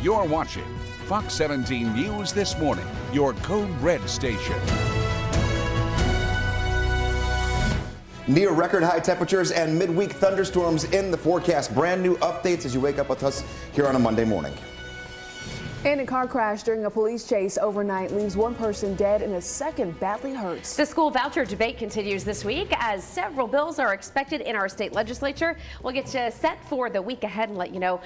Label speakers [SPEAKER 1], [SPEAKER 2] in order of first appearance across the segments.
[SPEAKER 1] You're watching Fox 17 News This Morning, your Code Red station.
[SPEAKER 2] Near record high temperatures and midweek thunderstorms in the forecast. Brand new updates as you wake up with us here on a Monday morning.
[SPEAKER 3] And a car crash during a police chase overnight leaves one person dead and a second badly hurt.
[SPEAKER 4] The school voucher debate continues this week as several bills are expected in our state legislature. We'll get you set for the week ahead and let you know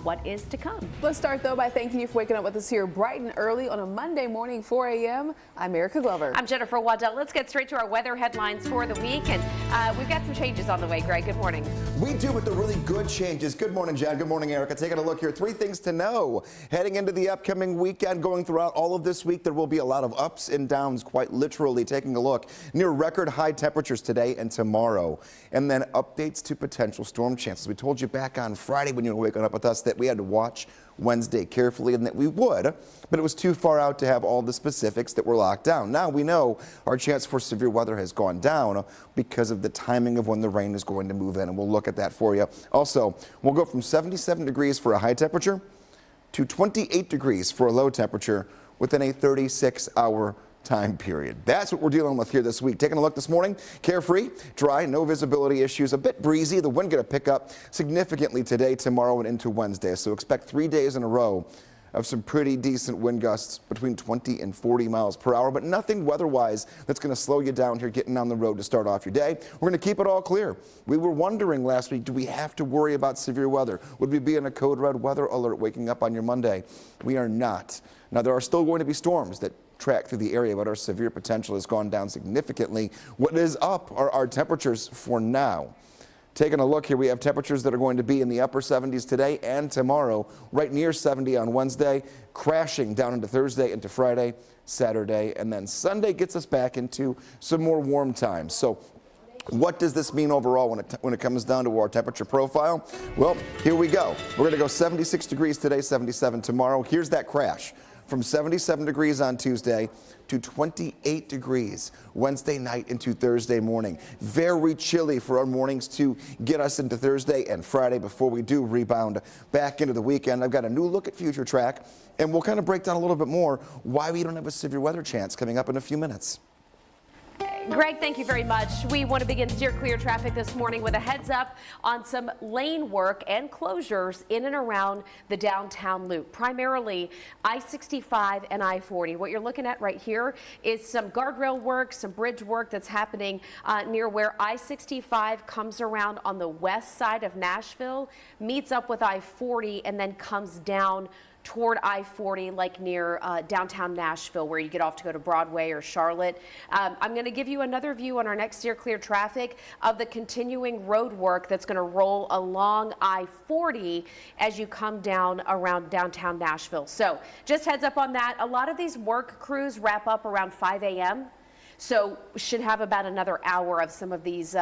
[SPEAKER 4] what is to come.
[SPEAKER 3] Let's start though by thanking you for waking up with us here bright and early on a Monday morning, 4 a.m. I'm Erica Glover.
[SPEAKER 4] I'm Jennifer Waddell. Let's get straight to our weather headlines for the week. And we've got some changes on the way. Greg, good morning.
[SPEAKER 2] We do with the really good changes. Good morning, Jen. Good morning, Erica. Taking a look here. 3 things to know heading into the upcoming weekend. Going throughout all of this week, there will be a lot of ups and downs, quite literally. Taking a look, near record high temperatures today and tomorrow, and then updates to potential storm chances. We told you back on Friday when you were waking up with us that we had to watch Wednesday carefully and that we would, but it was too far out to have all the specifics that were locked down. Now we know our chance for severe weather has gone down because of the timing of when the rain is going to move in, and we'll look at that for you. Also, we'll go from 77 degrees for a high temperature to 28 degrees for a low temperature within a 36-hour time period. That's what we're dealing with here this week. Taking a look this morning, carefree, dry, no visibility issues, a bit breezy. The wind going to pick up significantly today, tomorrow, and into Wednesday. So expect 3 days in a row of some pretty decent wind gusts between 20 and 40 miles per hour, but nothing weather-wise that's going to slow you down here getting on the road to start off your day. We're going to keep it all clear. We were wondering last week, do we have to worry about severe weather? Would we be in a code red weather alert waking up on your Monday? We are not. Now, there are still going to be storms that track through the area, but our severe potential has gone down significantly. What is up are our temperatures for now. Taking a look here, we have temperatures that are going to be in the upper 70s today and tomorrow, right near 70 on Wednesday, crashing down into Thursday, into Friday, Saturday, and then Sunday gets us back into some more warm times. So what does this mean overall when it comes down to our temperature profile? Well, here we go. We're going to go 76 degrees today, 77 tomorrow. Here's that crash. From 77 degrees on Tuesday to 28 degrees Wednesday night into Thursday morning. Very chilly for our mornings to get us into Thursday and Friday before we do rebound back into the weekend. I've got a new look at Future Track, and we'll kind of break down a little bit more why we don't have a severe weather chance coming up in a few minutes.
[SPEAKER 4] Greg, thank you very much. We want to begin steer clear traffic this morning with a heads up on some lane work and closures in and around the downtown loop, primarily I-65 and I-40. What you're looking at right here is some guardrail work, some bridge work that's happening near where I-65 comes around on the west side of Nashville, meets up with I-40, and then comes down toward I-40, like near downtown Nashville, where you get off to go to Broadway or Charlotte. I'm going to give you another view on our next steer clear traffic of the continuing road work that's going to roll along I-40 as you come down around downtown Nashville. So just heads up on that. A lot of these work crews wrap up around 5 a.m. So should have about another hour of some of these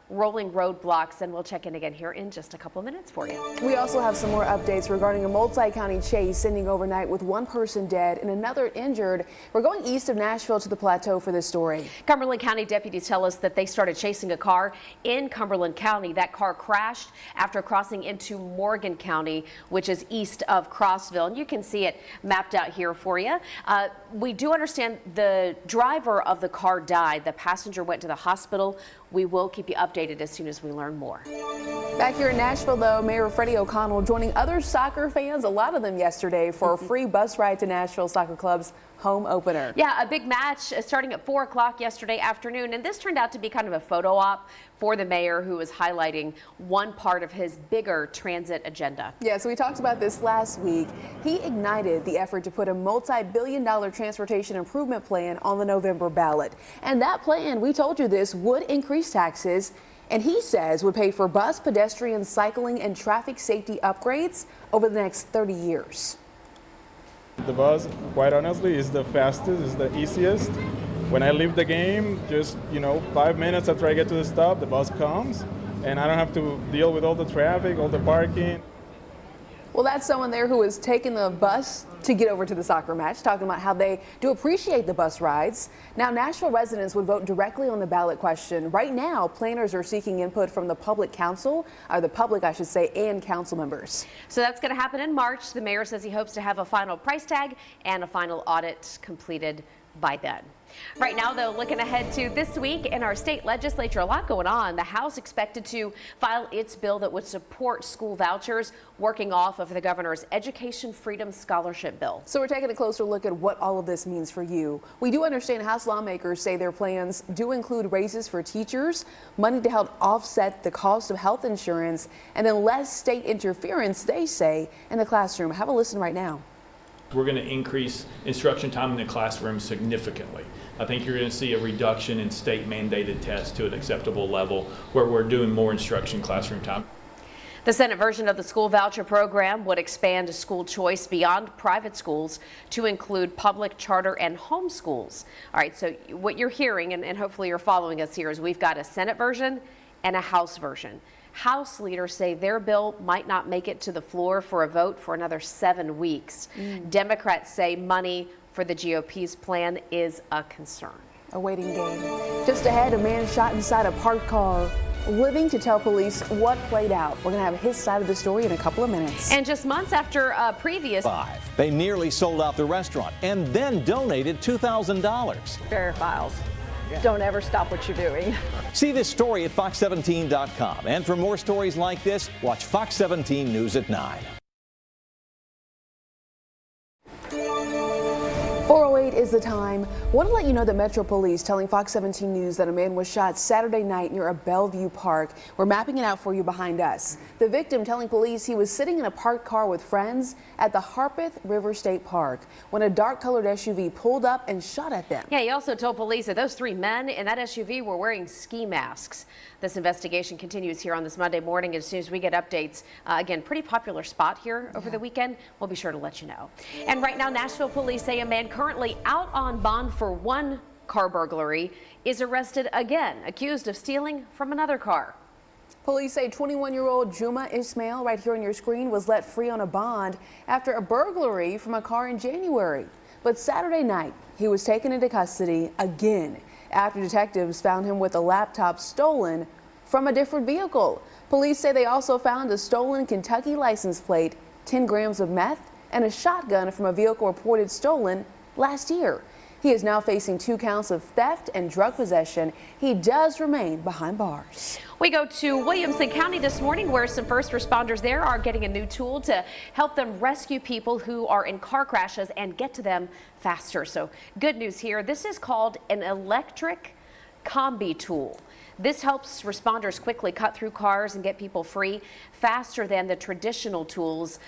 [SPEAKER 4] rolling roadblocks, and we'll check in again here in just a couple minutes for you.
[SPEAKER 3] We also have some more updates regarding a multi-county chase ending overnight with one person dead and another injured. We're going east of Nashville to the plateau for this story.
[SPEAKER 4] Cumberland County deputies tell us that they started chasing a car in Cumberland County. That car crashed after crossing into Morgan County, which is east of Crossville, and you can see it mapped out here for you. We do understand the driver of the car died. The passenger went to the hospital. We will keep you updated as soon as we learn more.
[SPEAKER 3] Back here in Nashville, though, Mayor Freddie O'Connell joining other soccer fans, a lot of them yesterday, for a free bus ride to Nashville Soccer Club's home opener.
[SPEAKER 4] Yeah, a big match starting at 4 o'clock yesterday afternoon, and this turned out to be kind of a photo op for the mayor, who was highlighting one part of his bigger transit agenda.
[SPEAKER 3] Yeah, so we talked about this last week. He ignited the effort to put a multi-billion-dollar transportation improvement plan on the November ballot. And that plan, we told you this, would increase taxes, and he says would pay for bus, pedestrian, cycling, and traffic safety upgrades over the next 30 years.
[SPEAKER 5] The bus, quite honestly, is the fastest, is the easiest. When I leave the game, just 5 minutes after I get to the stop, the bus comes, and I don't have to deal with all the traffic, all the parking.
[SPEAKER 3] Well, that's someone there who is taking the bus to to get over to the soccer match, talking about how they do appreciate the bus rides. Now, Nashville residents would vote directly on the ballot question. Right now, planners are seeking input from the public council, or the public, I should say, and council members.
[SPEAKER 4] So that's going to happen in March. The mayor says he hopes to have a final price tag and a final audit completed by then. Right now, though, looking ahead to this week in our state legislature, a lot going on. The House expected to file its bill that would support school vouchers, working off of the governor's Education Freedom Scholarship bill.
[SPEAKER 3] So we're taking a closer look at what all of this means for you. We do understand House lawmakers say their plans do include raises for teachers, money to help offset the cost of health insurance, and then less state interference, they say, in the classroom. Have a listen right now.
[SPEAKER 6] We're going to increase instruction time in the classroom significantly. I think you're going to see a reduction in state mandated tests to an acceptable level where we're doing more instruction classroom time.
[SPEAKER 4] The Senate version of the school voucher program would expand school choice beyond private schools to include public, charter, and home schools. All right, so what you're hearing, and hopefully you're following us here, is we've got a Senate version and a House version. House leaders say their bill might not make it to the floor for a vote for another 7 weeks. Democrats say money for the GOP's plan is a concern.
[SPEAKER 3] A waiting game. Just ahead, a man shot inside a parked car, living to tell police what played out. We're going to have his side of the story in a couple of minutes.
[SPEAKER 4] And just months after a previous...
[SPEAKER 7] They nearly sold out the restaurant and then donated $2,000.
[SPEAKER 8] Verifiles. Don't ever stop what you're doing.
[SPEAKER 7] See this story at fox17.com. And for more stories like this, watch Fox 17 News at 9.
[SPEAKER 3] 4:08 is the time. Want to let you know that Metro Police telling Fox 17 News that a man was shot Saturday night near a Bellevue park. We're mapping it out for you behind us. The victim telling police he was sitting in a parked car with friends at the Harpeth River State Park when a dark-colored SUV pulled up and shot at them.
[SPEAKER 4] Yeah, he also told police that those 3 men in that SUV were wearing ski masks. This investigation continues here on this Monday morning. As soon as we get updates, again, pretty popular spot here over the weekend. We'll be sure to let you know. And right now, Nashville police say a man currently out on bond for 1 car burglary is arrested again, accused of stealing from another car.
[SPEAKER 3] Police say 21-year-old Juma Ismail, right here on your screen, was let free on a bond after a burglary from a car in January. But Saturday night, he was taken into custody again after detectives found him with a laptop stolen from a different vehicle. Police say they also found a stolen Kentucky license plate, 10 grams of meth, and a shotgun from a vehicle reported stolen last year. He is now facing 2 counts of theft and drug possession. He does remain behind bars.
[SPEAKER 4] We go to Williamson County this morning, where some first responders there are getting a new tool to help them rescue people who are in car crashes and get to them faster. So good news here. This is called an electric combi tool. This helps responders quickly cut through cars and get people free faster than the traditional tools.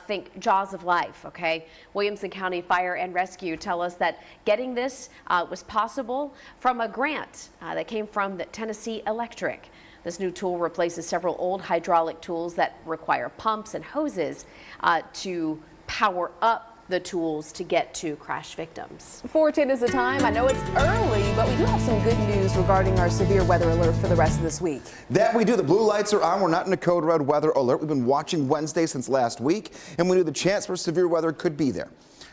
[SPEAKER 4] Think jaws of life, okay? Williamson County Fire and Rescue tell us that getting this was possible from a grant that came from the Tennessee Electric. This new tool replaces several old hydraulic tools that require pumps and hoses to power up the tools to get to crash victims.
[SPEAKER 3] 4:10 is the time. I know it's early, but we do have some good news regarding our severe weather alert for the rest of this week.
[SPEAKER 2] That we do. The blue lights are on. We're not in a code red weather alert. We've been watching Wednesday since last week, and we knew the chance for severe weather could be there.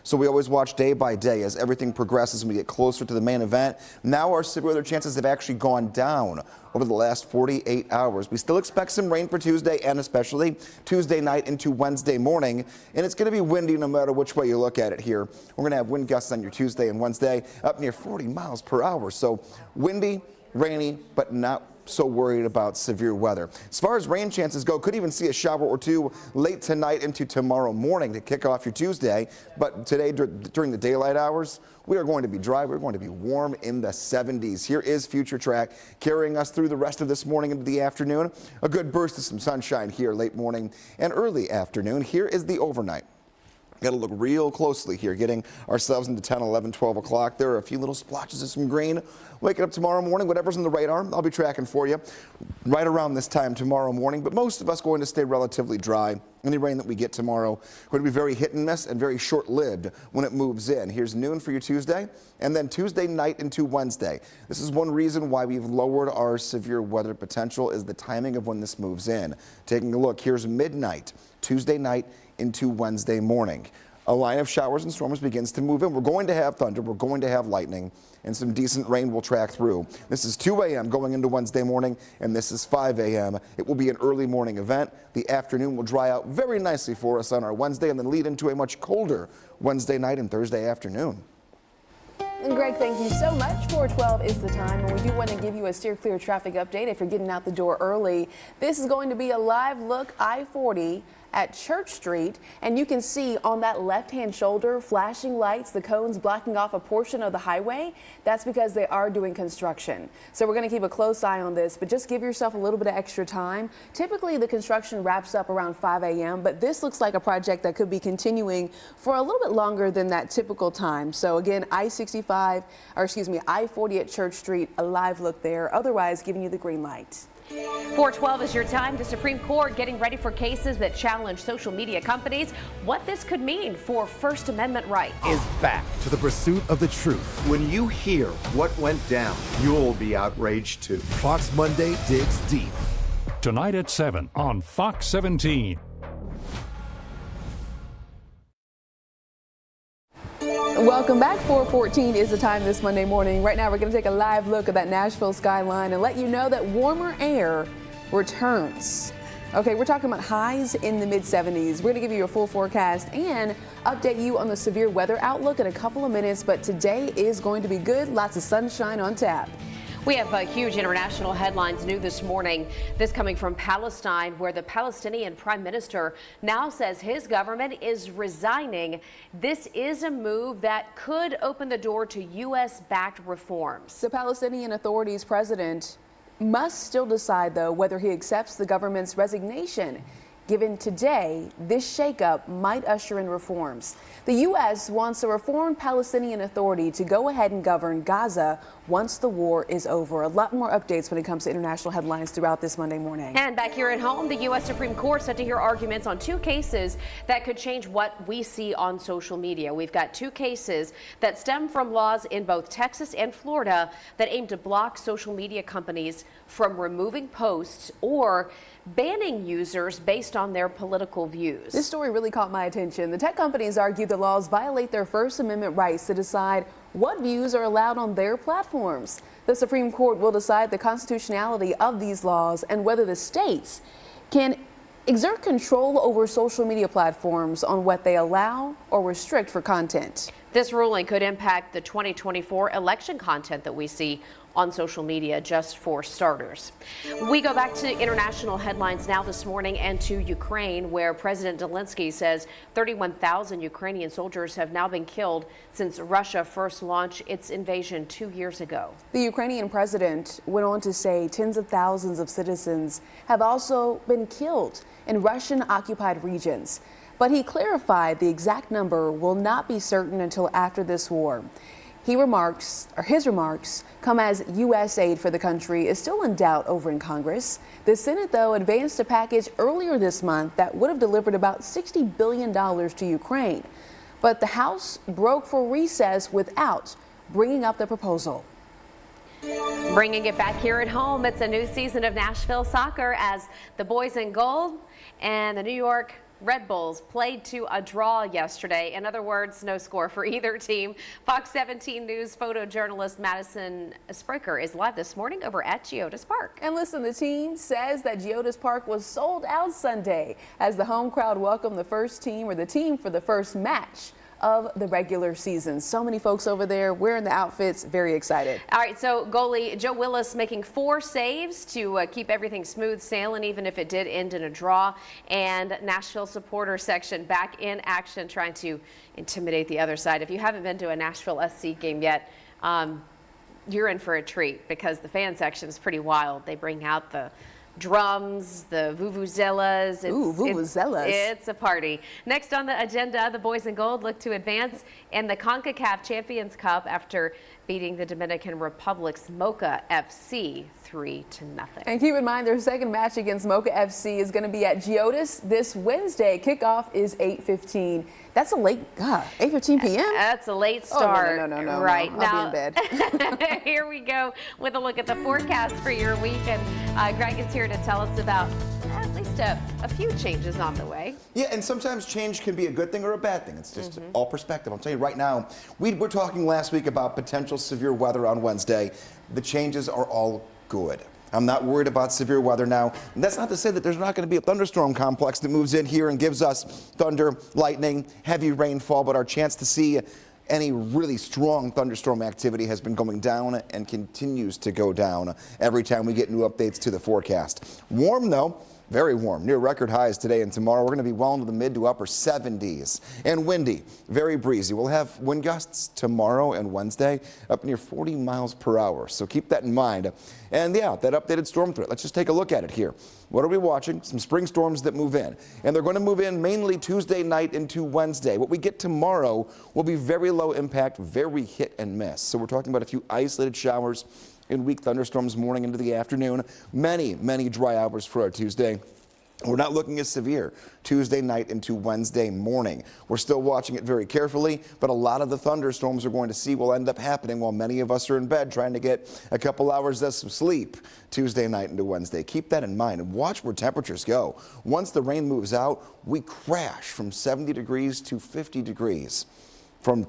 [SPEAKER 2] So we always watch day by day as everything progresses and we get closer to the main event. Now our severe weather chances have actually gone down over the last 48 hours. We still expect some rain for Tuesday and especially Tuesday night into Wednesday morning. And it's going to be windy no matter which way you look at it here. We're going to have wind gusts on your Tuesday and Wednesday up near 40 miles per hour. So windy, rainy, but not so worried about severe weather. As far as rain chances go, could even see a shower or 2 late tonight into tomorrow morning to kick off your Tuesday. But today, during the daylight hours, we are going to be dry. We're going to be warm in the 70s. Here is Future Track carrying us through the rest of this morning into the afternoon. A good burst of some sunshine here late morning and early afternoon. Here is the overnight. Got to look real closely here, getting ourselves into 10, 11, 12 o'clock. There are a few little splotches of some green. Waking up tomorrow morning, whatever's on the radar, I'll be tracking for you right around this time tomorrow morning. But most of us going to stay relatively dry. Any rain that we get tomorrow going to be very hit and miss and very short-lived when it moves in. Here's noon for your Tuesday, and then Tuesday night into Wednesday. This is one reason why we've lowered our severe weather potential is the timing of when this moves in. Taking a look, here's midnight, Tuesday night into Wednesday morning. A line of showers and storms begins to move in. We're going to have thunder, we're going to have lightning, and some decent rain will track through. This is 2 a.m. going into Wednesday morning, and this is 5 a.m. It will be an early morning event. The afternoon will dry out very nicely for us on our Wednesday and then lead into a much colder Wednesday night and Thursday afternoon.
[SPEAKER 3] And Greg, thank you so much. 412 is the time, and we do want to give you a steer clear traffic update if you're getting out the door early. This is going to be a live look I-40 at Church Street, and you can see on that left-hand shoulder flashing lights, the cones blocking off a portion of the highway. That's because they are doing construction. So we're going to keep a close eye on this, but just give yourself a little bit of extra time. Typically the construction wraps up around 5 a.m., but this looks like a project that could be continuing for a little bit longer than that typical time. So again, I-40 at Church Street, a live look there, otherwise giving you the green light.
[SPEAKER 4] 412 is your time. The Supreme Court getting ready for cases that challenge social media companies. What this could mean for First Amendment rights.
[SPEAKER 9] Is back to the pursuit of the truth.
[SPEAKER 10] When you hear what went down, you'll be outraged too.
[SPEAKER 9] Fox Monday digs deep.
[SPEAKER 1] Tonight at 7 on Fox 17.
[SPEAKER 3] Welcome back. 4:14 is the time this Monday morning. Right now we're going to take a live look at that Nashville skyline and let you know that warmer air returns. Okay, we're talking about highs in the mid-70s. We're going to give you a full forecast and update you on the severe weather outlook in a couple of minutes, but today is going to be good. Lots of sunshine on tap.
[SPEAKER 4] We have huge international headlines new this morning. This coming from Palestine, where the Palestinian Prime Minister now says his government is resigning. This is a move that could open the door to U.S.-backed reforms.
[SPEAKER 3] The Palestinian Authority's president must still decide, though, whether he accepts the government's resignation. Given today, this shakeup might usher in reforms. The U.S. wants a reformed Palestinian Authority to go ahead and govern Gaza once the war is over. A lot more updates when it comes to international headlines throughout this Monday morning.
[SPEAKER 4] And back here at home, the U.S. Supreme Court set to hear arguments on two cases that could change what we see on social media. We've got two cases that stem from laws in both Texas and Florida that aim to block social media companies from removing posts or banning users based on their political views.
[SPEAKER 3] This story really caught my attention. The tech companies argue the laws violate their First Amendment rights to decide what views are allowed on their platforms. The Supreme Court will decide the constitutionality of these laws and whether the states can exert control over social media platforms on what they allow or restrict for content.
[SPEAKER 4] This ruling could impact the 2024 election content that we see on social media, just for starters. We go back to international headlines now this morning and to Ukraine, where President Zelensky says 31,000 Ukrainian soldiers have now been killed since Russia first launched its invasion 2 years ago.
[SPEAKER 3] The Ukrainian president went on to say tens of thousands of citizens have also been killed in Russian-occupied regions. But he clarified the exact number will not be certain until after this war. His remarks come as U.S. aid for the country is still in doubt over in Congress. The Senate, though, advanced a package earlier this month that would have delivered about $60 billion to Ukraine. But the House broke for recess without bringing up the proposal.
[SPEAKER 4] Bringing it back here at home, it's a new season of Nashville soccer as the boys in gold and the New York Red Bulls played to a draw yesterday. In other words, no score for either team. Fox 17 News photojournalist Madison Spraker is live this morning over at Geodis Park.
[SPEAKER 3] And listen, the team says that Geodis Park was sold out Sunday as the home crowd welcomed the team for the first match of the regular season. So many folks over there wearing the outfits, very excited.
[SPEAKER 4] All right, so goalie Joe Willis making 4 saves to keep everything smooth sailing, even if it did end in a draw. And Nashville supporter section back in action, trying to intimidate the other side. If you haven't been to a Nashville SC game yet, you're in for a treat because the fan section is pretty wild. They bring out the drums, the vuvuzelas.
[SPEAKER 3] Vuvuzelas.
[SPEAKER 4] It's a party. Next on the agenda, the boys in gold look to advance in the CONCACAF Champions Cup after beating the Dominican Republic's Mocha FC 3-0.
[SPEAKER 3] And keep in mind, their second match against Mocha FC is going to be at Geodis this Wednesday. Kickoff is 8:15. That's a late, 8:15 p.m.?
[SPEAKER 4] That's a late start.
[SPEAKER 3] Oh, no.
[SPEAKER 4] Right.
[SPEAKER 3] I'll
[SPEAKER 4] Now,
[SPEAKER 3] be in bed.
[SPEAKER 4] here we go with a look at the forecast for your week. And Greg is here to tell us about at least a few changes on the way.
[SPEAKER 2] Yeah, and sometimes change can be a good thing or a bad thing. It's just all perspective. I'll tell you right now, we were talking last week about potential severe weather on Wednesday. The changes are all good. I'm not worried about severe weather now. And that's not to say that there's not going to be a thunderstorm complex that moves in here and gives us thunder, lightning, heavy rainfall, but our chance to see any really strong thunderstorm activity has been going down and continues to go down every time we get new updates to the forecast. Warm though. Very warm, near record highs today and tomorrow. We're going to be well into the mid to upper 70s. And windy, very breezy. We'll have wind gusts tomorrow and Wednesday up near 40 miles per hour. So keep that in mind. And yeah, that updated storm threat. Let's just take a look at it here. What are we watching? Some spring storms that move in. And they're going to move in mainly Tuesday night into Wednesday. What we get tomorrow will be very low impact, very hit and miss. So we're talking about a few isolated showers and weak thunderstorms morning into the afternoon. Many dry hours for our Tuesday. We're not looking as severe Tuesday night into Wednesday morning. We're still watching it very carefully, but a lot of the thunderstorms we're going to see will end up happening while many of us are in bed trying to get a couple hours of sleep Tuesday night into Wednesday. Keep that in mind and watch where temperatures go. Once the rain moves out, we crash from 70 degrees to 50 degrees. From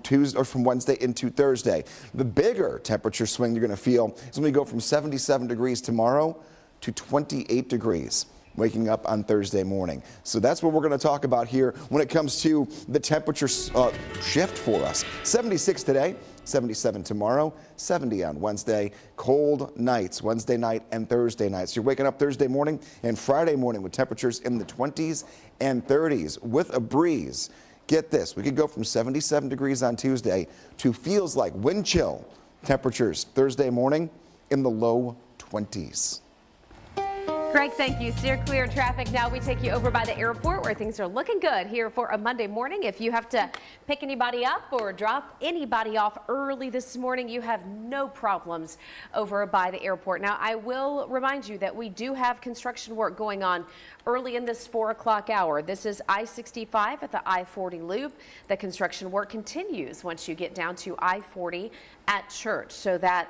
[SPEAKER 2] Wednesday into Thursday. The bigger temperature swing you're going to feel is when we go from 77 degrees tomorrow to 28 degrees waking up on Thursday morning. So that's what we're going to talk about here when it comes to the temperature shift for us. 76 today, 77 tomorrow, 70 on Wednesday. Cold nights Wednesday night and Thursday night. So you're waking up Thursday morning and Friday morning with temperatures in the 20s and 30s with a breeze. Get this, we could go from 77 degrees on Tuesday to feels like wind chill temperatures Thursday morning in the low 20s.
[SPEAKER 4] Greg, thank you. Steer clear traffic. Now we take you over by the airport where things are looking good here for a Monday morning. If you have to pick anybody up or drop anybody off early this morning, you have no problems over by the airport. Now, I will remind you that we do have construction work going on early in this 4 o'clock hour. This is I-65 at the I-40 loop. The construction work continues once you get down to I-40 at Church. So that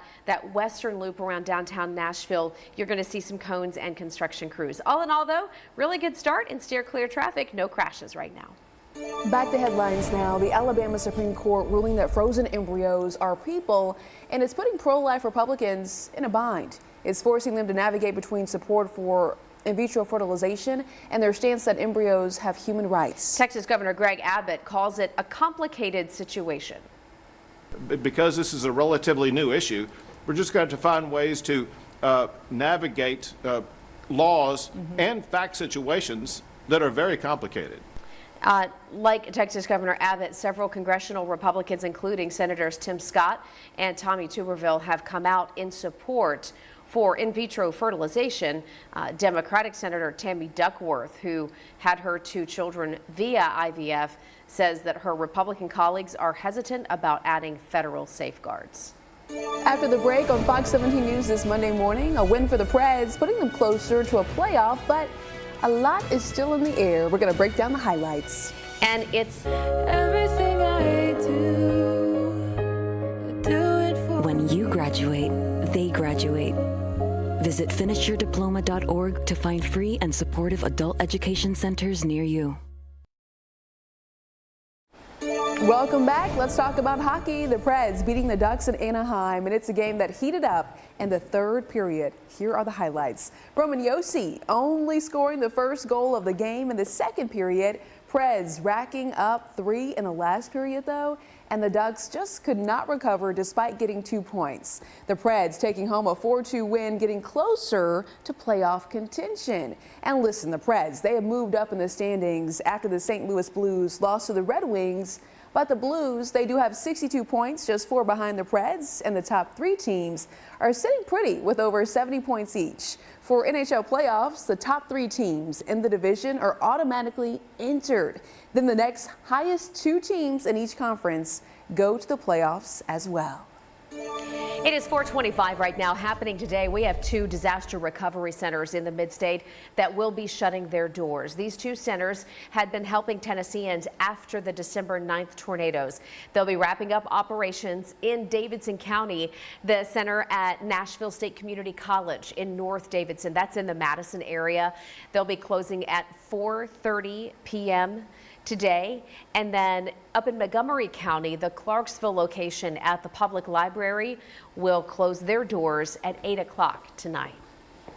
[SPEAKER 4] western loop around downtown Nashville, you're going to see some cones and construction crews. All in all, though, really good start in steer clear traffic. No crashes right now.
[SPEAKER 3] Back to headlines now. The Alabama Supreme Court ruling that frozen embryos are people, and it's putting pro-life Republicans in a bind. It's forcing them to navigate between support for in vitro fertilization and their stance that embryos have human rights.
[SPEAKER 4] Texas Governor Greg Abbott calls it a complicated situation.
[SPEAKER 11] Because this is a relatively new issue, we're just going to find ways to navigate laws and fact situations that are very complicated.
[SPEAKER 4] Like Texas Governor Abbott, several congressional Republicans, including Senators Tim Scott and Tommy Tuberville, have come out in support for in vitro fertilization. Democratic Senator Tammy Duckworth, who had her 2 children via IVF, says that her Republican colleagues are hesitant about adding federal safeguards.
[SPEAKER 3] After the break on Fox 17 News this Monday morning, a win for the Preds, putting them closer to a playoff, but a lot is still in the air. We're going to break down the highlights.
[SPEAKER 4] And it's
[SPEAKER 12] everything I do it for. When you graduate, they graduate. Visit finishyourdiploma.org to find free and supportive adult education centers near you.
[SPEAKER 3] Welcome back. Let's talk about hockey. The Preds beating the Ducks in Anaheim, and it's a game that heated up in the third period. Here are the highlights. Roman Josi only scoring the first goal of the game in the second period. Preds racking up 3 in the last period, though, and the Ducks just could not recover despite getting 2 points. The Preds taking home a 4-2 win, getting closer to playoff contention. And listen, the Preds, they have moved up in the standings after the St. Louis Blues lost to the Red Wings. But the Blues, they do have 62 points, just 4 behind the Preds, and the top 3 teams are sitting pretty with over 70 points each. For NHL playoffs, the top 3 teams in the division are automatically entered. Then the next highest 2 teams in each conference go to the playoffs as well.
[SPEAKER 4] It is 4:25 right now. Happening today, we have 2 disaster recovery centers in the mid-state that will be shutting their doors. These 2 centers had been helping Tennesseans after the December 9th tornadoes. They'll be wrapping up operations in Davidson County. The center at Nashville State Community College in North Davidson, that's in the Madison area. They'll be closing at 4:30 p.m. today. And then up in Montgomery County, the Clarksville location at the public library will close their doors at 8 o'clock tonight.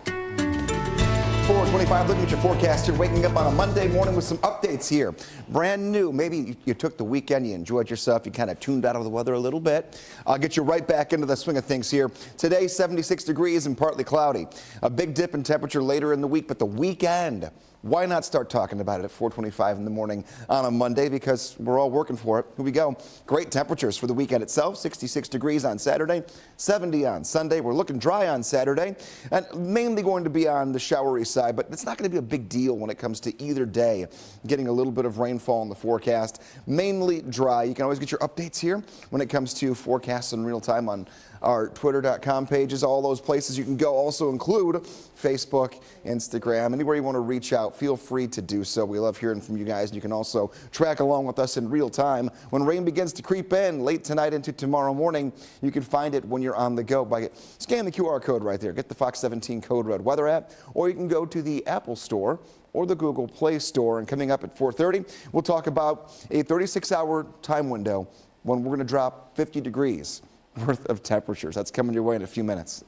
[SPEAKER 2] 4:25, looking at your forecast. You're waking up on a Monday morning with some updates here. Brand new. Maybe you took the weekend, you enjoyed yourself, you kind of tuned out of the weather a little bit. I'll get you right back into the swing of things here. Today, 76 degrees and partly cloudy. A big dip in temperature later in the week, but the weekend, why not start talking about it at 4:25 in the morning on a Monday, because we're all working for it. Here we go. Great temperatures for the weekend itself. 66 degrees on Saturday, 70 on Sunday. We're looking dry on Saturday, and mainly going to be on the showery side, but it's not going to be a big deal when it comes to either day. Getting a little bit of rainfall in the forecast, mainly dry. You can always get your updates here when it comes to forecasts in real time on our twitter.com pages. All those places you can go also include Facebook, Instagram, anywhere you want to reach out, feel free to do so. We love hearing from you guys. You can also track along with us in real time. When rain begins to creep in late tonight into tomorrow morning, you can find it when you're on the go by scan the QR code right there. Get the Fox 17 Code Red weather app, or you can go to the Apple Store or the Google Play Store. And coming up at 4:30, we'll talk about a 36-hour time window when we're going to drop 50 degrees worth of temperatures. That's coming your way in a few minutes.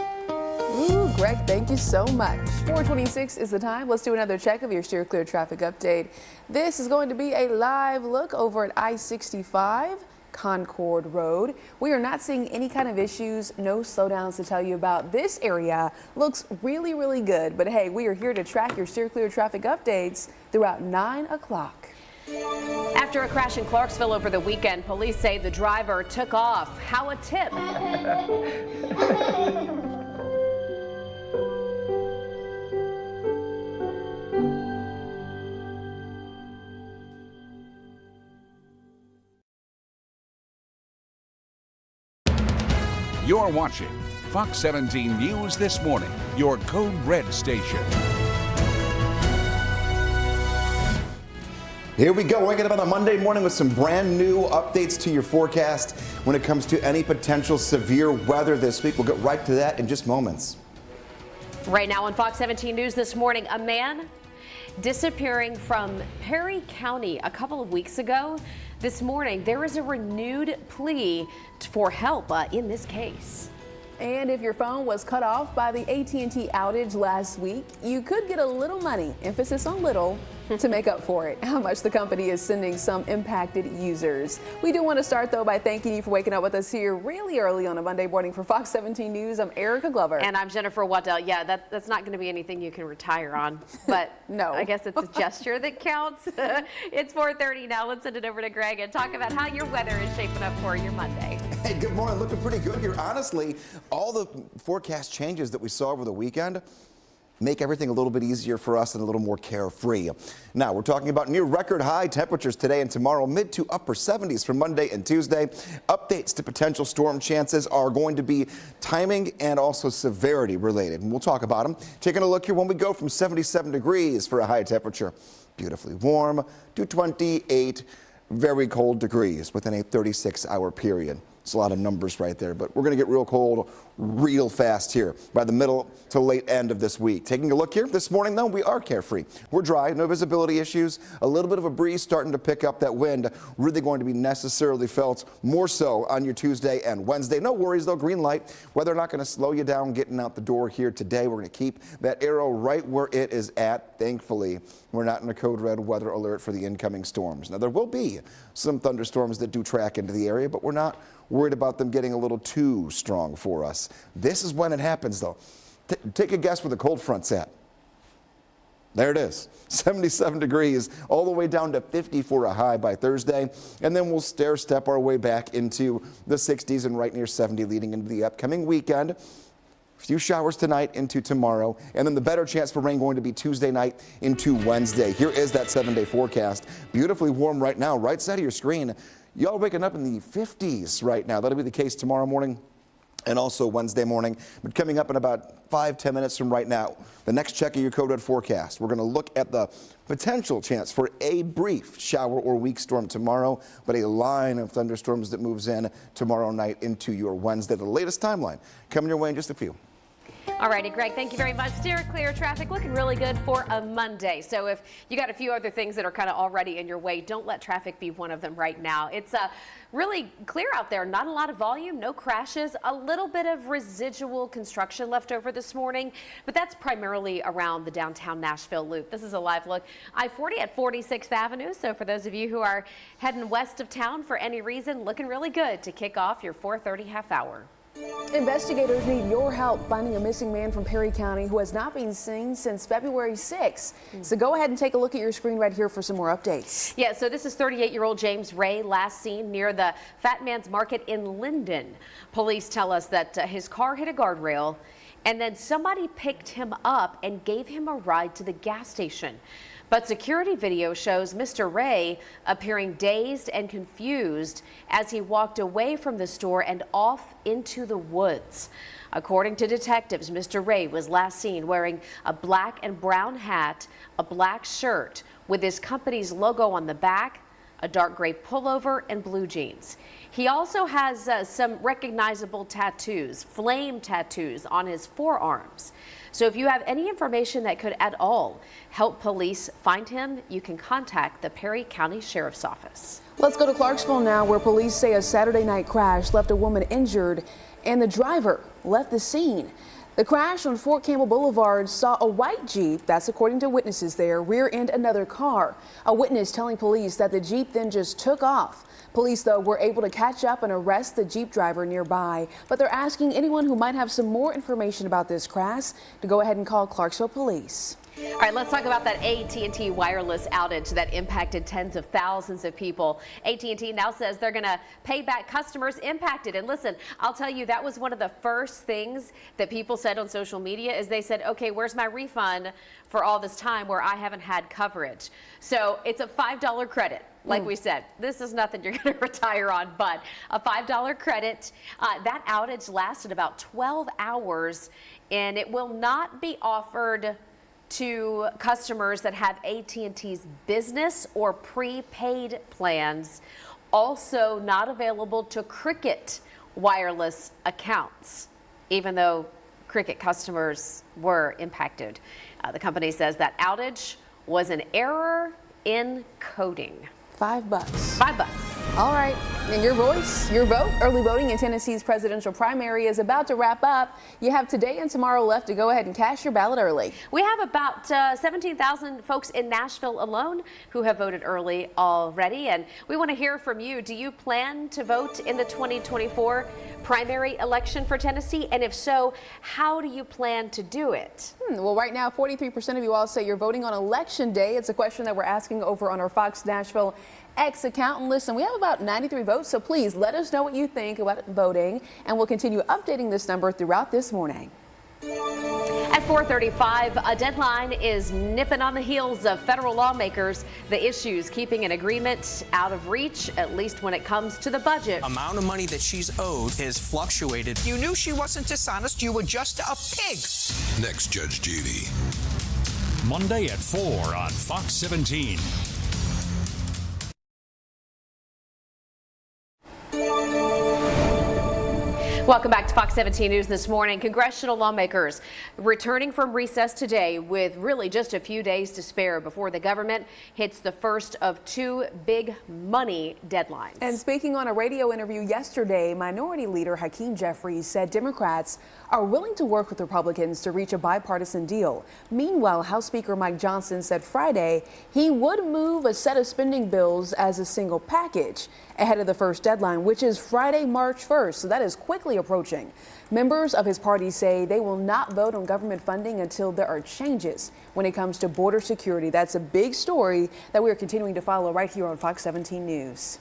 [SPEAKER 3] Ooh, Greg, thank you so much. 4:26 is the time. Let's do another check of your Steer Clear traffic update. This is going to be a live look over at I-65 Concord Road. We are not seeing any kind of issues, no slowdowns to tell you about. This area looks really, really good. But hey, we are here to track your Steer Clear traffic updates throughout 9 o'clock.
[SPEAKER 4] After a crash in Clarksville over the weekend, police say the driver took off. How a tip.
[SPEAKER 1] You're watching Fox 17 News This Morning, your Code Red station.
[SPEAKER 2] Here we go, waking up on a Monday morning with some brand new updates to your forecast when it comes to any potential severe weather this week. We'll get right to that in just moments.
[SPEAKER 4] Right now on Fox 17 News This Morning, a man disappearing from Perry County a couple of weeks ago. This morning, there is a renewed plea for help in this case.
[SPEAKER 3] And if your phone was cut off by the AT&T outage last week, you could get a little money, emphasis on little, to make up for it. How much the company is sending some impacted users. We do want to start, though, by thanking you for waking up with us here really early on a Monday morning for Fox 17 News. I'm Erica Glover.
[SPEAKER 4] And I'm Jennifer Waddell. Yeah, that's not going to be anything you can retire on, but
[SPEAKER 3] no,
[SPEAKER 4] I guess it's a gesture that counts. It's 4:30 now. Let's send it over to Greg and talk about how your weather is shaping up for your Monday.
[SPEAKER 2] Hey, good morning. Looking pretty good here. Honestly, all the forecast changes that we saw over the weekend make everything a little bit easier for us and a little more carefree. Now, we're talking about near record high temperatures today and tomorrow, mid to upper 70s for Monday and Tuesday. Updates to potential storm chances are going to be timing and also severity related, and we'll talk about them. Taking a look here when we go from 77 degrees for a high temperature, beautifully warm, to 28 very cold degrees within a 36-hour period. It's a lot of numbers right there, but we're going to get real cold real fast here by the middle to late end of this week. Taking a look here this morning, though, we are carefree. We're dry, no visibility issues, a little bit of a breeze starting to pick up. That wind really going to be necessarily felt more so on your Tuesday and Wednesday. No worries, though, green light. Weather not going to slow you down getting out the door here today. We're going to keep that arrow right where it is at. Thankfully, we're not in a code red weather alert for the incoming storms. Now, there will be some thunderstorms that do track into the area, but we're not worried about them getting a little too strong for us. This is when it happens, though. Take a guess where the cold front's at. There it is, 77 degrees, all the way down to 50 for a high by Thursday. And then we'll stair-step our way back into the 60s and right near 70 leading into the upcoming weekend. A few showers tonight into tomorrow, and then the better chance for rain going to be Tuesday night into Wednesday. Here is that 7-day forecast. Beautifully warm right now, right side of your screen. Y'all waking up in the 50s right now. That'll be the case tomorrow morning and also Wednesday morning. But coming up in about 5-10 minutes from right now, the next check of your Code Red forecast, we're going to look at the potential chance for a brief shower or weak storm tomorrow, but a line of thunderstorms that moves in tomorrow night into your Wednesday. The latest timeline coming your way in just a few.
[SPEAKER 4] All righty, Greg, thank you very much. Steer clear traffic looking really good for a Monday. So if you got a few other things that are kind of already in your way, don't let traffic be one of them right now. It's really clear out there. Not a lot of volume, no crashes, a little bit of residual construction left over this morning, but that's primarily around the downtown Nashville loop. This is a live look. I-40 at 46th Avenue. So for those of you who are heading west of town for any reason, looking really good to kick off your 4:30 half hour.
[SPEAKER 3] Investigators need your help finding a missing man from Perry County who has not been seen since February 6th. So go ahead and take a look at your screen right here for some more updates.
[SPEAKER 4] Yeah, so this is 38-year-old James Ray, last seen near the Fat Man's Market in Linden. Police tell us that his car hit a guardrail and then somebody picked him up and gave him a ride to the gas station. But security video shows Mr. Ray appearing dazed and confused as he walked away from the store and off into the woods. According to detectives, Mr. Ray was last seen wearing a black and brown hat, a black shirt with his company's logo on the back, a dark gray pullover, and blue jeans. He also has some recognizable tattoos, flame tattoos on his forearms. So if you have any information that could at all help police find him, you can contact the Perry County Sheriff's Office.
[SPEAKER 3] Let's go to Clarksville now, where police say a Saturday night crash left a woman injured and the driver left the scene. The crash on Fort Campbell Boulevard saw a white Jeep, that's according to witnesses there, rear-end another car. A witness telling police that the Jeep then just took off. Police, though, were able to catch up and arrest the Jeep driver nearby, but they're asking anyone who might have some more information about this crash to go ahead and call Clarksville Police.
[SPEAKER 4] All right, let's talk about that AT&T wireless outage that impacted tens of thousands of people. AT&T now says they're going to pay back customers impacted. And listen, I'll tell you, that was one of the first things that people said on social media is they said, okay, where's my refund for all this time where I haven't had coverage? So it's a $5 credit. Like we said, this is nothing you're going to retire on, but a $5 credit. That outage lasted about 12 hours, and it will not be offered to customers that have AT&T's business or prepaid plans. Also not available to Cricket wireless accounts, even though Cricket customers were impacted. The company says that outage was an error in coding.
[SPEAKER 3] $5.
[SPEAKER 4] $5.
[SPEAKER 3] All right. And your voice, your vote. Early voting in Tennessee's presidential primary is about to wrap up. You have today and tomorrow left to go ahead and cast your ballot early.
[SPEAKER 4] We have about 17,000 folks in Nashville alone who have voted early already. And we want to hear from you. Do you plan to vote in the 2024 primary election for Tennessee? And if so, how do you plan to do it?
[SPEAKER 3] Well, right now, 43% of you all say you're voting on Election Day. It's a question that we're asking over on our Fox Nashville X account. And listen, we have about 93 votes, so please let us know what you think about voting, and we'll continue updating this number throughout this morning.
[SPEAKER 4] At 4:35, a deadline is nipping on the heels of federal lawmakers. The issues keeping an agreement out of reach, at least when it comes to the budget.
[SPEAKER 13] Amount of money that she's owed has fluctuated.
[SPEAKER 14] You knew she wasn't dishonest. You were just a pig.
[SPEAKER 15] Next, Judge Judy.
[SPEAKER 16] Monday at 4 on Fox 17.
[SPEAKER 4] Welcome back to Fox 17 News this morning. Congressional lawmakers returning from recess today with really just a few days to spare before the government hits the first of two big money deadlines.
[SPEAKER 3] And speaking on a radio interview yesterday, Minority Leader Hakeem Jeffries said Democrats are willing to work with Republicans to reach a bipartisan deal. Meanwhile, House Speaker Mike Johnson said Friday he would move a set of spending bills as a single package ahead of the first deadline, which is Friday, March 1st. So that is quickly approaching. Members of his party say they will not vote on government funding until there are changes when it comes to border security. That's a big story that we are continuing to follow right here on Fox 17 News.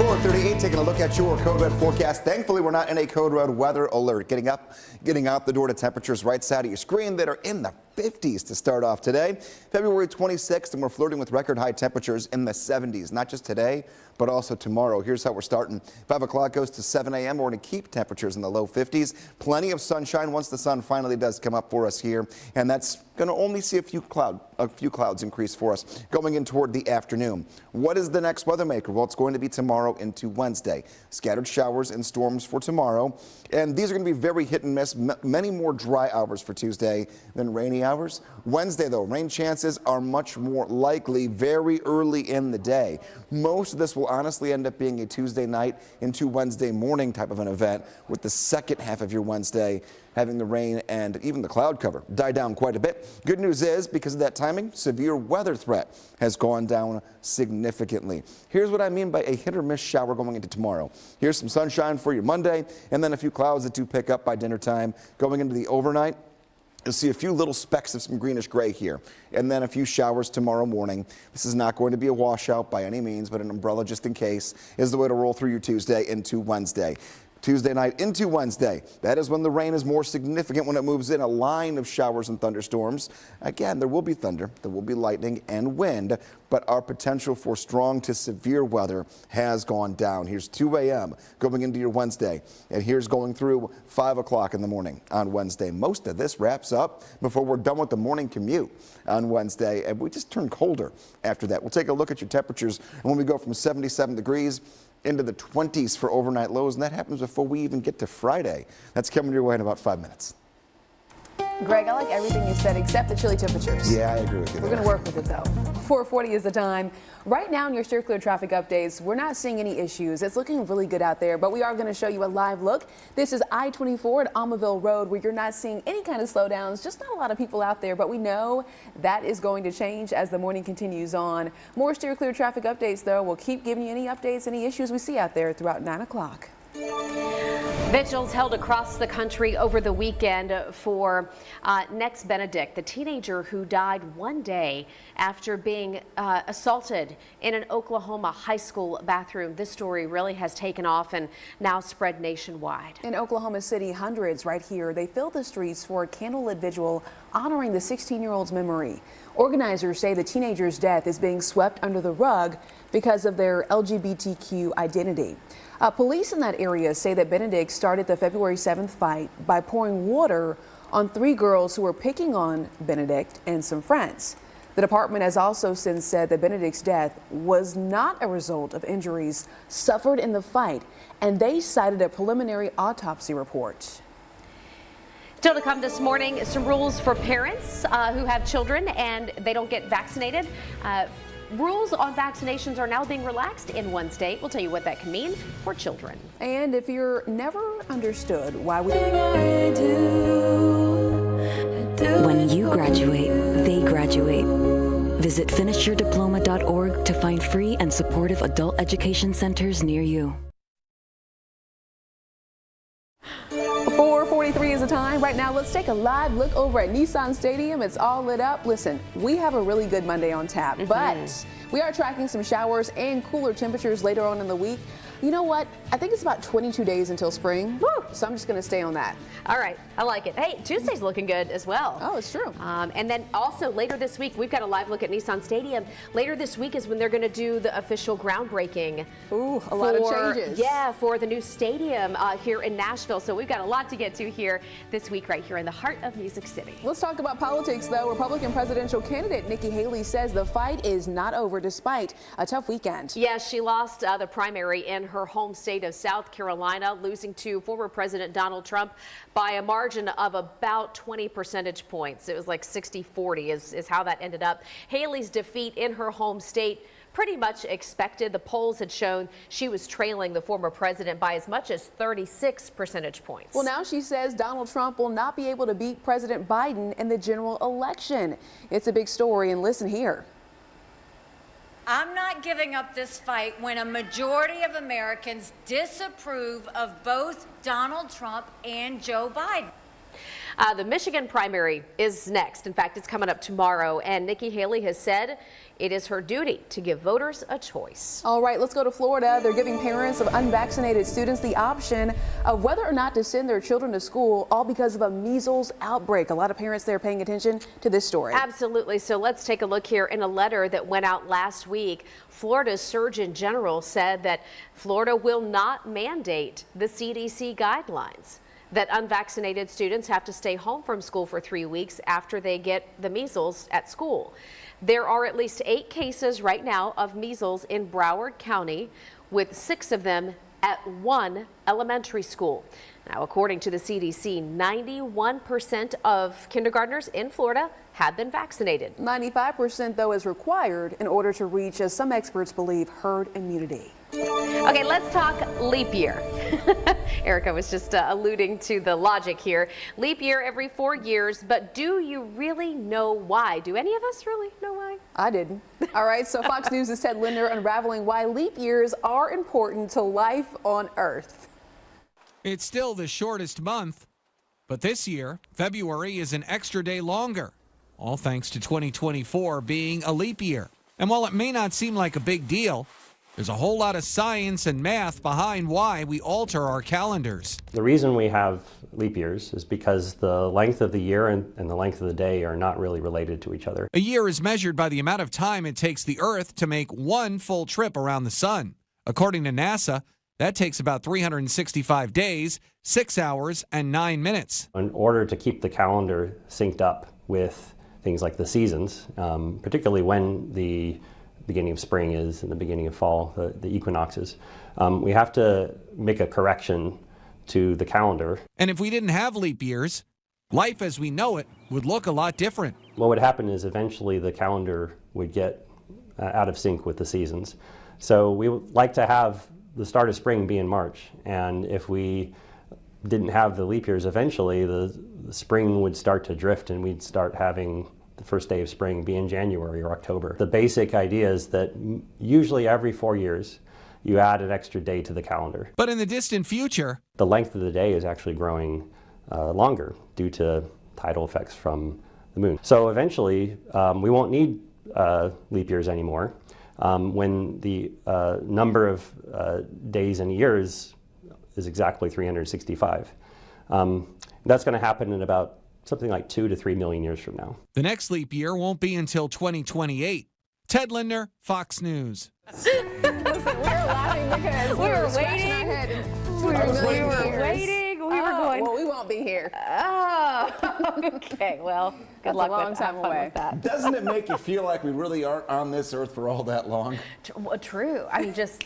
[SPEAKER 2] 4:38, taking a look at your Code Red forecast. Thankfully, we're not in a Code Red weather alert. Getting out the door to temperatures right side of your screen that are in the 50s to start off today. February 26th, and we're flirting with record high temperatures in the 70s, not just today, but also tomorrow. Here's how we're starting. 5 o'clock goes to 7 a.m. We're going to keep temperatures in the low 50s. Plenty of sunshine once the sun finally does come up for us here, and that's going to only see a few clouds increase for us going in toward the afternoon. What is the next weather maker? Well, it's going to be tomorrow into Wednesday. Scattered showers and storms for tomorrow, and these are going to be very hit and miss. Many more dry hours for Tuesday than rainy hours. Wednesday, though, rain chances are much more likely very early in the day. Most of this will honestly end up being a Tuesday night into Wednesday morning type of an event, with the second half of your Wednesday having the rain and even the cloud cover die down quite a bit. Good news is, because of that timing, severe weather threat has gone down significantly. Here's what I mean by a hit or miss shower going into tomorrow. Here's some sunshine for your Monday, and then a few clouds that do pick up by dinner time. Going into the overnight, you'll see a few little specks of some greenish gray here, and then a few showers tomorrow morning. This is not going to be a washout by any means, but an umbrella just in case is the way to roll through your Tuesday into Wednesday. Tuesday night into Wednesday, that is when the rain is more significant, when it moves in a line of showers and thunderstorms. Again, there will be thunder, there will be lightning and wind, but our potential for strong to severe weather has gone down. Here's 2 a.m. going into your Wednesday, and here's going through 5 o'clock in the morning on Wednesday. Most of this wraps up before we're done with the morning commute on Wednesday, and we just turn colder after that. We'll take a look at your temperatures, and when we go from 77 degrees into the 20s for overnight lows, and that happens before we even get to Friday. That's coming your way in about 5 minutes.
[SPEAKER 3] Greg, I like everything you said except the chilly temperatures.
[SPEAKER 2] Yeah, I agree with you.
[SPEAKER 3] We're going to work with it, though. 4:40 is the time. Right now in your Steer Clear traffic updates, we're not seeing any issues. It's looking really good out there, but we are going to show you a live look. This is I-24 at Almaville Road, where you're not seeing any kind of slowdowns, just not a lot of people out there, but we know that is going to change as the morning continues on. More Steer Clear traffic updates, though. We'll keep giving you any updates, any issues we see out there throughout 9 o'clock.
[SPEAKER 4] Vigils held across the country over the weekend for Next Benedict, the teenager who died one day after being assaulted in an Oklahoma high school bathroom. This story really has taken off and now spread nationwide.
[SPEAKER 3] In Oklahoma City, hundreds right here, they filled the streets for a candlelit vigil honoring the 16-year-old's memory. Organizers say the teenager's death is being swept under the rug because of their LGBTQ identity. Police in that area say that Benedict started the February 7th fight by pouring water on 3 girls who were picking on Benedict and some friends. The department has also since said that Benedict's death was not a result of injuries suffered in the fight, and they cited a preliminary autopsy report.
[SPEAKER 4] Still to come this morning, some rules for parents who have children and they don't get vaccinated. Rules on vaccinations are now being relaxed in one state. We'll tell you what that can mean for children.
[SPEAKER 3] And if you're never understood why we...
[SPEAKER 12] When you graduate, they graduate. Visit finishyourdiploma.org to find free and supportive adult education centers near you.
[SPEAKER 3] 4:43 is the time. Right now, let's take a live look over at Nissan Stadium. It's all lit up. Listen, we have a really good Monday on tap, but we are tracking some showers and cooler temperatures later on in the week. You know what? I think it's about 22 days until spring. Woo! So I'm just going to stay on that.
[SPEAKER 4] All right. I like it. Hey, Tuesday's looking good as well.
[SPEAKER 3] Oh, it's true.
[SPEAKER 4] And then also later this week, we've got a live look at Nissan Stadium. Later this week is when they're going to do the official groundbreaking.
[SPEAKER 3] Ooh, a lot of changes.
[SPEAKER 4] Yeah, for the new stadium here in Nashville. So we've got a lot to get to here this week right here in the heart of Music City.
[SPEAKER 3] Let's talk about politics, though. Republican presidential candidate Nikki Haley says the fight is not over despite a tough weekend.
[SPEAKER 4] Yeah, she lost the primary in her home state of South Carolina, losing to former President Donald Trump by a margin of about 20 percentage points. It was like 60-40 is how that ended up. Haley's defeat in her home state pretty much expected. The polls had shown she was trailing the former president by as much as 36 percentage points.
[SPEAKER 3] Well, now she says Donald Trump will not be able to beat President Biden in the general election. It's a big story, and listen here.
[SPEAKER 17] I'm not giving up this fight when a majority of Americans disapprove of both Donald Trump and Joe Biden.
[SPEAKER 4] The Michigan primary is next. In fact, it's coming up tomorrow, and Nikki Haley has said it is her duty to give voters a choice.
[SPEAKER 3] All right, let's go to Florida. They're giving parents of unvaccinated students the option of whether or not to send their children to school, all because of a measles outbreak. A lot of parents there paying attention to this story.
[SPEAKER 4] Absolutely. So let's take a look here. In a letter that went out last week, Florida's Surgeon General said that Florida will not mandate the CDC guidelines, that unvaccinated students have to stay home from school for 3 weeks after they get the measles at school. There are at least 8 cases right now of measles in Broward County, with 6 of them at one elementary school. Now, according to the CDC, 91% of kindergartners in Florida have been vaccinated.
[SPEAKER 3] 95%, though, is required in order to reach, as some experts believe, herd immunity.
[SPEAKER 4] Okay, let's talk leap year. Erica was just alluding to the logic here. Leap year every 4 years, but do you really know why? Do any of us really know why?
[SPEAKER 3] I didn't. All right, so Fox News' Ted Linder unraveling why leap years are important to life on Earth.
[SPEAKER 18] It's still the shortest month, but this year, February is an extra day longer, all thanks to 2024 being a leap year. And while it may not seem like a big deal, there's a whole lot of science and math behind why we alter our calendars.
[SPEAKER 19] The reason we have leap years is because the length of the year and the length of the day are not really related to each other.
[SPEAKER 18] A year is measured by the amount of time it takes the Earth to make one full trip around the sun. According to NASA, that takes about 365 days, 6 hours, and 9 minutes.
[SPEAKER 19] In order to keep the calendar synced up with things like the seasons, particularly when the beginning of spring is and the beginning of fall, the equinoxes, we have to make a correction to the calendar.
[SPEAKER 18] And if we didn't have leap years, life as we know it would look a lot different.
[SPEAKER 19] What would happen is eventually the calendar would get out of sync with the seasons. So we would like to have the start of spring be in March, and if we didn't have the leap years, eventually the spring would start to drift and we'd start having the first day of spring be in January or October. The basic idea is that usually every 4 years you add an extra day to the calendar.
[SPEAKER 18] But in the distant future,
[SPEAKER 19] the length of the day is actually growing longer due to tidal effects from the moon. So eventually we won't need leap years anymore when the number of days and years is exactly 365. That's going to happen in about something like 2 to 3 million years from now.
[SPEAKER 18] The next leap year won't be until 2028. Ted Linder, Fox News.
[SPEAKER 3] Listen, we were laughing because we were scratching our head. We were waiting. We were going. Well, we won't be here.
[SPEAKER 4] Oh, okay. Well, good luck with that.
[SPEAKER 2] Doesn't it make you feel like we really aren't on this earth for all that long?
[SPEAKER 4] True. I mean, just.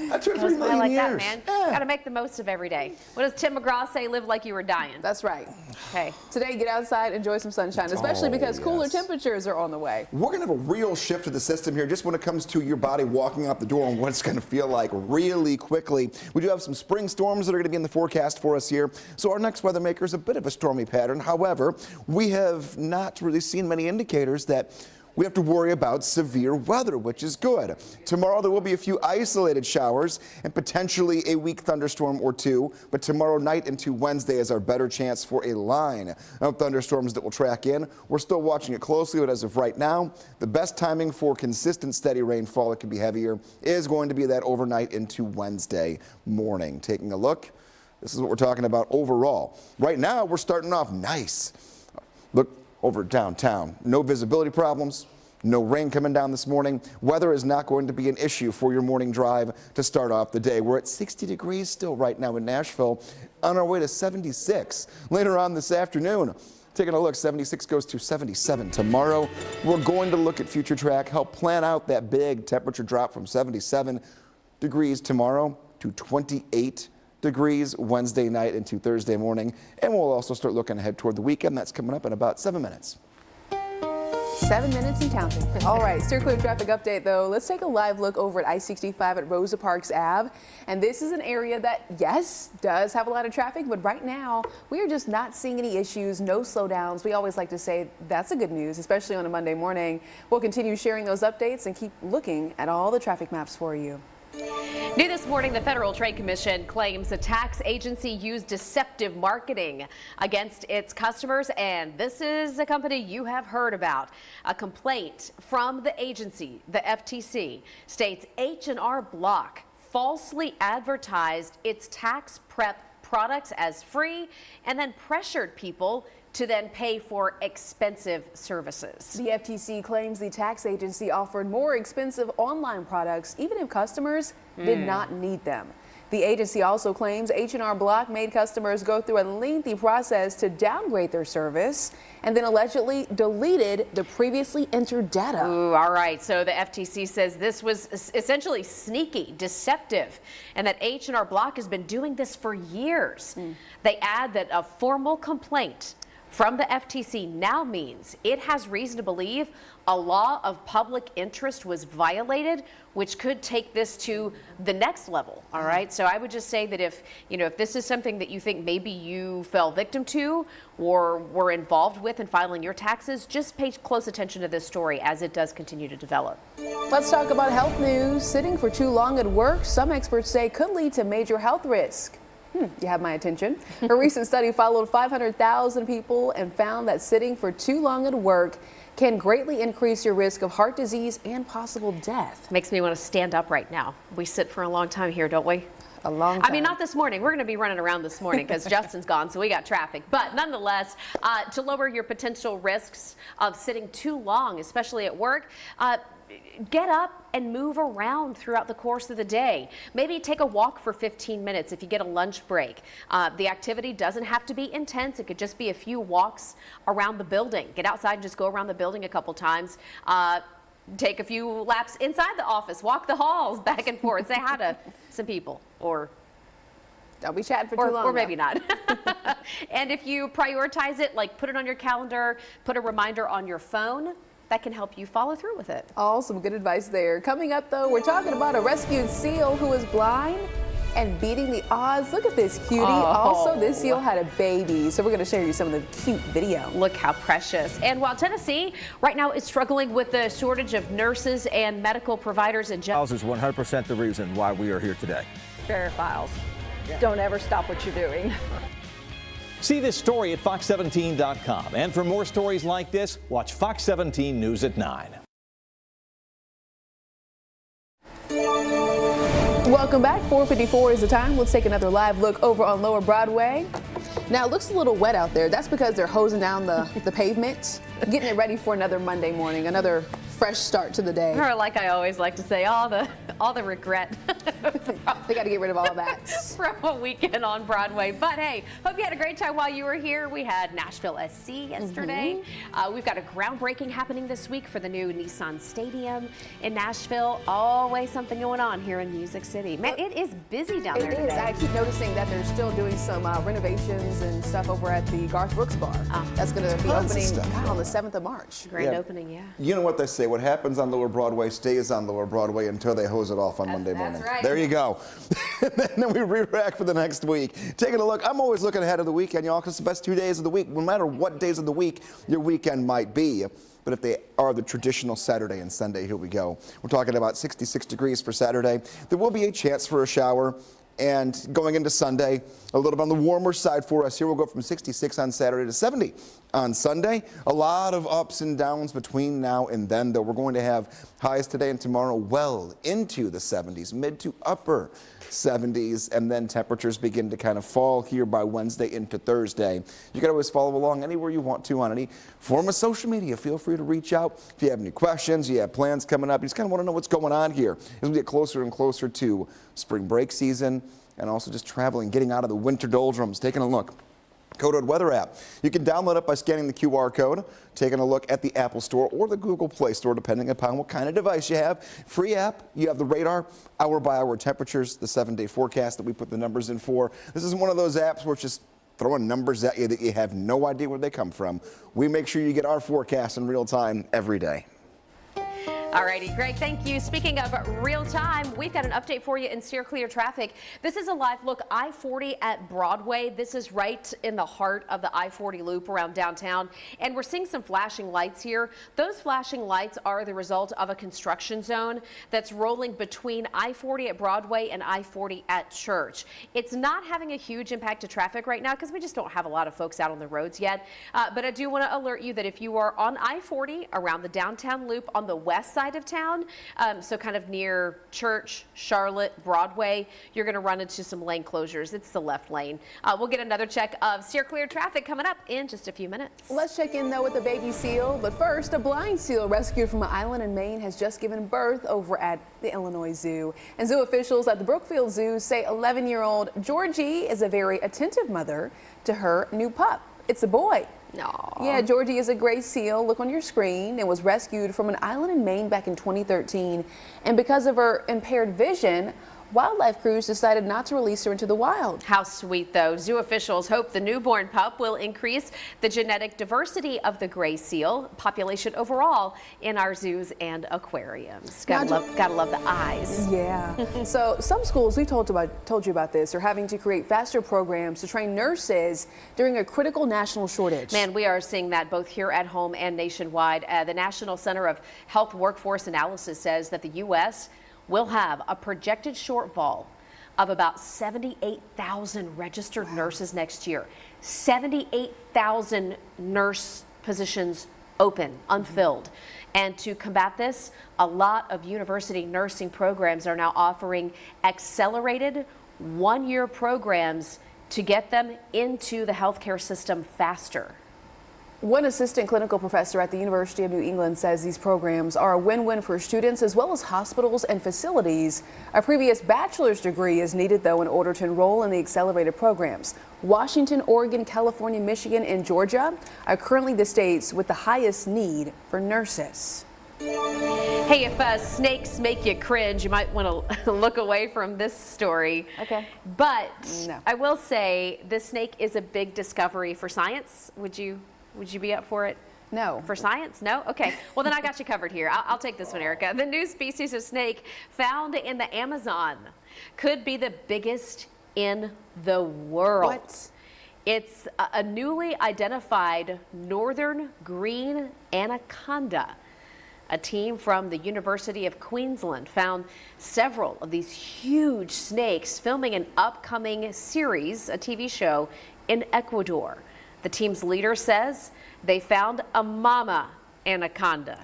[SPEAKER 2] That's 2 or 3 million
[SPEAKER 4] like
[SPEAKER 2] years.
[SPEAKER 4] That, man. Got to make the most of every day. What does Tim McGraw say? Live like you were dying.
[SPEAKER 3] That's right.
[SPEAKER 4] Okay.
[SPEAKER 3] Today, get outside, enjoy some sunshine, especially because cooler temperatures are on the way.
[SPEAKER 2] We're going to have a real shift to the system here just when it comes to your body walking out the door and what it's going to feel like really quickly. We do have some spring storms that are going to be in the forecast for us here. So our next weather maker is a bit of a stormy pattern. However, we have not really seen many indicators that we have to worry about severe weather, which is good. Tomorrow there will be a few isolated showers and potentially a weak thunderstorm or two, but tomorrow night into Wednesday is our better chance for a line of thunderstorms that will track in. We're still watching it closely, but as of right now, the best timing for consistent steady rainfall that can be heavier is going to be that overnight into Wednesday morning. Taking a look, this is what we're talking about overall. Right now, we're starting off nice. Look over downtown. No visibility problems, no rain coming down this morning. Weather is not going to be an issue for your morning drive to start off the day. We're at 60 degrees still right now in Nashville, on our way to 76 later on this afternoon. Taking a look, 76 goes to 77 tomorrow. We're going to look at future track, help plan out that big temperature drop from 77 degrees tomorrow to 28 degrees Wednesday night into Thursday morning. And we'll also start looking ahead toward the weekend. That's coming up in about 7 minutes.
[SPEAKER 3] 7 minutes and counting. All right, steer clear traffic update though. Let's take a live look over at I-65 at Rosa Parks Ave. And this is an area that, yes, does have a lot of traffic, but right now we are just not seeing any issues, no slowdowns. We always like to say that's a good news, especially on a Monday morning. We'll continue sharing those updates and keep looking at all the traffic maps for you.
[SPEAKER 4] New this morning, the Federal Trade Commission claims the tax agency used deceptive marketing against its customers, and this is a company you have heard about. A complaint from the agency, the FTC, states H&R Block falsely advertised its tax prep products as free and then pressured people to then pay for expensive services.
[SPEAKER 3] The FTC claims the tax agency offered more expensive online products even if customers did not need them. The agency also claims H&R Block made customers go through a lengthy process to downgrade their service and then allegedly deleted the previously entered data.
[SPEAKER 4] Ooh, all right. So the FTC says this was essentially sneaky, deceptive, and that H&R Block has been doing this for years. They add that a formal complaint from the FTC now means it has reason to believe a law of public interest was violated, which could take this to the next level. All right. So I would just say that if this is something that you think maybe you fell victim to or were involved with in filing your taxes, just pay close attention to this story as it does continue to develop.
[SPEAKER 3] Let's talk about health news. Sitting for too long at work, some experts say could lead to major health risk. You have my attention. A recent study followed 500,000 people and found that sitting for too long at work can greatly increase your risk of heart disease and possible death.
[SPEAKER 4] Makes me want to stand up right now. We sit for a long time here, don't we?
[SPEAKER 3] A long time.
[SPEAKER 4] I mean, not this morning. We're going to be running around this morning because Justin's gone, so we got traffic. But nonetheless, to lower your potential risks of sitting too long, especially at work, get up and move around throughout the course of the day. Maybe take a walk for 15 minutes if you get a lunch break. The activity doesn't have to be intense. It could just be a few walks around the building. Get outside and just go around the building a couple times. Take a few laps inside the office. Walk the halls back and forth. Say hi to some people. Or
[SPEAKER 3] don't be chatting for too long.
[SPEAKER 4] Or maybe not. And if you prioritize it, like put it on your calendar, put a reminder on your phone, that can help you follow through with it.
[SPEAKER 3] All some good advice there. Coming up, though, we're talking about a rescued seal who is blind and beating the odds. Look at this cutie. Also, this seal had a baby, so we're going to share you some of the cute video.
[SPEAKER 4] Look how precious. And while Tennessee right now is struggling with the shortage of nurses and medical providers in general.
[SPEAKER 20] Is 100% the reason why we are here today.
[SPEAKER 8] Fair files. Don't ever stop what you're doing.
[SPEAKER 7] See this story at fox17.com. And for more stories like this, watch Fox 17 News at 9.
[SPEAKER 3] Welcome back. 4:54 is the time. Let's take another live look over on Lower Broadway. Now, it looks a little wet out there. That's because they're hosing down the pavement, getting it ready for another Monday morning, another fresh start to the day.
[SPEAKER 4] Or like I always like to say, all the regret.
[SPEAKER 3] They got to get rid of all that.
[SPEAKER 4] From a weekend on Broadway. But hey, hope you had a great time while you were here. We had Nashville SC yesterday. We've got a groundbreaking happening this week for the new Nissan Stadium in Nashville. Always something going on here in Music City. Man, it is busy down there today.
[SPEAKER 3] It is. I keep noticing that they're still doing some renovations and stuff over at the Garth Brooks Bar. That's going to be opening on the 7th of March.
[SPEAKER 4] Grand opening, yeah.
[SPEAKER 2] You know what they say, what happens on Lower Broadway stays on Lower Broadway until they hose it off on Monday morning.
[SPEAKER 4] That's right.
[SPEAKER 2] There you go. And then we re-rack for the next week. Taking a look, I'm always looking ahead of the weekend, y'all, because it's the best 2 days of the week, no matter what days of the week your weekend might be. But if they are the traditional Saturday and Sunday, here we go. We're talking about 66 degrees for Saturday. There will be a chance for a shower. And going into Sunday, a little bit on the warmer side for us here. We'll go from 66 on Saturday to 70 on Sunday. A lot of ups and downs between now and then, though. We're going to have highs today and tomorrow well into the 70s, mid to upper 70s, and then temperatures begin to kind of fall here by Wednesday into Thursday. You can always follow along anywhere you want to on any form of social media. Feel free to reach out if you have any questions, you have plans coming up. You just kind of want to know what's going on here as we get closer and closer to spring break season and also just traveling, getting out of the winter doldrums, taking a look. Coded Weather app. You can download it by scanning the QR code, taking a look at the Apple Store or the Google Play Store, depending upon what kind of device you have. Free app. You have the radar, hour-by-hour temperatures, the 7-day forecast that we put the numbers in for. This is one of those apps where it's just throwing numbers at you that you have no idea where they come from. We make sure you get our forecast in real time every day.
[SPEAKER 4] All righty, Greg, thank you. Speaking of real time, we've got an update for you in steer clear traffic. This is a live look I-40 at Broadway. This is right in the heart of the I-40 loop around downtown, and we're seeing some flashing lights here. Those flashing lights are the result of a construction zone that's rolling between I-40 at Broadway and I-40 at Church. It's not having a huge impact to traffic right now because we just don't have a lot of folks out on the roads yet. But I do want to alert you that if you are on I-40 around the downtown loop on the west side of town, so kind of near Church, Charlotte, Broadway, you're going to run into some lane closures. It's the left lane. We'll get another check of steer clear traffic coming up in just a few minutes.
[SPEAKER 3] Let's check in though with the baby seal, but first, a blind seal rescued from an island in Maine has just given birth over at the Illinois Zoo. And zoo officials at the Brookfield Zoo say 11-year-old Georgie is a very attentive mother to her new pup. It's a boy.
[SPEAKER 4] Aww.
[SPEAKER 3] Yeah, Georgie is a gray seal. Look on your screen. It was rescued from an island in Maine back in 2013. And because of her impaired vision, wildlife crews decided not to release her into the wild.
[SPEAKER 4] How sweet, though. Zoo officials hope the newborn pup will increase the genetic diversity of the gray seal population overall in our zoos and aquariums. Gotta love the eyes.
[SPEAKER 3] Yeah. So some schools, we told you about this, are having to create faster programs to train nurses during a critical national shortage.
[SPEAKER 4] Man, we are seeing that both here at home and nationwide. The National Center of Health Workforce Analysis says that the U.S. will have a projected shortfall of about 78,000 registered nurses next year. 78,000 nurse positions open, unfilled. And to combat this, a lot of university nursing programs are now offering accelerated one-year programs to get them into the healthcare system faster.
[SPEAKER 3] One assistant clinical professor at the University of New England says these programs are a win-win for students as well as hospitals and facilities. A previous bachelor's degree is needed, though, in order to enroll in the accelerated programs. Washington, Oregon, California, Michigan, and Georgia are currently the states with the highest need for nurses.
[SPEAKER 4] Hey, if snakes make you cringe, you might want to look away from this story.
[SPEAKER 3] Okay.
[SPEAKER 4] But
[SPEAKER 3] no.
[SPEAKER 4] I will say this snake is a big discovery for science. Would you be up for it?
[SPEAKER 3] No.
[SPEAKER 4] For science? No? Okay. Well, then I got you covered here. I'll take this one, Erica. The new species of snake found in the Amazon could be the biggest in the world.
[SPEAKER 3] What?
[SPEAKER 4] It's a newly identified northern green anaconda. A team from the University of Queensland found several of these huge snakes filming an upcoming series, a TV show, in Ecuador. The team's leader says they found a mama anaconda,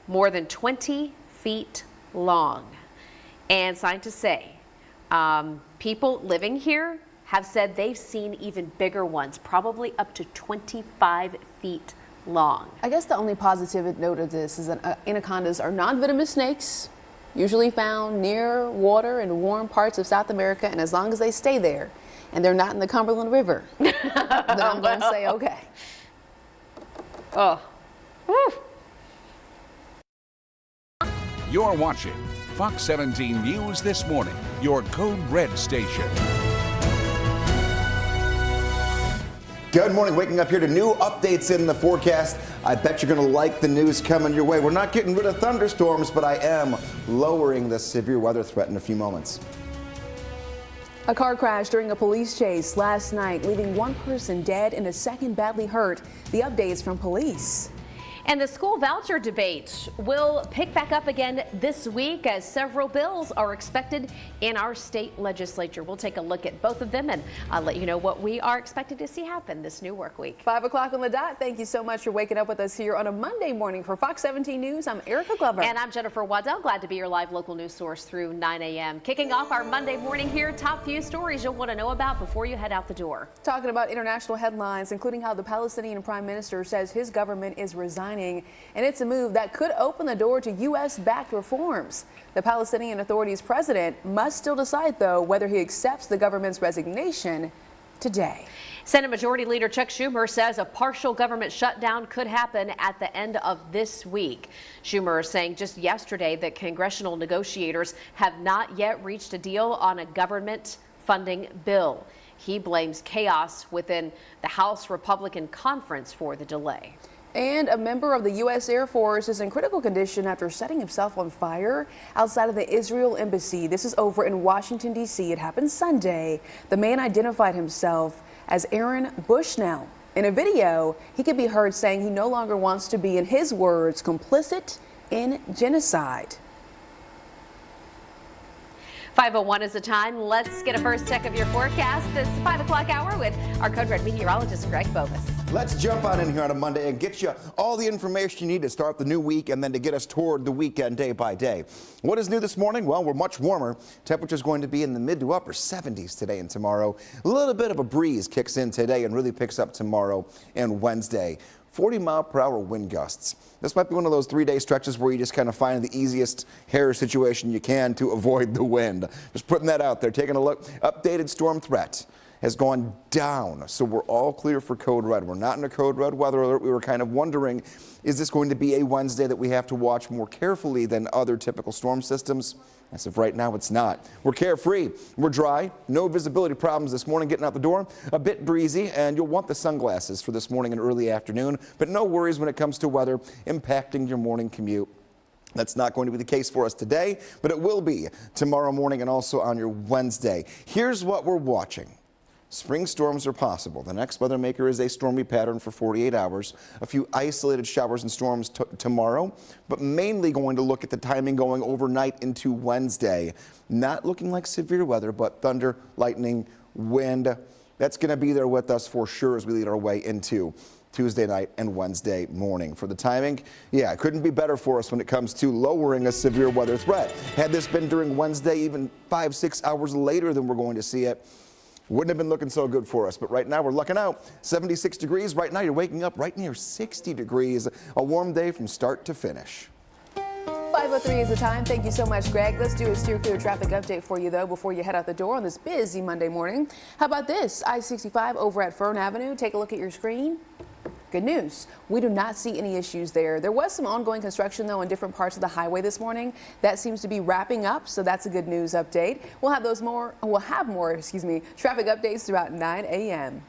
[SPEAKER 4] more than 20 feet long. And scientists say people living here have said they've seen even bigger ones, probably up to 25 feet long.
[SPEAKER 3] I guess the only positive note of this is that anacondas are non-venomous snakes, usually found near water and warm parts of South America, and as long as they stay there, and they're not in the Cumberland River, then I'm going to say okay.
[SPEAKER 4] Oh. Woo.
[SPEAKER 1] You're watching Fox 17 News This Morning, your Code Red station.
[SPEAKER 2] Good morning. Waking up here to new updates in the forecast. I bet you're going to like the news coming your way. We're not getting rid of thunderstorms, but I am lowering the severe weather threat in a few moments.
[SPEAKER 3] A car crash during a police chase last night, leaving one person dead and a second badly hurt. The updates from police.
[SPEAKER 4] And the school voucher debate will pick back up again this week as several bills are expected in our state legislature. We'll take a look at both of them and I'll let you know what we are expected to see happen this new work week.
[SPEAKER 3] 5 o'clock on the dot. Thank you so much for waking up with us here on a Monday morning for Fox 17 News. I'm Erica Glover.
[SPEAKER 4] And I'm Jennifer Waddell. Glad to be your live local news source through 9 a.m. Kicking off our Monday morning here, top few stories you'll want to know about before you head out the door.
[SPEAKER 3] Talking about international headlines, including how the Palestinian Prime Minister says his government is resigning. And it's a move that could open the door to U.S.-backed reforms. The Palestinian Authority's president must still decide, though, whether he accepts the government's resignation today.
[SPEAKER 4] Senate Majority Leader Chuck Schumer says a partial government shutdown could happen at the end of this week. Schumer is saying just yesterday that congressional negotiators have not yet reached a deal on a government funding bill. He blames chaos within the House Republican conference for the delay.
[SPEAKER 3] And a member of the U.S. Air Force is in critical condition after setting himself on fire outside of the Israel embassy. This is over in Washington, D.C. It happened Sunday. The man identified himself as Aaron Bushnell. In a video, he could be heard saying he no longer wants to be, in his words, complicit in genocide.
[SPEAKER 4] 5:01 is the time. Let's get a first check of your forecast this 5 o'clock hour with our Code Red meteorologist, Greg Bovis.
[SPEAKER 2] Let's jump on in here on a Monday and get you all the information you need to start the new week and then to get us toward the weekend day by day. What is new this morning? Well, we're much warmer. Temperature's going to be in the mid to upper 70s today and tomorrow. A little bit of a breeze kicks in today and really picks up tomorrow and Wednesday. 40-mile-per-hour wind gusts. This might be one of those 3-day stretches where you just kind of find the easiest hair situation you can to avoid the wind. Just putting that out there. Taking a look. Updated storm threat has gone down, so we're all clear for code red. We're not in a code red weather alert. We were kind of wondering, is this going to be a Wednesday that we have to watch more carefully than other typical storm systems? As of right now, it's not. We're carefree. We're dry. No visibility problems this morning getting out the door. A bit breezy, and you'll want the sunglasses for this morning and early afternoon. But no worries when it comes to weather impacting your morning commute. That's not going to be the case for us today, but it will be tomorrow morning and also on your Wednesday. Here's what we're watching. Spring storms are possible. The next weather maker is a stormy pattern for 48 hours. A few isolated showers and storms tomorrow, but mainly going to look at the timing going overnight into Wednesday. Not looking like severe weather, but thunder, lightning, wind. That's going to be there with us for sure as we lead our way into Tuesday night and Wednesday morning. For the timing, yeah, it couldn't be better for us when it comes to lowering a severe weather threat. Had this been during Wednesday, even 5-6 hours later than we're going to see it, wouldn't have been looking so good for us, but right now we're lucking out. 76 degrees. Right now you're waking up right near 60 degrees. A warm day from start to finish.
[SPEAKER 3] 5:03 is the time. Thank you so much, Greg. Let's do a steer clear traffic update for you, though, before you head out the door on this busy Monday morning. How about this? I-65 over at Fern Avenue. Take a look at your screen. Good news. We do not see any issues there. There was some ongoing construction, though, in different parts of the highway this morning. That seems to be wrapping up, so that's a good news update. We'll have more traffic updates throughout 9 a.m.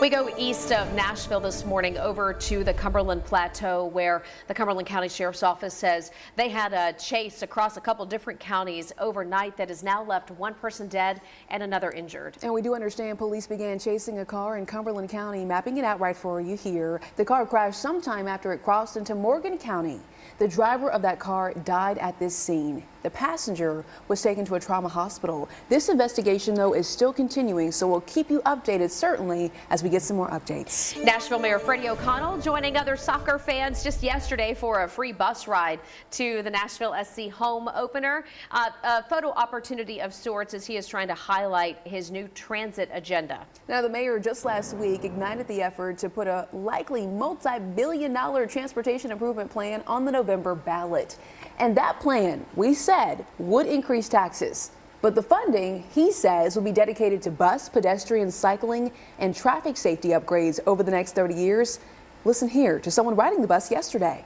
[SPEAKER 4] We go east of Nashville this morning over to the Cumberland Plateau, where the Cumberland County Sheriff's Office says they had a chase across a couple different counties overnight that has now left one person dead and another injured.
[SPEAKER 3] And we do understand police began chasing a car in Cumberland County, mapping it out right for you here. The car crashed sometime after it crossed into Morgan County. The driver of that car died at this scene. The passenger was taken to a trauma hospital. This investigation, though, is still continuing, so we'll keep you updated, certainly, as we get some more updates.
[SPEAKER 4] Nashville Mayor Freddie O'Connell joining other soccer fans just yesterday for a free bus ride to the Nashville SC home opener. A photo opportunity of sorts as he is trying to highlight his new transit agenda.
[SPEAKER 3] Now, the mayor just last week ignited the effort to put a likely multi-billion-dollar transportation improvement plan on the November ballot. And that plan, we said, would increase taxes. But the funding, he says, will be dedicated to bus, pedestrian, cycling, and traffic safety upgrades over the next 30 years. Listen here to someone riding the bus yesterday.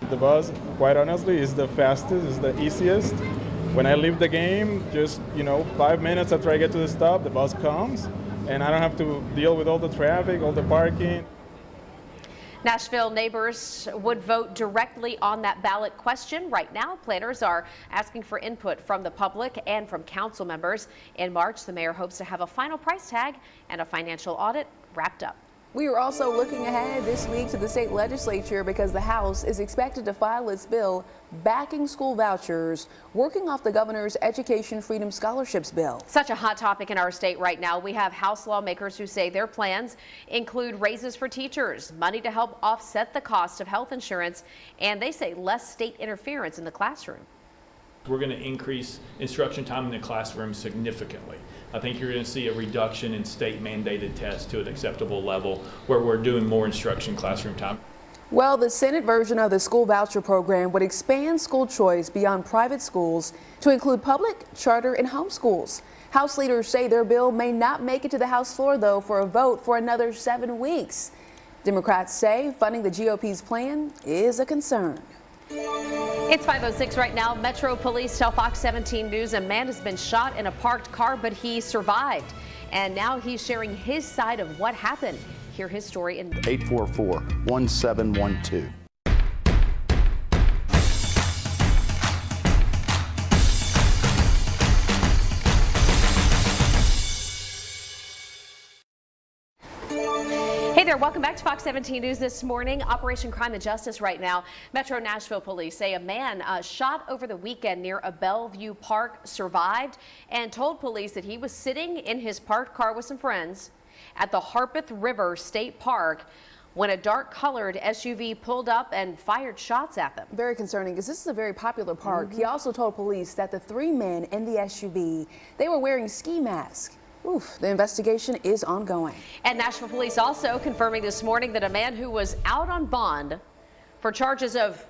[SPEAKER 5] The bus, quite honestly, is the fastest, is the easiest. When I leave the game, just 5 minutes after I get to the stop, the bus comes, and I don't have to deal with all the traffic, all the parking.
[SPEAKER 4] Nashville neighbors would vote directly on that ballot question. Right now, planners are asking for input from the public and from council members. In March, the mayor hopes to have a final price tag and a financial audit wrapped up.
[SPEAKER 3] We are also looking ahead this week to the state legislature because the House is expected to file its bill backing school vouchers, working off the governor's Education Freedom Scholarships bill.
[SPEAKER 4] Such a hot topic in our state right now. We have House lawmakers who say their plans include raises for teachers, money to help offset the cost of health insurance, and they say less state interference in the classroom.
[SPEAKER 6] We're going to increase instruction time in the classroom significantly. I think you're going to see a reduction in state mandated tests to an acceptable level where we're doing more instruction classroom time.
[SPEAKER 3] Well, the Senate version of the school voucher program would expand school choice beyond private schools to include public, charter, and homeschools. House leaders say their bill may not make it to the House floor, though, for a vote for another 7 weeks. Democrats say funding the GOP's plan is a concern.
[SPEAKER 4] It's 5:06 right now. Metro Police tell Fox 17 News a man has been shot in a parked car, but he survived. And now he's sharing his side of what happened. Hear his story in
[SPEAKER 10] 844-1712.
[SPEAKER 4] Hey there, welcome back to Fox 17 News this morning. Operation Crime and Justice right now. Metro Nashville police say a man shot over the weekend near a Bellevue park survived and told police that he was sitting in his parked car with some friends at the Harpeth River State Park when a dark-colored SUV pulled up and fired shots at them.
[SPEAKER 3] Very concerning because this is a very popular park. He also told police that the 3 men in the SUV, they were wearing ski masks. Oof, the investigation is ongoing.
[SPEAKER 4] And Nashville police also confirming this morning that a man who was out on bond for charges of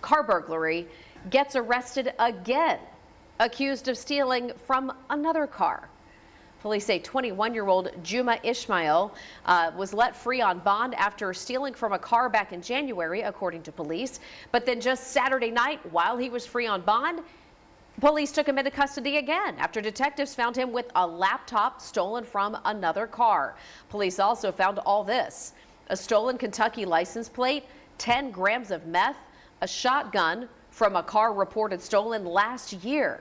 [SPEAKER 4] car burglary gets arrested again, accused of stealing from another car. Police say 21-year-old Juma Ishmael was let free on bond after stealing from a car back in January, according to police. But then just Saturday night, while he was free on bond, police took him into custody again after detectives found him with a laptop stolen from another car. Police also found all this: a stolen Kentucky license plate, 10 grams of meth, a shotgun from a car reported stolen last year.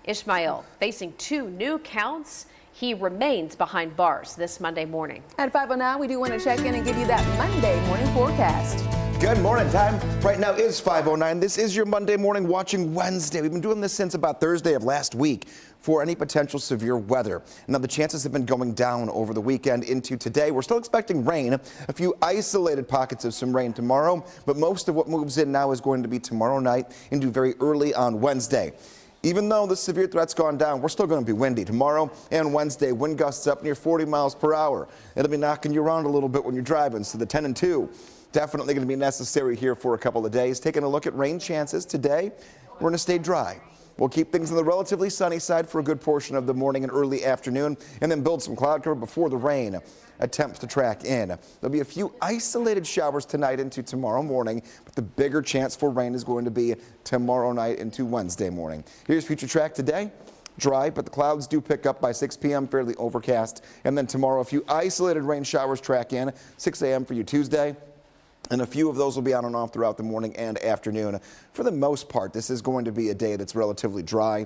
[SPEAKER 4] Ishmael facing 2 new counts. He remains behind bars this Monday morning.
[SPEAKER 3] At 5:09, we do want to check in and give you that Monday morning forecast.
[SPEAKER 2] Good morning. Time right now is 5:09. This is your Monday morning watching Wednesday. We've been doing this since about Thursday of last week for any potential severe weather. Now, the chances have been going down over the weekend into today. We're still expecting rain, a few isolated pockets of some rain tomorrow, but most of what moves in now is going to be tomorrow night into very early on Wednesday. Even though the severe threat's gone down, we're still going to be windy tomorrow and Wednesday. Wind gusts up near 40 miles per hour. It'll be knocking you around a little bit when you're driving, so the 10 and 2 definitely going to be necessary here for a couple of days. Taking a look at rain chances today, we're going to stay dry. We'll keep things on the relatively sunny side for a good portion of the morning and early afternoon, and then build some cloud cover before the rain attempts to track in. There'll be a few isolated showers tonight into tomorrow morning, but the bigger chance for rain is going to be tomorrow night into Wednesday morning. Here's future track today. Dry, but the clouds do pick up by 6 p.m., fairly overcast. And then tomorrow, a few isolated rain showers track in, 6 a.m. for you Tuesday. And a few of those will be on and off throughout the morning and afternoon. For the most part, this is going to be a day that's relatively dry.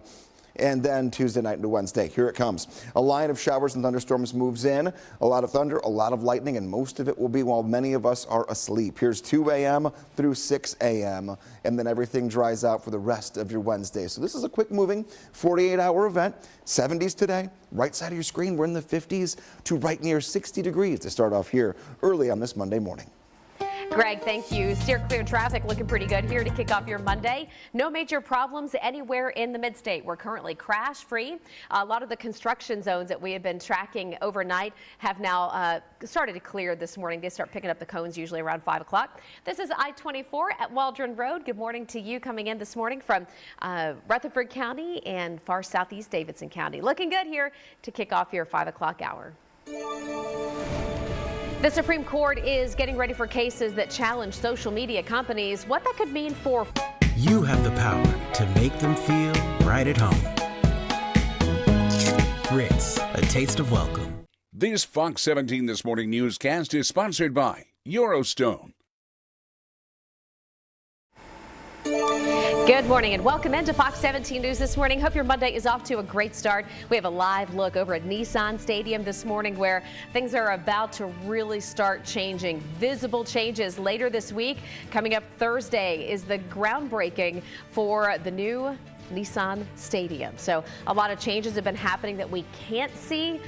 [SPEAKER 2] And then Tuesday night into Wednesday, here it comes. A line of showers and thunderstorms moves in. A lot of thunder, a lot of lightning, and most of it will be while many of us are asleep. Here's 2 a.m. through 6 a.m. And then everything dries out for the rest of your Wednesday. So this is a quick moving 48-hour event. 70s today. Right side of your screen, we're in the 50s to right near 60 degrees to start off here early on this Monday morning.
[SPEAKER 4] Greg, thank you. Steer clear traffic looking pretty good here to kick off your Monday. No major problems anywhere in the mid-state. We're currently crash-free. A lot of the construction zones that we have been tracking overnight have now started to clear this morning. They start picking up the cones usually around 5 o'clock. This is I-24 at Waldron Road. Good morning to you coming in this morning from Rutherford County and far southeast Davidson County. Looking good here to kick off your 5 o'clock hour. The Supreme Court is getting ready for cases that challenge social media companies. What that could mean for...
[SPEAKER 21] You have the power to make them feel right at home. Ritz, a taste of welcome.
[SPEAKER 1] This Fox 17 This Morning newscast is sponsored by Eurostone.
[SPEAKER 4] Good morning and welcome into Fox 17 News this morning. Hope your Monday is off to a great start. We have a live look over at Nissan Stadium this morning where things are about to really start changing. Visible changes later this week. Coming up Thursday is the groundbreaking for the new Nissan Stadium. So a lot of changes have been happening that we can't see.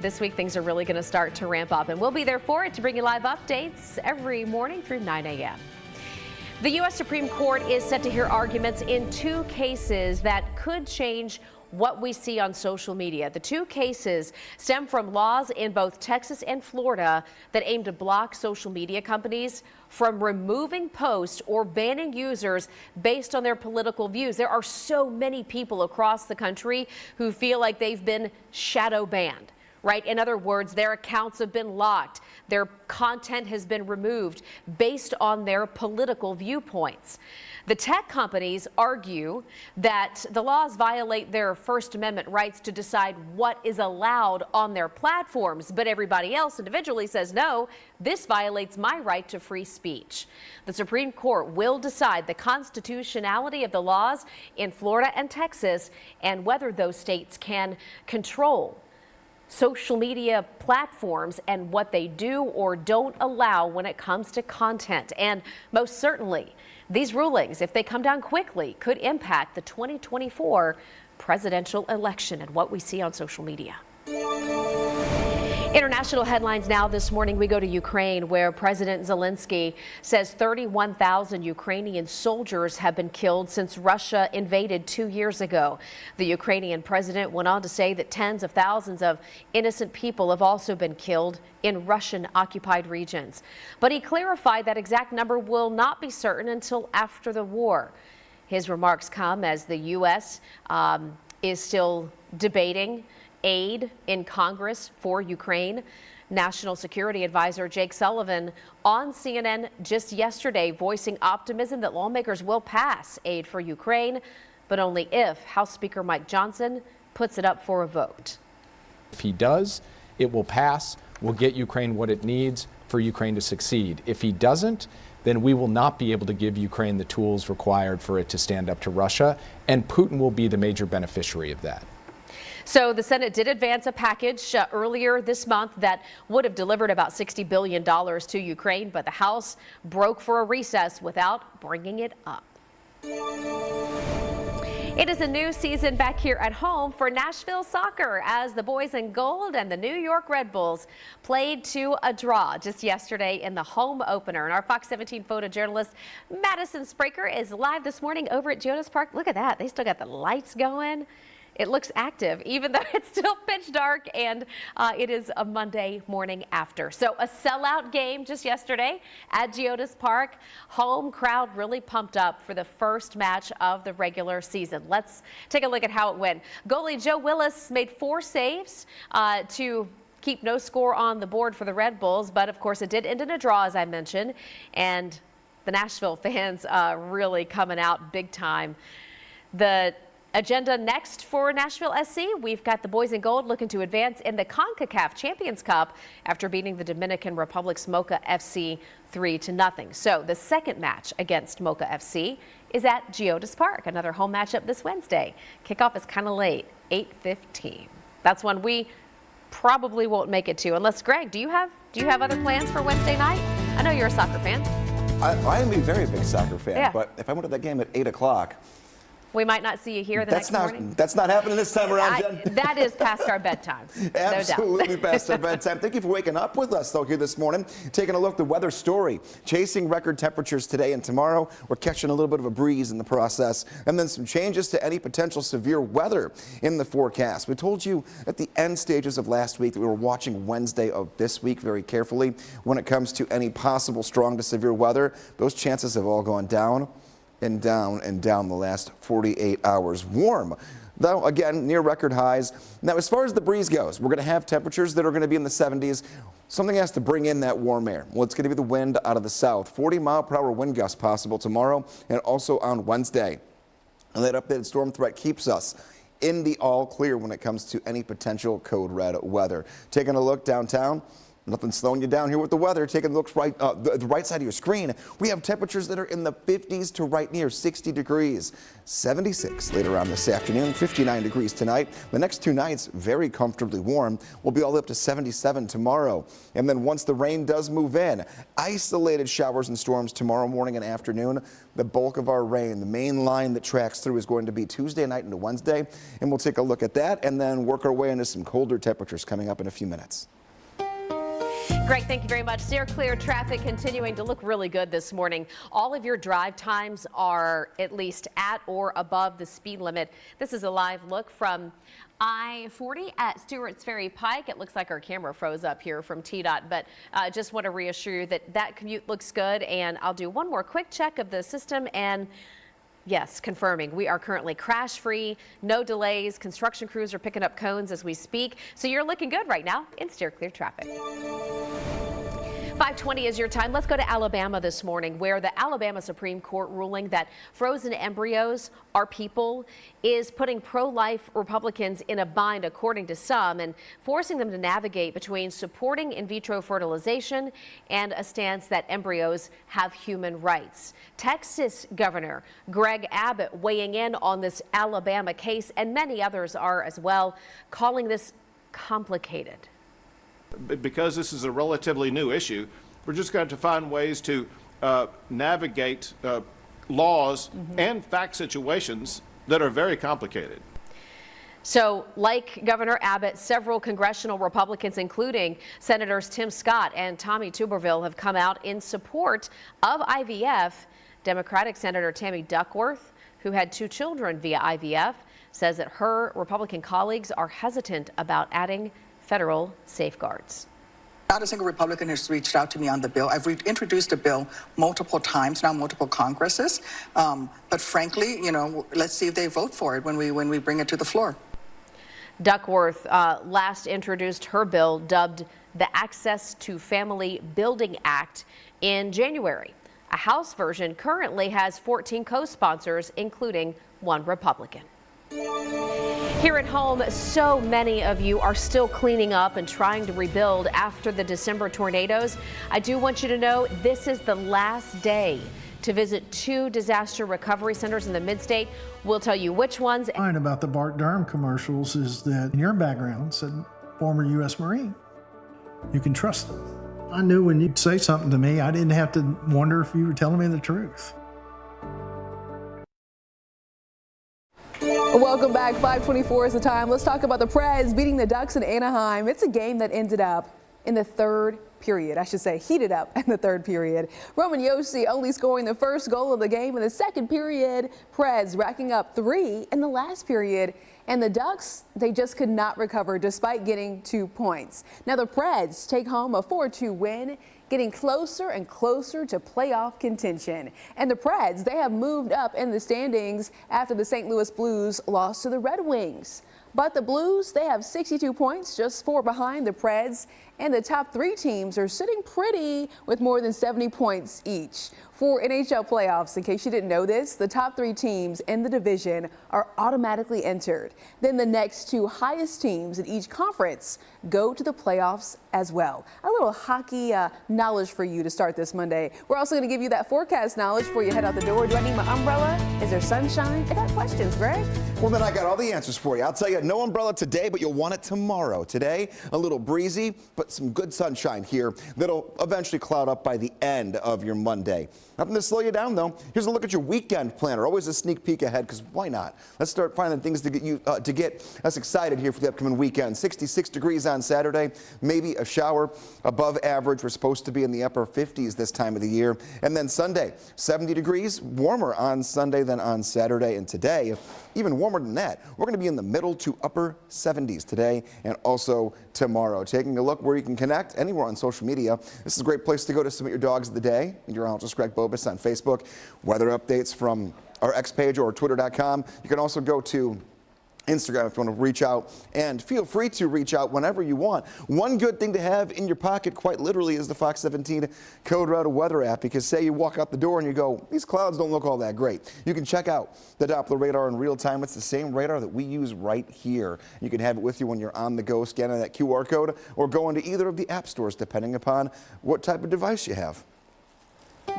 [SPEAKER 4] This week things are really going to start to ramp up and we'll be there for it to bring you live updates every morning through 9 a.m. The U.S. Supreme Court is set to hear arguments in 2 cases that could change what we see on social media. The 2 cases stem from laws in both Texas and Florida that aim to block social media companies from removing posts or banning users based on their political views. There are so many people across the country who feel like they've been shadow banned. right? In other words, their accounts have been locked. Their content has been removed based on their political viewpoints. The tech companies argue that the laws violate their First Amendment rights to decide what is allowed on their platforms, but everybody else individually says, no, this violates my right to free speech. The Supreme Court will decide the constitutionality of the laws in Florida and Texas and whether those states can control social media platforms and what they do or don't allow when it comes to content. And most certainly, these rulings, if they come down quickly, could impact the 2024 presidential election and what we see on social media. International headlines now this morning. We go to Ukraine, where President Zelensky says 31,000 Ukrainian soldiers have been killed since Russia invaded 2 years ago. The Ukrainian president went on to say that tens of thousands of innocent people have also been killed in Russian-occupied regions. But he clarified that exact number will not be certain until after the war. His remarks come as the U.S. Is still debating aid in Congress for Ukraine. National Security Advisor Jake Sullivan on CNN just yesterday voicing optimism that lawmakers will pass aid for Ukraine, but only if House Speaker Mike Johnson puts it up for a vote.
[SPEAKER 9] If he does, it will pass. We'll get Ukraine what it needs for Ukraine to succeed. If he doesn't, then we will not be able to give Ukraine the tools required for it to stand up to Russia, and Putin will be the major beneficiary of that.
[SPEAKER 4] So the Senate did advance a package earlier this month that would have delivered about $60 billion to Ukraine, but the House broke for a recess without bringing it up. It is a new season back here at home for Nashville soccer as the boys in gold and the New York Red Bulls played to a draw just yesterday in the home opener. And our Fox 17 photojournalist Madison Spraker is live this morning over at Geodis Park. Look at that. They still got the lights going. It looks active, even though it's still pitch dark, and it is a Monday morning after. So a sellout game just yesterday at Geodis Park. Home crowd really pumped up for the first match of the regular season. Let's take a look at how it went. Goalie Joe Willis made 4 saves to keep no score on the board for the Red Bulls, but of course it did end in a draw, as I mentioned, and the Nashville fans really coming out big time. The agenda next for Nashville SC, we've got the boys in gold looking to advance in the CONCACAF Champions Cup after beating the Dominican Republic's Mocha FC 3-0. So the second match against Mocha FC is at Geodis Park, another home matchup this Wednesday. Kickoff is kind of late, 8:15. That's one we probably won't make it to, unless Greg, do you have other plans for Wednesday night? I know you're a soccer fan.
[SPEAKER 2] I am a very big soccer fan,
[SPEAKER 4] Yeah.
[SPEAKER 2] but if I went to that game at 8 o'clock,
[SPEAKER 4] We might not see you here the next morning.
[SPEAKER 2] That's not happening this time around, Jen.
[SPEAKER 4] That is past our bedtime.
[SPEAKER 2] Absolutely
[SPEAKER 4] no doubt.
[SPEAKER 2] past our bedtime. Thank you for waking up with us, though, here this morning. Taking a look at the weather story. Chasing record temperatures today and tomorrow. We're catching a little bit of a breeze in the process. And then some changes to any potential severe weather in the forecast. We told you at the end stages of last week that we were watching Wednesday of this week very carefully when it comes to any possible strong to severe weather. Those chances have all gone down and down and down the last 48 hours. Warm, though, again, near record highs. Now, as far as the breeze goes, we're going to have temperatures that are going to be in the 70s. Something has to bring in that warm air. Well, it's going to be the wind out of the south. 40-mile-per-hour wind gusts possible tomorrow and also on Wednesday. And that updated storm threat keeps us in the all clear when it comes to any potential code red weather. Taking a look downtown. Nothing slowing you down here with the weather. Taking a look right, the right side of your screen, we have temperatures that are in the 50s to right near 60 degrees. 76 later on this afternoon, 59 degrees tonight. The next 2 nights, very comfortably warm. We'll be all up to 77 tomorrow. And then once the rain does move in, isolated showers and storms tomorrow morning and afternoon. The bulk of our rain, the main line that tracks through, is going to be Tuesday night into Wednesday. And we'll take a look at that and then work our way into some colder temperatures coming up in a few minutes.
[SPEAKER 4] Greg, thank you very much. Steer clear traffic continuing to look really good this morning. All of your drive times are at least at or above the speed limit. This is a live look from I-40 at Stewart's Ferry Pike. It looks like our camera froze up here from TDOT, but just want to reassure you that that commute looks good. And I'll do one more quick check of the system, and Yes, confirming. We are currently crash-free, no delays. Construction crews are picking up cones as we speak. So you're looking good right now in steer clear traffic. 5:20 is your time. Let's go to Alabama this morning, where the Alabama Supreme Court ruling that frozen embryos are people is putting pro-life Republicans in a bind, according to some, and forcing them to navigate between supporting in vitro fertilization and a stance that embryos have human rights. Texas Governor Greg Abbott weighing in on this Alabama case, and many others are as well, calling this complicated.
[SPEAKER 11] Because this is a relatively new issue, we're just going to find ways to navigate laws and fact situations that are very complicated.
[SPEAKER 4] So, like Governor Abbott, several congressional Republicans, including Senators Tim Scott and Tommy Tuberville, have come out in support of IVF. Democratic Senator Tammy Duckworth, who had 2 children via IVF, says that her Republican colleagues are hesitant about adding federal safeguards.
[SPEAKER 22] Not a single Republican has reached out to me on the bill. I've introduced a bill multiple times now, multiple Congresses. But frankly, you know, let's see if they vote for it when we bring it to the floor.
[SPEAKER 4] Duckworth last introduced her bill dubbed the Access to Family Building Act in January. A House version currently has 14 co-sponsors, including 1 Republican. Here at home, so many of you are still cleaning up and trying to rebuild after the December tornadoes. I do want you to know this is the last day to visit 2 disaster recovery centers in the mid-state. We'll tell you which ones.
[SPEAKER 23] About the Bart Durham commercials is that in your background said former U.S. Marine. You can trust them. I knew when you'd say something to me, I didn't have to wonder if you were telling me the truth.
[SPEAKER 3] Welcome back. 5:24 is the time. Let's talk about the Preds beating the Ducks in Anaheim. It's a game that ended up in the third period. I should say heated up in the third period. Roman Josi only scoring the first goal of the game in the second period. Preds racking up 3 in the last period. And the Ducks, they just could not recover despite getting 2 points. Now the Preds take home a 4-2 win, getting closer and closer to playoff contention. And the Preds, they have moved up in the standings after the St. Louis Blues lost to the Red Wings. But the Blues, they have 62 points, just 4 behind the Preds. And the top 3 teams are sitting pretty with more than 70 points each. For NHL playoffs, in case you didn't know this, the top 3 teams in the division are automatically entered. Then the next 2 highest teams in each conference go to the playoffs as well. A little hockey knowledge for you to start this Monday. We're also going to give you that forecast knowledge before you head out the door. Do I need my umbrella? Is there sunshine? I got questions, Greg.
[SPEAKER 2] Well, then I got all the answers for you. I'll tell you, no umbrella today, but you'll want it tomorrow. Today, a little breezy, but some good sunshine here that'll eventually cloud up by the end of your Monday. Nothing to slow you down, though. Here's a look at your weekend planner. Always a sneak peek ahead, because why not? Let's start finding things to get us excited here for the upcoming weekend. 66 degrees on Saturday, maybe a shower above average. We're supposed to be in the upper 50s this time of the year. And then Sunday, 70 degrees, warmer on Sunday than on Saturday. And today, even warmer than that. We're going to be in the middle to upper 70s today and also tomorrow. Taking a look where you can connect anywhere on social media. This is a great place to go to submit your dogs of the day. You're on just Greg Bobus on Facebook. Weather updates from our X page or twitter.com. You can also go to Instagram if you want to reach out, and feel free to reach out whenever you want. One good thing to have in your pocket, quite literally, is the Fox 17 Code Red weather app, because say you walk out the door and you go, these clouds don't look all that great. You can check out the Doppler radar in real time. It's the same radar that we use right here. You can have it with you when you're on the go, scanning that QR code, or go into either of the app stores, depending upon what type of device you have.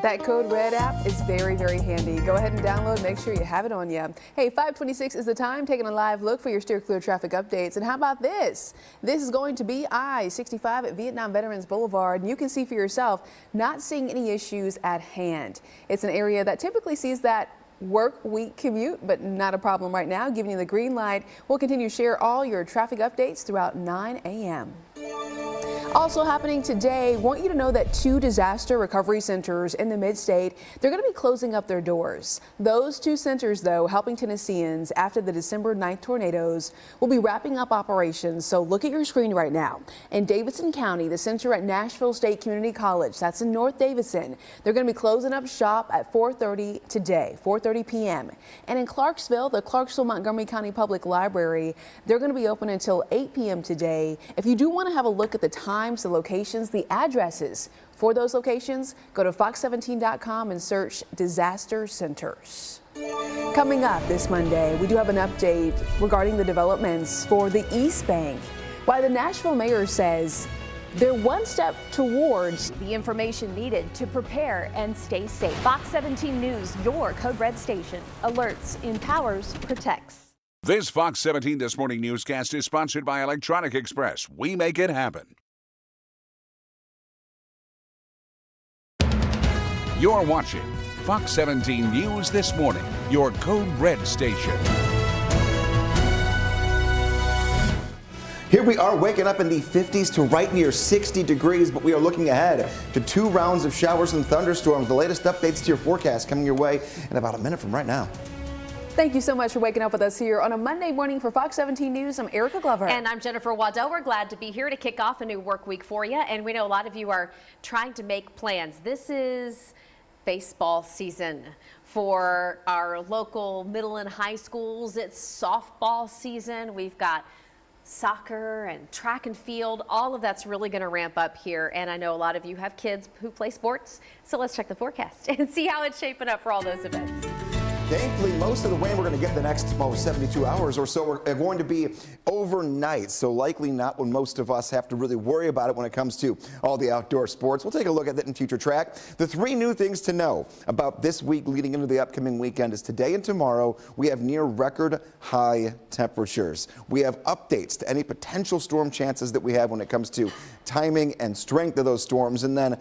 [SPEAKER 3] That Code Red app is very, very handy. Go ahead and download, make sure you have it on you. Hey, 5:26 is the time, taking a live look for your steer clear traffic updates. And how about this? This is going to be I-65 at Vietnam Veterans Boulevard. And you can see for yourself, not seeing any issues at hand. It's an area that typically sees that work week commute, but not a problem right now. Giving you the green light. We'll continue to share all your traffic updates throughout 9 a.m. Also happening today, want you to know that 2 disaster recovery centers in the mid-state, they're going to be closing up their doors. Those 2 centers, though, helping Tennesseans after the December 9th tornadoes, will be wrapping up operations. So look at your screen right now. In Davidson County, the center at Nashville State Community College, that's in North Davidson, they're going to be closing up shop at 4:30 today, 4:30 p.m. And in Clarksville, the Clarksville Montgomery County Public Library, they're going to be open until 8 p.m. today. If you do want to have a look at the times, the locations, the addresses for those locations, go to fox17.com and search disaster centers. Coming up this Monday, we do have an update regarding the developments for the East Bank. Why the Nashville mayor says they're one step towards
[SPEAKER 8] the information needed to prepare and stay safe. Fox 17 News, your Code Red station. Alerts, empowers, protects.
[SPEAKER 1] This Fox 17 This Morning newscast is sponsored by Electronic Express. We make it happen. You're watching Fox 17 News This Morning, your Code Red station.
[SPEAKER 2] Here we are waking up in the 50s to right near 60 degrees, but we are looking ahead to 2 rounds of showers and thunderstorms. The latest updates to your forecast coming your way in about a minute from right now.
[SPEAKER 3] Thank you so much for waking up with us here on a Monday morning for Fox 17 News. I'm Erica Glover.
[SPEAKER 4] And I'm Jennifer Waddell. We're glad to be here to kick off a new work week for you. And we know a lot of you are trying to make plans. This is baseball season for our local middle and high schools. It's softball season. We've got soccer and track and field. All of that's really going to ramp up here. And I know a lot of you have kids who play sports. So let's check the forecast and see how it's shaping up for all those events.
[SPEAKER 2] Thankfully, most of the rain we're going to get the next 72 hours or so are going to be overnight, so likely not when most of us have to really worry about it when it comes to all the outdoor sports. We'll take a look at that in future track. The 3 new things to know about this week leading into the upcoming weekend is today and tomorrow we have near record high temperatures. We have updates to any potential storm chances that we have when it comes to timing and strength of those storms. And then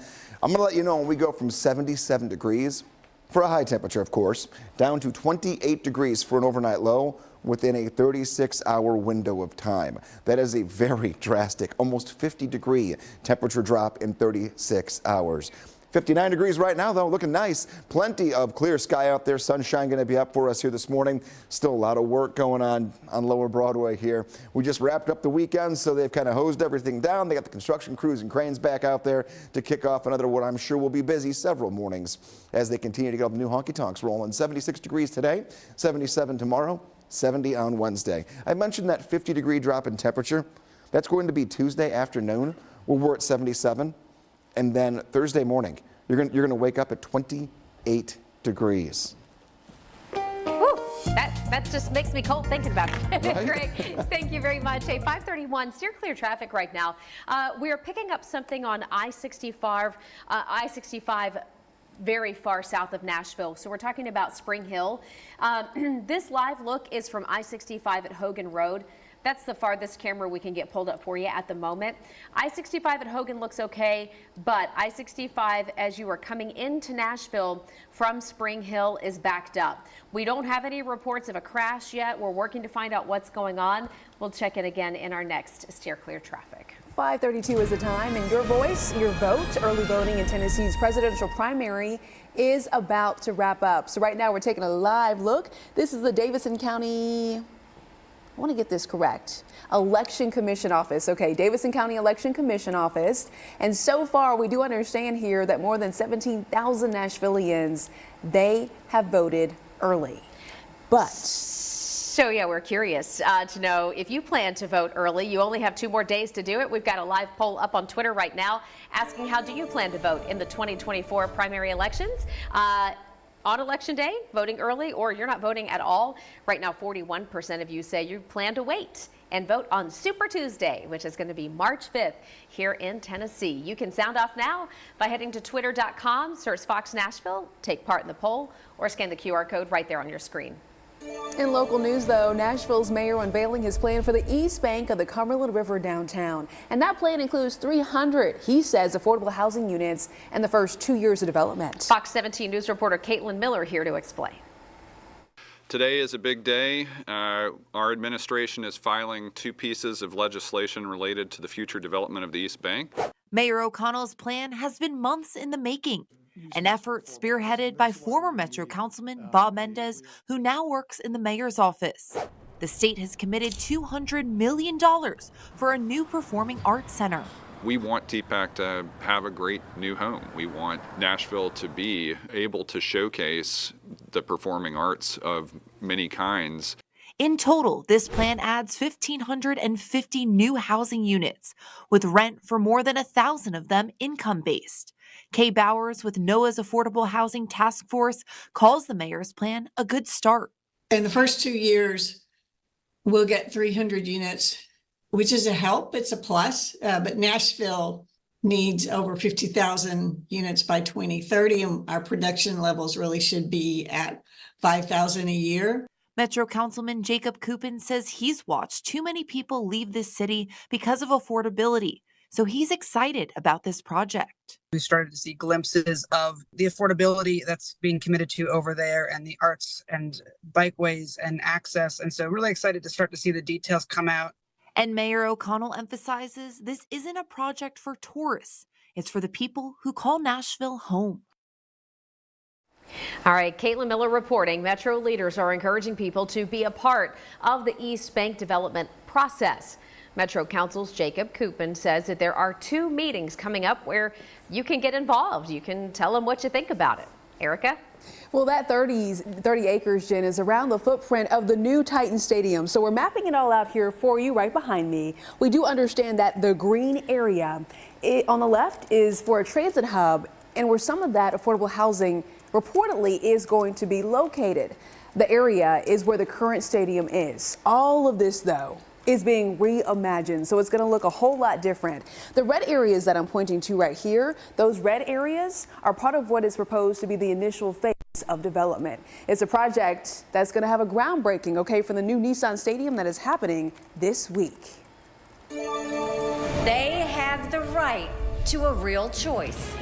[SPEAKER 2] I'm going to let you know when we go from 77 degrees for a high temperature, of course, down to 28 degrees for an overnight low within a 36-hour window of time. That is a very drastic, almost 50-degree temperature drop in 36 hours. 59 degrees right now, though, looking nice. Plenty of clear sky out there. Sunshine going to be up for us here this morning. Still a lot of work going on Lower Broadway here. We just wrapped up the weekend, so they've kind of hosed everything down. They got the construction crews and cranes back out there to kick off another what I'm sure will be busy several mornings as they continue to get all the new honky-tonks rolling. 76 degrees today, 77 tomorrow, 70 on Wednesday. I mentioned that 50-degree drop in temperature. That's going to be Tuesday afternoon, where we're at 77. And then Thursday morning, you're going to wake up at 28 degrees.
[SPEAKER 4] Woo, that just makes me cold thinking about it.
[SPEAKER 2] Right?
[SPEAKER 4] Greg, thank you very much. Hey, 531, steer clear traffic right now. We are picking up something on I-65, very far south of Nashville. So we're talking about Spring Hill. This live look is from I-65 at Hogan Road. That's the farthest camera we can get pulled up for you at the moment. I-65 at Hogan looks okay, but I-65 as you are coming into Nashville from Spring Hill is backed up. We don't have any reports of a crash yet. We're working to find out what's going on. We'll check in again in our next Steer Clear Traffic.
[SPEAKER 3] 5:32 is the time, and your voice, your vote. Early voting in Tennessee's presidential primary is about to wrap up. So right now we're taking a live look. This is the Davidson County, I want to get this correct, Election Commission Office. Okay, Davidson County Election Commission Office. And so far, we do understand here that more than 17,000 Nashvillians, they have voted early. But
[SPEAKER 4] so yeah, we're curious to know if you plan to vote early. You only have 2 more days to do it. We've got a live poll up on Twitter right now asking how do you plan to vote in the 2024 primary elections. On election day, voting early, or you're not voting at all. Right now, 41% of you say you plan to wait and vote on Super Tuesday, which is going to be March 5th here in Tennessee. You can sound off now by heading to twitter.com, search Fox Nashville, take part in the poll, or scan the QR code right there on your screen.
[SPEAKER 3] In local news, though, Nashville's mayor unveiling his plan for the east bank of the Cumberland River downtown. And that plan includes 300, he says, affordable housing units in the first 2 years of development.
[SPEAKER 4] Fox 17 News reporter Caitlin Miller here to explain.
[SPEAKER 13] Today is a big day. Our administration is filing 2 pieces of legislation related to the future development of the East Bank.
[SPEAKER 14] Mayor O'Connell's plan has been months in the making, an effort spearheaded by former Metro Councilman Bob Mendez, who now works in the mayor's office. The state has committed $200 million for a new performing arts center.
[SPEAKER 13] We want TPAC to have a great new home. We want Nashville to be able to showcase the performing arts of many kinds.
[SPEAKER 14] In total, this plan adds 1,550 new housing units, with rent for more than 1,000 of them income-based. Kay Bowers with NOAA's Affordable Housing Task Force calls the mayor's plan a good start.
[SPEAKER 15] In the first 2 years, we'll get 300 units, which is a help. It's a plus, but Nashville needs over 50,000 units by 2030, and our production levels really should be at 5,000 a year.
[SPEAKER 14] Metro Councilman Jacob Coupin says he's watched too many people leave this city because of affordability, so he's excited about this project.
[SPEAKER 24] We started to see glimpses of the affordability that's being committed to over there, and the arts and bikeways and access, and so really excited to start to see the details come out.
[SPEAKER 14] And Mayor O'Connell emphasizes this isn't a project for tourists. It's for the people who call Nashville home.
[SPEAKER 4] All right, Caitlin Miller reporting. Metro leaders are encouraging people to be a part of the East Bank development process. Metro Council's Jacob Coupin says that there are 2 meetings coming up where you can get involved. You can tell them what you think about it. Erica?
[SPEAKER 3] Well, that 30 acres, Jen, is around the footprint of the new Titan Stadium. So we're mapping it all out here for you right behind me. We do understand that the green area on the left is for a transit hub, and where some of that affordable housing reportedly is going to be located. The area is where the current stadium is. All of this, though, is being reimagined, so it's going to look a whole lot different. The red areas that I'm pointing to right here, those red areas are part of what is proposed to be the initial phase of development. It's a project that's going to have a groundbreaking, okay, for the new Nissan Stadium that is happening this week.
[SPEAKER 17] They have the right to a real choice.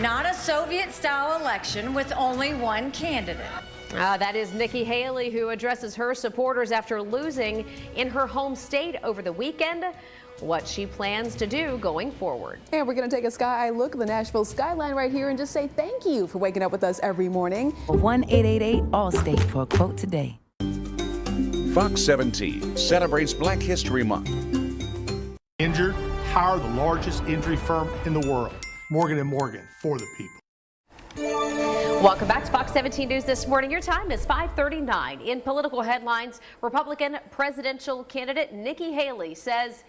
[SPEAKER 17] Not a Soviet-style election with only one candidate.
[SPEAKER 4] That is Nikki Haley, who addresses her supporters after losing in her home state over the weekend, what she plans to do going forward.
[SPEAKER 3] And we're going to take a sky eye look at the Nashville skyline right here and just say thank you for waking up with us every morning.
[SPEAKER 25] 1-888-ALL-STATE for a quote today.
[SPEAKER 1] Fox 17 celebrates Black History Month.
[SPEAKER 26] Injured, hire the largest injury firm in the world. Morgan & Morgan, for the people.
[SPEAKER 4] Welcome back to Fox 17 News this morning. Your time is 5:39. In political headlines, Republican presidential candidate Nikki Haley says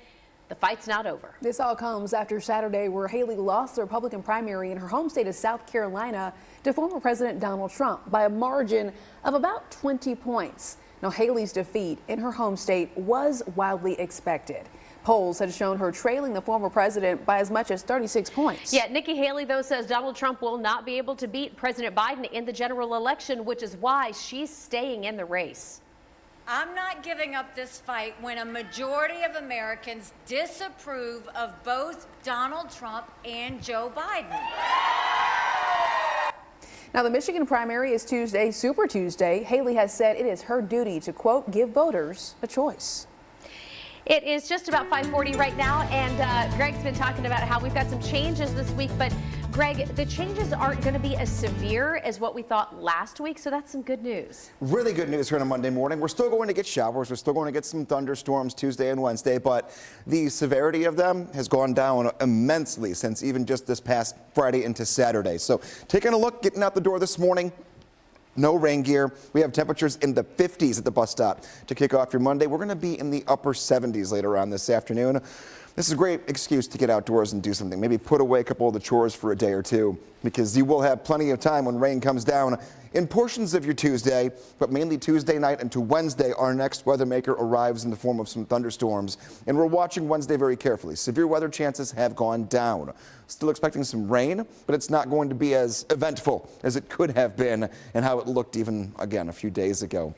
[SPEAKER 4] the fight's not over.
[SPEAKER 3] This all comes after Saturday, where Haley lost the Republican primary in her home state of South Carolina to former President Donald Trump by a margin of about 20 points. Now, Haley's defeat in her home state was widely expected. Polls had shown her trailing the former president by as much as 36 points.
[SPEAKER 4] Yet Nikki Haley, though, says Donald Trump will not be able to beat President Biden in the general election, which is why she's staying in the race.
[SPEAKER 17] I'm not giving up this fight when a majority of Americans disapprove of both Donald Trump and Joe Biden.
[SPEAKER 3] Now, the Michigan primary is Tuesday, Super Tuesday. Haley has said it is her duty to, quote, give voters a choice.
[SPEAKER 4] It is just about 5:40 right now, and Greg's been talking about how we've got some changes this week, but Greg, the changes aren't going to be as severe as what we thought last week, so that's some good news.
[SPEAKER 2] Really good news here on a Monday morning. We're still going to get showers. We're still going to get some thunderstorms Tuesday and Wednesday, but the severity of them has gone down immensely since even just this past Friday into Saturday. So taking a look, getting out the door this morning. No rain gear. We have temperatures in the 50s at the bus stop to kick off your Monday. We're going to be in the upper 70s later on this afternoon. This is a great excuse to get outdoors and do something. Maybe put away a couple of the chores for a day or two, because you will have plenty of time when rain comes down in portions of your Tuesday, but mainly Tuesday night into Wednesday. Our next weather maker arrives in the form of some thunderstorms, and we're watching Wednesday very carefully. Severe weather chances have gone down. Still expecting some rain, but it's not going to be as eventful as it could have been and how it looked even, again, a few days ago.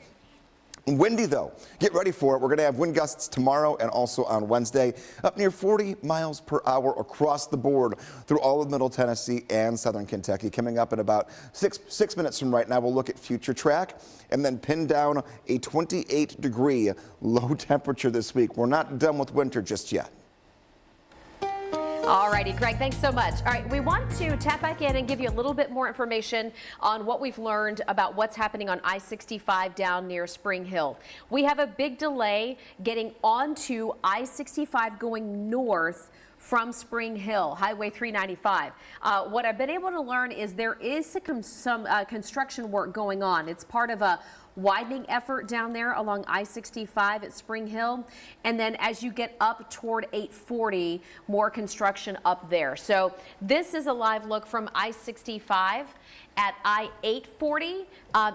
[SPEAKER 2] Windy, though. Get ready for it. We're going to have wind gusts tomorrow and also on Wednesday, up near 40 miles per hour across the board through all of Middle Tennessee and Southern Kentucky. Coming up in about six minutes from right now, we'll look at future track and then pin down a 28-degree low temperature this week. We're not done with winter just yet.
[SPEAKER 4] All righty, Greg, thanks so much. All right, we want to tap back in and give you a little bit more information on what we've learned about what's happening on I-65 down near Spring Hill. We have a big delay getting onto I-65 going north from Spring Hill, Highway 395. What I've been able to learn is there is some construction work going on. It's part of a widening effort down there along I-65 at Spring Hill. And then as you get up toward 840, more construction up there. So this is a live look from I-65 at I-840,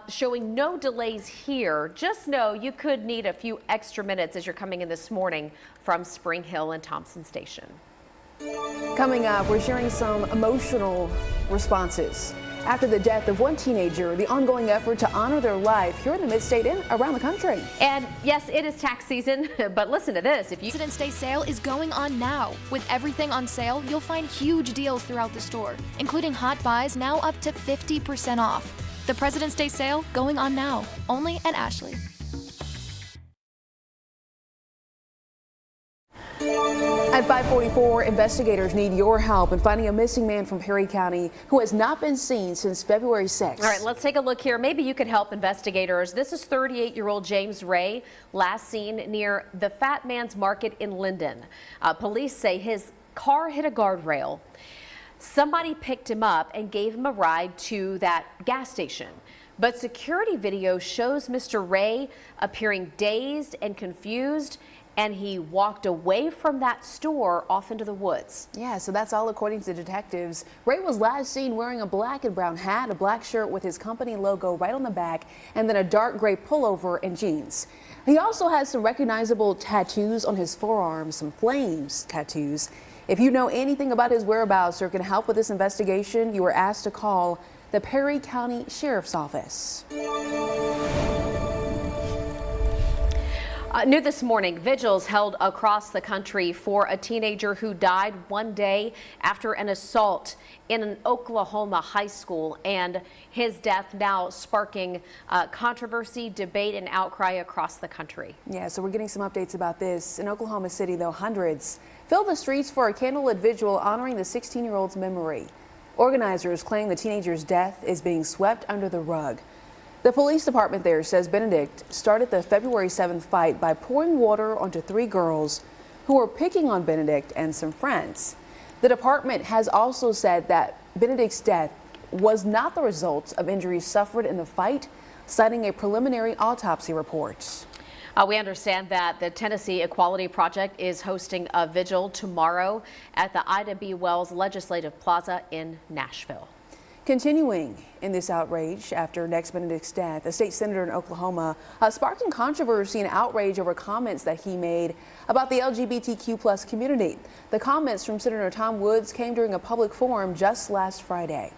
[SPEAKER 4] showing no delays here. Just know you could need a few extra minutes as you're coming in this morning from Spring Hill and Thompson Station.
[SPEAKER 3] Coming up, we're sharing some emotional responses after the death of one teenager, the ongoing effort to honor their life here in the mid-state and around the country.
[SPEAKER 4] And yes, it is tax season, but listen to this. If you
[SPEAKER 7] President's Day sale is going on now. With everything on sale, you'll find huge deals throughout the store, including hot buys now up to 50% off. The President's Day sale going on now, only at Ashley.
[SPEAKER 3] At 5:44, investigators need your help in finding a missing man from Perry County who has not been seen since February 6th.
[SPEAKER 4] All right, let's take a look here. Maybe you could help investigators. This is 38-year-old James Ray, last seen near the Fat Man's Market in Linden. Police say his car hit a guardrail. Somebody picked him up and gave him a ride to that gas station. But security video shows Mr. Ray appearing dazed and confused, and he walked away from that store off into the woods.
[SPEAKER 3] Yeah, so that's all according to detectives. Ray was last seen wearing a black and brown hat, a black shirt with his company logo right on the back, and then a dark gray pullover and jeans. He also has some recognizable tattoos on his forearms, some flames tattoos. If you know anything about his whereabouts or can help with this investigation, you are asked to call the Perry County Sheriff's Office.
[SPEAKER 4] New this morning, vigils held across the country for a teenager who died one day after an assault in an Oklahoma high school, and his death now sparking controversy, debate, and outcry across the country.
[SPEAKER 3] Yeah, so we're getting some updates about this. In Oklahoma City, though, hundreds filled the streets for a candlelit vigil honoring the 16-year-old's memory. Organizers claim the teenager's death is being swept under the rug. The police department there says Benedict started the February 7th fight by pouring water onto 3 girls who were picking on Benedict and some friends. The department has also said that Benedict's death was not the result of injuries suffered in the fight, citing a preliminary autopsy report.
[SPEAKER 4] We understand that the Tennessee Equality Project is hosting a vigil tomorrow at the Ida B. Wells Legislative Plaza in Nashville.
[SPEAKER 3] Continuing in this outrage after next Benedict's death, a state senator in Oklahoma sparking controversy and outrage over comments that he made about the LGBTQ+ community. The comments from Senator Tom Woods came during a public forum just last Friday.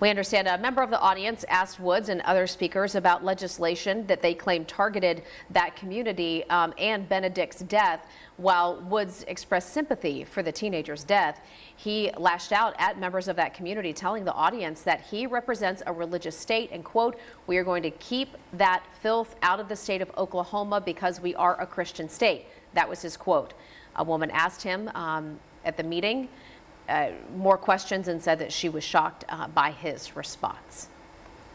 [SPEAKER 4] We understand a member of the audience asked Woods and other speakers about legislation that they claim targeted that community and Benedict's death. While Woods expressed sympathy for the teenager's death, he lashed out at members of that community, telling the audience that he represents a religious state and, quote, "We are going to keep that filth out of the state of Oklahoma because we are a Christian state." That was his quote. A woman asked him at the meeting more questions and said that she was shocked by his response.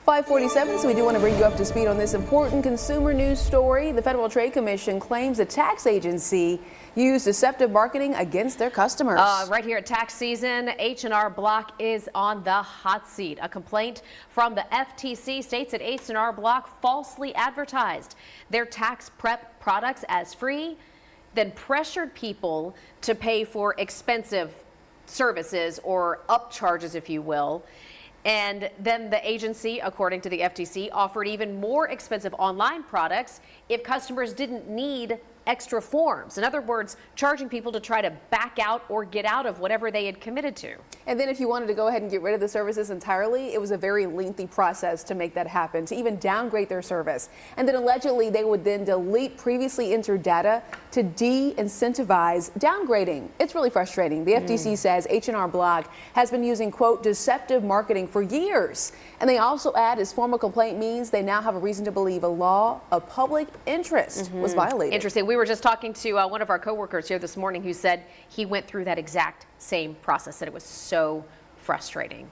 [SPEAKER 3] 5:47, so we do want to bring you up to speed on this important consumer news story. The Federal Trade Commission claims a tax agency used deceptive marketing against their customers.
[SPEAKER 4] Right here at tax season, H&R Block is on the hot seat. A complaint from the FTC states that H&R Block falsely advertised their tax prep products as free, then pressured people to pay for expensive services or upcharges, if you will. And then the agency, according to the FTC, offered even more expensive online products if customers didn't need extra forms. In other words, charging people to try to back out or get out of whatever they had committed to.
[SPEAKER 3] And then if you wanted to go ahead and get rid of the services entirely, it was a very lengthy process to make that happen, to even downgrade their service. And then allegedly they would then delete previously entered data to de-incentivize downgrading. It's really frustrating. The FTC says H&R Block has been using, quote, deceptive marketing for years. And they also add, as formal complaint means, they now have a reason to believe a law of public interest was violated.
[SPEAKER 4] Interesting. We were just talking to one of our coworkers here this morning who said he went through that exact same process, that it was so frustrating.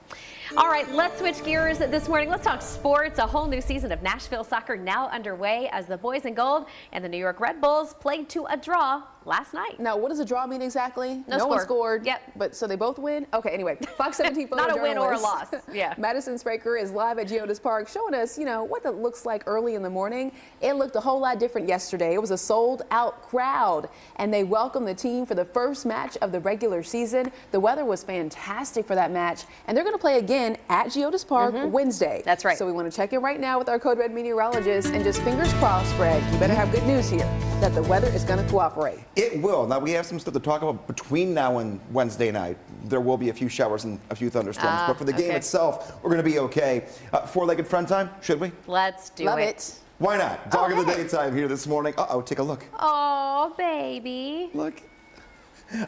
[SPEAKER 4] All right, let's switch gears this morning. Let's talk sports. A whole new season of Nashville soccer now underway as the boys in gold and the New York Red Bulls played to a draw last night.
[SPEAKER 3] Now, what does a draw mean exactly?
[SPEAKER 4] No
[SPEAKER 3] one scored.
[SPEAKER 4] Yep.
[SPEAKER 3] But so they both win? Okay, anyway, Fox 17
[SPEAKER 4] Not a win or a loss. Yeah.
[SPEAKER 3] Madison Spraker is live at Geodis Park showing us, what that looks like early in the morning. It looked a whole lot different yesterday. It was a sold-out crowd, and they welcomed the team for the first match of the regular season. The weather was fantastic for that match, and they're going to play again at Geodis Park Wednesday.
[SPEAKER 4] That's right.
[SPEAKER 3] So we want to check in right now with our Code Red meteorologist, and just fingers crossed, Greg, you better have good news here, that the weather is going to cooperate.
[SPEAKER 2] It will. Now, we have some stuff to talk about between now and Wednesday night. There will be a few showers and a few thunderstorms, but for the game itself, we're going to be okay. Four-legged front time, should we?
[SPEAKER 4] Let's do
[SPEAKER 3] Love
[SPEAKER 4] it.
[SPEAKER 3] it.
[SPEAKER 2] Why not? Dog of the daytime here this morning. Uh-oh, take a look.
[SPEAKER 4] Oh, baby.
[SPEAKER 2] Look.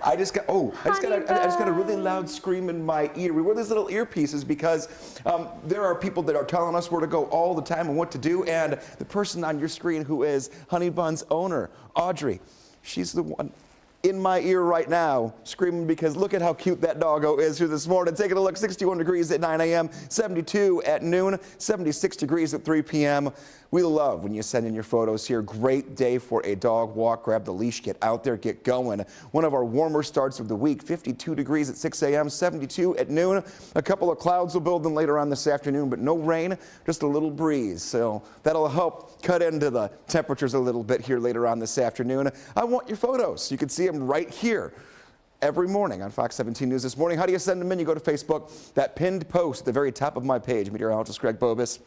[SPEAKER 2] I just got a really loud scream in my ear. We wear these little earpieces because there are people that are telling us where to go all the time and what to do. And the person on your screen who is Honey Bun's owner, Audrey, she's the one in my ear right now screaming because look at how cute that doggo is here this morning. Taking a look, 61 degrees at 9 a.m., 72 at noon, 76 degrees at 3 p.m. We love when you send in your photos here. Great day for a dog walk. Grab the leash, get out there, get going. One of our warmer starts of the week, 52 degrees at 6 a.m., 72 at noon. A couple of clouds will build in later on this afternoon, but no rain, just a little breeze. So that'll help cut into the temperatures a little bit here later on this afternoon. I want your photos. You can see them right here every morning on Fox 17 News this morning. How do you send them in? You go to Facebook, that pinned post at the very top of my page, meteorologist Greg Bobus.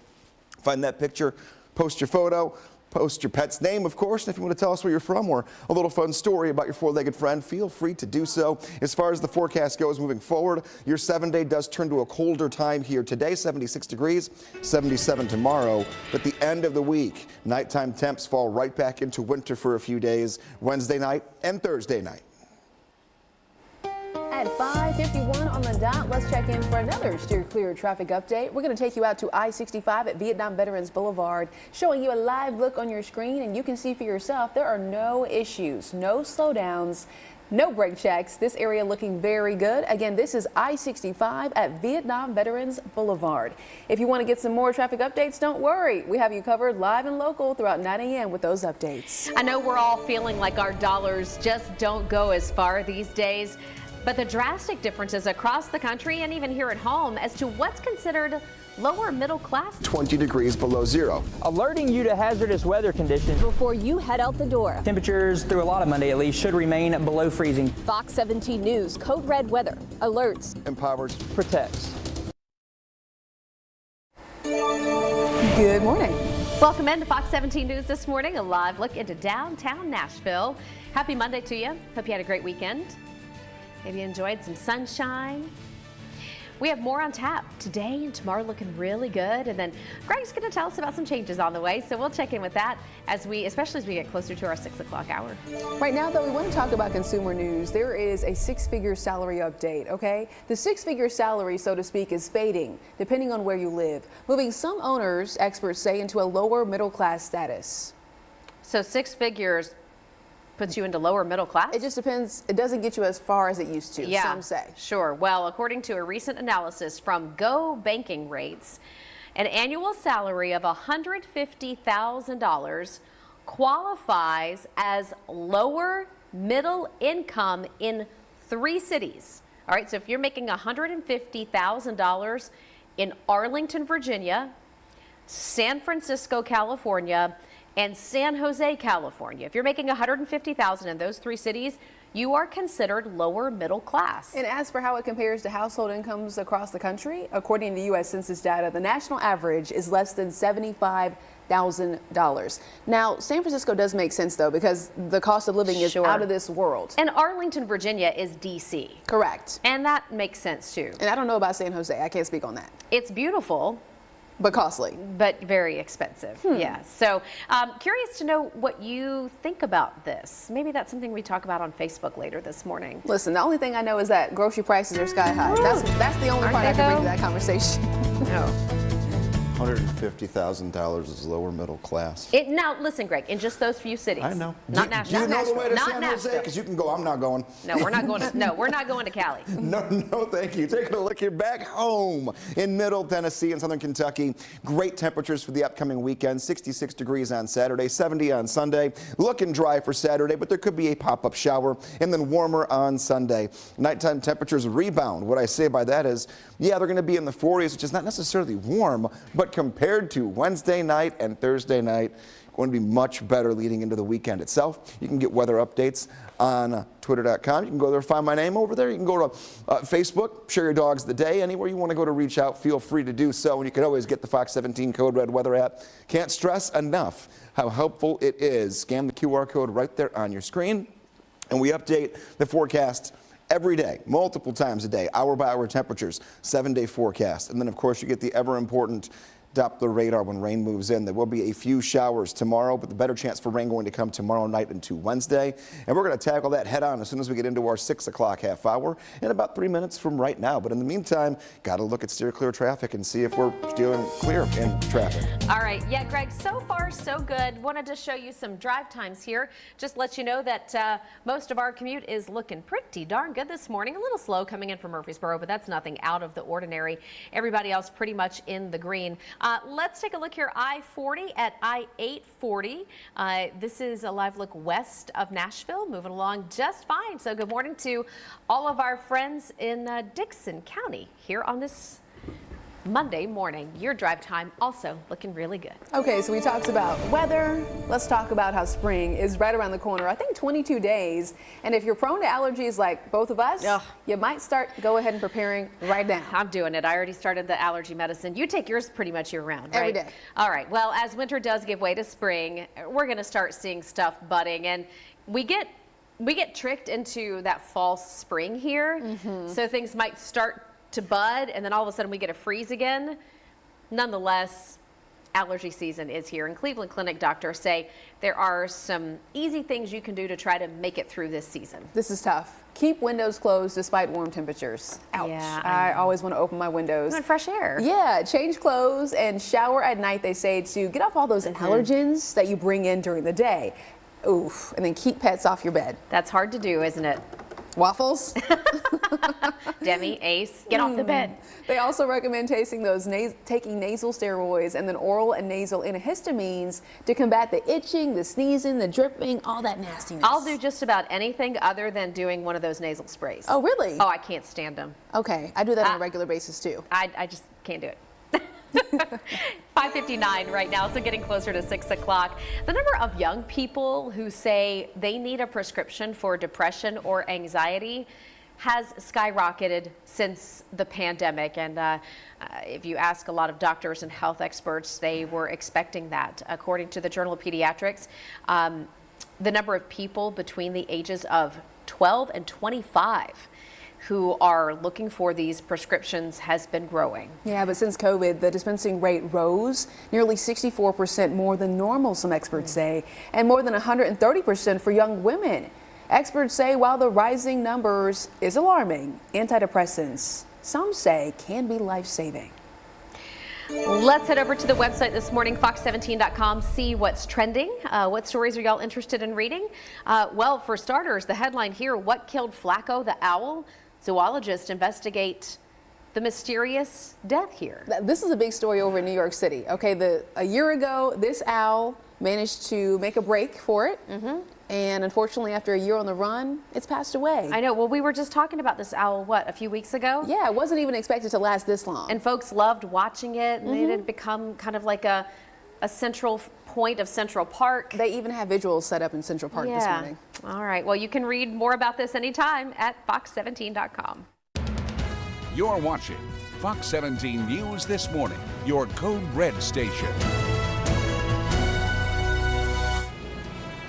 [SPEAKER 2] Find that picture. Post your photo, post your pet's name, of course, and if you want to tell us where you're from or a little fun story about your four-legged friend, feel free to do so. As far as the forecast goes moving forward, your 7-day does turn to a colder time here today, 76 degrees, 77 tomorrow. But the end of the week, nighttime temps fall right back into winter for a few days, Wednesday night and Thursday night.
[SPEAKER 3] At 5:51 on the dot, let's check in for another steer clear traffic update. We're going to take you out to I-65 at Vietnam Veterans Boulevard, showing you a live look on your screen, and you can see for yourself there are no issues, no slowdowns, no brake checks. This area looking very good. Again, this is I-65 at Vietnam Veterans Boulevard. If you want to get some more traffic updates, don't worry. We have you covered live and local throughout 9 a.m. with those updates.
[SPEAKER 4] I know we're all feeling like our dollars just don't go as far these days. But the drastic differences across the country and even here at home as to what's considered lower middle class.
[SPEAKER 2] 20 degrees below zero.
[SPEAKER 5] Alerting you to hazardous weather conditions
[SPEAKER 8] before you head out the door.
[SPEAKER 5] Temperatures through a lot of Monday at least should remain below freezing.
[SPEAKER 8] Fox 17 News, Code Red weather, alerts,
[SPEAKER 2] empowers,
[SPEAKER 5] protects.
[SPEAKER 3] Good morning.
[SPEAKER 4] Welcome into Fox 17 News this morning, a live look into downtown Nashville. Happy Monday to you. Hope you had a great weekend. Maybe you enjoyed some sunshine. We have more on tap today and tomorrow, looking really good. And then Greg's going to tell us about some changes on the way. So we'll check in with that especially as we get closer to our 6 o'clock hour.
[SPEAKER 3] Right now, though, we want to talk about consumer news. There is a six-figure salary update, okay? The six-figure salary, so to speak, is fading depending on where you live, moving some owners, experts say, into a lower middle class status.
[SPEAKER 4] So 6 figures puts you into lower middle class?
[SPEAKER 3] It just depends. It doesn't get you as far as it used to,
[SPEAKER 4] yeah,
[SPEAKER 3] some say.
[SPEAKER 4] Sure. Well, according to a recent analysis from Go Banking Rates, an annual salary of $150,000 qualifies as lower middle income in 3 cities. All right, so if you're making $150,000 in Arlington, Virginia, San Francisco, California, and San Jose, California. If you're making $150,000 in those 3 cities, you are considered lower middle class.
[SPEAKER 3] And as for how it compares to household incomes across the country, according to U.S. Census data, the national average is less than $75,000. $1,000. Now, San Francisco does make sense, though, because the cost of living is out of this world.
[SPEAKER 4] And Arlington, Virginia is D.C.
[SPEAKER 3] Correct.
[SPEAKER 4] And that makes sense, too.
[SPEAKER 3] And I don't know about San Jose. I can't speak on that.
[SPEAKER 4] It's beautiful.
[SPEAKER 3] But costly.
[SPEAKER 4] But very expensive. Yeah. So curious to know what you think about this. Maybe that's something we talk about on Facebook later this morning.
[SPEAKER 3] Listen, the only thing I know is that grocery prices are sky high. That's the only part I can bring to that conversation.
[SPEAKER 4] No.
[SPEAKER 2] $150,000 is lower middle class.
[SPEAKER 4] Now, listen, Greg, in just those few cities.
[SPEAKER 2] I know.
[SPEAKER 4] Not Nashville.
[SPEAKER 2] Do you know the way to
[SPEAKER 4] Not
[SPEAKER 2] San
[SPEAKER 4] Nashville.
[SPEAKER 2] Jose? Because you can go. I'm not going.
[SPEAKER 4] No, we're not going to. No, we're not going to Cali.
[SPEAKER 2] No, thank you. Taking a look here back home in Middle Tennessee and Southern Kentucky. Great temperatures for the upcoming weekend. 66 degrees on Saturday, 70 on Sunday. Looking dry for Saturday, but there could be a pop-up shower, and then warmer on Sunday. Nighttime temperatures rebound. What I say by that is, yeah, they're going to be in the 40s, which is not necessarily warm, but compared to Wednesday night and Thursday night, going to be much better leading into the weekend itself. You can get weather updates on twitter.com. You can go there, find my name over there. You can go to Facebook, share your dogs the day. Anywhere you want to go to reach out, feel free to do so. And you can always get the Fox 17 Code Red weather app. Can't stress enough how helpful it is. Scan the QR code right there on your screen. And we update the forecast every day, multiple times a day, hour by hour temperatures, 7-day forecast. And then, of course, you get the ever important Doppler radar when rain moves in. There will be a few showers tomorrow, but the better chance for rain going to come tomorrow night into Wednesday. And we're going to tackle that head on as soon as we get into our 6 o'clock half hour in about 3 minutes from right now. But in the meantime, got to look at steer clear traffic and see if we're steering clear in traffic.
[SPEAKER 4] All right. Yeah, Greg, so far so good. Wanted to show you some drive times here. Just let you know that most of our commute is looking pretty darn good this morning. A little slow coming in from Murfreesboro, but that's nothing out of the ordinary. Everybody else pretty much in the green. Let's take a look here. I-40 at I-840. This is a live look west of Nashville, moving along just fine. So good morning to all of our friends in Dickson County here on this Monday morning. Your drive time also looking really good.
[SPEAKER 3] Okay, so we talked about weather. Let's talk about how spring is right around the corner. I think 22 days. And if you're prone to allergies like both of us, you might go ahead and preparing right now.
[SPEAKER 4] I'm doing it. I already started the allergy medicine. You take yours pretty much year round, right?
[SPEAKER 3] Every day.
[SPEAKER 4] All right. Well, as winter does give way to spring, we're going to start seeing stuff budding, and we get tricked into that false spring here. So things might start to bud, and then all of a sudden we get a freeze again. Nonetheless, allergy season is here, and Cleveland Clinic doctors say there are some easy things you can do to try to make it through this season.
[SPEAKER 3] This is tough. Keep windows closed despite warm temperatures. Ouch.
[SPEAKER 4] Yeah,
[SPEAKER 3] I always want to open my windows.
[SPEAKER 4] You want fresh air.
[SPEAKER 3] Yeah, change clothes and shower at night, they say, to get off all those allergens that you bring in during the day. Oof, and then keep pets off your bed.
[SPEAKER 4] That's hard to do, isn't it?
[SPEAKER 3] Waffles?
[SPEAKER 4] Demi, Ace, get off the bed.
[SPEAKER 3] They also recommend taking nasal steroids and then oral and nasal antihistamines to combat the itching, the sneezing, the dripping, all that nastiness.
[SPEAKER 4] I'll do just about anything other than doing one of those nasal sprays.
[SPEAKER 3] Oh, really?
[SPEAKER 4] Oh, I can't stand them.
[SPEAKER 3] Okay, I do that on a regular basis too.
[SPEAKER 4] I just can't do it. 5:59 right now, so getting closer to 6 o'clock. The number of young people who say they need a prescription for depression or anxiety has skyrocketed since the pandemic. And if you ask a lot of doctors and health experts, they were expecting that. According to the Journal of Pediatrics, the number of people between the ages of 12 and 25 who are looking for these prescriptions has been growing.
[SPEAKER 3] Yeah, but since COVID, the dispensing rate rose nearly 64% more than normal, some experts say, and more than 130% for young women. Experts say while the rising numbers is alarming, antidepressants, some say, can be life-saving.
[SPEAKER 4] Let's head over to the website this morning, fox17.com, see what's trending. What stories are y'all interested in reading? Well, for starters, the headline here, what killed Flacco the owl? Zoologists investigate the mysterious death here.
[SPEAKER 3] This is a big story over in New York City. Okay, a year ago, this owl managed to make a break for it. And unfortunately, after a year on the run, it's passed away.
[SPEAKER 4] I know. Well, we were just talking about this owl, a few weeks ago?
[SPEAKER 3] Yeah, it wasn't even expected to last this long.
[SPEAKER 4] And folks loved watching it, and it had become kind of like a central point of Central Park.
[SPEAKER 3] They even have visuals set up in Central Park this morning.
[SPEAKER 4] All right. Well, you can read more about this anytime at fox17.com.
[SPEAKER 1] You're watching Fox 17 News This Morning, your Code Red station.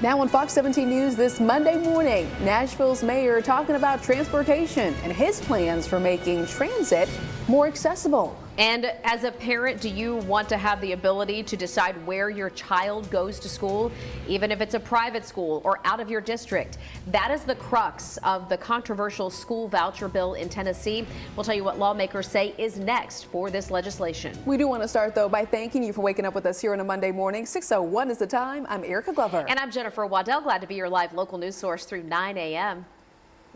[SPEAKER 3] Now on Fox 17 News this Monday morning, Nashville's mayor talking about transportation and his plans for making transit more accessible.
[SPEAKER 4] And as a parent, do you want to have the ability to decide where your child goes to school, even if it's a private school or out of your district? That is the crux of the controversial school voucher bill in Tennessee. We'll tell you what lawmakers say is next for this legislation.
[SPEAKER 3] We do want to start, though, by thanking you for waking up with us here on a Monday morning. 6:01 is the time. I'm Erica Glover.
[SPEAKER 4] And I'm Jennifer Waddell. Glad to be your live local news source through 9 a.m.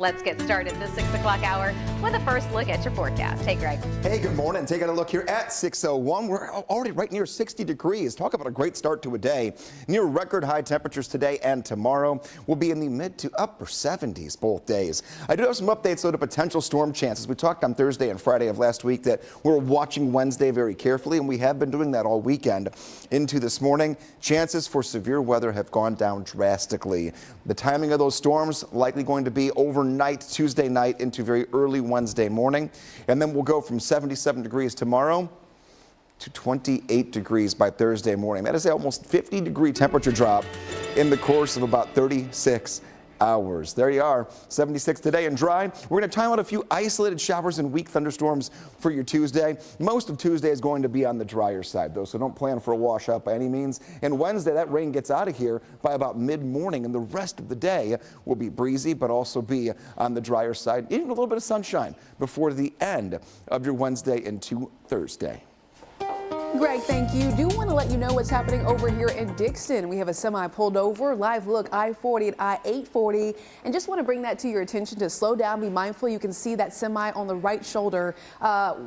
[SPEAKER 4] Let's get started this 6 o'clock hour with a first look at your forecast. Hey, Greg.
[SPEAKER 2] Hey, good morning. Taking a look here at 6:01. We're already right near 60 degrees. Talk about a great start to a day. Near record high temperatures today and tomorrow. We'll be in the mid to upper 70s both days. I do have some updates though to potential storm chances. We talked on Thursday and Friday of last week that we're watching Wednesday very carefully, and we have been doing that all weekend into this morning. Chances for severe weather have gone down drastically. The timing of those storms likely going to be overnight Tuesday night into very early Wednesday morning, and then we'll go from 77 degrees tomorrow to 28 degrees by Thursday morning. That is an almost 50-degree temperature drop in the course of about 36 hours. There you are, 76 today and dry. We're going to time out a few isolated showers and weak thunderstorms for your Tuesday. Most of Tuesday is going to be on the drier side, though, so don't plan for a washout by any means. And Wednesday, that rain gets out of here by about mid-morning, and the rest of the day will be breezy, but also be on the drier side. Even a little bit of sunshine before the end of your Wednesday into Thursday.
[SPEAKER 3] Greg, thank you. Do want to let you know what's happening over here in Dickson. We have a semi pulled over, live look I-40 at I-840, and just want to bring that to your attention to slow down, be mindful. You can see that semi on the right shoulder.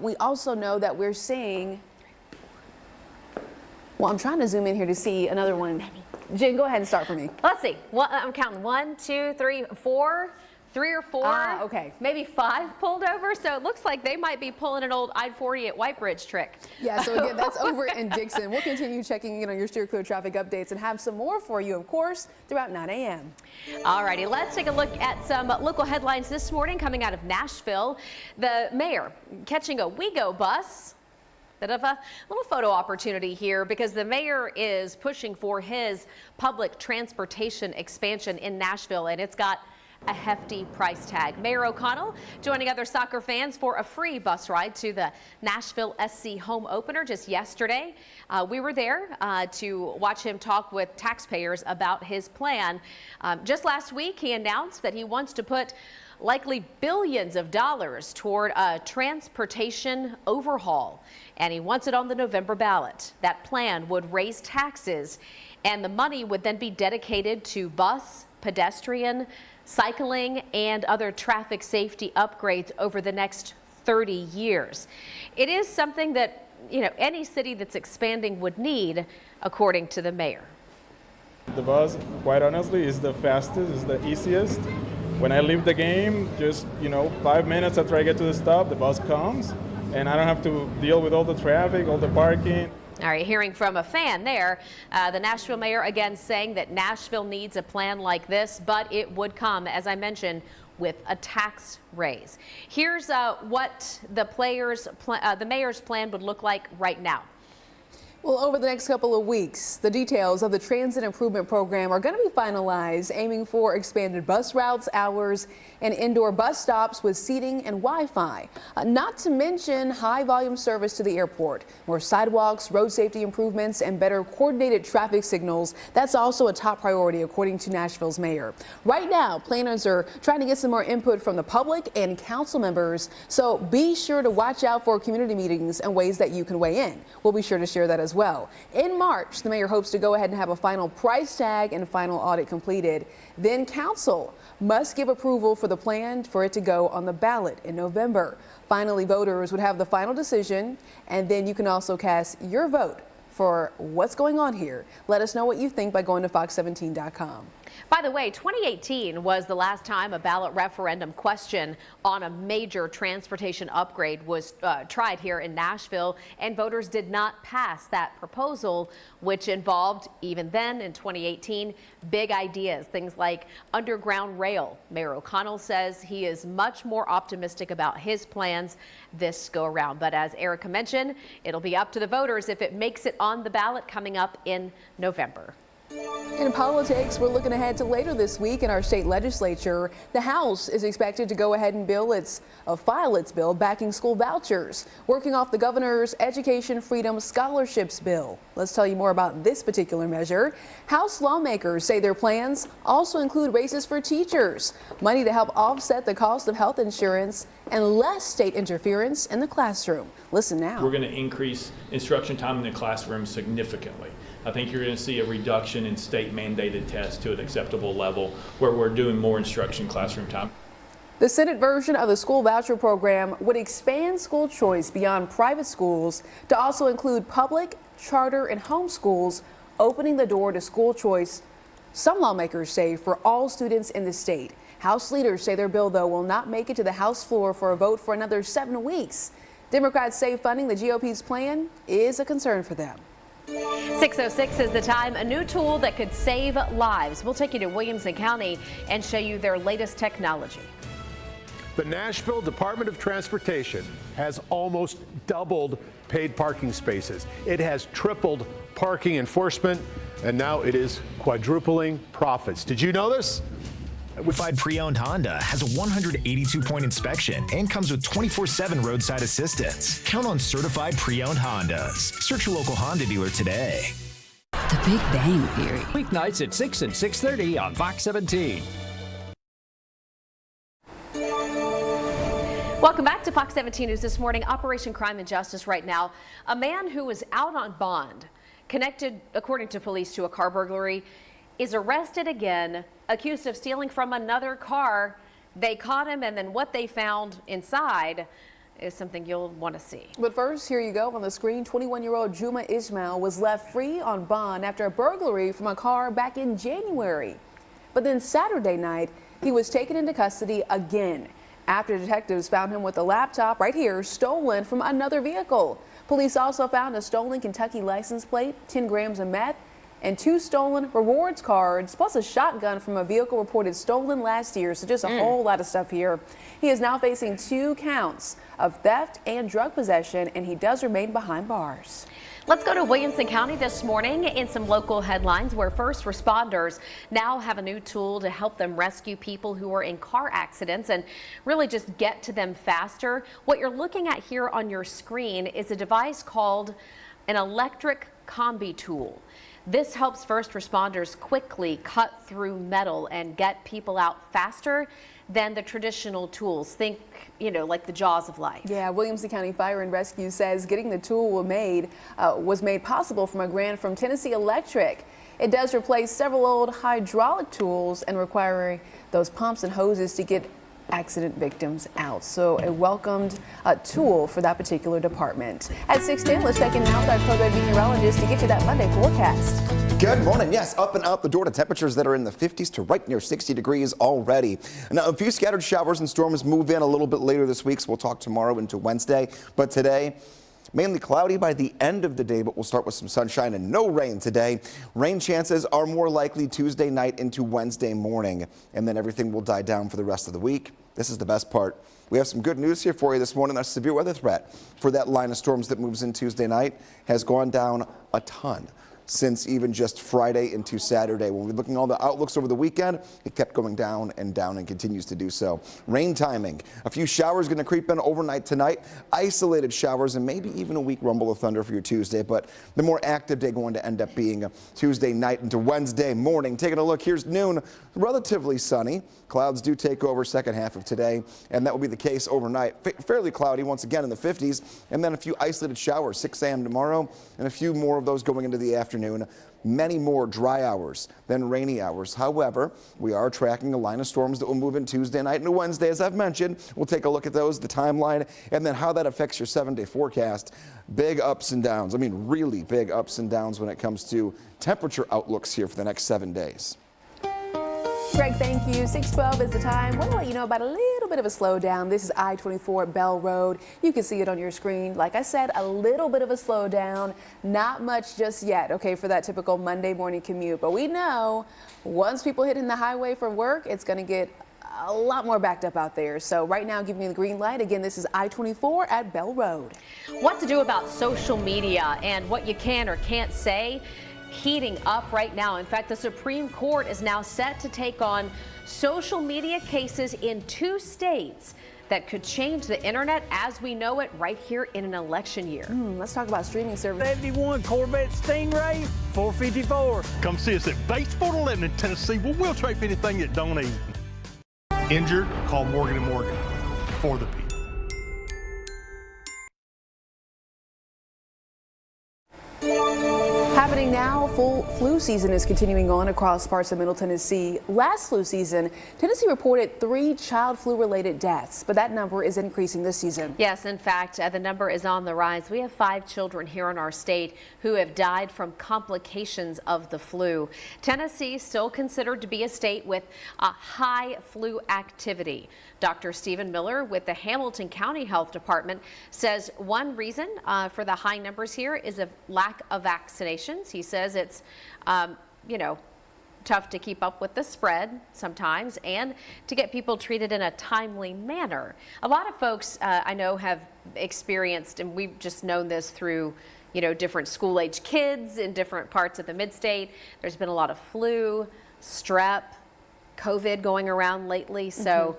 [SPEAKER 3] We also know that we're seeing, well, I'm trying to zoom in here to see another one. Jen, go ahead and start for me.
[SPEAKER 4] Let's see. I'm counting 1, 2, 3, 4. 3 or 4,
[SPEAKER 3] okay,
[SPEAKER 4] maybe 5 pulled over. So it looks like they might be pulling an old I-40 at White Bridge trick.
[SPEAKER 3] Yeah, so again, that's over in Dickson. We'll continue checking in on your steer clear traffic updates and have some more for you, of course, throughout 9 a.m.
[SPEAKER 4] All righty, let's take a look at some local headlines this morning coming out of Nashville. The mayor catching a WeGo bus. Bit of a little photo opportunity here because the mayor is pushing for his public transportation expansion in Nashville, and it's got a hefty price tag. Mayor O'Connell joining other soccer fans for a free bus ride to the Nashville SC home opener just yesterday. We were there to watch him talk with taxpayers about his plan. Just last week, he announced that he wants to put likely billions of dollars toward a transportation overhaul, and he wants it on the November ballot. That plan would raise taxes, and the money would then be dedicated to bus, pedestrian, cycling, and other traffic safety upgrades over the next 30 years. It is something that, any city that's expanding would need, according to the mayor.
[SPEAKER 6] The bus, quite honestly, is the fastest, is the easiest. When I leave the game, just, 5 minutes after I get to the stop, the bus comes, and I don't have to deal with all the traffic, all the parking.
[SPEAKER 4] All right, hearing from a fan there, the Nashville mayor again saying that Nashville needs a plan like this, but it would come, as I mentioned, with a tax raise. Here's what the mayor's plan would look like right now.
[SPEAKER 3] Well, over the next couple of weeks, the details of the transit improvement program are going to be finalized, aiming for expanded bus routes, hours, and indoor bus stops with seating and Wi-Fi. Not to mention high volume service to the airport, more sidewalks, road safety improvements, and better coordinated traffic signals. That's also a top priority, according to Nashville's mayor. Right now, planners are trying to get some more input from the public and council members, so be sure to watch out for community meetings and ways that you can weigh in. We'll be sure to share that as well. In March, the mayor hopes to go ahead and have a final price tag and final audit completed. Then council must give approval for the plan for it to go on the ballot in November. Finally, voters would have the final decision, and then you can also cast your vote for what's going on here. Let us know what you think by going to fox17.com.
[SPEAKER 4] By the way, 2018 was the last time a ballot referendum question on a major transportation upgrade was tried here in Nashville, and voters did not pass that proposal, which involved, even then in 2018, big ideas, things like underground rail. Mayor O'Connell says he is much more optimistic about his plans this go around. But as Erica mentioned, it'll be up to the voters if it makes it on the ballot coming up in November.
[SPEAKER 3] In politics, we're looking ahead to later this week in our state legislature. The House is expected to go ahead and file its bill backing school vouchers, working off the governor's Education Freedom Scholarships bill. Let's tell you more about this particular measure. House lawmakers say their plans also include raises for teachers, money to help offset the cost of health insurance, and less state interference in the classroom. Listen now.
[SPEAKER 10] We're going to increase instruction time in the classroom significantly. I think you're going to see a reduction in state mandated tests to an acceptable level where we're doing more instruction classroom time.
[SPEAKER 3] The Senate version of the school voucher program would expand school choice beyond private schools to also include public, charter, and home schools, opening the door to school choice, some lawmakers say, for all students in the state. House leaders say their bill, though, will not make it to the House floor for a vote for another 7 weeks. Democrats say funding the GOP's plan is a concern for them.
[SPEAKER 4] 6:06 is the time. A new tool that could save lives. We'll take you to Williamson County and show you their latest technology.
[SPEAKER 12] The Nashville Department of Transportation has almost doubled paid parking spaces. It has tripled parking enforcement, and now it is quadrupling profits. Did you know this?
[SPEAKER 16] Certified pre-owned Honda has a 182-point inspection and comes with 24/7 roadside assistance. Count on certified pre-owned Hondas. Search your local Honda dealer today.
[SPEAKER 18] The Big Bang Theory.
[SPEAKER 19] Weeknights at 6 and 6:30 on Fox 17.
[SPEAKER 4] Welcome back to Fox 17 News this morning. Operation Crime and Justice right now. A man who was out on bond, connected, according to police, to a car burglary, is arrested again, accused of stealing from another car. They caught him, and then what they found inside is something you'll want to see.
[SPEAKER 3] But first, here you go on the screen. 21-year-old Juma Ismail was left free on bond after a burglary from a car back in January. But then Saturday night, he was taken into custody again after detectives found him with a laptop right here stolen from another vehicle. Police also found a stolen Kentucky license plate, 10 grams of meth, and 2 stolen rewards cards, plus a shotgun from a vehicle reported stolen last year. So just a whole lot of stuff here. He is now facing 2 counts of theft and drug possession, and he does remain behind bars.
[SPEAKER 4] Let's go to Williamson County this morning in some local headlines where first responders now have a new tool to help them rescue people who are in car accidents and really just get to them faster. What you're looking at here on your screen is a device called an electric combi tool. This helps first responders quickly cut through metal and get people out faster than the traditional tools. Think, like the jaws of life.
[SPEAKER 3] Yeah, Williamson County Fire and Rescue says getting the tool was made possible from a grant from Tennessee Electric. It does replace several old hydraulic tools and requiring those pumps and hoses to get accident victims out. So a welcomed tool for that particular department. At 6:10, let's check in now with our Code Red meteorologist to get you that Monday forecast.
[SPEAKER 2] Good morning. Yes, up and out the door to temperatures that are in the 50s to right near 60 degrees already. Now, a few scattered showers and storms move in a little bit later this week, so we'll talk tomorrow into Wednesday. But today, mainly cloudy by the end of the day, but we'll start with some sunshine and no rain today. Rain chances are more likely Tuesday night into Wednesday morning, and then everything will die down for the rest of the week. This is the best part. We have some good news here for you this morning. Our severe weather threat for that line of storms that moves in Tuesday night has gone down a ton since even just Friday into Saturday. When we're looking at all the outlooks over the weekend, it kept going down and continues to do so. Rain timing. A few showers going to creep in overnight tonight. Isolated showers and maybe even a weak rumble of thunder for your Tuesday. But the more active day going to end up being Tuesday night into Wednesday morning. Taking a look, here's noon. Relatively sunny. Clouds do take over second half of today, and that will be the case overnight. Fairly cloudy once again in the 50s, and then a few isolated showers 6 a.m. tomorrow, and a few more of those going into the afternoon. Many more dry hours than rainy hours. However, we are tracking a line of storms that will move in Tuesday night into Wednesday, as I've mentioned. We'll take a look at those, the timeline, and then how that affects your 7-day forecast. Big ups and downs. I mean, really big ups and downs when it comes to temperature outlooks here for the next 7 days.
[SPEAKER 3] Greg, thank you. 6:12 is the time. I want to let you know about a little bit of a slowdown. This is I-24 Bell Road. You can see it on your screen. Like I said, a little bit of a slowdown. Not much just yet, okay, for that typical Monday morning commute. But we know once people hit in the highway for work, it's going to get a lot more backed up out there. So right now, giving you the green light. Again, this is I-24 at Bell Road.
[SPEAKER 4] What to do about social media and what you can or can't say. heating up right now. In fact, the Supreme Court is now set to take on social media cases in 2 states that could change the internet as we know it right here in an election year.
[SPEAKER 3] Let's talk about streaming services.
[SPEAKER 9] 71 Corvette Stingray, 454.
[SPEAKER 26] Come see us at Batesford 11 in Tennessee. We'll trade for anything that don't eat. Injured? Call Morgan & Morgan. For the people.
[SPEAKER 3] Happening now, full flu season is continuing on across parts of Middle Tennessee. Last flu season, Tennessee reported 3 child flu-related deaths, but that number is increasing this season.
[SPEAKER 4] Yes, in fact, the number is on the rise. We have 5 children here in our state who have died from complications of the flu. Tennessee still considered to be a state with a high flu activity. Dr. Stephen Miller with the Hamilton County Health Department says one reason for the high numbers here is a lack of vaccinations. He says it's, tough to keep up with the spread sometimes and to get people treated in a timely manner. A lot of folks I know have experienced, and we've just known this through different school-age kids in different parts of the mid-state. There's been a lot of flu, strep, COVID going around lately, so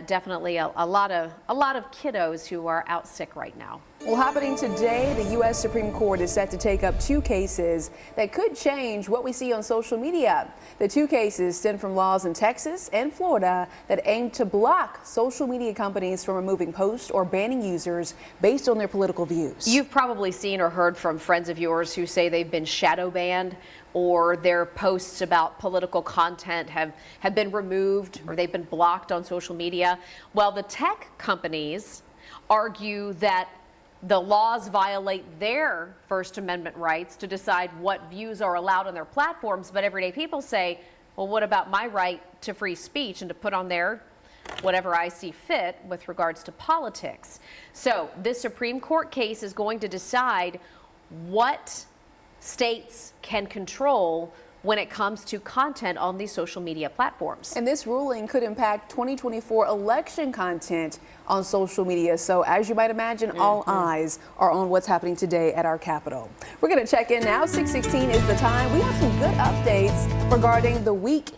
[SPEAKER 4] definitely a lot of kiddos who are out sick right now.
[SPEAKER 3] Well, happening today, the U.S. Supreme Court is set to take up 2 cases that could change what we see on social media. The 2 cases stem from laws in Texas and Florida that aim to block social media companies from removing posts or banning users based on their political views.
[SPEAKER 4] You've probably seen or heard from friends of yours who say they've been shadow banned, or their posts about political content have been removed, or they've been blocked on social media. Well, the tech companies argue that the laws violate their First Amendment rights to decide what views are allowed on their platforms, but everyday people say, well, what about my right to free speech and to put on there whatever I see fit with regards to politics? So this Supreme Court case is going to decide what states can control when it comes to content on these social media platforms.
[SPEAKER 3] And this ruling could impact 2024 election content on social media. So as you might imagine, all eyes are on what's happening today at our Capitol. We're going to check in now. 6:16 is the time. We have some good updates regarding the week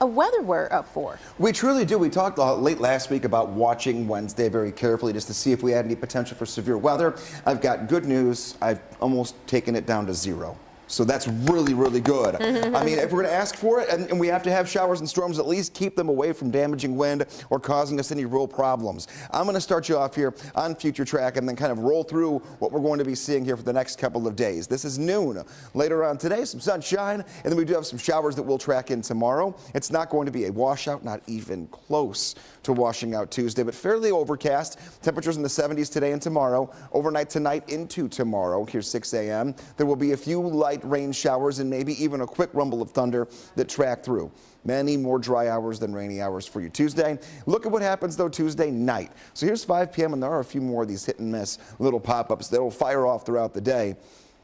[SPEAKER 3] of weather we're up for.
[SPEAKER 2] We truly do. We talked late last week about watching Wednesday very carefully just to see if we had any potential for severe weather. I've got good news. I've almost taken it down to 0. So that's really, really good. I mean, if we're going to ask for it, and we have to have showers and storms, at least keep them away from damaging wind or causing us any real problems. I'm going to start you off here on Future Track and then kind of roll through what we're going to be seeing here for the next couple of days. This is noon. Later on today, some sunshine, and then we do have some showers that we'll track in tomorrow. It's not going to be a washout, not even close to washing out Tuesday, but fairly overcast. Temperatures in the 70s today and tomorrow. Overnight tonight into tomorrow. Here's 6 a.m. There will be a few light rain showers and maybe even a quick rumble of thunder that track through. Many more dry hours than rainy hours for you Tuesday. Look at what happens though Tuesday night. So here's 5 p.m. and there are a few more of these hit and miss little pop-ups that will fire off throughout the day.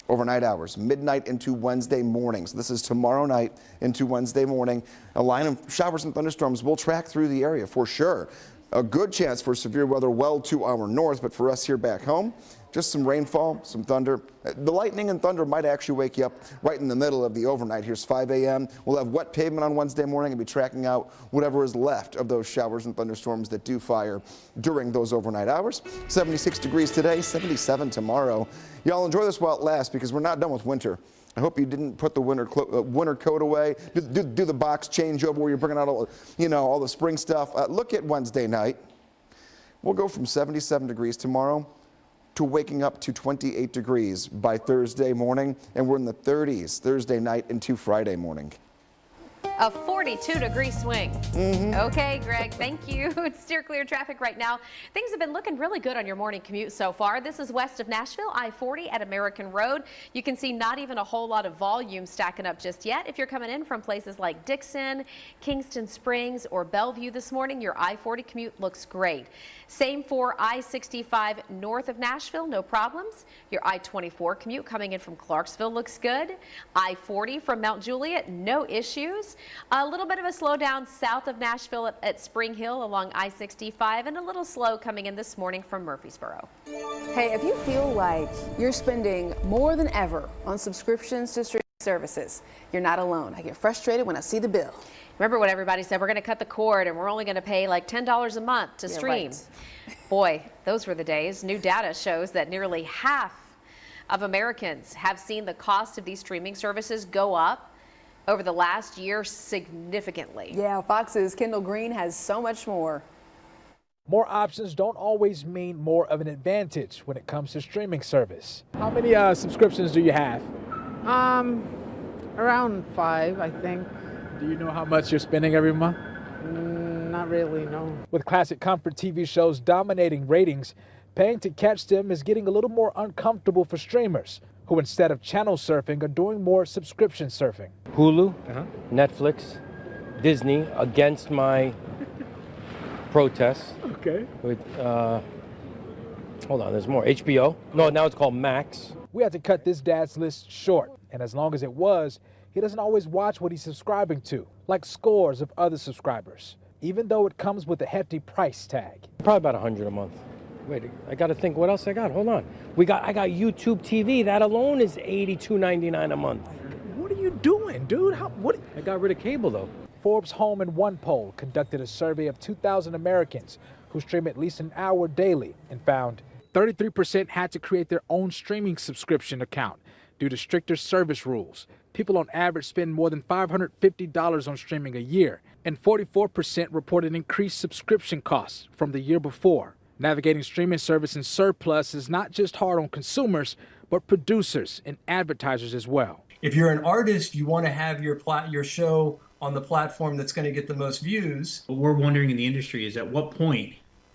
[SPEAKER 2] Overnight hours, midnight into Wednesday morning. So this is tomorrow night into Wednesday morning. A line of showers and thunderstorms will track through the area for sure. A good chance for severe weather well to our north, but for us here back home, just some rainfall, some thunder. The lightning and thunder might actually wake you up right in the middle of the overnight. Here's 5 a.m. We'll have wet pavement on Wednesday morning and be tracking out whatever is left of those showers and thunderstorms that do fire during those overnight hours. 76 degrees today, 77 tomorrow. Y'all enjoy this while it lasts because we're not done with winter. I hope you didn't put the winter coat away. Do the box changeover where you're bringing out all the spring stuff. Look at Wednesday night. We'll go from 77 degrees tomorrow to waking up to 28 degrees by Thursday morning, and we're in the 30s Thursday night into Friday morning.
[SPEAKER 4] A 42-degree swing. Okay, Greg, thank you. It's steer clear traffic right now. Things have been looking really good on your morning commute so far. This is west of Nashville, I-40 at American Road. You can see not even a whole lot of volume stacking up just yet. If you're coming in from places like Dickson, Kingston Springs, or Bellevue this morning, your I-40 commute looks great. Same for I-65 north of Nashville, no problems. Your I-24 commute coming in from Clarksville looks good. I-40 from Mount Juliet, no issues. A little bit of a slowdown south of Nashville at Spring Hill along I-65, and a little slow coming in this morning from Murfreesboro.
[SPEAKER 3] Hey, if you feel like you're spending more than ever on subscriptions to streaming services. You're not alone. I get frustrated when I see the bill.
[SPEAKER 4] Remember when everybody said we're going to cut the cord and we're only going to pay like $10 a month to stream?
[SPEAKER 3] Right.
[SPEAKER 4] Boy, those were the days. New data shows that nearly half of Americans have seen the cost of these streaming services go up over the last year significantly.
[SPEAKER 3] Yeah, Fox's Kendall Green has so much more.
[SPEAKER 11] More options don't always mean more of an advantage when it comes to streaming service. How many subscriptions do you have?
[SPEAKER 13] Around 5, I think.
[SPEAKER 11] Do you know how much you're spending every month?
[SPEAKER 13] Not really, no.
[SPEAKER 11] With classic comfort TV shows dominating ratings, paying to catch them is getting a little more uncomfortable for streamers, who instead of channel surfing are doing more subscription surfing.
[SPEAKER 20] Hulu, Netflix, Disney, against my protest.
[SPEAKER 11] Okay.
[SPEAKER 20] With, hold on, there's more. HBO. No, now it's called Max.
[SPEAKER 11] We had to cut this dad's list short, and as long as it was, he doesn't always watch what he's subscribing to, like scores of other subscribers, even though it comes with a hefty price tag.
[SPEAKER 20] Probably about $100 a month. Wait, I gotta think what else I got. Hold on. I got YouTube TV. That alone is $82.99 a month.
[SPEAKER 11] What are you doing, dude?
[SPEAKER 20] I got rid of cable though.
[SPEAKER 11] Forbes Home in One poll conducted a survey of 2,000 Americans who stream at least an hour daily and found 33% had to create their own streaming subscription account due to stricter service rules. People on average spend more than $550 on streaming a year, and 44% reported increased subscription costs from the year before. Navigating streaming service in surplus is not just hard on consumers, but producers and advertisers as well.
[SPEAKER 21] If you're an artist, you want to have your show on the platform that's going to get the most views.
[SPEAKER 22] What we're wondering in the industry is at what point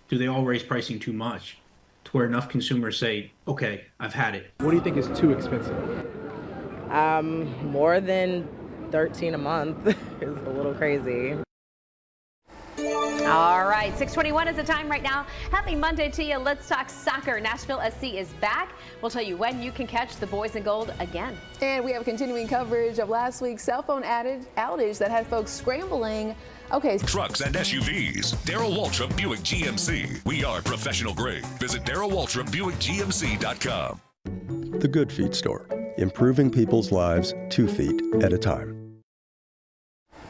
[SPEAKER 22] do they all raise pricing too much to where enough consumers say, okay, I've had it.
[SPEAKER 11] What do you think is too expensive?
[SPEAKER 13] More than $13 a month is a little crazy.
[SPEAKER 4] All right, 6:21 is the time right now. Happy Monday to you. Let's talk soccer. Nashville SC is back. We'll tell you when you can catch the boys in gold again.
[SPEAKER 3] And we have continuing coverage of last week's cell phone outage that had folks scrambling. Okay.
[SPEAKER 23] Trucks and SUVs. Darrell Waltrip Buick GMC. We are professional grade. Visit DarrellWaltripBuickGMC.com.
[SPEAKER 27] The Good Feet Store. Improving people's lives 2 feet at a time.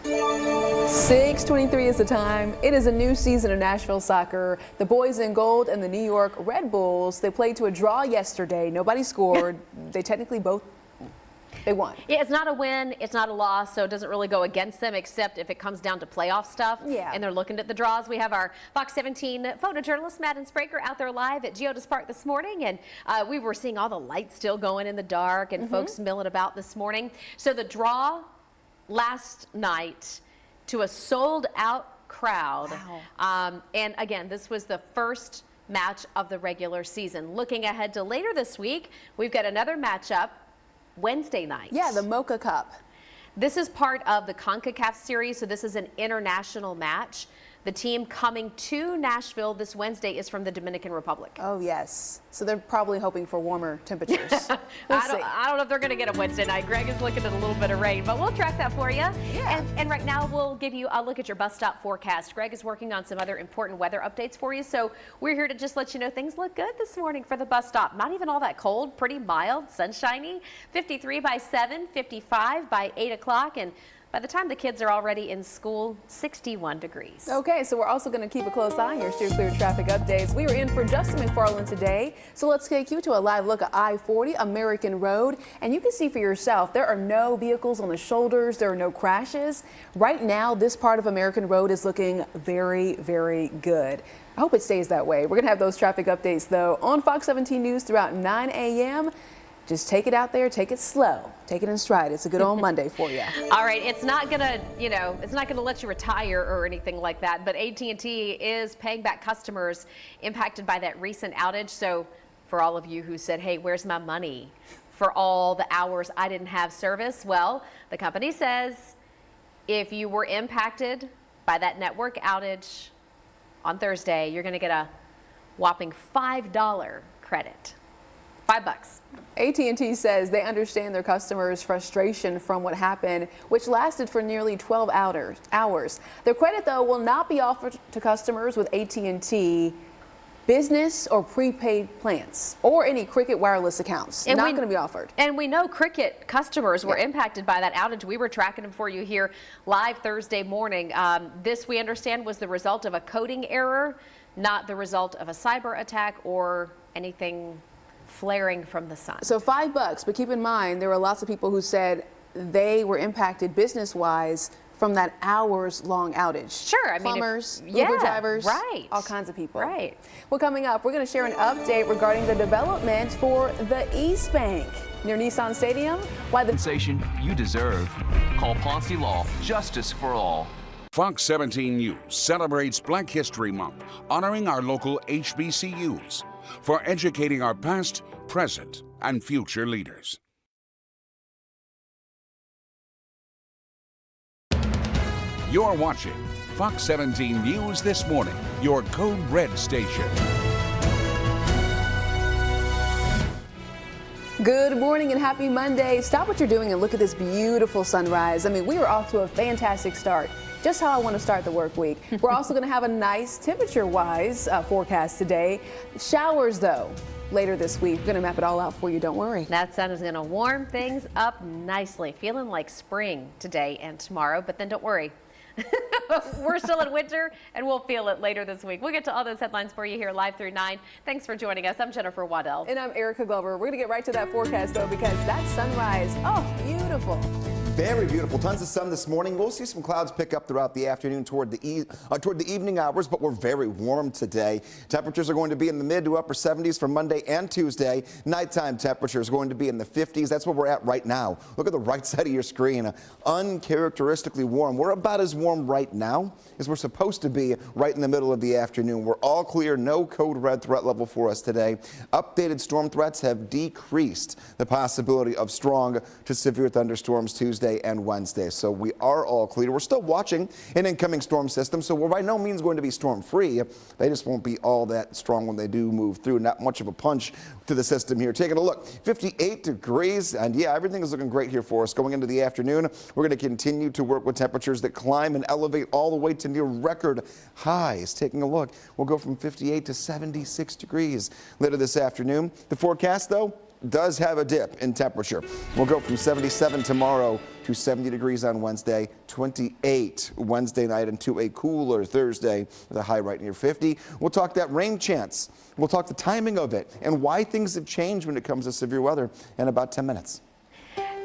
[SPEAKER 3] 6:23 is the time. It is a new season of Nashville soccer. The boys in gold and the New York Red Bulls, they played to a draw yesterday. Nobody scored. They technically they won.
[SPEAKER 4] Yeah, it's not a win, it's not a loss, so it doesn't really go against them except if it comes down to playoff stuff.
[SPEAKER 3] Yeah.
[SPEAKER 4] And they're looking at the draws. We have our Fox 17 photojournalist Madden Spraker out there live at Geodis Park this morning, and we were seeing all the lights still going in the dark and folks milling about this morning. So the draw last night to a sold-out crowd. Wow. And again, this was the first match of the regular season. Looking ahead to later this week, we've got another matchup Wednesday night.
[SPEAKER 3] Yeah, the Mocha Cup.
[SPEAKER 4] This is part of the CONCACAF series, so this is an international match. The team coming to Nashville this Wednesday is from the Dominican Republic.
[SPEAKER 3] Oh, yes. So they're probably hoping for warmer temperatures.
[SPEAKER 4] I don't know if they're going to get a Wednesday night. Greg is looking at a little bit of rain, but we'll track that for you.
[SPEAKER 3] Yeah.
[SPEAKER 4] And right now we'll give you a look at your bus stop forecast. Greg is working on some other important weather updates for you, so we're here to just let you know things look good this morning for the bus stop. Not even all that cold, pretty mild, sunshiny. 53 by 7, 55 by 8 o'clock, and by the time the kids are already in school, 61 degrees.
[SPEAKER 3] Okay, so we're also going to keep a close eye on your Steer Clear traffic updates. We were in for Justin McFarland today, so let's take you to a live look at I-40 American Road, and you can see for yourself there are no vehicles on the shoulders, there are no crashes. Right now, this part of American Road is looking very, very good. I hope it stays that way. We're going to have those traffic updates, though, on Fox 17 News throughout 9 a.m. Just take it out there, take it slow, take it in stride. It's a good old Monday for you.
[SPEAKER 4] All right, it's not gonna, it's not gonna let you retire or anything like that, but AT&T is paying back customers impacted by that recent outage. So for all of you who said, hey, where's my money for all the hours I didn't have service? Well, the company says if you were impacted by that network outage on Thursday, you're gonna get a whopping $5 credit. $5.
[SPEAKER 3] AT&T says they understand their customers' frustration from what happened, which lasted for nearly 12 hours. Their credit, though, will not be offered to customers with AT&T business or prepaid plans or any Cricket wireless accounts.
[SPEAKER 4] And
[SPEAKER 3] not going to be offered.
[SPEAKER 4] And we know Cricket customers were impacted by that outage. We were tracking them for you here live Thursday morning. This, we understand, was the result of a coding error, not the result of a cyber attack or anything flaring from the sun.
[SPEAKER 3] So $5, but keep in mind there were lots of people who said they were impacted business-wise from that hours-long outage.
[SPEAKER 4] Sure, I
[SPEAKER 3] plumbers,
[SPEAKER 4] mean,
[SPEAKER 3] Uber drivers,
[SPEAKER 4] right,
[SPEAKER 3] all kinds of people.
[SPEAKER 4] Right.
[SPEAKER 3] Well, coming up, we're going to share an update regarding the development for the East Bank near Nissan Stadium. Why the
[SPEAKER 7] sensation you deserve. Call Ponce Law, justice for all.
[SPEAKER 1] Fox 17 News celebrates Black History Month, honoring our local HBCUs for educating our past, present, and future leaders. You're watching Fox 17 News This Morning, your Code Red station.
[SPEAKER 3] Good morning and happy Monday. Stop what you're doing and look at this beautiful sunrise. I mean, we are off to a fantastic start. Just how I want to start the work week. We're also going to have a nice temperature-wise forecast today. Showers, though, later this week. We're going to map it all out for you. Don't worry.
[SPEAKER 4] That sun is going to warm things up nicely. Feeling like spring today and tomorrow, but then don't worry. We're still in winter, and we'll feel it later this week. We'll get to all those headlines for you here live through 9. Thanks for joining us. I'm Jennifer Waddell.
[SPEAKER 3] And I'm Erica Glover. We're going to get right to that forecast, though, because that sunrise, oh, beautiful.
[SPEAKER 2] Very beautiful. Tons of sun this morning. We'll see some clouds pick up throughout the afternoon toward the evening hours, but we're very warm today. Temperatures are going to be in the mid to upper 70s for Monday and Tuesday. Nighttime temperatures going to be in the 50s. That's where we're at right now. Look at the right side of your screen. Uncharacteristically warm. We're about as warm right now as we're supposed to be right in the middle of the afternoon. We're all clear. No code red threat level for us today. Updated storm threats have decreased the possibility of strong to severe thunderstorms Tuesday and Wednesday. So we are all clear. We're still watching an incoming storm system, so we're by no means going to be storm free. They just won't be all that strong when they do move through. Not much of a punch to the system here. Taking a look, 58 degrees, and yeah, everything is looking great here for us. Going into the afternoon, we're going to continue to work with temperatures that climb and elevate all the way to near record highs. Taking a look, we'll go from 58 to 76 degrees later this afternoon. The forecast, though, does have a dip in temperature. We'll go from 77 tomorrow to 70 degrees on Wednesday, 28 Wednesday night, and to a cooler Thursday with a high right near 50. We'll talk that rain chance. We'll talk the timing of it and why things have changed when it comes to severe weather in about 10 minutes.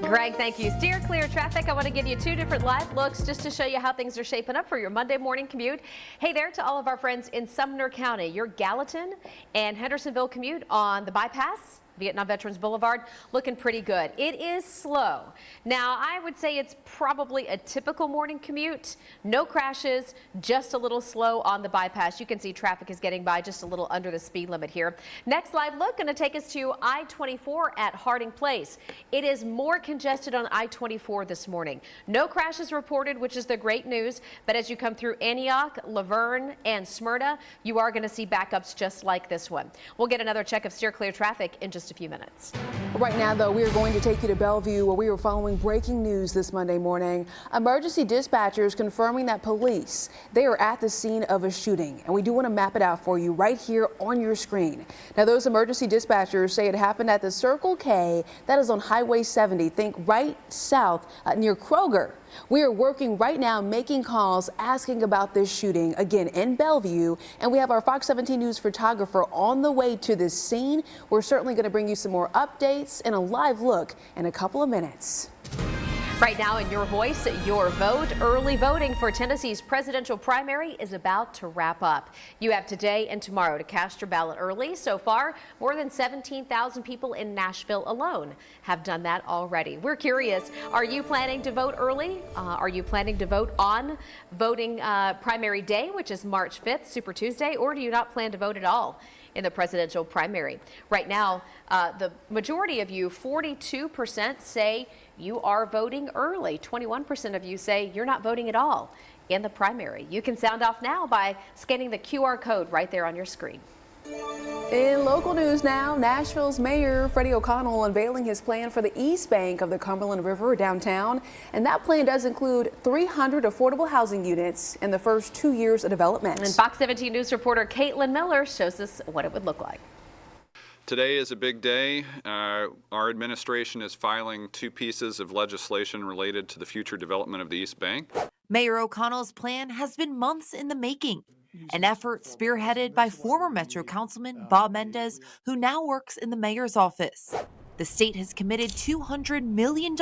[SPEAKER 4] Greg, thank you. Steer clear traffic. I want to give you 2 different live looks just to show you how things are shaping up for your Monday morning commute. Hey there to all of our friends in Sumner County. Your Gallatin and Hendersonville commute on the bypass, Vietnam Veterans Boulevard, looking pretty good. It is slow. Now, I would say it's probably a typical morning commute. No crashes, just a little slow on the bypass. You can see traffic is getting by just a little under the speed limit here. Next live look, going to take us to I-24 at Harding Place. It is more congested on I-24 this morning. No crashes reported, which is the great news. But as you come through Antioch, Laverne, and Smyrna, you are going to see backups just like this one. We'll get another check of steer clear traffic in just a few minutes.
[SPEAKER 3] Right now, though, we are going to take you to Bellevue, where we are following breaking news this Monday morning. Emergency dispatchers confirming that police, they are at the scene of a shooting, and we do want to map it out for you right here on your screen. Now, those emergency dispatchers say it happened at the Circle K, that is on Highway 70. Think right south near Kroger. We are working right now, making calls, asking about this shooting, again, in Bellevue. And we have our Fox 17 News photographer on the way to this scene. We're certainly going to bring you some more updates and a live look in a couple of minutes.
[SPEAKER 4] Right now in your voice, your vote. Early voting for Tennessee's presidential primary is about to wrap up. You have today and tomorrow to cast your ballot early. So far, more than 17,000 people in Nashville alone have done that already. We're curious, are you planning to vote early? Are you planning to vote on voting primary day, which is March 5th, Super Tuesday, or do you not plan to vote at all in the presidential primary? Right now, the majority of you, 42%, say you are voting early. 21% of you say you're not voting at all in the primary. You can sound off now by scanning the QR code right there on your screen.
[SPEAKER 3] In local news now, Nashville's Mayor Freddie O'Connell unveiling his plan for the east bank of the Cumberland River downtown. And that plan does include 300 affordable housing units in the first 2 years of development.
[SPEAKER 4] And Fox 17 News reporter Caitlin Miller shows us what it would look like.
[SPEAKER 5] Today is a big day. Our administration is filing 2 pieces of legislation related to the future development of the East Bank.
[SPEAKER 8] Mayor O'Connell's plan has been months in the making, an effort spearheaded by former Metro Councilman Bob Mendez, who now works in the mayor's office. The state has committed $200 million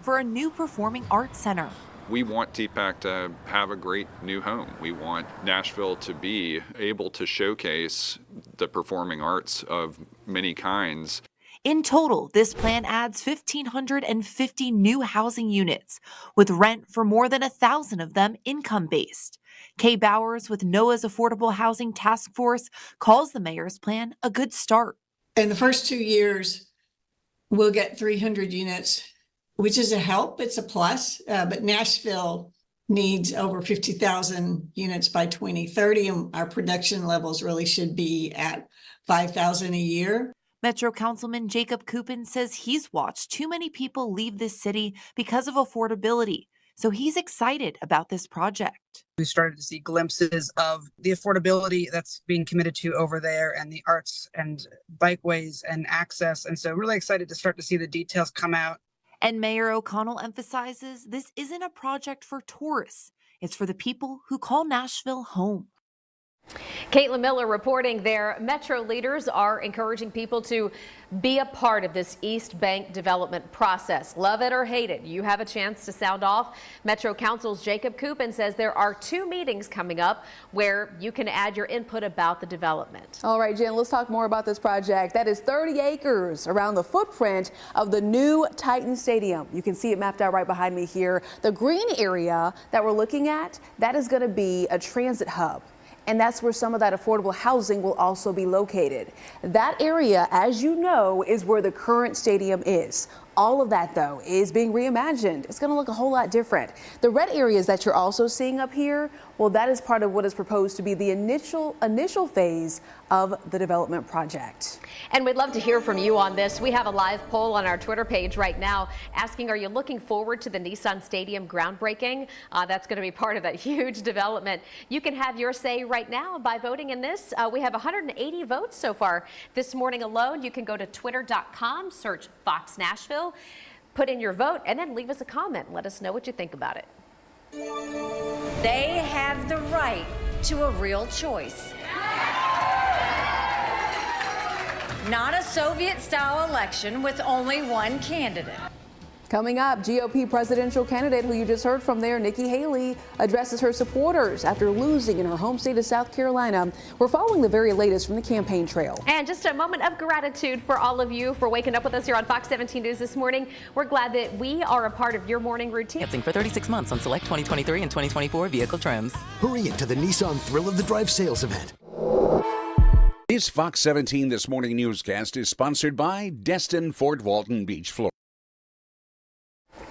[SPEAKER 8] for a new performing arts center.
[SPEAKER 5] We want TPAC to have a great new home. We want Nashville to be able to showcase the performing arts of many kinds.
[SPEAKER 8] In total, this plan adds 1,550 new housing units, with rent for more than 1,000 of them income-based. Kay Bowers with NOAA's Affordable Housing Task Force calls the mayor's plan a good start.
[SPEAKER 14] In the first 2 years, we'll get 300 units, which is a help. It's a plus, but Nashville needs over 50,000 units by 2030, and our production levels really should be at 5,000 a year.
[SPEAKER 8] Metro Councilman Jacob Coupin says he's watched too many people leave this city because of affordability, so he's excited about this project.
[SPEAKER 15] We started to see glimpses of the affordability that's being committed to over there, and the arts and bikeways and access, and so really excited to start to see the details come out.
[SPEAKER 8] And Mayor O'Connell emphasizes this isn't a project for tourists. It's for the people who call Nashville home.
[SPEAKER 4] Caitlin Miller reporting there. Metro leaders are encouraging people to be a part of this East Bank development process. Love it or hate it, you have a chance to sound off. Metro Council's Jacob Coupin says there are 2 meetings coming up where you can add your input about the development.
[SPEAKER 3] All right, Jen, let's talk more about this project. That is 30 acres around the footprint of the new Titan Stadium. You can see it mapped out right behind me here. The green area that we're looking at, that is going to be a transit hub. And that's where some of that affordable housing will also be located. That area, as you know, is where the current stadium is. All of that, though, is being reimagined. It's going to look a whole lot different. The red areas that you're also seeing up here, well, that is part of what is proposed to be the initial phase of the development project.
[SPEAKER 4] And we'd love to hear from you on this. We have a live poll on our Twitter page right now asking, are you looking forward to the Nissan Stadium groundbreaking? That's going to be part of that huge development. You can have your say right now by voting in this. We have 180 votes so far this morning alone. You can go to twitter.com, search Fox Nashville, put in your vote, and then leave us a comment. Let us know what you think about it.
[SPEAKER 17] They have the right to a real choice. Not a Soviet-style election with only one candidate.
[SPEAKER 3] Coming up, GOP presidential candidate who you just heard from there, Nikki Haley, addresses her supporters after losing in her home state of South Carolina. We're following the very latest from the campaign trail.
[SPEAKER 4] And just a moment of gratitude for all of you for waking up with us here on Fox 17 News this morning. We're glad that we are a part of your morning routine.
[SPEAKER 24] Financing for 36 months on select 2023 and 2024 vehicle trims.
[SPEAKER 25] Hurry into the Nissan Thrill of the Drive sales event.
[SPEAKER 1] This Fox 17 This Morning newscast is sponsored by Destin Fort Walton Beach, Florida.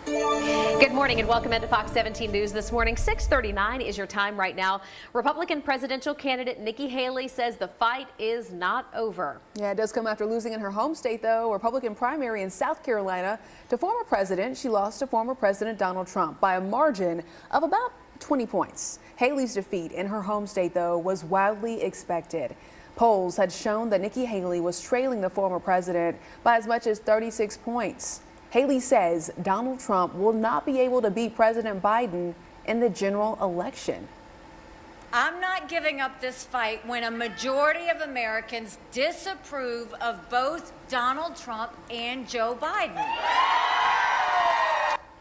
[SPEAKER 4] Good morning and welcome into Fox 17 News this morning. 6:39 is your time right now. Republican presidential candidate Nikki Haley says the fight is not over.
[SPEAKER 3] Yeah, it does come after losing in her home state, though. Republican primary in South Carolina to former president. She lost to former President Donald Trump by a margin of about 20 points. Haley's defeat in her home state, though, was widely expected. Polls had shown that Nikki Haley was trailing the former president by as much as 36 points. Haley says Donald Trump will not be able to beat President Biden in the general election.
[SPEAKER 17] I'm not giving up this fight when a majority of Americans disapprove of both Donald Trump and Joe Biden.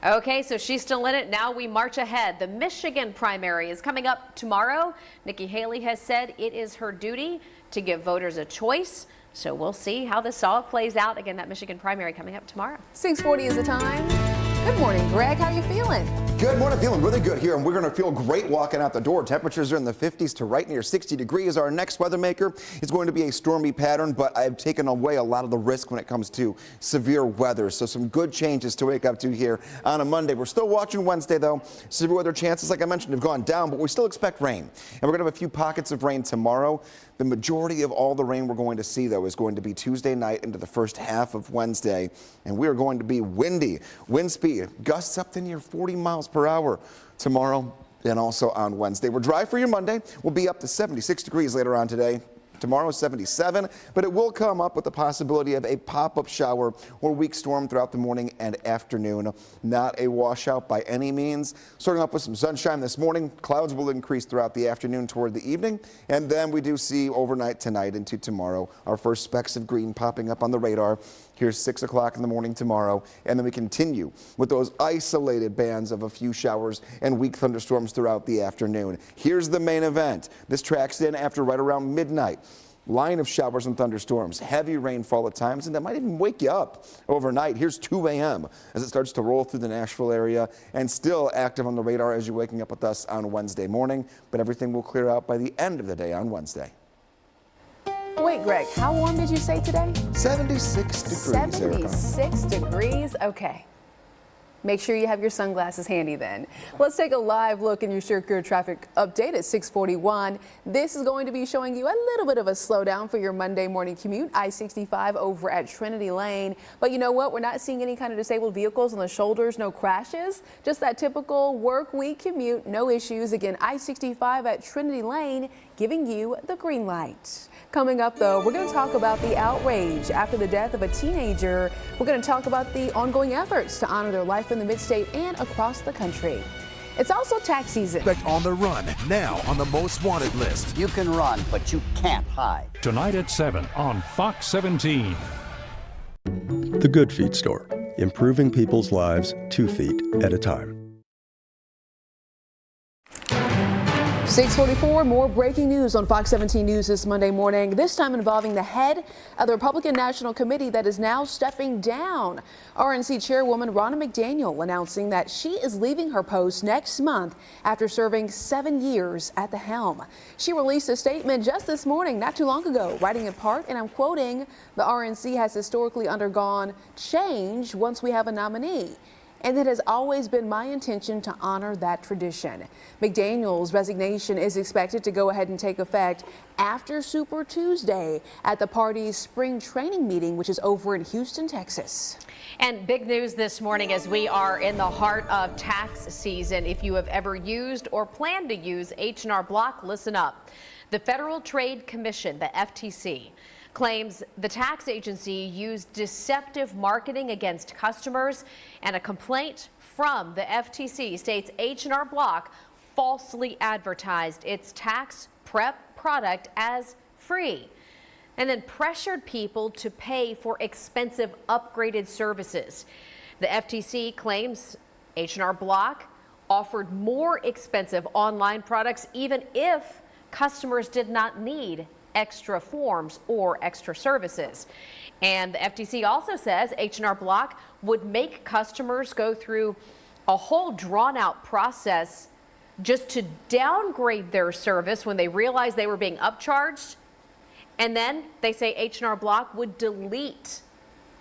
[SPEAKER 4] Okay, so she's still in it. Now we march ahead. The Michigan primary is coming up tomorrow. Nikki Haley has said it is her duty to give voters a choice. So we'll see how this all plays out. Again, that Michigan primary coming up tomorrow.
[SPEAKER 3] 6:40 is the time. Good morning, Greg. How you feeling?
[SPEAKER 2] Good morning. Feeling really good here, and we're going to feel great walking out the door. Temperatures are in the 50s to right near 60 degrees. Our next weather maker is going to be a stormy pattern, but I've taken away a lot of the risk when it comes to severe weather. So some good changes to wake up to here on a Monday. We're still watching Wednesday, though. Severe weather chances, like I mentioned, have gone down, but we still expect rain. And we're going to have a few pockets of rain tomorrow. The majority of all the rain we're going to see, though, is going to be Tuesday night into the first half of Wednesday, and we are going to be windy. Wind speed gusts up to near 40 miles per hour tomorrow and also on Wednesday. We're dry for your Monday. We'll be up to 76 degrees later on today. Tomorrow, 77, but it will come up with the possibility of a pop-up shower or weak storm throughout the morning and afternoon. Not a washout by any means. Starting off with some sunshine this morning. Clouds will increase throughout the afternoon toward the evening, and then we do see overnight tonight into tomorrow our first specks of green popping up on the radar. Here's 6 o'clock in the morning tomorrow, and then we continue with those isolated bands of a few showers and weak thunderstorms throughout the afternoon. Here's the main event. This tracks in after right around midnight. Line of showers and thunderstorms, heavy rainfall at times, and that might even wake you up overnight. Here's 2 a.m. as it starts to roll through the Nashville area and still active on the radar as you're waking up with us on Wednesday morning, but everything will clear out by the end of the day on Wednesday.
[SPEAKER 3] Wait, Greg, how warm did you say today?
[SPEAKER 2] 76 degrees,
[SPEAKER 3] 76 degrees? Okay. Make sure you have your sunglasses handy then. Let's take a live look in your Sure Clear traffic update at 6:41. This is going to be showing you a little bit of a slowdown for your Monday morning commute. I-65 over at Trinity Lane. But you know what? We're not seeing any kind of disabled vehicles on the shoulders, no crashes. Just that typical work week commute, no issues. Again, I-65 at Trinity Lane giving you the green light. Coming up, though, we're going to talk about the outrage after the death of a teenager. We're going to talk about the ongoing efforts to honor their life in the mid-state and across the country. It's also tax season.
[SPEAKER 25] On the run, now on the most wanted list.
[SPEAKER 6] You can run, but you can't hide.
[SPEAKER 23] Tonight at 7 on Fox 17.
[SPEAKER 27] The Good Feet Store, improving people's lives 2 feet at a time.
[SPEAKER 3] 6:44, more breaking news on Fox 17 News this Monday morning, this time involving the head of the Republican National Committee that is now stepping down. RNC Chairwoman Ronna McDaniel announcing that she is leaving her post next month after serving 7 years at the helm. She released a statement just this morning, not too long ago, writing in part, and I'm quoting, "The RNC has historically undergone change once we have a nominee. And it has always been my intention to honor that tradition." McDaniel's resignation is expected to go ahead and take effect after Super Tuesday at the party's spring training meeting, which is over in Houston, Texas.
[SPEAKER 4] And big news this morning as we are in the heart of tax season. If you have ever used or plan to use H&R Block, listen up. The Federal Trade Commission, the FTC, claims the tax agency used deceptive marketing against customers, and a complaint from the FTC states H&R Block falsely advertised its tax prep product as free and then pressured people to pay for expensive upgraded services. The FTC claims H&R Block offered more expensive online products even if customers did not need extra forms or extra services. And the FTC also says H&R Block would make customers go through a whole drawn-out process just to downgrade their service when they realized they were being upcharged. And then they say H&R Block would delete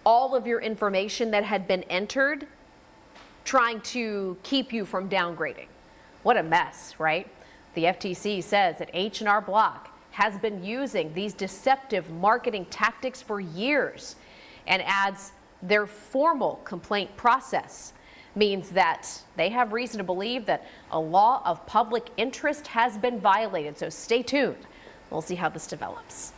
[SPEAKER 4] all of your information that had been entered, trying to keep you from downgrading. What a mess, right? The FTC says that H&R Block has been using these deceptive marketing tactics for years, and adds their formal complaint process means that they have reason to believe that a law of public interest has been violated. So stay tuned. We'll see how this develops.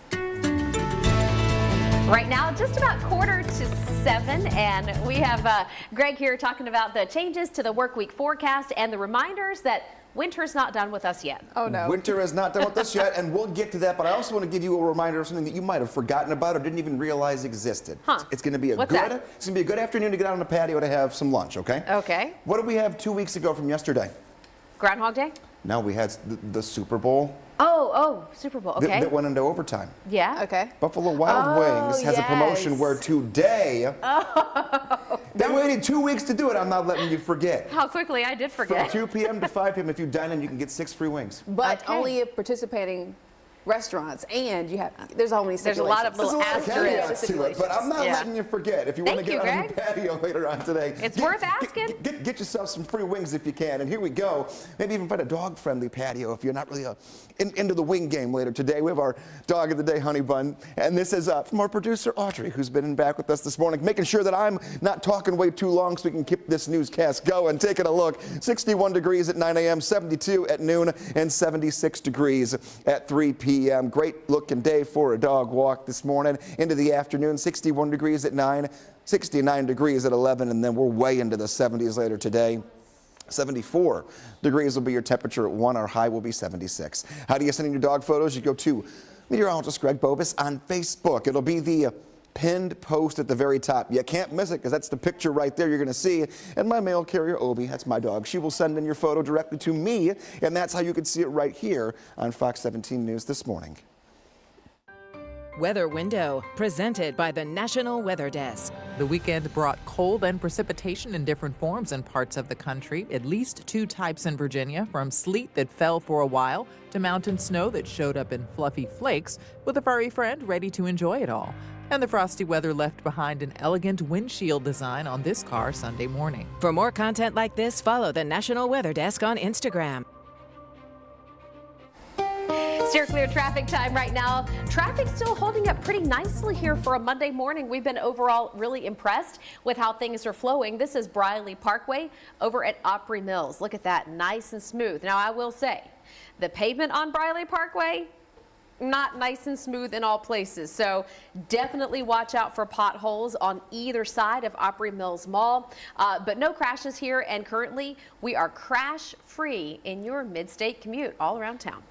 [SPEAKER 4] Right now, just about 6:45, and we have Greg here talking about the changes to the work week forecast and the reminders that winter's not done with us yet.
[SPEAKER 3] Oh, no.
[SPEAKER 2] Winter is not done with us yet, and we'll get to that, but I also want to give you a reminder of something that you might have forgotten about or didn't even realize existed. It's going to be it's going to be a good afternoon to get out on the patio to have some lunch, okay?
[SPEAKER 4] Okay.
[SPEAKER 2] What did we have 2 weeks ago from yesterday?
[SPEAKER 4] Groundhog Day?
[SPEAKER 2] No, we had the Super Bowl.
[SPEAKER 4] Oh, Super Bowl, okay.
[SPEAKER 2] That went into overtime.
[SPEAKER 4] Yeah. Okay.
[SPEAKER 2] Buffalo Wild Wings has a promotion where today They waited 2 weeks to do it. I'm not letting you forget.
[SPEAKER 4] How quickly I did forget.
[SPEAKER 2] From 2 p.m. to 5 p.m. if you dine in, you can get 6 free wings.
[SPEAKER 3] But only at participating restaurants, and there's only
[SPEAKER 4] there's a lot of little
[SPEAKER 2] asterisks to it, but I'm not letting you forget. If you want to get on the patio later on today,
[SPEAKER 4] it's worth asking.
[SPEAKER 2] Get yourself some free wings if you can. And here we go. Maybe even find a dog-friendly patio if you're not really into the wing game later today. We have our dog of the day, Honey Bun, and this is from our producer Audrey, who's been back with us this morning, making sure that I'm not talking way too long so we can keep this newscast going. Taking a look, 61 degrees at 9 a.m., 72 at noon, and 76 degrees at 3 p.m. Great looking day for a dog walk this morning into the afternoon. 61 degrees at 9, 69 degrees at 11, and then we're way into the 70s later today. 74 degrees will be your temperature at 1. Our high will be 76. How do you send in your dog photos? You go to meteorologist Greg Bobus on Facebook. It'll be the pinned post at the very top. You can't miss it because that's the picture right there you're going to see. And my mail carrier, Obi, that's my dog. She will send in your photo directly to me, and that's how you can see it right here on Fox 17 News this morning.
[SPEAKER 9] Weather Window, presented by the National Weather Desk.
[SPEAKER 10] The weekend brought cold and precipitation in different forms in parts of the country. At least 2 types in Virginia, from sleet that fell for a while to mountain snow that showed up in fluffy flakes, with a furry friend ready to enjoy it all. And the frosty weather left behind an elegant windshield design on this car Sunday morning.
[SPEAKER 9] For more content like this, follow the National Weather Desk on Instagram.
[SPEAKER 4] Steer clear traffic time right now. Traffic's still holding up pretty nicely here for a Monday morning. We've been overall really impressed with how things are flowing. This is Briley Parkway over at Opry Mills. Look at that, nice and smooth. Now I will say, the pavement on Briley Parkway, not nice and smooth in all places, so definitely watch out for potholes on either side of Opry Mills Mall, but no crashes here, and currently we are crash free in your mid-state commute all around town.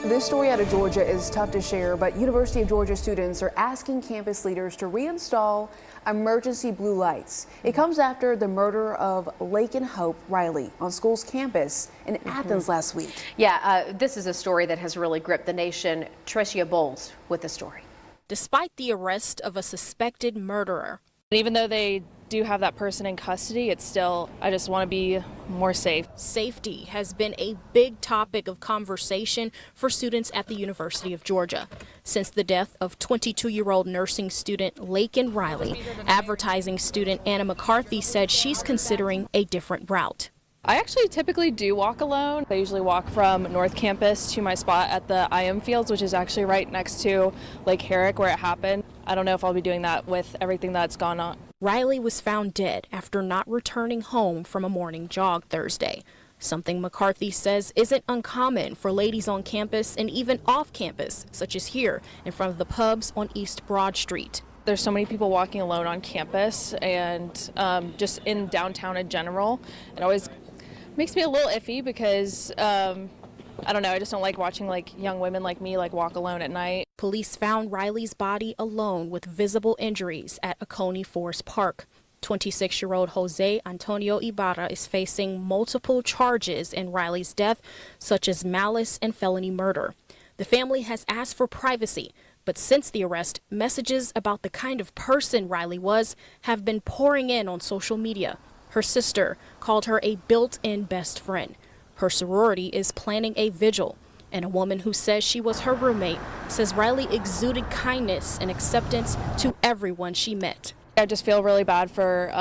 [SPEAKER 3] This story out of Georgia is tough to share, but University of Georgia students are asking campus leaders to reinstall emergency blue lights. It comes after the murder of Lake and Hope Riley on school's campus in Athens last week.
[SPEAKER 4] Yeah, this is a story that has really gripped the nation. Tricia Bowles with the story.
[SPEAKER 12] Despite the arrest of a suspected murderer, even though they do have that person in custody, it's still, I just want to be more safe. Safety has been a big topic of conversation for students at the University of Georgia. Since the death of 22-year-old nursing student Laken Riley, advertising student Anna McCarthy said she's considering a different route.
[SPEAKER 16] I actually typically do walk alone. I usually walk from North Campus to my spot at the IM Fields, which is actually right next to Lake Herrick where it happened. I don't know if I'll be doing that with everything that's gone on.
[SPEAKER 12] Riley was found dead after not returning home from a morning jog Thursday, something McCarthy says isn't uncommon for ladies on campus and even off campus, such as here in front of the pubs on East Broad Street.
[SPEAKER 16] There's so many people walking alone on campus and just in downtown in general. It always makes me a little iffy because I don't know, I just don't like watching young women like me walk alone at night.
[SPEAKER 12] Police found Riley's body alone with visible injuries at Oconee Forest Park. 26-year-old Jose Antonio Ibarra is facing multiple charges in Riley's death, such as malice and felony murder. The family has asked for privacy, but since the arrest, messages about the kind of person Riley was have been pouring in on social media. Her sister called her a built-in best friend. Her sorority is planning a vigil, and a woman who says she was her roommate says Riley exuded kindness and acceptance to everyone she met.
[SPEAKER 16] I just feel really bad for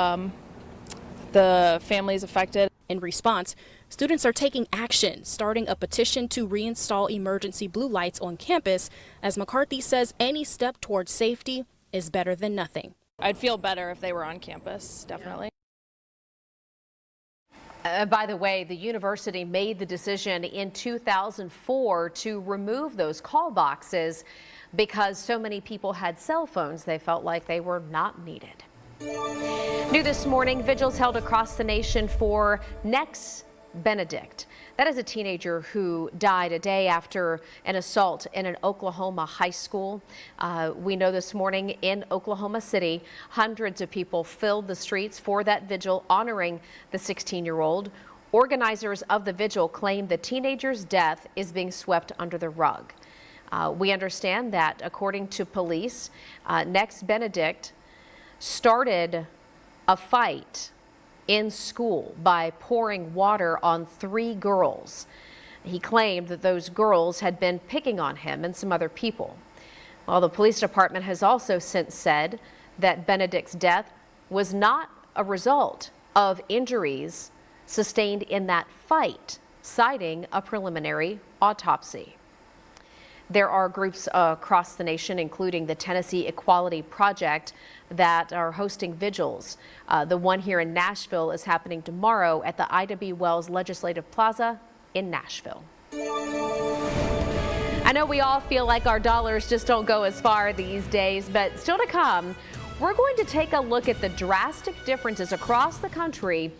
[SPEAKER 16] the families affected.
[SPEAKER 12] In response, students are taking action, starting a petition to reinstall emergency blue lights on campus, as McCarthy says any step towards safety is better than nothing.
[SPEAKER 16] I'd feel better if they were on campus, definitely.
[SPEAKER 4] By the way, the university made the decision in 2004 to remove those call boxes because so many people had cell phones they felt like they were not needed. New this morning, vigils held across the nation for Next Benedict. That is a teenager who died a day after an assault in an Oklahoma high school. We know this morning in Oklahoma City, hundreds of people filled the streets for that vigil honoring the 16-year-old. Organizers of the vigil claim the teenager's death is being swept under the rug. We understand that, according to police, Next Benedict started a fight in school by pouring water on 3 girls. He claimed that those girls had been picking on him and some other people. Well, the police department has also since said that Benedict's death was not a result of injuries sustained in that fight, citing a preliminary autopsy. There are groups across the nation, including the Tennessee Equality Project, that are hosting vigils. The one here in Nashville is happening tomorrow at the Ida B. Wells Legislative Plaza in Nashville. I know we all feel like our dollars just don't go as far these days, but still to come, we're going to take a look at the drastic differences across the country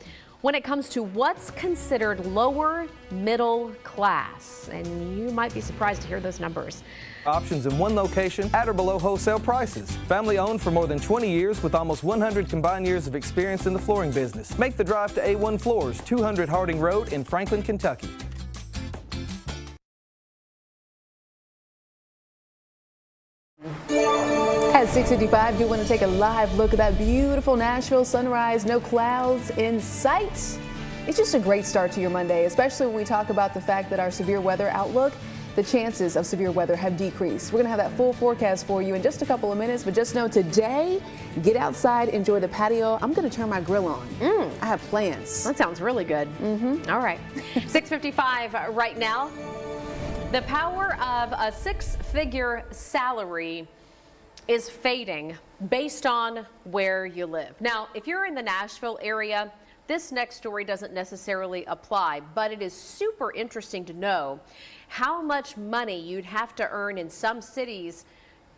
[SPEAKER 4] when it comes to what's considered lower middle class. And you might be surprised to hear those numbers.
[SPEAKER 11] Options in one location at or below wholesale prices. Family owned for more than 20 years with almost 100 combined years of experience in the flooring business. Make the drive to A1 Floors, 200 Harding Road in Franklin, Kentucky.
[SPEAKER 3] At 6:55, do you want to take a live look at that beautiful Nashville sunrise, no clouds in sight? It's just a great start to your Monday, especially when we talk about the fact that our severe weather outlook, the chances of severe weather have decreased. We're going to have that full forecast for you in just a couple of minutes, but just know today, get outside, enjoy the patio. I'm going to turn my grill on. I have plans.
[SPEAKER 4] That sounds really good. All right. 6:55 right now. The power of a 6-figure salary is fading based on where you live. Now, if you're in the Nashville area, this next story doesn't necessarily apply, but it is super interesting to know how much money you'd have to earn in some cities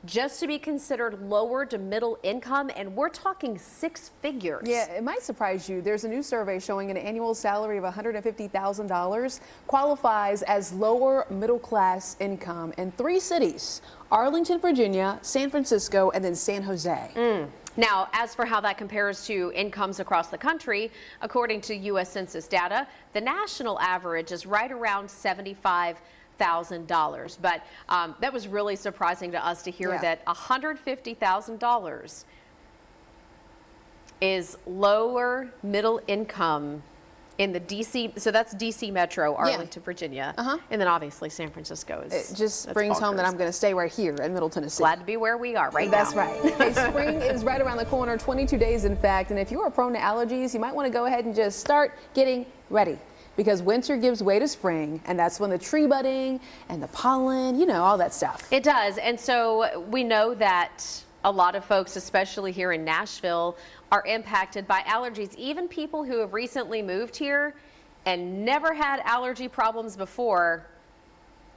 [SPEAKER 4] just to be considered lower to middle income, and we're talking 6 figures.
[SPEAKER 3] Yeah, it might surprise you. There's a new survey showing an annual salary of $150,000 qualifies as lower middle class income in 3 cities: Arlington, Virginia, San Francisco, and then San Jose.
[SPEAKER 4] Now, as for how that compares to incomes across the country, according to U.S. Census data, the national average is right around $75,000. But that was really surprising to us to hear that $150,000 is lower middle income in the D.C., so that's D.C. Metro, Arlington, Virginia, and then obviously San Francisco is.
[SPEAKER 3] It just brings home that I'm going to stay right here in Middle Tennessee.
[SPEAKER 4] Glad to be where we are right
[SPEAKER 3] That's
[SPEAKER 4] now.
[SPEAKER 3] That's right. Hey, spring is right around the corner, 22 days in fact, and if you are prone to allergies, you might want to go ahead and just start getting ready, because winter gives way to spring, and that's when the tree budding and the pollen, you know, all that stuff.
[SPEAKER 4] It does, and so we know that a lot of folks, especially here in Nashville, are impacted by allergies. Even people who have recently moved here and never had allergy problems before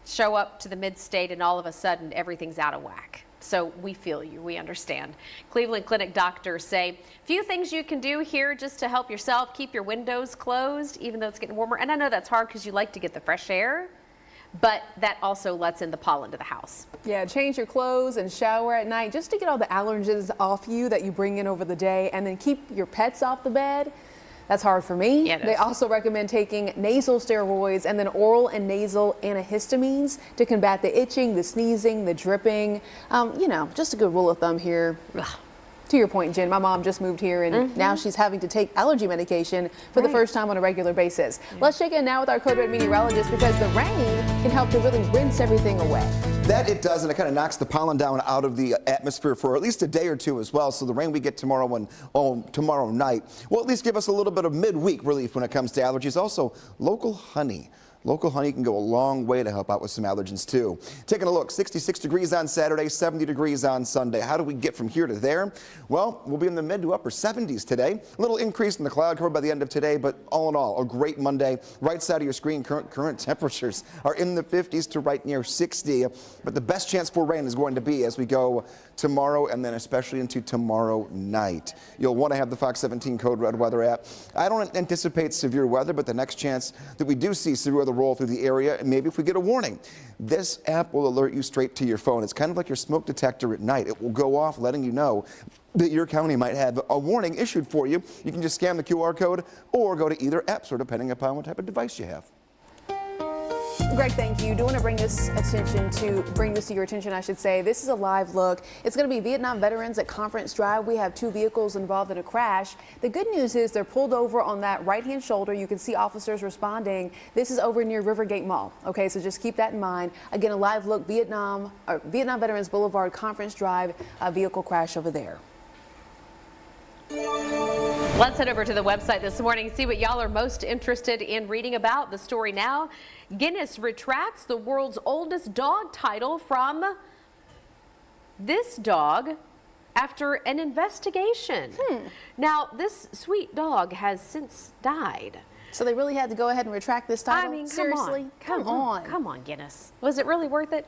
[SPEAKER 4] show up to the mid-state and all of a sudden everything's out of whack. So we feel you, we understand. Cleveland Clinic doctors say few things you can do here just to help yourself. Keep your windows closed even though it's getting warmer. And I know that's hard because you like to get the fresh air, but that also lets in the pollen to the house.
[SPEAKER 3] Yeah, change your clothes and shower at night just to get all the allergens off you that you bring in over the day, and then keep your pets off the bed. That's hard for me.
[SPEAKER 4] Yeah,
[SPEAKER 3] they also recommend taking nasal steroids and then oral and nasal antihistamines to combat the itching, the sneezing, the dripping. You know, just a good rule of thumb here. To your point, Jen, my mom just moved here and now she's having to take allergy medication for the first time on a regular basis. Let's check in now with our Code Red meteorologist, because the rain can help to really rinse everything away.
[SPEAKER 2] That it does, and it kind of knocks the pollen down out of the atmosphere for at least a day or two as well. So the rain we get tomorrow tomorrow night will at least give us a little bit of midweek relief when it comes to allergies. Also, local honey. Local honey can go a long way to help out with some allergens too. Taking a look, 66 degrees on Saturday, 70 degrees on Sunday. How do we get from here to there? Well, we'll be in the mid to upper 70s today. A little increase in the cloud cover by the end of today, but all in all, a great Monday. Right side of your screen, current temperatures are in the 50s to right near 60. But the best chance for rain is going to be as we go tomorrow and then especially into tomorrow night. You'll want to have the Fox 17 Code Red weather app. I don't anticipate severe weather, but the next chance that we do see severe weather roll through the area, and maybe if we get a warning, this app will alert you straight to your phone. It's kind of like your smoke detector at night. It will go off letting you know that your county might have a warning issued for you. You can just scan the QR code or go to either app store depending upon what type of device you have.
[SPEAKER 3] Greg, thank you. Do want to bring this to your attention, I should say. This is a live look. It's going to be Vietnam veterans at Conference Drive. We have 2 vehicles involved in a crash. The good news is they're pulled over on that right-hand shoulder. You can see officers responding. This is over near Rivergate Mall. Okay, so just keep that in mind. Again, a live look, Vietnam Veterans Boulevard, Conference Drive, vehicle crash over there.
[SPEAKER 4] Let's head over to the website this morning, see what y'all are most interested in reading about. The story now, Guinness retracts the world's oldest dog title from this dog after an investigation. Now, this sweet dog has since died.
[SPEAKER 3] So they really had to go ahead and retract this title?
[SPEAKER 4] I mean,
[SPEAKER 3] seriously?
[SPEAKER 4] Come on, Guinness. Was it really worth it?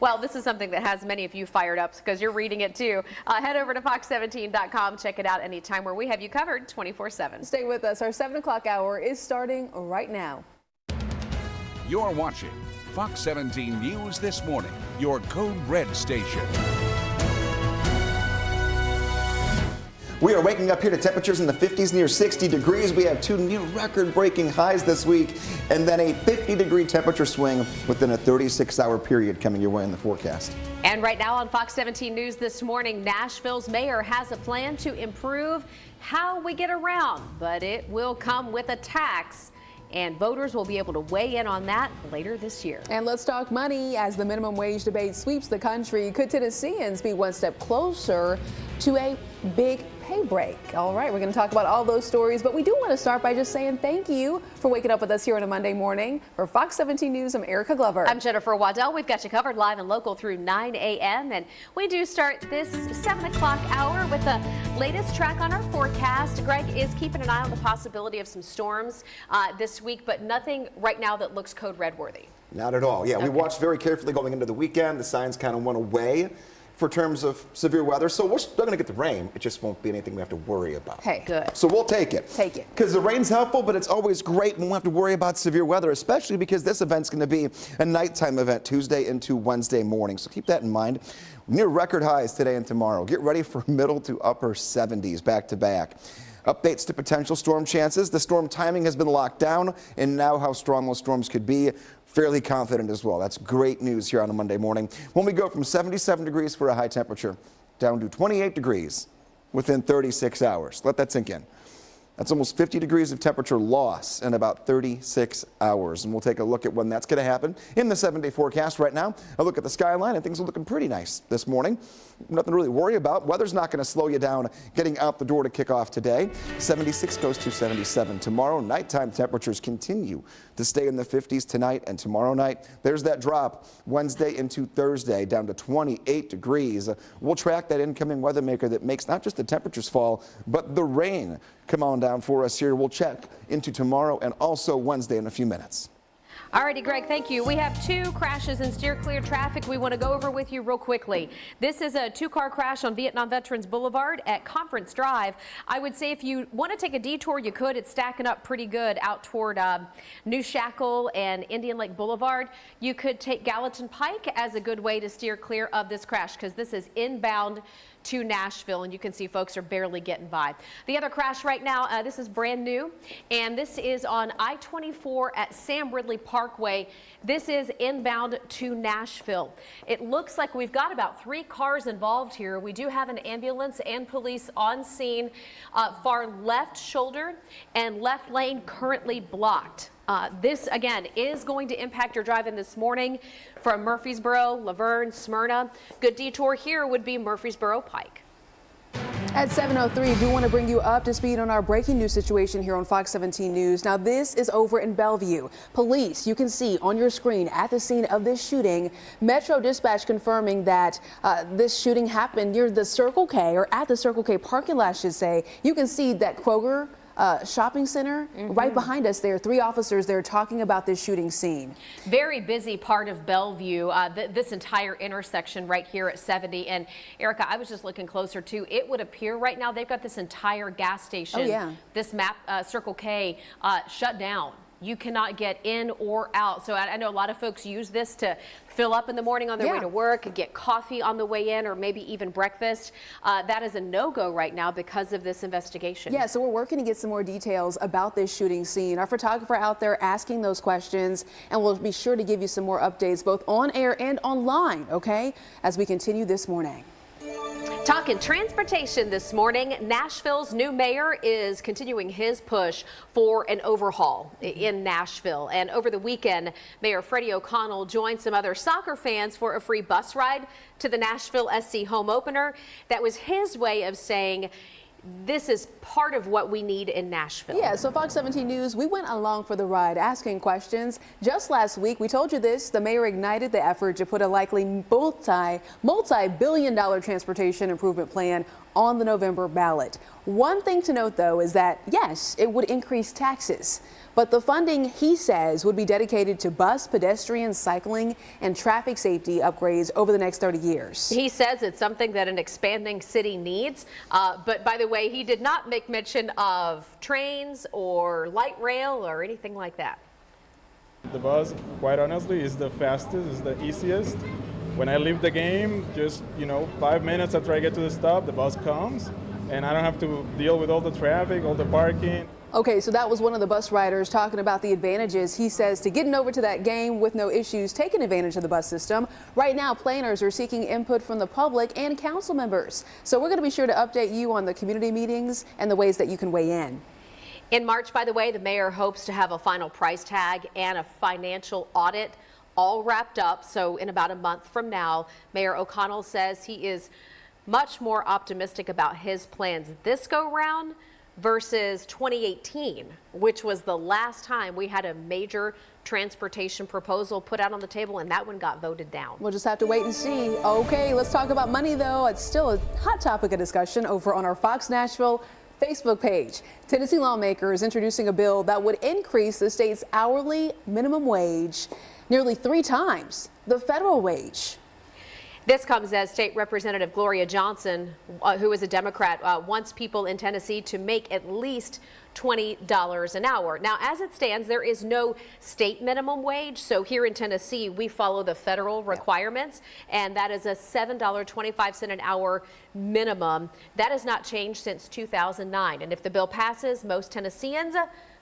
[SPEAKER 4] Well, this is something that has many of you fired up because you're reading it too. Head over to fox17.com. Check it out anytime, where we have you covered 24/7.
[SPEAKER 3] Stay with us. Our 7 o'clock hour is starting right now.
[SPEAKER 1] You're watching Fox 17 News This Morning, your Code Red station.
[SPEAKER 2] We are waking up here to temperatures in the 50s, near 60 degrees. We have 2 new record-breaking highs this week, and then a 50-degree temperature swing within a 36-hour period coming your way in the forecast.
[SPEAKER 4] And right now on Fox 17 News This Morning, Nashville's mayor has a plan to improve how we get around, but it will come with a tax. And voters will be able to weigh in on that later this year.
[SPEAKER 3] And let's talk money. As the minimum wage debate sweeps the country, could Tennesseans be one step closer to a big pay break? All right, we're going to talk about all those stories, but we do want to start by just saying thank you for waking up with us here on a Monday morning. For Fox 17 News, I'm Erica Glover.
[SPEAKER 4] I'm Jennifer Waddell. We've got you covered live and local through 9 a.m. And we do start this 7 o'clock hour with the latest track on our forecast. Greg is keeping an eye on the possibility of some storms this week, but nothing right now that looks code red worthy.
[SPEAKER 2] Not at all. Yeah, we watched very carefully going into the weekend. The signs kind of went away for terms of severe weather. So we're still going to get the rain. It just won't be anything we have to worry about.
[SPEAKER 3] Hey, good.
[SPEAKER 2] So we'll take it.
[SPEAKER 3] Take it.
[SPEAKER 2] Because the rain's helpful, but it's always great when we have to worry about severe weather, especially because this event's going to be a nighttime event Tuesday into Wednesday morning. So keep that in mind. Near record highs today and tomorrow. Get ready for middle to upper 70s back to back. Updates to potential storm chances. The storm timing has been locked down, and now how strong those storms could be. Fairly confident as well. That's great news here on a Monday morning. When we go from 77 degrees for a high temperature down to 28 degrees within 36 hours. Let that sink in. That's almost 50 degrees of temperature loss in about 36 hours. And we'll take a look at when that's going to happen in the 7-day forecast right now. A look at the skyline, and things are looking pretty nice this morning. Nothing to really worry about. Weather's not going to slow you down getting out the door to kick off today. 76 goes to 77 tomorrow. Nighttime temperatures continue to stay in the 50s tonight and tomorrow night. There's that drop Wednesday into Thursday down to 28 degrees. We'll track that incoming weather maker that makes not just the temperatures fall, but the rain come on down for us here. We'll check into tomorrow and also Wednesday in a few minutes.
[SPEAKER 4] Alrighty, Greg, thank you. We have 2 crashes in steer clear traffic we want to go over with you real quickly. This is a 2-car crash on Vietnam Veterans Boulevard at Conference Drive. I would say if you want to take a detour, you could. It's stacking up pretty good out toward New Shackle and Indian Lake Boulevard. You could take Gallatin Pike as a good way to steer clear of this crash, because this is inbound to Nashville, and you can see folks are barely getting by. The other crash right now, this is brand new, and this is on I-24 at Sam Ridley Parkway. This is inbound to Nashville. It looks like we've got about 3 cars involved here. We do have an ambulance and police on scene. Far left shoulder and left lane currently blocked. This, again, is going to impact your drive-in this morning from Murfreesboro, Laverne, Smyrna. Good detour here would be Murfreesboro Pike.
[SPEAKER 3] At 7:03, do want to bring you up to speed on our breaking news situation here on Fox 17 News. Now, this is over in Bellevue. Police, you can see on your screen at the scene of this shooting. Metro Dispatch confirming that this shooting happened near the Circle K, or at the Circle K parking lot, I should say. You can see that Kroger shopping center right behind us there. 3 officers there talking about this shooting scene.
[SPEAKER 4] Very busy part of Bellevue, this entire intersection right here at 70. And Erica, I was just looking closer too. It would appear right now they've got this entire gas station, this map, Circle K, shut down. You cannot get in or out. So I know a lot of folks use this to fill up in the morning on their way to work, get coffee on the way in, or maybe even breakfast. That is a no-go right now because of this investigation.
[SPEAKER 3] Yeah, so we're working to get some more details about this shooting scene. Our photographer out there asking those questions, and we'll be sure to give you some more updates both on air and online, okay, as we continue this morning.
[SPEAKER 4] Talking transportation this morning, Nashville's new mayor is continuing his push for an overhaul in Nashville. And over the weekend, Mayor Freddie O'Connell joined some other soccer fans for a free bus ride to the Nashville SC home opener. That was his way of saying, this is part of what we need in Nashville.
[SPEAKER 3] Yeah, so Fox 17 News, we went along for the ride asking questions. Just last week, we told you this, the mayor ignited the effort to put a likely multi-billion-dollar transportation improvement plan on the November ballot. One thing to note, though, is that, yes, it would increase taxes, but the funding, he says, would be dedicated to bus, pedestrian, cycling, and traffic safety upgrades over the next 30 years.
[SPEAKER 4] He says it's something that an expanding city needs, but by the way, he did not make mention of trains or light rail or anything like that.
[SPEAKER 13] The bus, quite honestly, is the fastest, is the easiest. When I leave the game, just 5 minutes after I get to the stop, the bus comes, and I don't have to deal with all the traffic, all the parking.
[SPEAKER 3] Okay, so that was one of the bus riders talking about the advantages, he says, to getting over to that game with no issues, taking advantage of the bus system. Right now, planners are seeking input from the public and council members. So we're going to be sure to update you on the community meetings and the ways that you can weigh in.
[SPEAKER 4] In March, by the way, the mayor hopes to have a final price tag and a financial audit all wrapped up. So in about a month from now, Mayor O'Connell says he is much more optimistic about his plans this go round versus 2018, which was the last time we had a major transportation proposal put out on the table, and that one got voted down.
[SPEAKER 3] We'll just have to wait and see. Okay, let's talk about money, though. It's still a hot topic of discussion over on our Fox Nashville Facebook page. Tennessee lawmakers introducing a bill that would increase the state's hourly minimum wage nearly 3 times the federal wage.
[SPEAKER 4] This comes as State Representative Gloria Johnson, who is a Democrat, wants people in Tennessee to make at least $20 an hour. Now, as it stands, there is no state minimum wage. So here in Tennessee, we follow the federal requirements, and that is a $7.25 an hour minimum. That has not changed since 2009. And if the bill passes, most Tennesseans,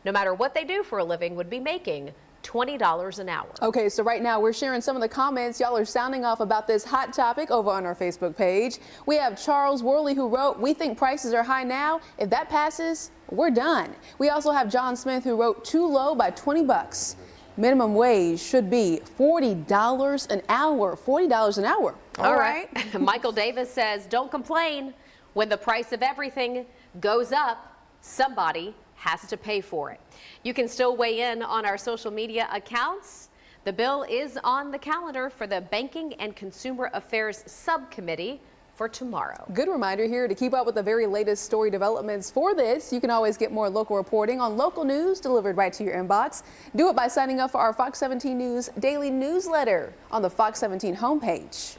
[SPEAKER 4] no matter what they do for a living, would be making $20 an hour.
[SPEAKER 3] Okay, so right now we're sharing some of the comments y'all are sounding off about this hot topic over on our Facebook page. We have Charles Worley who wrote, "We think prices are high now. If that passes, we're done." We also have John Smith who wrote, "Too low by 20 bucks. Minimum wage should be $40 an hour." $40 an hour.
[SPEAKER 4] All right. Michael Davis says, "Don't complain. When the price of everything goes up, somebody has to pay for it." You can still weigh in on our social media accounts. The bill is on the calendar for the Banking and Consumer Affairs Subcommittee for tomorrow.
[SPEAKER 3] Good reminder here to keep up with the very latest story developments. For this, you can always get more local reporting on local news delivered right to your inbox. Do it by signing up for our Fox 17 News daily newsletter on the Fox 17 homepage.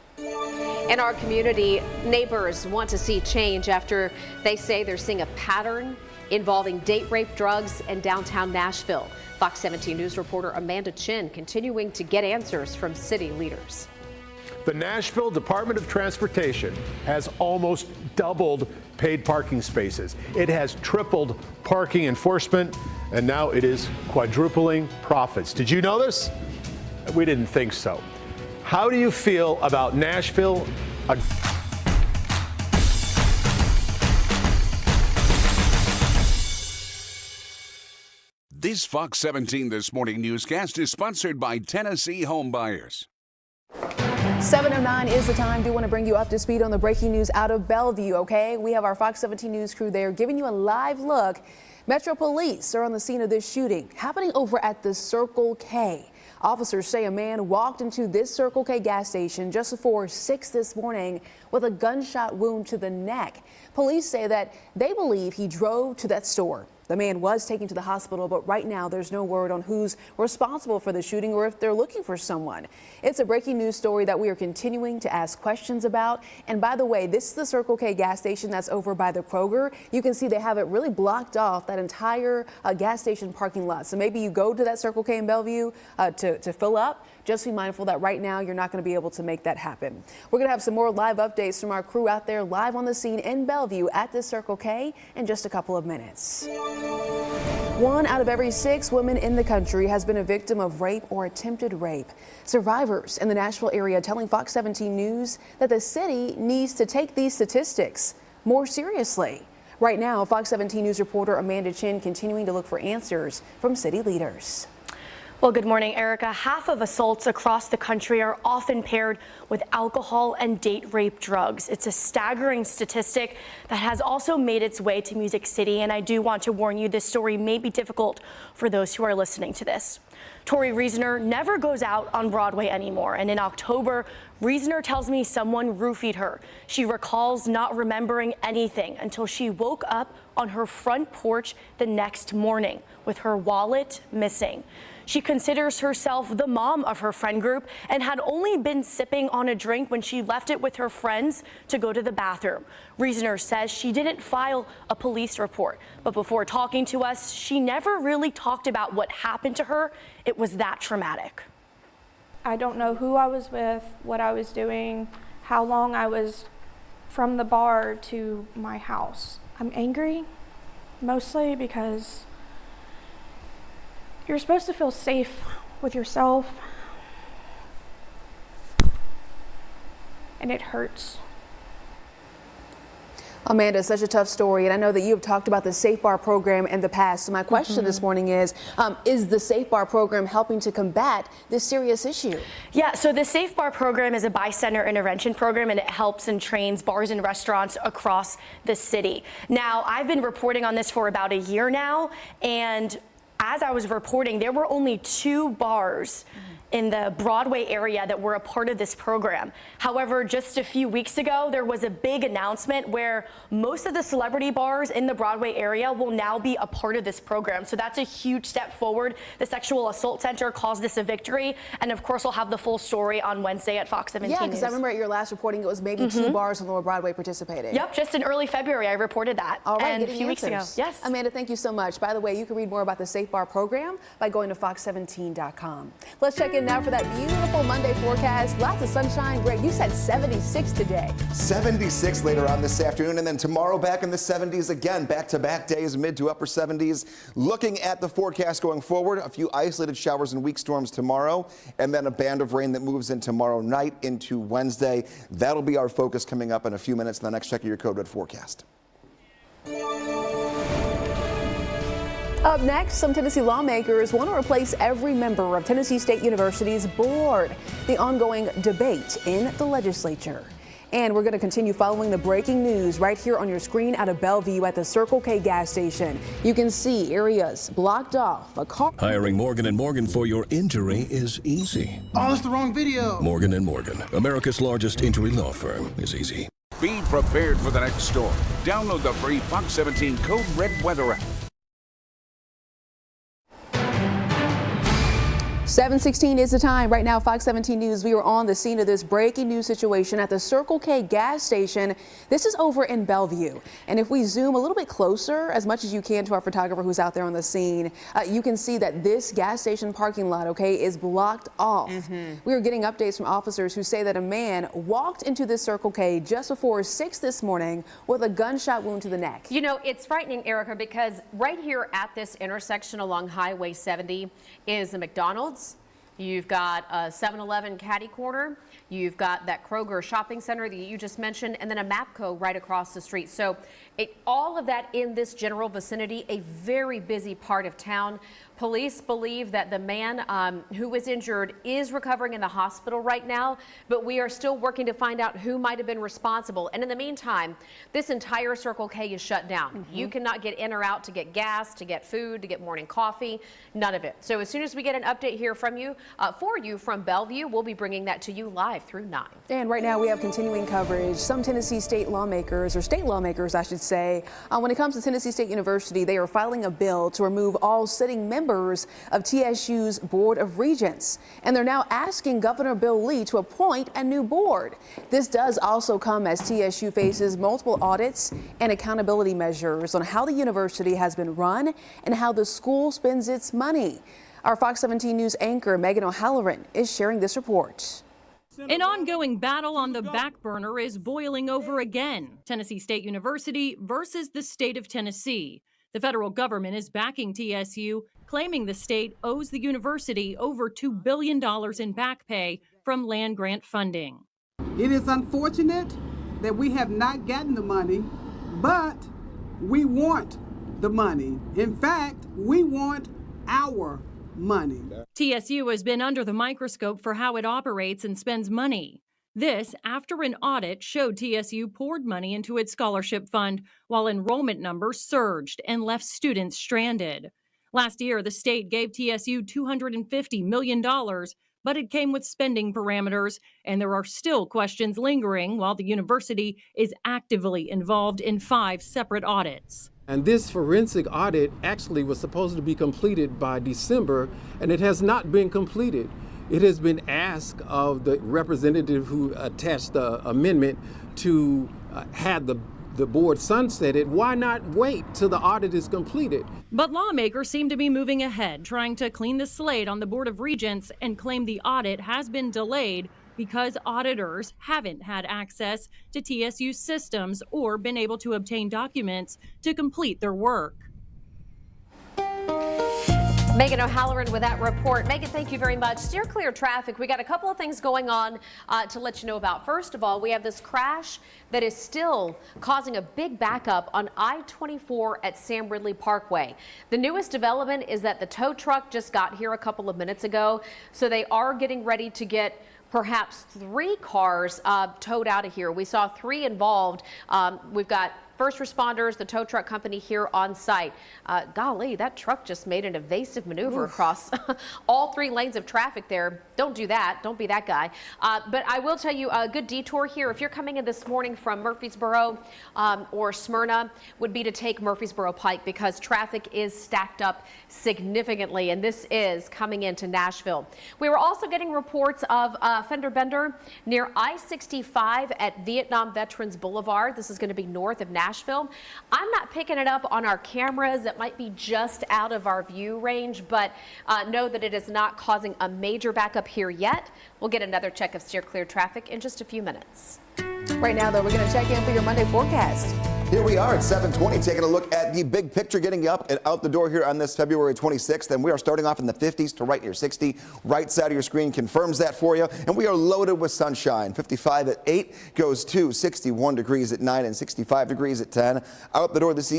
[SPEAKER 4] In our community, neighbors want to see change after they say they're seeing a pattern involving date rape, drugs, and downtown Nashville. Fox 17 News reporter Amanda Chin continuing to get answers from city leaders.
[SPEAKER 18] The Nashville Department of Transportation has almost doubled paid parking spaces. It has tripled parking enforcement, and now it is quadrupling profits. Did you know this? We didn't think so. How do you feel about Nashville?
[SPEAKER 1] This Fox 17 This Morning newscast is sponsored by Tennessee Home Buyers.
[SPEAKER 3] 7:09 is the time. Do want to bring you up to speed on the breaking news out of Bellevue, okay? We have our Fox 17 News crew there giving you a live look. Metro Police are on the scene of this shooting happening over at the Circle K. Officers say a man walked into this Circle K gas station just before 6 this morning with a gunshot wound to the neck. Police say that they believe he drove to that store The man was taken to the hospital, but right now there's no word on who's responsible for the shooting or if they're looking for someone. It's a breaking news story that we are continuing to ask questions about. And by the way, this is the Circle K gas station that's over by the Kroger. You can see they have it really blocked off, that entire gas station parking lot. So maybe you go to that Circle K in Bellevue to fill up. Just be mindful that right now you're not going to be able to make that happen. We're going to have some more live updates from our crew out there live on the scene in Bellevue at this Circle K in just a couple of minutes. 1 out of every 6 women in the country has been a victim of rape or attempted rape. Survivors in the Nashville area telling Fox 17 News that the city needs to take these statistics more seriously. Right now, Fox 17 News reporter Amanda Chin continuing to look for answers from city leaders.
[SPEAKER 5] Well, good morning, Erica. Half of assaults across the country are often paired with alcohol and date rape drugs. It's a staggering statistic that has also made its way to Music City, and I do want to warn you, this story may be difficult for those who are listening to this. Tori Reasoner never goes out on Broadway anymore, and in October, Reasoner tells me someone roofied her. She recalls not remembering anything until she woke up on her front porch the next morning with her wallet missing. She considers herself the mom of her friend group and had only been sipping on a drink when she left it with her friends to go to the bathroom. Reasoner says she didn't file a police report, but before talking to us, she never really talked about what happened to her. It was that traumatic.
[SPEAKER 7] I don't know who I was with, what I was doing, how long I was from the bar to my house. I'm angry, mostly because you're supposed to feel safe with yourself, and it hurts.
[SPEAKER 3] Amanda, such a tough story, and I know that you have talked about the Safe Bar program in the past. So my question this morning is the Safe Bar program helping to combat this serious issue?
[SPEAKER 5] Yeah, so the Safe Bar program is a bystander intervention program, and it helps and trains bars and restaurants across the city. Now, I've been reporting on this for about a year now, and as I was reporting, there were only 2 bars in the Broadway area that were a part of this program. However, just a few weeks ago, there was a big announcement where most of the celebrity bars in the Broadway area will now be a part of this program. So that's a huge step forward. The Sexual Assault Center calls this a victory. And of course, we'll have the full story on Wednesday at Fox 17 News.
[SPEAKER 3] Yeah, because I remember at your last reporting, it was maybe 2 bars on Lower Broadway participating.
[SPEAKER 5] Yep, just in early February, I reported that.
[SPEAKER 3] All right,
[SPEAKER 5] and a few weeks ago. Yes.
[SPEAKER 3] Amanda, thank you so much. By the way, you can read more about the Safe Bar program by going to fox17.com. Let's check in now for that beautiful Monday forecast. Lots of sunshine. Greg, you said 76 today.
[SPEAKER 2] 76 later on this afternoon, and then tomorrow back in the 70s again. Back-to-back days, mid to upper 70s. Looking at the forecast going forward, a few isolated showers and weak storms tomorrow, and then a band of rain that moves in tomorrow night into Wednesday. That'll be our focus coming up in a few minutes in the next Check Your Code Red forecast.
[SPEAKER 3] Up next, some Tennessee lawmakers want to replace every member of Tennessee State University's board. The ongoing debate in the legislature. And we're going to continue following the breaking news right here on your screen out of Bellevue at the Circle K gas station. You can see areas blocked off. A car.
[SPEAKER 23] Hiring Morgan & Morgan for your injury is easy.
[SPEAKER 19] Oh, that's the wrong video.
[SPEAKER 23] Morgan & Morgan, America's largest injury law firm, is easy.
[SPEAKER 1] Be prepared for the next storm. Download the free Fox 17 Code Red weather app.
[SPEAKER 3] 7:16 is the time. Right now, Fox 17 News, we are on the scene of this breaking news situation at the Circle K gas station. This is over in Bellevue. And if we zoom a little bit closer, as much as you can, to our photographer who's out there on the scene, you can see that this gas station parking lot, is blocked off. We are getting updates from officers who say that a man walked into this Circle K just before 6 this morning with a gunshot wound to the neck.
[SPEAKER 4] You know, it's frightening, Erica, because right here at this intersection along Highway 70 is a McDonald's. You've got a 7-Eleven caddy corner. You've got that Kroger shopping center that you just mentioned, and then a MAPCO right across the street. So all of that in this general vicinity, a very busy part of town. Police believe that the man who was injured is recovering in the hospital right now, but we are still working to find out who might have been responsible. And in the meantime, this entire Circle K is shut down. You cannot get in or out to get gas, to get food, to get morning coffee, none of it. So as soon as we get an update here from you, for you from Bellevue, we'll be bringing that to you live through 9.
[SPEAKER 3] And right now we have continuing coverage. Some Tennessee state lawmakers, I should say, when it comes to Tennessee State University, they are filing a bill to remove all sitting members of TSU's Board of Regents. And they're now asking Governor Bill Lee to appoint a new board. This does also come as TSU faces multiple audits and accountability measures on how the university has been run and how the school spends its money. Our Fox 17 News anchor Megan O'Halloran is sharing this report.
[SPEAKER 14] An ongoing battle on the back burner is boiling over again. Tennessee State University versus the state of Tennessee. The federal government is backing TSU, claiming the state owes the university over $2 billion in back pay from land grant funding.
[SPEAKER 15] It is unfortunate that we have not gotten the money, but we want the money. In fact, we want our money.
[SPEAKER 14] TSU has been under the microscope for how it operates and spends money. This after an audit showed TSU poured money into its scholarship fund while enrollment numbers surged and left students stranded. Last year, the state gave TSU $250 million, but it came with spending parameters, and there are still questions lingering while the university is actively involved in 5 separate audits.
[SPEAKER 19] And this forensic audit actually was supposed to be completed by December, and it has not been completed. It has been asked of the representative who attached the amendment to have the board sunsetted. Why not wait till the audit is completed?
[SPEAKER 14] But lawmakers seem to be moving ahead, trying to clean the slate on the Board of Regents and claim the audit has been delayed because auditors haven't had access to TSU systems or been able to obtain documents to complete their work.
[SPEAKER 4] Megan O'Halloran with that report. Megan, thank you very much. Steer clear traffic. We got a couple of things going on to let you know about. First of all, we have this crash that is still causing a big backup on I-24 at Sam Ridley Parkway. The newest development is that the tow truck just got here a couple of minutes ago, so they are getting ready to get perhaps 3 cars towed out of here. We saw 3 involved. We've got first responders, the tow truck company here on site. Golly, that truck just made an evasive maneuver across all 3 lanes of traffic there. Don't do that. Don't be that guy. But I will tell you a good detour here. If you're coming in this morning from Murfreesboro or Smyrna, would be to take Murfreesboro Pike because traffic is stacked up significantly, and this is coming into Nashville. We were also getting reports of fender bender near I-65 at Vietnam Veterans Boulevard. This is going to be north of Nashville. I'm not picking it up on our cameras. It might be just out of our view range, but know that it is not causing a major backup here yet. We'll get another check of steer clear traffic in just a few minutes.
[SPEAKER 3] Right now, though, we're going to check in for your Monday forecast.
[SPEAKER 2] Here we are at 7:20, taking a look at the big picture, getting up and out the door here on this February 26th. And we are starting off in the 50s to right near 60. Right side of your screen confirms that for you. And we are loaded with sunshine. 55 at 8 goes to 61 degrees at 9 and 65 degrees at 10. Out the door this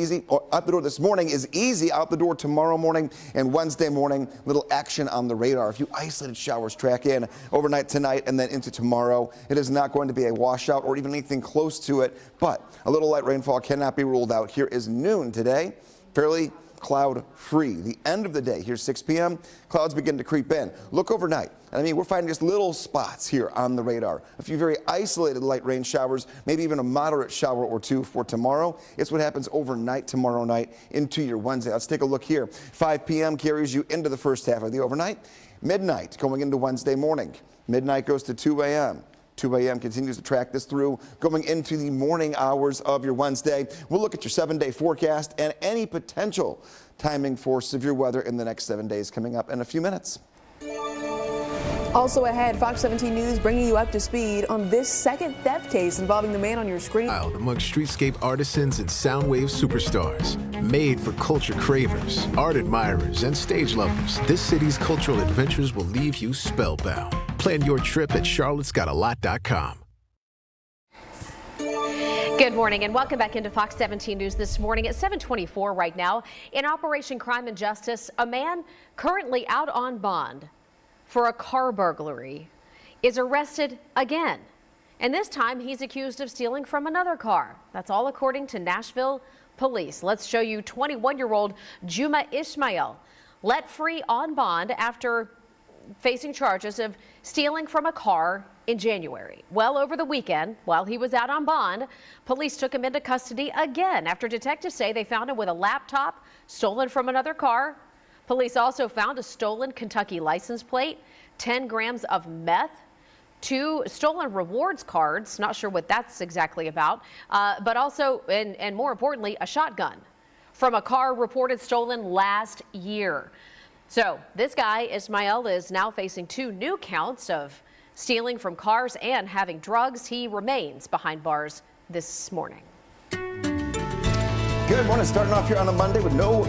[SPEAKER 2] morning is easy. Out the door tomorrow morning and Wednesday morning, little action on the radar. A few isolated showers track in overnight tonight and then into tomorrow. It is not going to be a washout or even anything close to it, but a little light rainfall cannot be ruled out. Here is noon today, fairly cloud-free. The end of the day, here's 6 p.m., clouds begin to creep in. Look overnight. I mean, we're finding just little spots here on the radar. A few very isolated light rain showers, maybe even a moderate shower or 2 for tomorrow. It's what happens overnight tomorrow night into your Wednesday. Let's take a look here. 5 p.m. carries you into the first half of the overnight. Midnight going into Wednesday morning. Midnight goes to 2 a.m. 2 a.m. continues to track this through going into the morning hours of your Wednesday. We'll look at your 7-day forecast and any potential timing for severe weather in the next 7 days coming up in a few minutes.
[SPEAKER 3] Also ahead, Fox 17 News bringing you up to speed on this second theft case involving the man on your screen.
[SPEAKER 25] Among streetscape artisans and soundwave superstars. Made for culture cravers, art admirers, and stage lovers, this city's cultural adventures will leave you spellbound. Plan your trip at charlottesgotalot.com.
[SPEAKER 4] Good morning and welcome back into Fox 17 News this morning at 7:24 right now. In Operation Crime and Justice, a man currently out on bond for a car burglary is arrested again. And this time he's accused of stealing from another car. That's all according to Nashville police. Let's show you 21-year-old Juma Ismail let free on bond after facing charges of stealing from a car in January. Well, over the weekend, while he was out on bond, police took him into custody again after detectives say they found him with a laptop stolen from another car. Police also found a stolen Kentucky license plate, 10 grams of meth, 2 stolen rewards cards, not sure what that's exactly about, but also, and more importantly, a shotgun from a car reported stolen last year. So this guy, Ismail, is now facing 2 new counts of stealing from cars and having drugs. He remains behind bars this morning.
[SPEAKER 2] Good morning. Starting off here on a Monday with no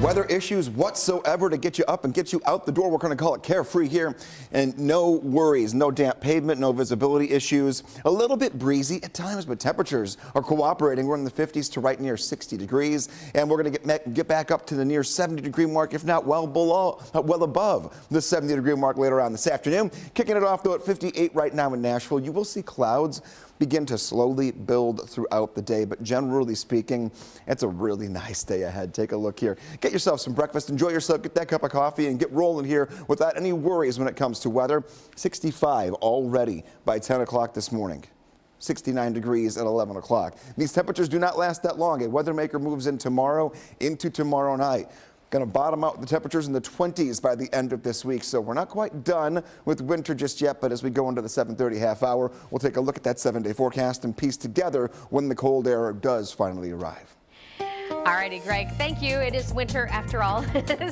[SPEAKER 2] weather issues whatsoever to get you up and get you out the door. We're going to call it carefree here, and no worries, no damp pavement, no visibility issues. A little bit breezy at times, but temperatures are cooperating. We're in the 50s to right near 60 degrees, and we're going to get back up to the near 70-degree mark, if not well above the 70-degree mark later on this afternoon. Kicking it off though at 58 right now in Nashville. You will see clouds begin to slowly build throughout the day, but generally speaking, it's a really nice day ahead. Take a look here. Get yourself some breakfast, enjoy yourself, get that cup of coffee, and get rolling here without any worries when it comes to weather. 65 already by 10 o'clock this morning. 69 degrees at 11 o'clock. These temperatures do not last that long. A weather maker moves in tomorrow into tomorrow night. Going to bottom out the temperatures in the 20s by the end of this week. So we're not quite done with winter just yet, but as we go into the 7:30 half hour, we'll take a look at that 7-day forecast and piece together when the cold air does finally arrive.
[SPEAKER 4] All righty, Greg, thank you. It is winter after all.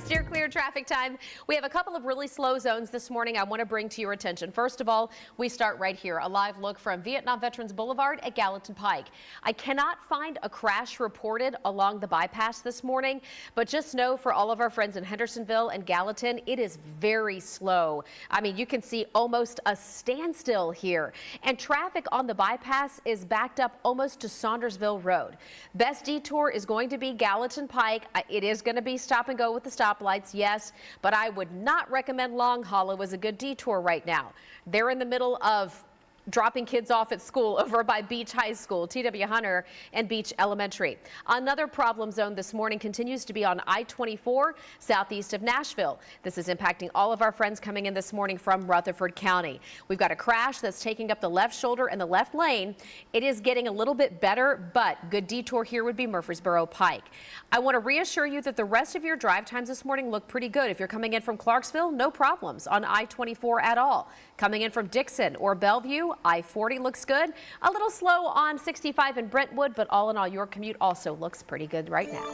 [SPEAKER 4] Steer clear traffic time. We have a couple of really slow zones this morning I want to bring to your attention. First of all, we start right here. A live look from Vietnam Veterans Boulevard at Gallatin Pike. I cannot find a crash reported along the bypass this morning, but just know for all of our friends in Hendersonville and Gallatin, it is very slow. I mean, you can see almost a standstill here. And traffic on the bypass is backed up almost to Saundersville Road. Best detour is going to be Gallatin Pike. It is going to be stop and go with the stoplights, yes, but I would not recommend Long Hollow as a good detour right now. They're in the middle of dropping kids off at school over by Beach High School, T.W. Hunter, and Beach Elementary. Another problem zone this morning continues to be on I-24 southeast of Nashville. This is impacting all of our friends coming in this morning from Rutherford County. We've got a crash that's taking up the left shoulder and the left lane. It is getting a little bit better, but good detour here would be Murfreesboro Pike. I want to reassure you that the rest of your drive times this morning look pretty good. If you're coming in from Clarksville, no problems on I-24 at all. Coming in from Dickson or Bellevue, I-40 looks good. A little slow on 65 in Brentwood, but all in all, your commute also looks pretty good right now.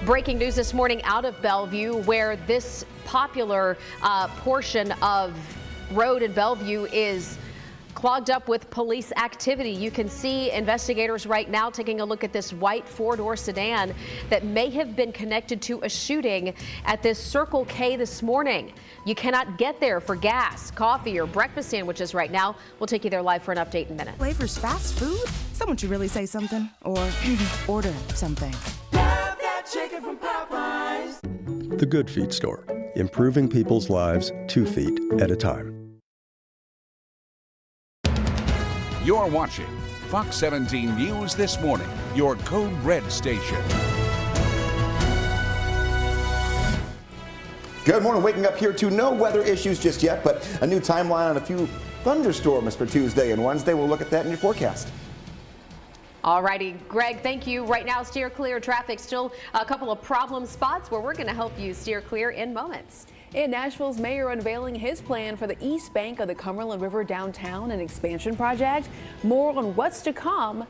[SPEAKER 4] Breaking news this morning out of Bellevue, where this popular portion of road in Bellevue is clogged up with police activity. You can see investigators right now taking a look at this white 4-door sedan that may have been connected to a shooting at this Circle K this morning. You cannot get there for gas, coffee, or breakfast sandwiches right now. We'll take you there live for an update in a minute.
[SPEAKER 8] Flavors fast food? Someone should really say something or order something.
[SPEAKER 17] Love that chicken from Popeyes.
[SPEAKER 27] The Good Feet Store, improving people's lives 2 feet at a time.
[SPEAKER 1] You're watching Fox 17 News This Morning, your Code Red station.
[SPEAKER 2] Good morning. Waking up here to no weather issues just yet, but a new timeline on a few thunderstorms for Tuesday and Wednesday. We'll look at that in your forecast.
[SPEAKER 4] All righty, Greg, thank you. Right now, steer clear traffic. Still a couple of problem spots where we're going to help you steer clear in moments.
[SPEAKER 3] And Nashville's mayor unveiling his plan for the east bank of the Cumberland River downtown and expansion project. More on what's to come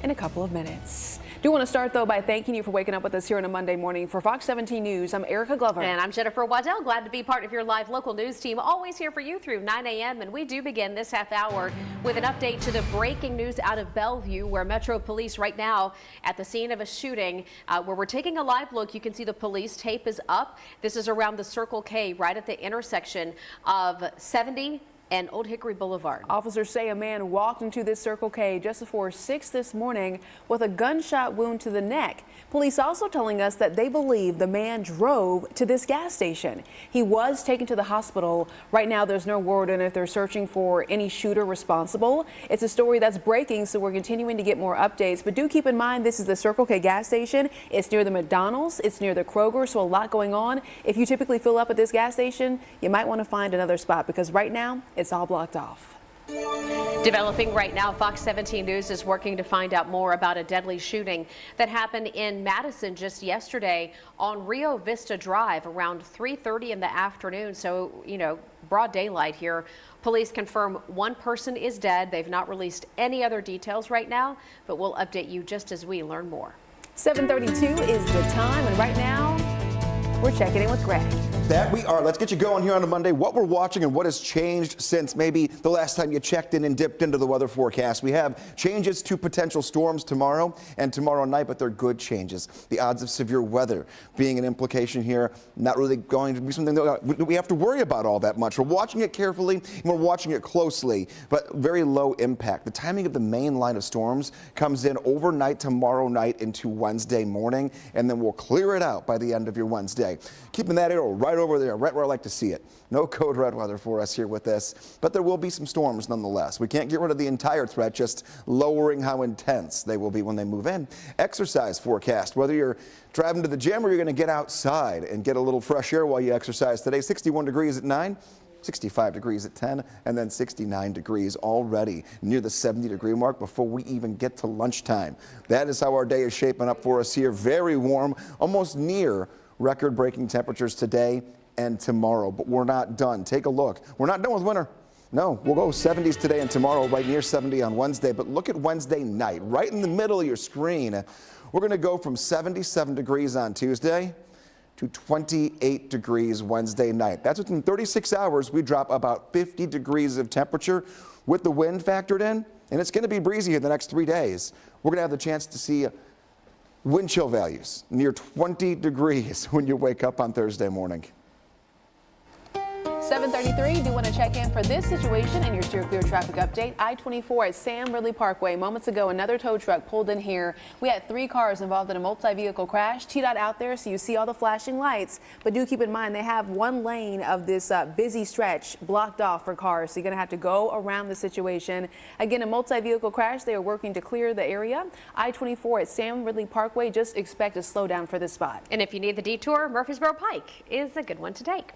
[SPEAKER 3] in a couple of minutes. Do want to start, though, by thanking you for waking up with us here on a Monday morning. For Fox 17 News, I'm Erica Glover.
[SPEAKER 4] And I'm Jennifer Waddell. Glad to be part of your live local news team. Always here for you through 9 a.m. And we do begin this half hour with an update to the breaking news out of Bellevue, where Metro Police right now at the scene of a shooting where we're taking a live look. You can see the police tape is up. This is around the Circle K right at the intersection of 70 and Old Hickory Boulevard.
[SPEAKER 3] Officers say a man walked into this Circle K just before 6 this morning with a gunshot wound to the neck. Police also telling us that they believe the man drove to this gas station. He was taken to the hospital. Right now, there's no word on if they're searching for any shooter responsible. It's a story that's breaking, so we're continuing to get more updates. But do keep in mind, this is the Circle K gas station. It's near the McDonald's. It's near the Kroger, so a lot going on. If you typically fill up at this gas station, you might want to find another spot because right now, it's all blocked off.
[SPEAKER 4] Developing right now, Fox 17 News is working to find out more about a deadly shooting that happened in Madison just yesterday on Rio Vista Drive around 3:30 in the afternoon. So, broad daylight here. Police confirm one person is dead. They've not released any other details right now, but we'll update you just as we learn more.
[SPEAKER 3] 7:32 is the time, and right now we're checking in with Greg.
[SPEAKER 2] That we are. Let's get you going here on a Monday. What we're watching and what has changed since maybe the last time you checked in and dipped into the weather forecast. We have changes to potential storms tomorrow and tomorrow night, but they're good changes. The odds of severe weather being an implication here, not really going to be something that we have to worry about all that much. We're watching it carefully and we're watching it closely, but very low impact. The timing of the main line of storms comes in overnight tomorrow night into Wednesday morning, and then we'll clear it out by the end of your Wednesday. Keeping that arrow right over there, right where I like to see it. No code red weather for us here with this, but there will be some storms nonetheless. We can't get rid of the entire threat, just lowering how intense they will be when they move in. Exercise forecast, whether you're driving to the gym or you're going to get outside and get a little fresh air while you exercise today. 61 degrees at 9. 65 degrees at 10, and then 69 degrees already near the 70-degree mark before we even get to lunchtime. That is how our day is shaping up for us here. Very warm, almost near record-breaking temperatures today and tomorrow, but we're not done. Take a look. We're not done with winter. No, we'll go 70s today and tomorrow, right near 70 on Wednesday, but look at Wednesday night, right in the middle of your screen. We're going to go from 77 degrees on Tuesday to 28 degrees Wednesday night. That's within 36 hours, we drop about 50 degrees of temperature with the wind factored in, and it's going to be breezy here the next 3 days. We're going to have the chance to see wind chill values near 20 degrees when you wake up on Thursday morning.
[SPEAKER 3] 7:33, do want to check in for this situation and your Steer Clear traffic update. I-24 at Sam Ridley Parkway. Moments ago, another tow truck pulled in here. We had 3 cars involved in a multi-vehicle crash. TDOT out there, so you see all the flashing lights. But do keep in mind, they have one lane of this busy stretch blocked off for cars. So you're going to have to go around the situation. Again, a multi-vehicle crash. They are working to clear the area. I-24 at Sam Ridley Parkway. Just expect a slowdown for this spot.
[SPEAKER 4] And if you need the detour, Murfreesboro Pike is a good one to take.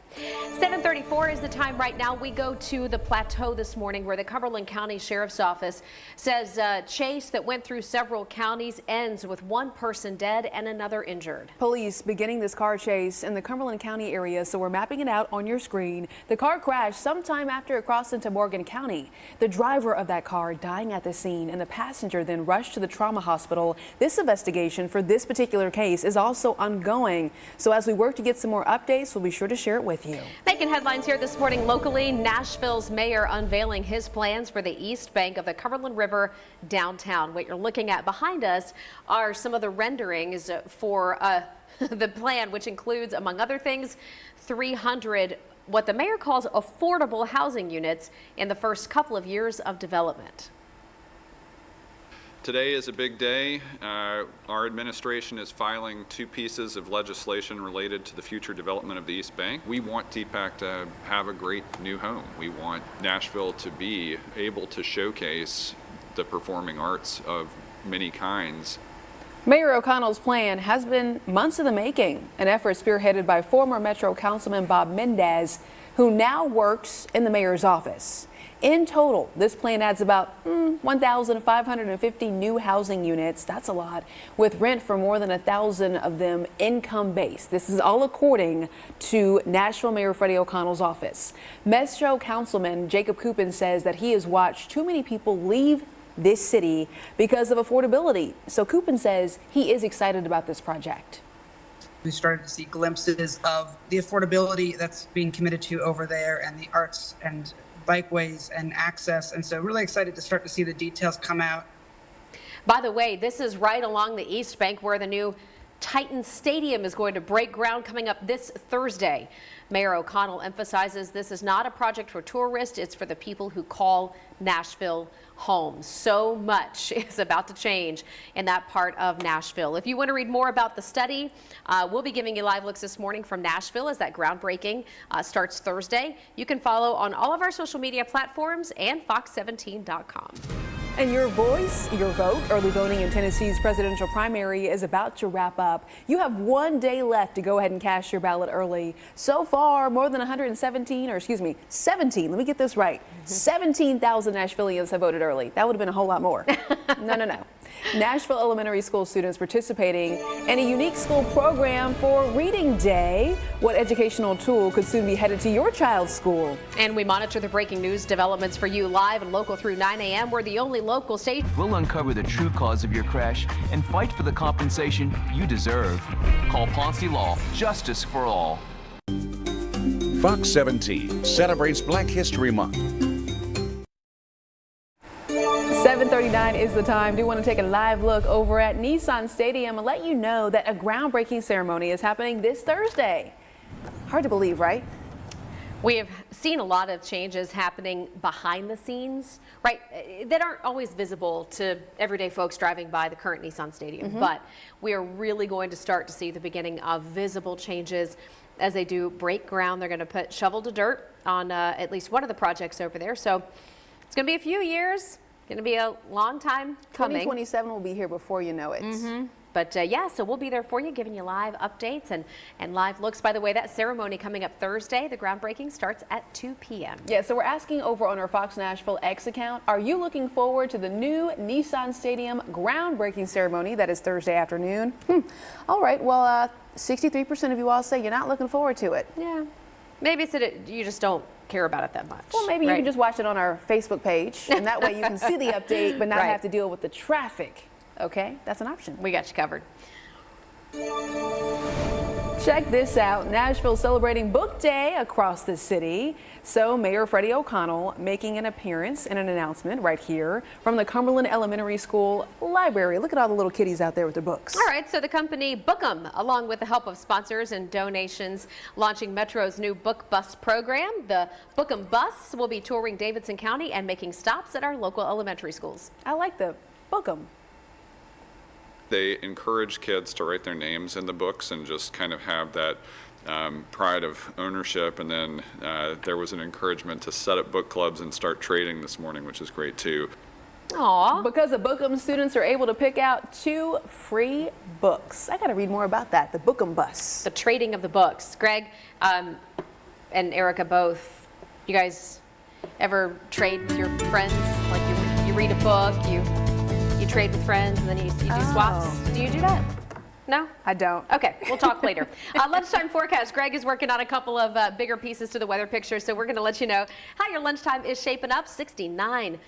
[SPEAKER 4] 7:34 is the time right now. We go to the Plateau this morning where the Cumberland County Sheriff's Office says a chase that went through several counties ends with one person dead and another injured.
[SPEAKER 3] Police beginning this car chase in the Cumberland County area, so we're mapping it out on your screen. The car crashed sometime after it crossed into Morgan County. The driver of that car dying at the scene and the passenger then rushed to the trauma hospital. This investigation for this particular case is also ongoing. So as we work to get some more updates, we'll be sure to share it with you.
[SPEAKER 4] Making headlines here this morning locally, Nashville's mayor unveiling his plans for the east bank of the Cumberland River downtown. What you're looking at behind us are some of the renderings for the plan, which includes, among other things, 300 what the mayor calls affordable housing units in the first couple of years of development.
[SPEAKER 6] Today is a big day. Our administration is filing 2 pieces of legislation related to the future development of the East Bank. We want DPAC to have a great new home. We want Nashville to be able to showcase the performing arts of many kinds.
[SPEAKER 3] Mayor O'Connell's plan has been months in the making, an effort spearheaded by former Metro Councilman Bob Mendez, who now works in the mayor's office. In total, this plan adds about 1,550 new housing units. That's a lot, with rent for more than 1,000 of them income-based. This is all according to Nashville Mayor Freddie O'Connell's office. Metro Councilman Jacob Coupin says that he has watched too many people leave this city because of affordability. So Coupin says he is excited about this project.
[SPEAKER 10] We started to see glimpses of the affordability that's being committed to over there, and the arts and bikeways and access, and so really excited to start to see the details come out.
[SPEAKER 4] By the way, this is right along the East Bank where the new Titan Stadium is going to break ground coming up this Thursday. Mayor O'Connell emphasizes this is not a project for tourists, it's for the people who call Nashville home. So much is about to change in that part of Nashville. If you want to read more about the study, we'll be giving you live looks this morning from Nashville as that groundbreaking starts Thursday. You can follow on all of our social media platforms and fox17.com.
[SPEAKER 3] And your voice, your vote, early voting in Tennessee's presidential primary is about to wrap up. You have 1 day left to go ahead and cast your ballot early. So far, more than 17, let me get this right. 17,000 Nashvillians have voted early. That would have been a whole lot more. No. Nashville elementary school students participating in a unique school program for Reading Day. What educational tool could soon be headed to your child's school?
[SPEAKER 4] And we monitor the breaking news developments for you live and local through 9 a.m. We're the only local station.
[SPEAKER 9] We'll uncover the true cause of your crash and fight for the compensation you deserve. Call Ponce Law, justice for all.
[SPEAKER 1] Fox 17 celebrates Black History Month.
[SPEAKER 3] 7:39 is the time. Do want to take a live look over at Nissan Stadium and let you know that a groundbreaking ceremony is happening this Thursday. Hard to believe, right?
[SPEAKER 4] We have seen a lot of changes happening behind the scenes, right, that aren't always visible to everyday folks driving by the current Nissan Stadium. But we are really going to start to see the beginning of visible changes as they do break ground. They're going to put shovel to dirt on at least one of the projects over there. So it's going to be a few years. Going to be a long time coming.
[SPEAKER 3] 2027 will be here before you know it.
[SPEAKER 4] But yeah, so we'll be there for you, giving you live updates and live looks. By the way, that ceremony coming up Thursday, the groundbreaking starts at 2 p.m.
[SPEAKER 3] Yeah, so we're asking over on our Fox Nashville X account, are you looking forward to the new Nissan Stadium groundbreaking ceremony that is Thursday afternoon? All right, well, 63% of you all say you're not looking forward to it.
[SPEAKER 4] Yeah, maybe it's that you just don't care about it that much.
[SPEAKER 3] Well, maybe you can just watch it on our Facebook page, and that way you can see the update but not have to deal with the traffic. Okay, that's an option.
[SPEAKER 4] We got you covered.
[SPEAKER 3] Check this out. Nashville celebrating Book Day across the city. So Mayor Freddie O'Connell making an appearance and an announcement right here from the Cumberland Elementary School Library. Look at all the little kiddies out there with their books.
[SPEAKER 4] All right, so the company Bookem, along with the help of sponsors and donations, launching Metro's new Book Bus program. The Bookem Bus will be touring Davidson County and making stops at our local elementary schools.
[SPEAKER 3] I like the Bookem.
[SPEAKER 6] They encourage kids to write their names in the books and just kind of have that pride of ownership. And then there was an encouragement to set up book clubs and start trading this morning, which is great too.
[SPEAKER 3] Aww. Because the Bookem students are able to pick out 2 free books. I got to read more about that, the Bookem Bus.
[SPEAKER 4] The trading of the books. Greg and Erica both, you guys ever trade with your friends? Like you read a book, you trade with friends, and then you do swaps. Do you do that? No?
[SPEAKER 3] I don't.
[SPEAKER 4] Okay, we'll talk later. Lunchtime forecast. Greg is working on a couple of bigger pieces to the weather picture, so we're going to let you know how your lunchtime is shaping up. 69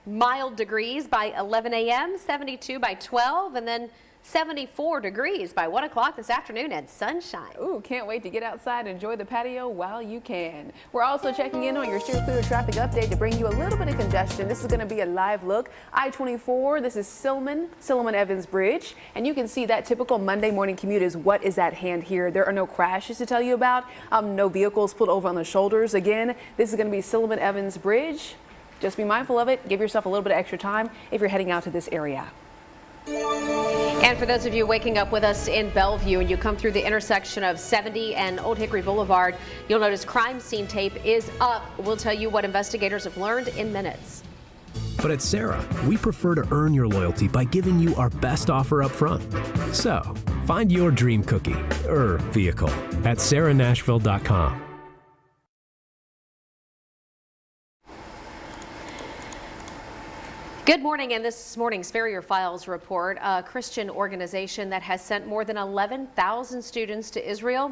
[SPEAKER 4] mild degrees by 11 a.m., 72 by 12, and then 74 degrees by 1 o'clock this afternoon and sunshine.
[SPEAKER 3] Ooh, can't wait to get outside and enjoy the patio while you can. We're also checking in on your Steer Clear traffic update to bring you a little bit of congestion. This is going to be a live look. I-24, this is Silliman Evans Bridge, and you can see that typical Monday morning commute is what is at hand here. There are no crashes to tell you about, no vehicles pulled over on the shoulders. Again, this is going to be Silliman Evans Bridge. Just be mindful of it. Give yourself a little bit of extra time if you're heading out to this area.
[SPEAKER 4] And for those of you waking up with us in Bellevue and you come through the intersection of 70 and Old Hickory Boulevard, you'll notice crime scene tape is up. We'll tell you what investigators have learned in minutes.
[SPEAKER 12] But at Sarah, we prefer to earn your loyalty by giving you our best offer up front. So, find your dream cookie, or vehicle, at sarahnashville.com.
[SPEAKER 4] Good morning, and this morning's Farrier Files report, a Christian organization that has sent more than 11,000 students to Israel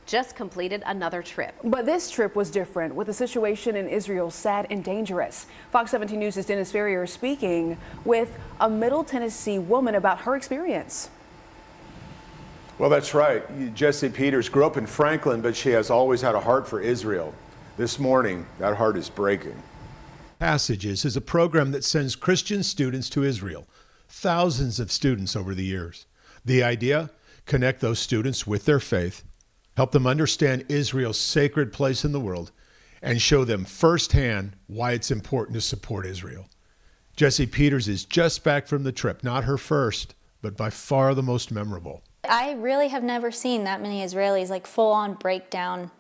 [SPEAKER 4] just completed another trip.
[SPEAKER 3] But this trip was different, with the situation in Israel sad and dangerous. Fox 17 News' Dennis Farrier speaking with a Middle Tennessee woman about her experience.
[SPEAKER 18] Well, that's right. Jessie Peters grew up in Franklin, but she has always had a heart for Israel. This morning, that heart is breaking.
[SPEAKER 20] Passages is a program that sends Christian students to Israel. Thousands of students over the years. The idea? connect those students with their faith, help them understand Israel's sacred place in the world, and show them firsthand why it's important to support Israel. Jessie Peters is just back from the trip, not her first, but by far the most memorable.
[SPEAKER 11] I really have never seen that many Israelis like full on breakdown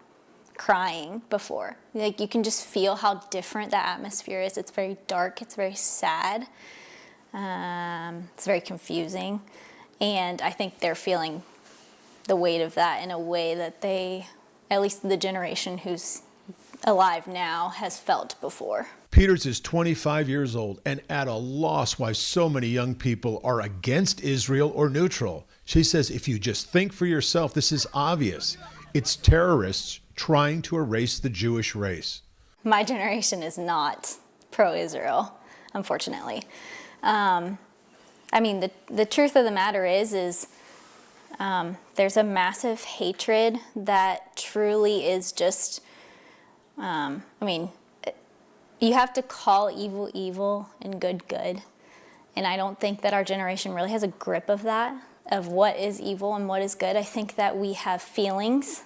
[SPEAKER 11] crying before. Like, you can just feel how different the atmosphere is. It's very dark, it's very sad, it's very confusing, and I think they're feeling the weight of that in a way that they, at least the generation who's alive now, has felt before.
[SPEAKER 20] Peters is 25 years old and at a loss why so many young people are against Israel or neutral. She says if you just think for yourself, this is obvious. It's terrorists trying to erase the Jewish race.
[SPEAKER 11] My generation is not pro-Israel, unfortunately. I mean, the truth of the matter is there's a massive hatred that truly is just, I mean, you have to call evil evil and good good. And I don't think that our generation really has a grip of that, of what is evil and what is good. I think that we have feelings.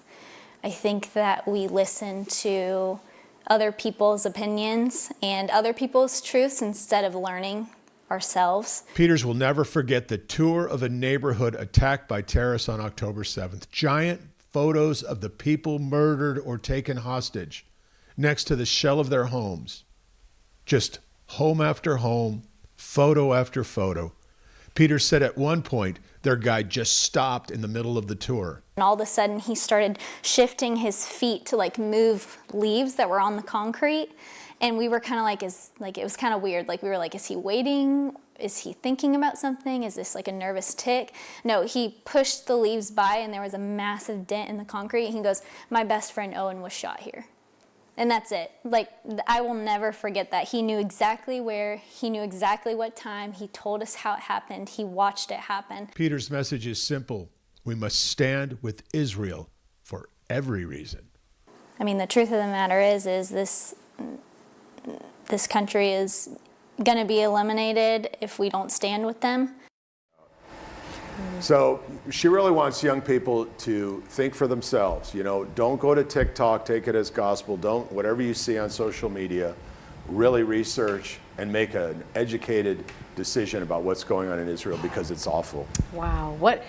[SPEAKER 11] I think that we listen to other people's opinions and other people's truths instead of learning ourselves.
[SPEAKER 20] Peters will never forget the tour of a neighborhood attacked by terrorists on October 7th. Giant photos of the people murdered or taken hostage next to the shell of their homes. Just home after home, photo after photo. Peters said at one point their guide just stopped in the middle of the tour.
[SPEAKER 11] And all of a sudden he started shifting his feet to like move leaves that were on the concrete. And we were kind of like, it was kind of weird. Like, we were like, is he waiting? Is he thinking about something? Is this like a nervous tick? No, he pushed the leaves by and there was a massive dent in the concrete. And he goes, my best friend Owen was shot here. And that's it. Like, I will never forget that. He knew exactly where, he knew exactly what time, he told us how it happened, he watched it happen.
[SPEAKER 20] Peters' message is simple. We must stand with Israel for every reason.
[SPEAKER 11] I mean, the truth of the matter is this country is going to be eliminated if we don't stand with them.
[SPEAKER 18] So she really wants young people to think for themselves. You know, don't go to TikTok, take it as gospel. Don't, whatever you see on social media, really research and make an educated decision about what's going on in Israel, because it's awful.
[SPEAKER 4] Wow, what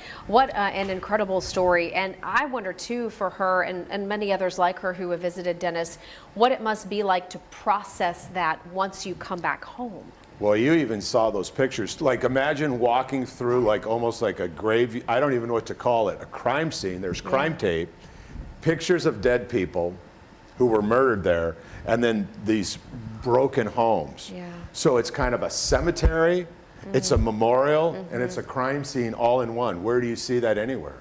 [SPEAKER 4] an incredible story. And I wonder too, for her and many others like her who have visited Dennis, what it must be like to process that once you come back home.
[SPEAKER 18] Well, you even saw those pictures. Like, imagine walking through like almost like a grave, I don't even know what to call it, a crime scene. There's crime tape, pictures of dead people who were murdered there, and then these broken homes. Yeah. So it's kind of a cemetery, it's a memorial, and it's a crime scene all in one. Where do you see that anywhere?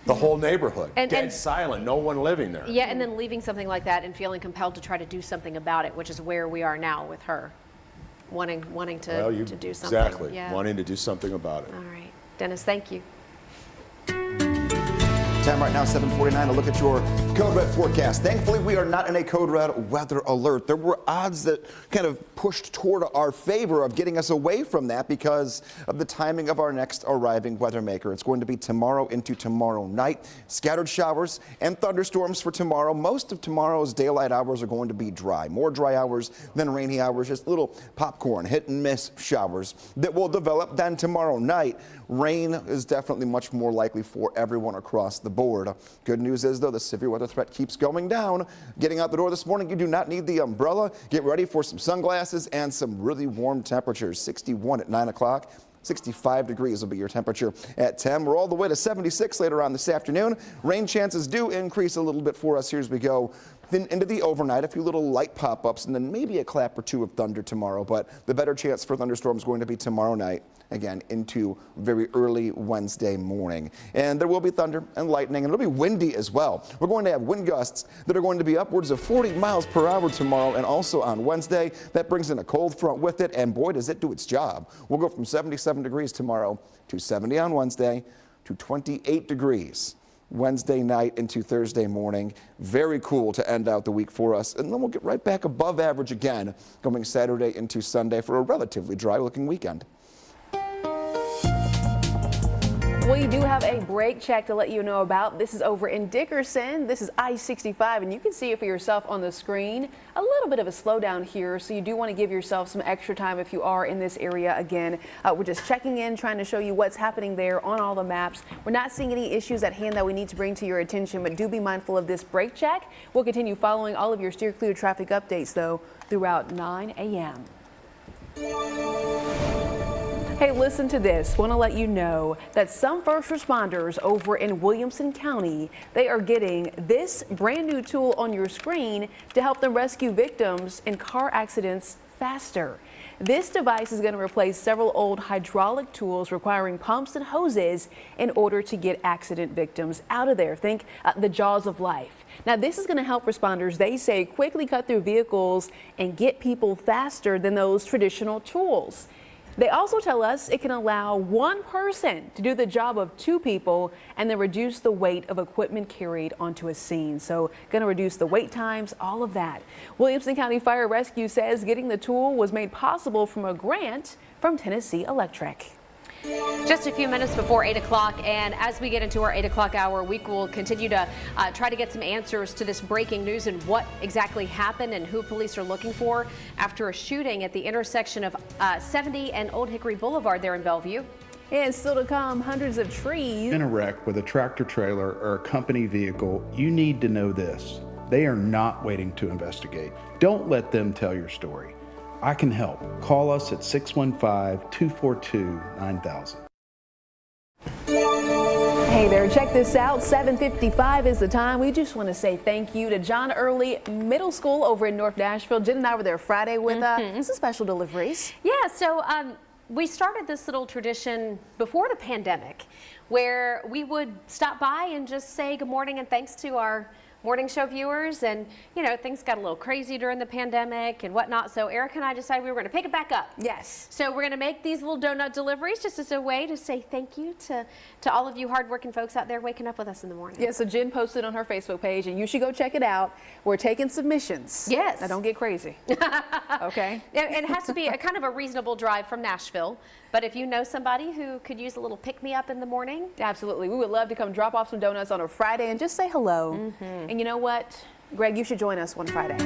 [SPEAKER 18] The whole neighborhood, dead silent, no one living there.
[SPEAKER 4] Yeah, and then leaving something like that and feeling compelled to try to do something about it, which is where we are now with her. Wanting to do something.
[SPEAKER 18] Exactly, wanting to do something about it.
[SPEAKER 4] All right, Dennis, thank you.
[SPEAKER 2] Time right now, 7:49. A look at your code red forecast. Thankfully, we are not in a code red weather alert. There were odds that kind of pushed toward our favor of getting us away from that because of the timing of our next arriving weather maker. It's going to be tomorrow into tomorrow night. Scattered showers and thunderstorms for tomorrow. Most of tomorrow's daylight hours are going to be dry. More dry hours than rainy hours. Just little popcorn, hit and miss showers that will develop. Then tomorrow night, rain is definitely much more likely for everyone across the board. Good news is, though, the severe weather threat keeps going down. Getting out the door this morning, you do not need the umbrella. Get ready for some sunglasses and some really warm temperatures. 61 at 9 o'clock. 65 degrees will be your temperature at 10. We're all the way to 76 later on this afternoon. Rain chances do increase a little bit for us here as we go into the overnight. A few little light pop-ups and then maybe a clap or two of thunder tomorrow. But the better chance for thunderstorms is going to be tomorrow night, again, into very early Wednesday morning. And there will be thunder and lightning, and it'll be windy as well. We're going to have wind gusts that are going to be upwards of 40 miles per hour tomorrow and also on Wednesday. That brings in a cold front with it, and boy, does it do its job. We'll go from 77 degrees tomorrow to 70 on Wednesday to 28 degrees Wednesday night into Thursday morning. Very cool to end out the week for us. And then we'll get right back above average again going Saturday into Sunday for a relatively dry looking weekend.
[SPEAKER 3] Well, you do have a brake check to let you know about. This is over in Dickerson. This is I-65, and you can see it for yourself on the screen. A little bit of a slowdown here, so you do want to give yourself some extra time if you are in this area. Again, we're just checking in, trying to show you what's happening there on all the maps. We're not seeing any issues at hand that we need to bring to your attention, but do be mindful of this brake check. We'll continue following all of your steer clear traffic updates, though, throughout 9 a.m. Hey, listen to this. Want to let you know that some first responders over in Williamson County, they are getting this brand new tool on your screen to help them rescue victims in car accidents faster. This device is going to replace several old hydraulic tools requiring pumps and hoses in order to get accident victims out of there. Think the jaws of life. Now, this is going to help responders, they say, quickly cut through vehicles and get people faster than those traditional tools. They also tell us it can allow one person to do the job of two people and then reduce the weight of equipment carried onto a scene. So going to reduce the wait times, all of that. Williamson County Fire Rescue says getting the tool was made possible from a grant from Tennessee Electric.
[SPEAKER 4] Just a few minutes before 8 o'clock, and as we get into our 8 o'clock hour, we will continue to try to get some answers to this breaking news and what exactly happened and who police are looking for after a shooting at the intersection of 70 and Old Hickory Boulevard there in Bellevue.
[SPEAKER 3] And still to come, hundreds of trees.
[SPEAKER 7] In a wreck with a tractor trailer or a company vehicle, you need to know this. They are not waiting to investigate. Don't let them tell your story. I can help. Call us at 615-242-9000.
[SPEAKER 3] Hey there, check this out. 7:55 is the time. We just want to say thank you to John Early Middle School over in North Nashville. Jen and I were there Friday with some special deliveries.
[SPEAKER 4] Yeah, so we started this little tradition before the pandemic where we would stop by and just say good morning and thanks to our morning show viewers, and you know, things got a little crazy during the pandemic and whatnot, so Erica and I decided we were going to pick it back up.
[SPEAKER 3] Yes.
[SPEAKER 4] So we're going to make these little donut deliveries just as a way to say thank you to all of you hardworking folks out there waking up with us in the morning.
[SPEAKER 3] Yeah, so Jen posted on her Facebook page, and you should go check it out. We're taking submissions.
[SPEAKER 4] Yes.
[SPEAKER 3] Now don't get crazy. Okay.
[SPEAKER 4] It has to be a kind of a reasonable drive from Nashville, but if you know somebody who could use a little pick-me-up in the morning.
[SPEAKER 3] Absolutely. We would love to come drop off some donuts on a Friday and just say hello. And you know what? Greg, you should join us one Friday.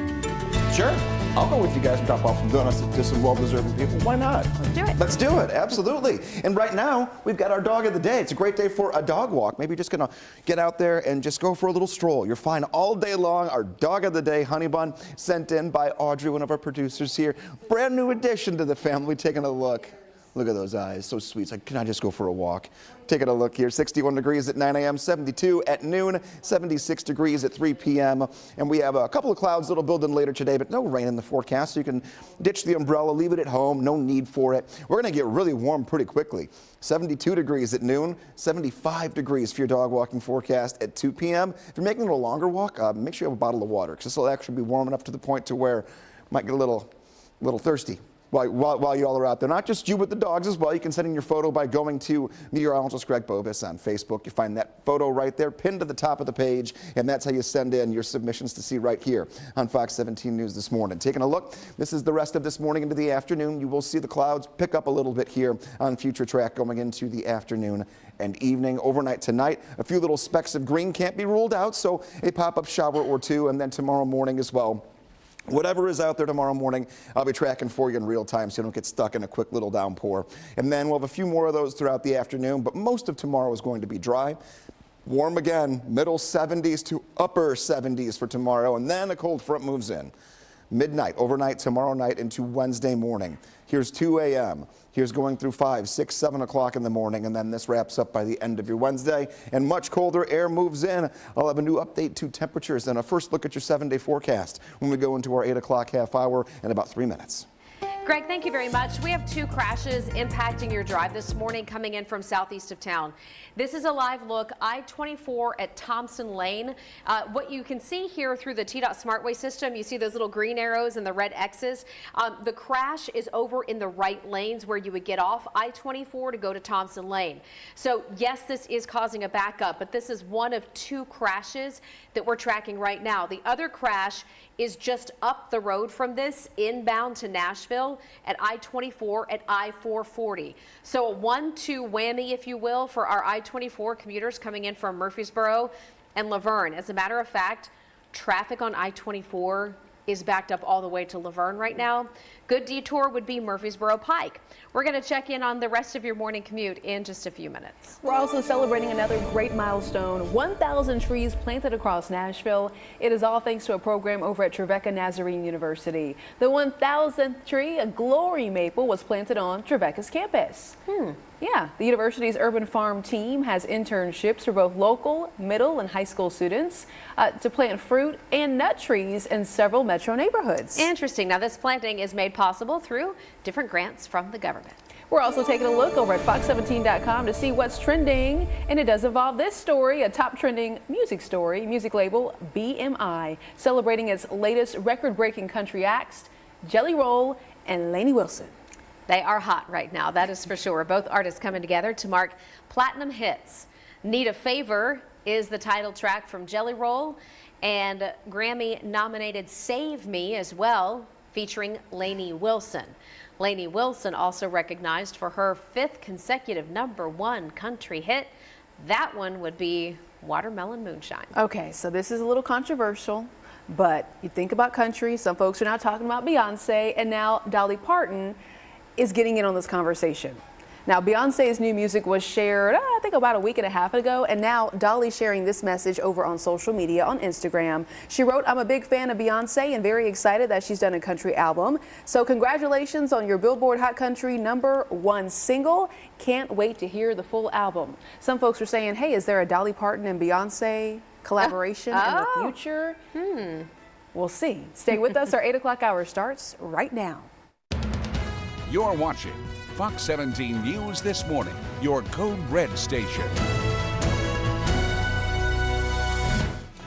[SPEAKER 2] Sure. I'll go with you guys and drop off some donuts to some well-deserving people. Why not?
[SPEAKER 4] Let's do it.
[SPEAKER 2] Let's do it. Absolutely. And right now, we've got our dog of the day. It's a great day for a dog walk. Maybe you're just going to get out there and just go for a little stroll. You're fine all day long. Our dog of the day, Honey Bun, sent in by Audrey, one of our producers here. Brand new addition to the family. Taking a look. Look at those eyes, so sweet. It's like, can I just go for a walk? Taking a look here, 61 degrees at 9 a.m., 72 at noon, 76 degrees at 3 p.m. And we have a couple of clouds that'll build in later today, but no rain in the forecast, so you can ditch the umbrella, leave it at home, no need for it. We're gonna get really warm pretty quickly. 72 degrees at noon, 75 degrees for your dog walking forecast at 2 p.m. If you're making a little longer walk, make sure you have a bottle of water, because this will actually be warm enough to the point to where you might get a little thirsty. While you all are out there. Not just you, but the dogs as well. You can send in your photo by going to meteorologist Greg Bovis on Facebook. You find that photo right there pinned to the top of the page, and that's how you send in your submissions to see right here on Fox 17 News this morning. Taking a look, this is the rest of this morning into the afternoon. You will see the clouds pick up a little bit here on Future Track going into the afternoon and evening. Overnight tonight, a few little specks of green can't be ruled out, so a pop-up shower or two, and then tomorrow morning as well. Whatever is out there tomorrow morning, I'll be tracking for you in real time so you don't get stuck in a quick little downpour. And then we'll have a few more of those throughout the afternoon, but most of tomorrow is going to be dry. Warm again, middle 70s to upper 70s for tomorrow, and then a cold front moves in. Midnight, overnight, tomorrow night into Wednesday morning. Here's 2 a.m. Here's going through 5, 6, 7 o'clock in the morning, and then this wraps up by the end of your Wednesday. And much colder air moves in. I'll have a new update to temperatures and a first look at your 7-day forecast when we go into our 8 o'clock half hour in about 3 minutes.
[SPEAKER 4] Greg, thank you very much. We have 2 crashes impacting your drive this morning coming in from southeast of town. This is a live look, I-24 at Thompson Lane. What you can see here through the TDOT SmartWay system, you see those little green arrows and the red X's. The crash is over in the right lanes where you would get off I-24 to go to Thompson Lane. So yes, this is causing a backup, but this is one of 2 crashes that we're tracking right now. The other crash is just up the road from this, inbound to Nashville. Nashville, at I-24, at I-440. So a 1-2 whammy, if you will, for our I-24 commuters coming in from Murfreesboro and Laverne. As a matter of fact, traffic on I-24 is backed up all the way to Laverne right now. Good detour would be Murfreesboro Pike. We're going to check in on the rest of your morning commute in just a few minutes.
[SPEAKER 3] We're also celebrating another great milestone, 1,000 trees planted across Nashville. It is all thanks to a program over at Trevecca Nazarene University. The 1,000th tree, a glory maple, was planted on Trevecca's campus. Yeah, the university's urban farm team has internships for both local, middle, and high school students to plant fruit and nut trees in several metro neighborhoods.
[SPEAKER 4] Interesting. Now, this planting is made possible through different grants from the government.
[SPEAKER 3] We're also taking a look over at fox17.com to see what's trending, and it does involve this story, a top trending music story. Music label BMI celebrating its latest record-breaking country acts, Jelly Roll and Lainey Wilson.
[SPEAKER 4] They are hot right now, that is for sure. Both artists coming together to mark platinum hits. Need a Favor is the title track from Jelly Roll, and Grammy-nominated Save Me as well, featuring Lainey Wilson. Lainey Wilson also recognized for her 5th consecutive #1 country hit. That one would be Watermelon Moonshine.
[SPEAKER 3] Okay, so this is a little controversial, but you think about country, some folks are now talking about Beyonce, and now Dolly Parton is getting in on this conversation. Now, Beyonce's new music was shared, I think about a week and a half ago, and now Dolly's sharing this message over on social media on Instagram. She wrote, "I'm a big fan of Beyonce and very excited that she's done a country album. So congratulations on your Billboard Hot Country #1 single. Can't wait to hear the full album." Some folks are saying, hey, is there a Dolly Parton and Beyonce collaboration in the future? We'll see. Stay with us. Our 8 o'clock hour starts right now.
[SPEAKER 1] You're watching Fox 17 News This Morning, your Code Red station.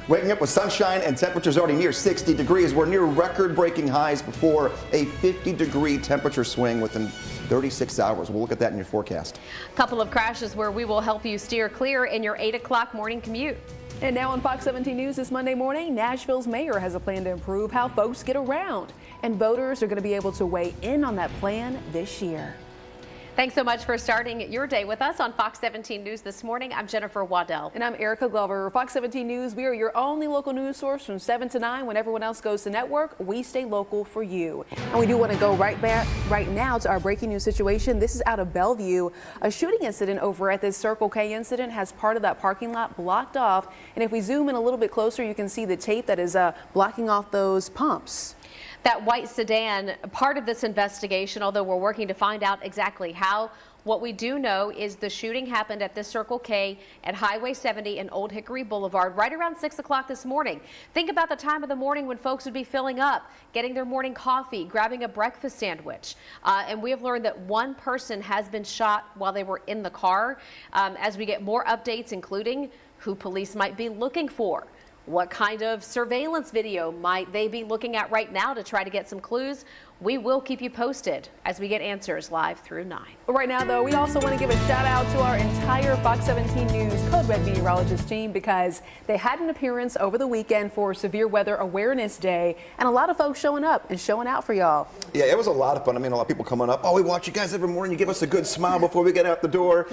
[SPEAKER 2] Waking up with sunshine and temperatures already near 60 degrees. We're near record-breaking highs before a 50-degree temperature swing within 36 hours. We'll look at that in your forecast.
[SPEAKER 4] A couple of crashes where we will help you steer clear in your 8 o'clock morning commute.
[SPEAKER 3] And now on Fox 17 News this Monday morning, Nashville's mayor has a plan to improve how folks get around. And voters are going to be able to weigh in on that plan this year.
[SPEAKER 4] Thanks so much for starting your day with us on Fox 17 News this morning. I'm Jennifer Waddell.
[SPEAKER 3] And I'm Erica Glover. Fox 17 News, we are your only local news source from 7 to 9. When everyone else goes to network, we stay local for you. And we do want to go right now to our breaking news situation. This is out of Bellevue. A shooting incident over at this Circle K incident has part of that parking lot blocked off. And if we zoom in a little bit closer, you can see the tape that is blocking off those pumps.
[SPEAKER 4] That white sedan, part of this investigation, although we're working to find out exactly how. What we do know is the shooting happened at this Circle K at Highway 70 and Old Hickory Boulevard right around 6 o'clock this morning. Think about the time of the morning when folks would be filling up, getting their morning coffee, grabbing a breakfast sandwich. And we have learned that one person has been shot while they were in the car. As we get more updates, including who police might be looking for. What kind of surveillance video might they be looking at right now to try to get some clues? We will keep you posted as we get answers live through 9.
[SPEAKER 3] Right now, though, we also want to give a shout out to our entire Fox 17 News Code Red meteorologist team because they had an appearance over the weekend for Severe Weather Awareness Day, and a lot of folks showing up and showing out for y'all.
[SPEAKER 2] Yeah, it was a lot of fun. I mean, a lot of people coming up. Oh, we watch you guys every morning. You give us a good smile before we get out the door.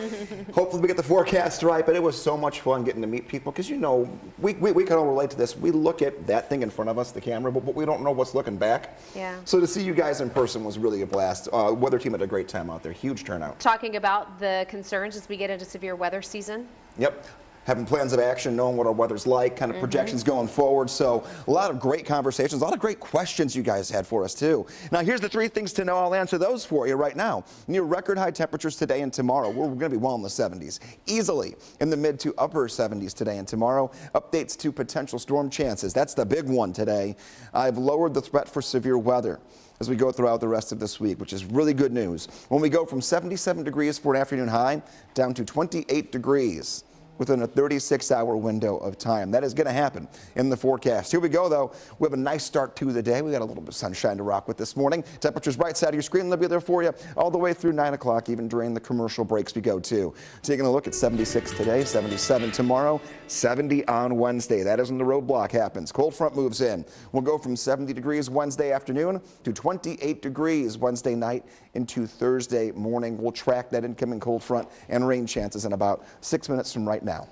[SPEAKER 2] Hopefully we get the forecast right, but it was so much fun getting to meet people because, you know, we can all relate to this. We look at that thing in front of us, the camera, but we don't know what's looking back.
[SPEAKER 4] Yeah.
[SPEAKER 2] So to see you guys in person was really a blast. Weather team had a great time out there. Huge turnout.
[SPEAKER 4] Talking about the concerns as we get into severe weather season.
[SPEAKER 2] Yep. Having plans of action, knowing what our weather's like, kind of projections going forward. So a lot of great conversations, a lot of great questions you guys had for us too. Now here's the 3 things to know. I'll answer those for you right now. Near record high temperatures today and tomorrow. We're going to be well in the 70s. Easily in the mid to upper 70s today and tomorrow. Updates to potential storm chances. That's the big one today. I've lowered the threat for severe weather as we go throughout the rest of this week, which is really good news. When we go from 77 degrees for an afternoon high down to 28 degrees within a 36-hour window of time. That is going to happen in the forecast. Here we go, though. We have a nice start to the day. We got a little bit of sunshine to rock with this morning. Temperatures right side of your screen. They'll be there for you all the way through 9 o'clock, even during the commercial breaks we go to. Taking a look at 76 today, 77 tomorrow, 70 on Wednesday. That is when the roadblock happens. Cold front moves in. We'll go from 70 degrees Wednesday afternoon to 28 degrees Wednesday night into Thursday morning. We'll track that incoming cold front and rain chances in about 6 minutes from right now.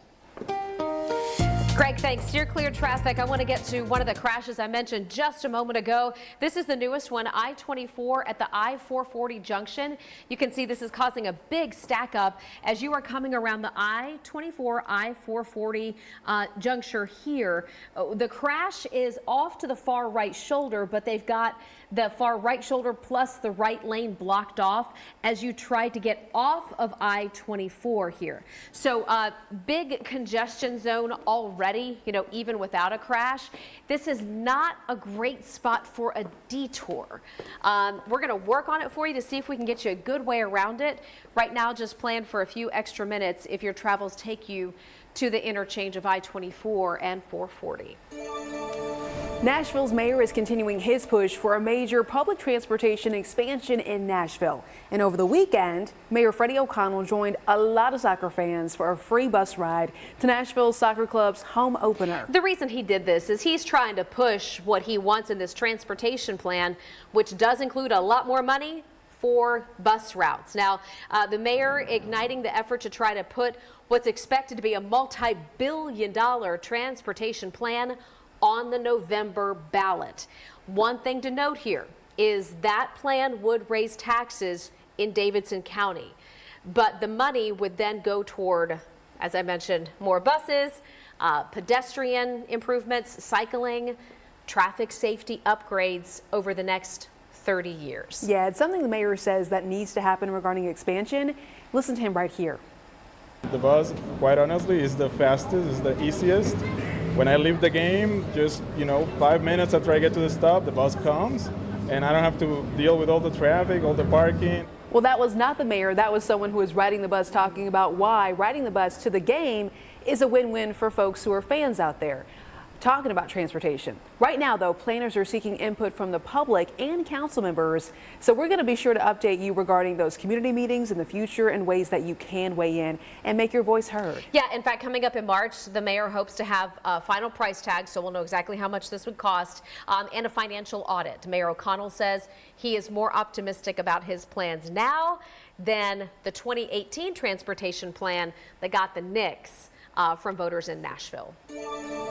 [SPEAKER 4] Greg, thanks. Steer clear traffic. I want to get to one of the crashes I mentioned just a moment ago. This is the newest one, I-24 at the I-440 junction. You can see this is causing a big stack up as you are coming around the I-24, I-440 juncture here. The crash is off to the far right shoulder, but they've got the far right shoulder plus the right lane blocked off as you try to get off of I-24 here. So big congestion zone already, you know, even without a crash. This is not a great spot for a detour. We're going to work on it for you to see if we can get you a good way around it. Right now, just plan for a few extra minutes if your travels take you to the interchange of I-24 and 440.
[SPEAKER 3] Nashville's mayor is continuing his push for a major public transportation expansion in Nashville. And over the weekend, Mayor Freddie O'Connell joined a lot of soccer fans for a free bus ride to Nashville Soccer Club's home opener.
[SPEAKER 4] The reason he did this is he's trying to push what he wants in this transportation plan, which does include a lot more money for bus routes. Now, the mayor igniting the effort to try to put what's expected to be a multi-billion-dollar transportation plan on the November ballot. One thing to note here is that plan would raise taxes in Davidson County, but the money would then go toward, as I mentioned, more buses, pedestrian improvements, cycling, traffic safety upgrades over the next 30 years.
[SPEAKER 3] Yeah, it's something the mayor says that needs to happen regarding expansion. Listen to him right here.
[SPEAKER 5] The bus, quite honestly, is the fastest, is the easiest. When I leave the game, just 5 minutes after I get to the stop, the bus comes, and I don't have to deal with all the traffic, all the parking.
[SPEAKER 3] Well, that was not the mayor. That was someone who was riding the bus talking about why riding the bus to the game is a win-win for folks who are fans out there. Talking about transportation. Right now, though, planners are seeking input from the public and council members. So we're going to be sure to update you regarding those community meetings in the future and ways that you can weigh in and make your voice heard.
[SPEAKER 4] Yeah, in fact, coming up in March, the mayor hopes to have a final price tag, so we'll know exactly how much this would cost, and a financial audit. Mayor O'Connell says he is more optimistic about his plans now than the 2018 transportation plan that got the nix from voters in Nashville.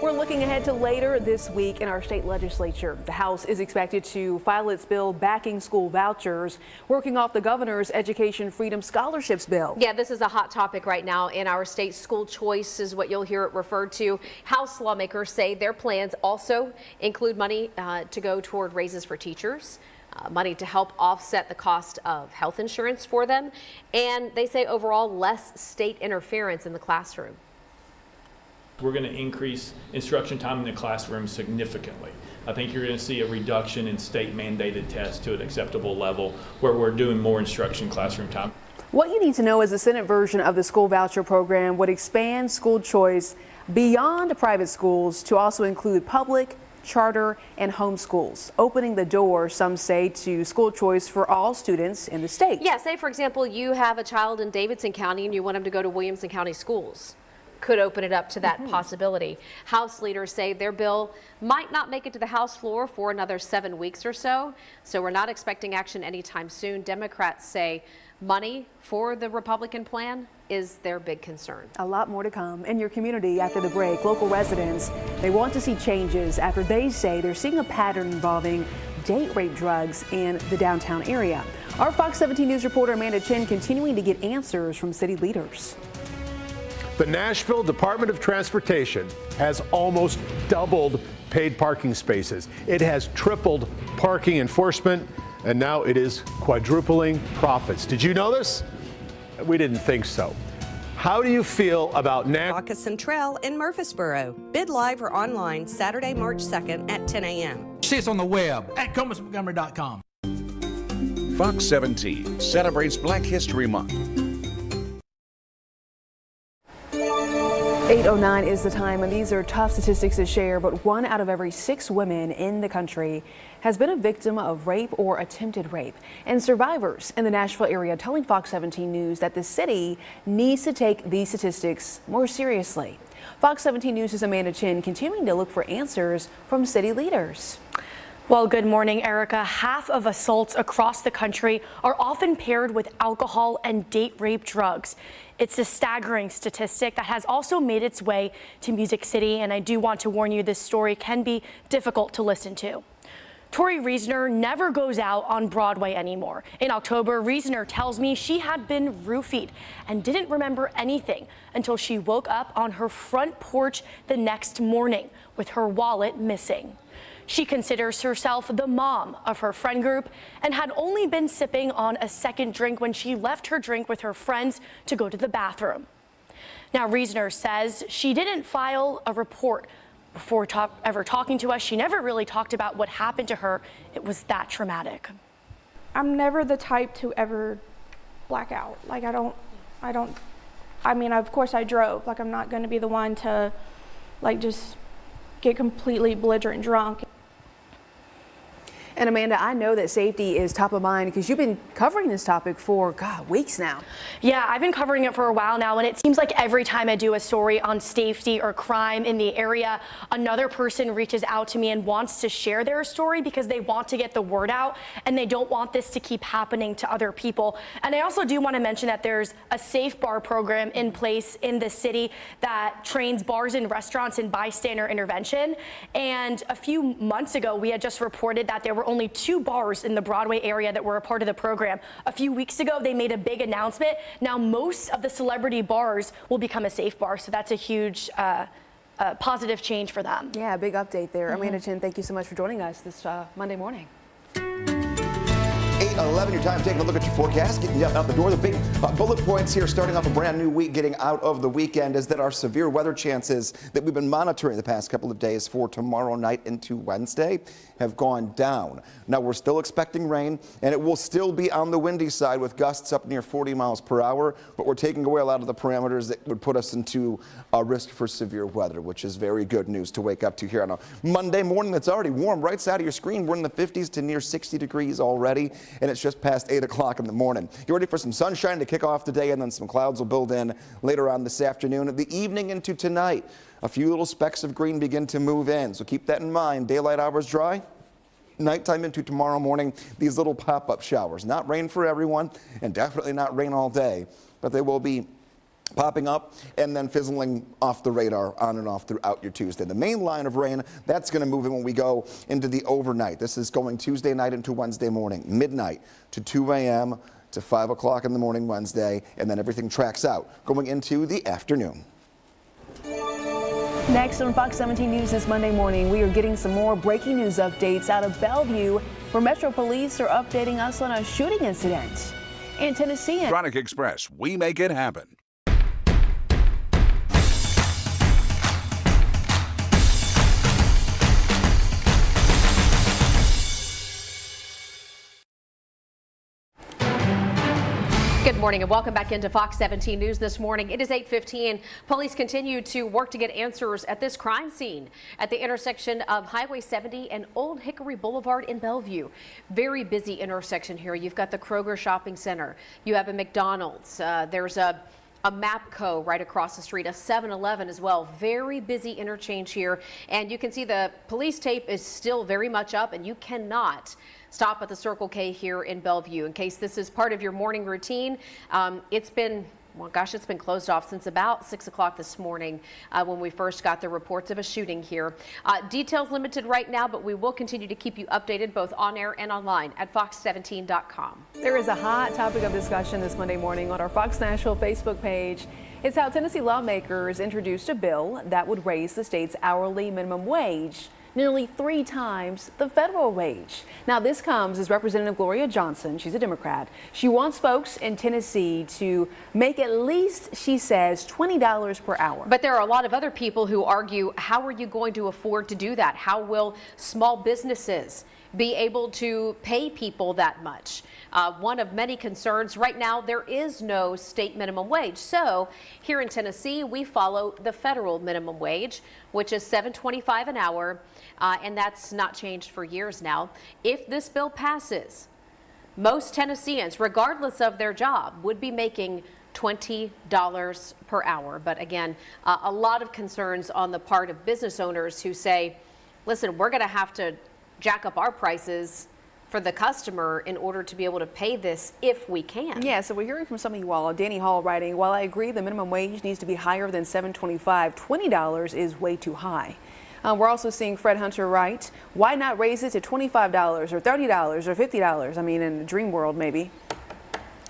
[SPEAKER 3] We're looking ahead to later this week in our state legislature. The House is expected to file its bill backing school vouchers, working off the governor's Education Freedom Scholarships bill.
[SPEAKER 4] Yeah, this is a hot topic right now in our state. School choice is what you'll hear it referred to. House lawmakers say their plans also include money to go toward raises for teachers, money to help offset the cost of health insurance for them, and they say overall less state interference in the classroom.
[SPEAKER 13] We're going to increase instruction time in the classroom significantly. I think you're going to see a reduction in state mandated tests to an acceptable level where we're doing more instruction classroom time.
[SPEAKER 3] What you need to know is the Senate version of the school voucher program would expand school choice beyond private schools to also include public, charter, and homeschools, opening the door, some say, to school choice for all students in the state.
[SPEAKER 4] Yeah, say for example, you have a child in Davidson County and you want them to go to Williamson County schools. Could open it up to that possibility. House leaders say their bill might not make it to the House floor for another 7 weeks or so. So we're not expecting action anytime soon. Democrats say money for the Republican plan is their big concern.
[SPEAKER 3] A lot more to come in your community after the break. Local residents, they want to see changes after they say they're seeing a pattern involving date rape drugs in the downtown area. Our Fox 17 News reporter Amanda Chin continuing to get answers from city leaders.
[SPEAKER 18] The Nashville Department of Transportation has almost doubled paid parking spaces. It has tripled parking enforcement, and now it is quadrupling profits. Did you know this? We didn't think so. How do you feel about
[SPEAKER 16] Nashville Centerville in Murfreesboro? Bid live or online Saturday, March 2nd at 10 a.m.
[SPEAKER 21] See us on the web at compassmontgomery.com.
[SPEAKER 1] Fox 17 celebrates Black History Month.
[SPEAKER 3] 8:09 is the time, and these are tough statistics to share, but 1 out of every 6 women in the country has been a victim of rape or attempted rape. And survivors in the Nashville area telling Fox 17 News that the city needs to take these statistics more seriously. Fox 17 News' Amanda Chin continuing to look for answers from city leaders.
[SPEAKER 14] Well, good morning, Erica. Half of assaults across the country are often paired with alcohol and date rape drugs. It's a staggering statistic that has also made its way to Music City, and I do want to warn you this story can be difficult to listen to. Tori Reasoner never goes out on Broadway anymore. In October, Reasoner tells me she had been roofied and didn't remember anything until she woke up on her front porch the next morning with her wallet missing. She considers herself the mom of her friend group and had only been sipping on a second drink when she left her drink with her friends to go to the bathroom. Now, Reasoner says she didn't file a report before ever talking to us. She never really talked about what happened to her. It was that traumatic.
[SPEAKER 15] I'm never the type to ever black out. Like, I mean, of course I drove. Like, I'm not going to be the one to, like, just get completely belligerent drunk.
[SPEAKER 3] And Amanda, I know that safety is top of mind because you've been covering this topic for, weeks now.
[SPEAKER 14] Yeah, I've been covering it for a while now, and it seems like every time I do a story on safety or crime in the area, another person reaches out to me and wants to share their story because they want to get the word out and they don't want this to keep happening to other people. And I also do want to mention that there's a safe bar program in place in the city that trains bars and restaurants in bystander intervention. And a few months ago, we had just reported that there were only 2 bars in the Broadway area that were a part of the program. A few weeks ago, they made a big announcement. Now most of the celebrity bars will become a safe bar, so that's a huge positive change for them.
[SPEAKER 3] Yeah, big update there. Amanda Chin, thank you so much for joining us this Monday morning.
[SPEAKER 2] 8:11, your time taking a look at your forecast, getting you out the door. The big bullet points here, starting off a brand new week, getting out of the weekend, is that our severe weather chances that we've been monitoring the past couple of days for tomorrow night into Wednesday have gone down. Now, we're still expecting rain, and it will still be on the windy side with gusts up near 40 miles per hour, but we're taking away a lot of the parameters that would put us into a risk for severe weather, which is very good news to wake up to here on a Monday morning that's already warm. Right side of your screen, we're in the 50s to near 60 degrees already, and it's just past 8 o'clock in the morning. You're ready for some sunshine to kick off the day, and then some clouds will build in later on this afternoon. The evening into tonight, a few little specks of green begin to move in, so keep that in mind. Daylight hours dry. Nighttime into tomorrow morning, these little pop-up showers. Not rain for everyone, and definitely not rain all day, but they will be popping up and then fizzling off the radar on and off throughout your Tuesday. The main line of rain, that's going to move in when we go into the overnight. This is going Tuesday night into Wednesday morning, midnight to 2 a.m. to 5 o'clock in the morning Wednesday, and then everything tracks out going into the afternoon.
[SPEAKER 3] Next on Fox 17 News this Monday morning, we are getting some more breaking news updates out of Bellevue, where Metro Police are updating us on a shooting incident. In Tennessee,
[SPEAKER 1] Tronic Express, we make it happen.
[SPEAKER 4] Good morning and welcome back into Fox 17 News this morning. It is 8:15. Police continue to work to get answers at this crime scene at the intersection of Highway 70 and Old Hickory Boulevard in Bellevue. Very busy intersection here. You've got the Kroger Shopping Center. You have a McDonald's. There's a MAPCO right across the street, a 7-Eleven as well. Very busy interchange here. And you can see the police tape is still very much up, and you cannot stop at the Circle K here in Bellevue. In case this is part of your morning routine, it's been closed off since about 6 o'clock this morning when we first got the reports of a shooting here. Details limited right now, but we will continue to keep you updated both on air and online at fox17.com.
[SPEAKER 3] there is a hot topic of discussion this Monday morning on our Fox Nashville Facebook page. It's how Tennessee lawmakers introduced a bill that would raise the state's hourly minimum wage nearly 3 times the federal wage. Now, this comes as Representative Gloria Johnson, she's a Democrat. She wants folks in Tennessee to make at least, she says, $20 per hour.
[SPEAKER 4] But there are a lot of other people who argue, how are you going to afford to do that? How will small businesses be able to pay people that much. One of many concerns right now, there is no state minimum wage. So here in Tennessee, we follow the federal minimum wage, which is $7.25 an hour, and that's not changed for years now. If this bill passes, most Tennesseans, regardless of their job, would be making $20 per hour. But again, a lot of concerns on the part of business owners who say, listen, we're going to have to jack up our prices for the customer in order to be able to pay this if we can.
[SPEAKER 3] Yeah, so we're hearing from some of you all. Danny Hall writing, while I agree the minimum wage needs to be higher than $7.25, $20 is way too high. We're also seeing Fred Hunter write, why not raise it to $25 or $30 or $50? I mean, in the dream world, maybe.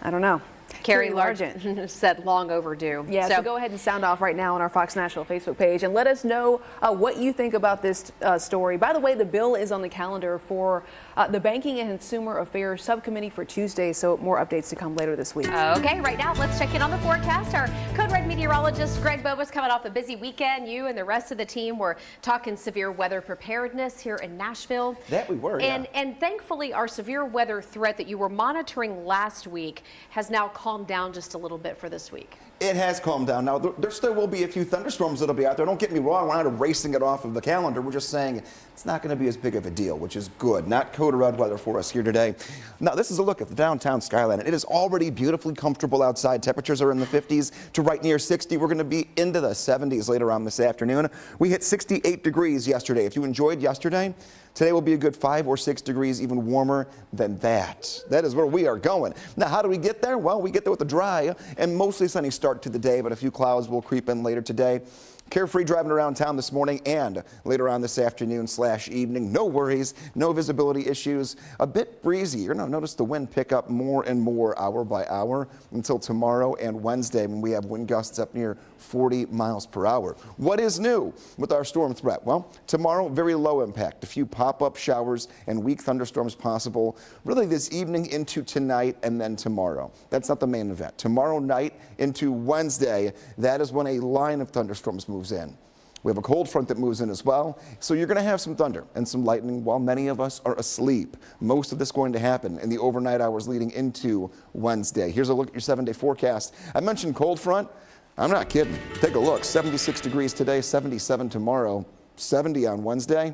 [SPEAKER 3] I don't know.
[SPEAKER 4] Carrie Largent said long overdue.
[SPEAKER 3] Yeah, so go ahead and sound off right now on our Fox Nashville Facebook page and let us know what you think about this story. By the way, the bill is on the calendar for the Banking and Consumer Affairs Subcommittee for Tuesday, so more updates to come later this week.
[SPEAKER 4] Okay, right now let's check in on the forecast. Our Code Red meteorologist Greg Bobus coming off a busy weekend. You and the rest of the team were talking severe weather preparedness here in Nashville.
[SPEAKER 2] That we were, yeah.
[SPEAKER 4] And thankfully our severe weather threat that you were monitoring last week has now calmed down just a little bit for this week.
[SPEAKER 2] It has calmed down. Now, there still will be a few thunderstorms that'll be out there. Don't get me wrong, we're not erasing it off of the calendar. We're just saying it's not going to be as big of a deal, which is good. Not code red weather for us here today. Now, this is a look at the downtown skyline. It is already beautifully comfortable outside. Temperatures are in the 50s to right near 60. We're going to be into the 70s later on this afternoon. We hit 68 degrees yesterday. If you enjoyed yesterday, today will be a good 5 or 6 degrees even warmer than that. That is where we are going. Now, how do we get there? Well, we get there with a dry and mostly sunny start to the day, but a few clouds will creep in later today. Carefree driving around town this morning and later on this afternoon/evening. No worries, no visibility issues. A bit breezy. You're going to notice the wind pick up more and more hour by hour until tomorrow and Wednesday when we have wind gusts up near 40 miles per hour. What is new with our storm threat? Well, tomorrow, very low impact. A few pop-up showers and weak thunderstorms possible really this evening into tonight and then tomorrow. That's not the main event. Tomorrow night into Wednesday, that is when a line of thunderstorms moves in. We have a cold front that moves in as well, so you're going to have some thunder and some lightning while many of us are asleep. Most of this going to happen in the overnight hours leading into Wednesday. Here's a look at your 7-day forecast. I mentioned cold front. I'm not kidding. Take a look. 76 degrees today, 77 tomorrow, 70 on Wednesday,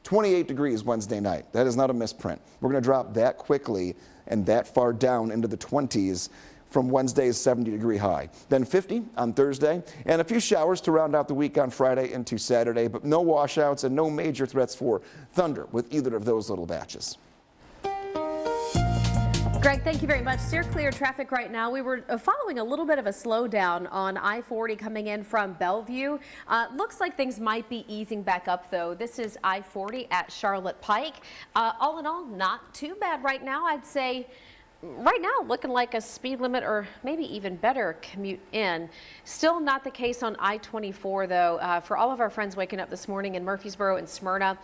[SPEAKER 2] 28 degrees Wednesday night. That is not a misprint. We're going to drop that quickly and that far down into the 20s from Wednesday's 70-degree high. Then 50 on Thursday, and a few showers to round out the week on Friday into Saturday, but no washouts and no major threats for thunder with either of those little batches.
[SPEAKER 4] Greg, thank you very much. Steer clear traffic right now. We were following a little bit of a slowdown on I-40 coming in from Bellevue. Looks like things might be easing back up, though. This is I-40 at Charlotte Pike. All in all, not too bad right now. I'd say right now looking like a speed limit or maybe even better commute in. Still not the case on I-24, though. For all of our friends waking up this morning in Murfreesboro and Smyrna,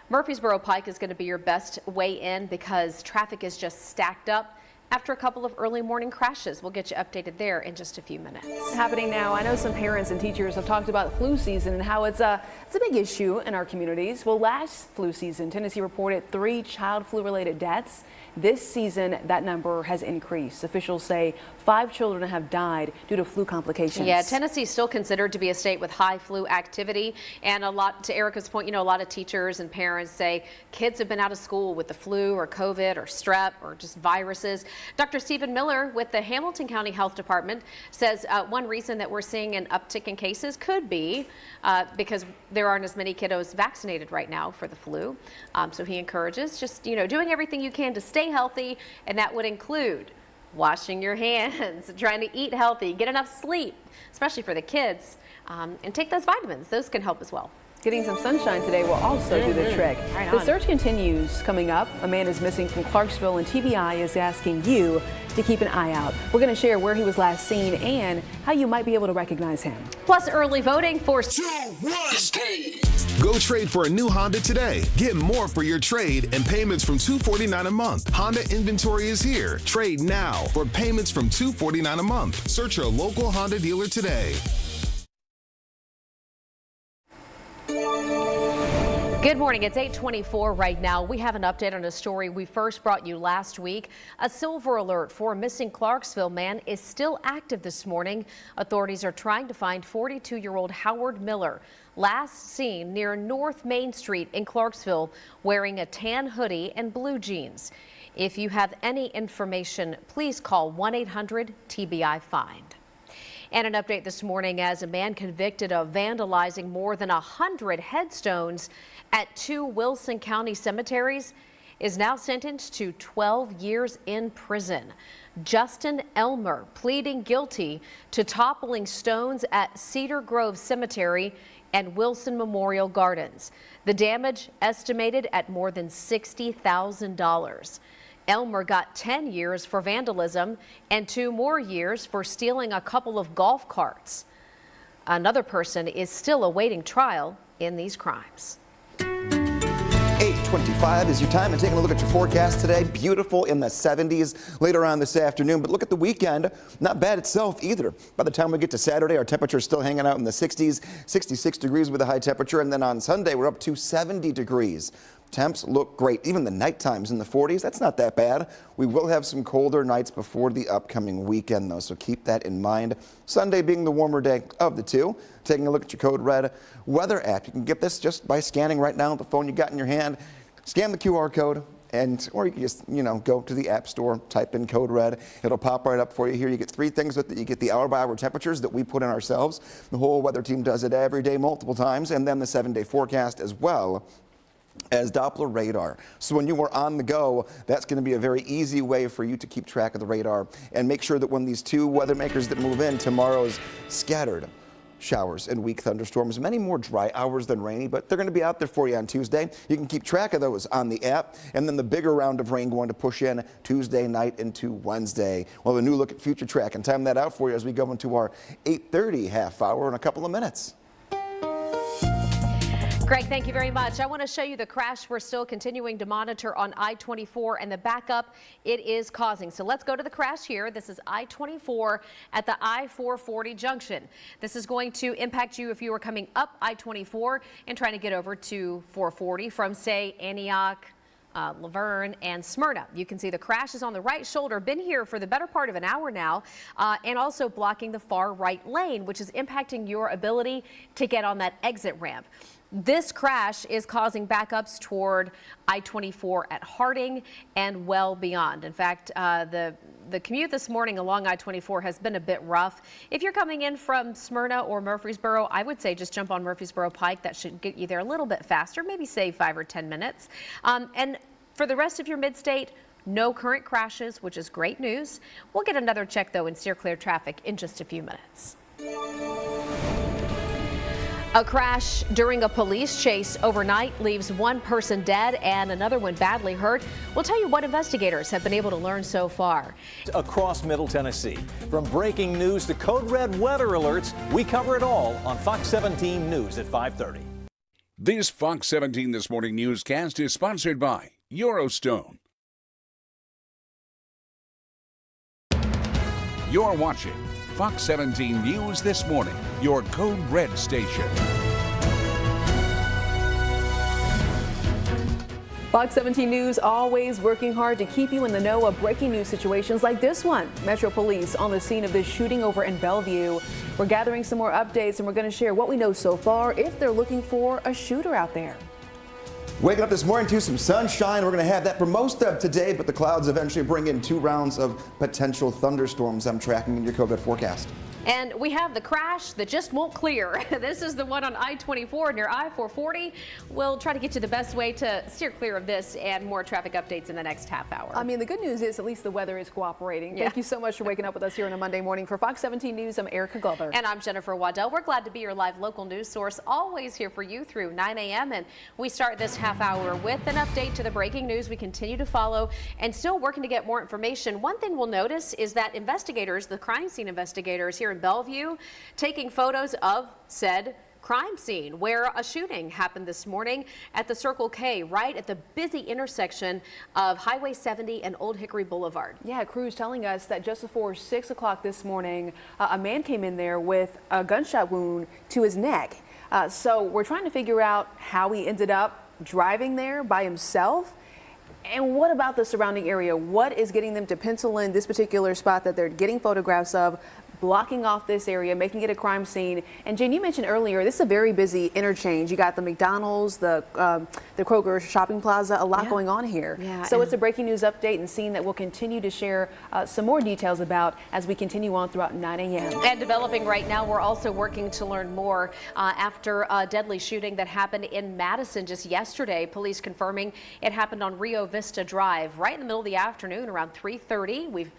[SPEAKER 4] Murfreesboro Pike is going to be your best way in because traffic is just stacked up after a couple of early morning crashes. We'll get you updated there in just a few minutes.
[SPEAKER 3] Happening now. I know some parents and teachers have talked about flu season and how it's a big issue in our communities. Well, last flu season, Tennessee reported 3 child flu-related deaths. This season, that number has increased. Officials say 5 children have died due to flu complications.
[SPEAKER 4] Yeah, Tennessee is still considered to be a state with high flu activity. And a lot, to Erica's point, you know, a lot of teachers and parents say kids have been out of school with the flu or COVID or strep or just viruses. Dr. Stephen Miller with the Hamilton County Health Department says one reason that we're seeing an uptick in cases could be because there aren't as many kiddos vaccinated right now for the flu. So he encourages just, you know, doing everything you can to stay healthy, and that would include washing your hands, trying to eat healthy, get enough sleep, especially for the kids, and take those vitamins. Those can help as well.
[SPEAKER 3] Getting some sunshine today will also do the trick.
[SPEAKER 4] Right
[SPEAKER 3] the
[SPEAKER 4] on.
[SPEAKER 3] search continues. Coming up, a man is missing from Clarksville, and TBI is asking you to keep an eye out. We're going to share where he was last seen and how you might be able to recognize him.
[SPEAKER 4] Plus, early voting for
[SPEAKER 8] Go trade for a new Honda today. Get more for your trade and payments from $249 a month. Honda inventory is here. Trade now for payments from $249 a month. Search your local Honda dealer today.
[SPEAKER 4] Good morning. It's 8:24 right now. We have an update on a story we first brought you last week. A silver alert for a missing Clarksville man is still active this morning. Authorities are trying to find 42-year-old Howard Miller, last seen near North Main Street in Clarksville, wearing a tan hoodie and blue jeans. If you have any information, please call 1-800-TBI-FIND. And an update this morning as a man convicted of vandalizing more than 100 headstones at 2 Wilson County cemeteries is now sentenced to 12 years in prison. Justin Elmer pleading guilty to toppling stones at Cedar Grove Cemetery and Wilson Memorial Gardens. The damage estimated at more than $60,000. Elmer got 10 years for vandalism and 2 more years for stealing a couple of golf carts. Another person is still awaiting trial in these crimes.
[SPEAKER 2] 8:25 is your time, and taking a look at your forecast today. Beautiful in the 70s later on this afternoon, but look at the weekend. Not bad itself either. By the time we get to Saturday, our temperature is still hanging out in the 60s, 66 degrees with a high temperature, and then on Sunday we're up to 70 degrees. Temps look great. Even the night times in the 40s, that's not that bad. We will have some colder nights before the upcoming weekend, though, so keep that in mind. Sunday being the warmer day of the two. Taking a look at your Code Red weather app. You can get this just by scanning right now the phone you got in your hand. Scan the QR code, or you can just, go to the App Store, type in Code Red. It'll pop right up for you here. You get 3 things with it. You get the hour-by-hour temperatures that we put in ourselves. The whole weather team does it every day, multiple times, and then the 7-day forecast as well as Doppler radar. So when you are on the go, that's going to be a very easy way for you to keep track of the radar and make sure that when these 2 weather makers that move in, tomorrow's scattered showers and weak thunderstorms, many more dry hours than rainy, but they're going to be out there for you on Tuesday. You can keep track of those on the app, and then the bigger round of rain going to push in Tuesday night into Wednesday. Well, a new look at future track and time that out for you as we go into our 8:30 half hour in a couple of minutes.
[SPEAKER 4] Greg, thank you very much. I want to show you the crash we're still continuing to monitor on I-24 and the backup it is causing. So let's go to the crash here. This is I-24 at the I-440 junction. This is going to impact you if you are coming up I-24 and trying to get over to 440 from, say, Antioch, Laverne, and Smyrna. You can see the crash is on the right shoulder, been here for the better part of an hour now, and also blocking the far right lane, which is impacting your ability to get on that exit ramp. This crash is causing backups toward I-24 at Harding and well beyond. In fact, the commute this morning along I-24 has been a bit rough. If you're coming in from Smyrna or Murfreesboro, I would say just jump on Murfreesboro Pike. That should get you there a little bit faster, maybe save 5 or 10 minutes. And for the rest of your mid-state, no current crashes, which is great news. We'll get another check, though, in steer clear traffic in just a few minutes. A crash during a police chase overnight leaves 1 person dead and another one badly hurt. We'll tell you what investigators have been able to learn so far.
[SPEAKER 17] Across Middle Tennessee, from breaking news to Code Red weather alerts, we cover it all on Fox 17 News at 5:30.
[SPEAKER 1] This Fox 17 This Morning newscast is sponsored by Eurostone. You're watching Fox 17 News This Morning, your Code Red station.
[SPEAKER 3] Fox 17 News always working hard to keep you in the know of breaking news situations like this one. Metro Police on the scene of this shooting over in Bellevue. We're gathering some more updates and we're going to share what we know so far if they're looking for a shooter out there.
[SPEAKER 2] Waking up this morning to some sunshine. We're going to have that for most of today, but the clouds eventually bring in 2 rounds of potential thunderstorms I'm tracking in your COVID forecast.
[SPEAKER 4] And we have the crash that just won't clear. This is the one on I-24 near I-440. We'll try to get you the best way to steer clear of this and more traffic updates in the next half hour.
[SPEAKER 3] I mean, the good news is at least the weather is cooperating.
[SPEAKER 4] Yeah.
[SPEAKER 3] Thank you so much for waking up with us here on a Monday morning. For Fox 17 News, I'm Erica Glover.
[SPEAKER 4] And I'm Jennifer Waddell. We're glad to be your live local news source, always here for you through 9 a.m. And we start this half hour with an update to the breaking news we continue to follow and still working to get more information. One thing we'll notice is that investigators, the crime scene investigators here in Bellevue, taking photos of said crime scene where a shooting happened this morning at the Circle K, right at the busy intersection of Highway 70 and Old Hickory Boulevard.
[SPEAKER 3] Yeah, crews telling us that just before 6 o'clock this morning, a man came in there with a gunshot wound to his neck. So we're trying to figure out how he ended up driving there by himself? And what about the surrounding area? What is getting them to pencil in this particular spot that they're getting photographs of, blocking off this area, making it a crime scene? And Jen, you mentioned earlier, this is a very busy interchange. You got the McDonald's, the Kroger shopping plaza, a lot going on here.
[SPEAKER 4] Yeah,
[SPEAKER 3] so it's a breaking news update and scene that we'll continue to share some more details about as we continue on throughout 9 a.m.
[SPEAKER 4] And developing right now, we're also working to learn more after a deadly shooting that happened in Madison just yesterday. Police confirming it happened on Rio Vista Drive right in the middle of the afternoon around 3:30. We've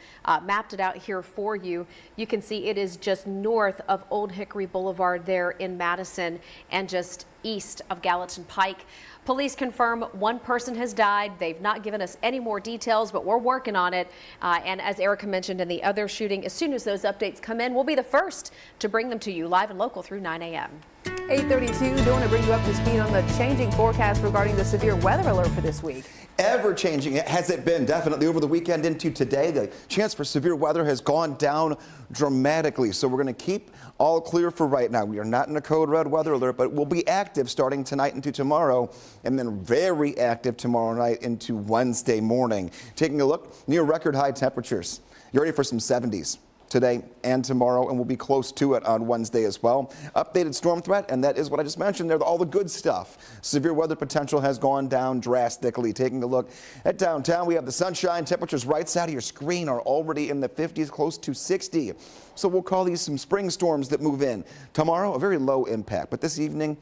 [SPEAKER 4] mapped it out here for you. You can see it is just north of Old Hickory Boulevard there in Madison and just east of Gallatin Pike. Police confirm one person has died. They've not given us any more details, but we're working on it. And as Erica mentioned in the other shooting, as soon as those updates come in, we'll be the first to bring them to you live and local through 9 a.m.
[SPEAKER 3] 8:32, doing to bring you up to speed on the changing forecast regarding the severe weather alert for this week.
[SPEAKER 2] Ever changing, has it been definitely over the weekend into today. The chance for severe weather has gone down dramatically. So we're going to keep all clear for right now. We are not in a code red weather alert, but we'll be active starting tonight into tomorrow, and then very active tomorrow night into Wednesday morning. Taking a look, near record high temperatures. You ready for some 70s? Today and tomorrow, and we'll be close to it on Wednesday as well. Updated storm threat, and that is what I just mentioned there, all the good stuff. Severe weather potential has gone down drastically. Taking a look at downtown, we have the sunshine. Temperatures right side of your screen are already in the 50s, close to 60. So we'll call these some spring storms that move in. Tomorrow, a very low impact, but this evening,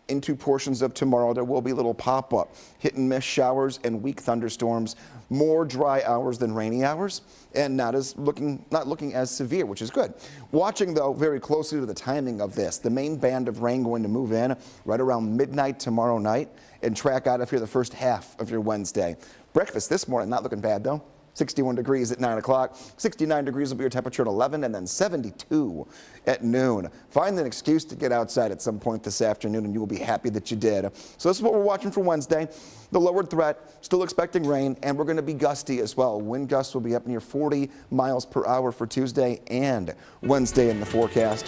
[SPEAKER 2] into portions of tomorrow, there will be little pop-up hit and miss showers and weak thunderstorms, more dry hours than rainy hours, and not looking as severe, which is good. Watching though very closely to the timing of this, the main band of rain going to move in right around midnight tomorrow night and track out of here the first half of your Wednesday. Breakfast this morning, not looking bad though. 61 degrees at 9 o'clock, 69 degrees will be your temperature at 11, and then 72 at noon. Find an excuse to get outside at some point this afternoon, and you will be happy that you did. So this is what we're watching for Wednesday. The lowered threat, still expecting rain, and we're going to be gusty as well. Wind gusts will be up near 40 miles per hour for Tuesday and Wednesday in the forecast.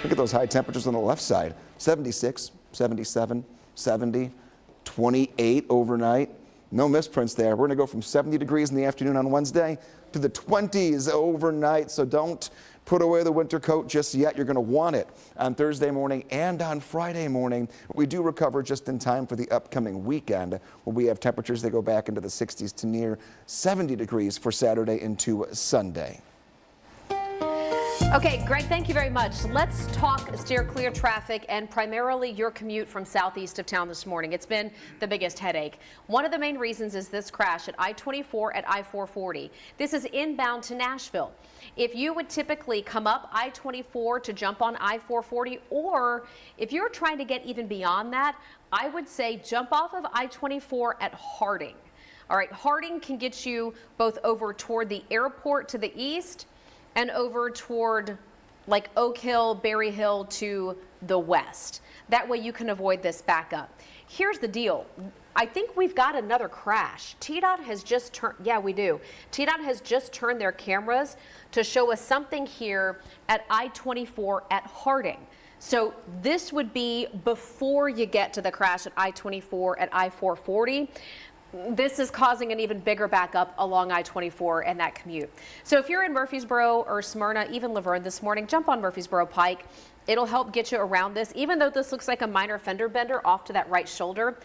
[SPEAKER 2] Look at those high temperatures on the left side, 76, 77, 70, 28 overnight. No misprints there. We're going to go from 70 degrees in the afternoon on Wednesday to the 20s overnight. So don't put away the winter coat just yet. You're going to want it on Thursday morning and on Friday morning. We do recover just in time for the upcoming weekend, where we have temperatures that go back into the 60s to near 70 degrees for Saturday into Sunday.
[SPEAKER 4] Okay, Greg, thank you very much. Let's talk steer clear traffic and primarily your commute from southeast of town this morning. It's been the biggest headache. One of the main reasons is this crash at I-24 at I-440. This is inbound to Nashville. If you would typically come up I-24 to jump on I-440, or if you're trying to get even beyond that, I would say jump off of I-24 at Harding. All right, Harding can get you both over toward the airport to the east and over toward like Oak Hill, Berry Hill to the west. That way you can avoid this backup. Here's the deal. I think we've got another crash. TDOT has just turned, yeah, we do. TDOT has just turned their cameras to show us something here at I-24 at Harding. So this would be before you get to the crash at I-24 at I-440. This is causing an even bigger backup along I-24 and that commute. So if you're in Murfreesboro or Smyrna, even Laverne this morning, jump on Murfreesboro Pike. It'll help get you around this. Even though this looks like a minor fender bender off to that right shoulder,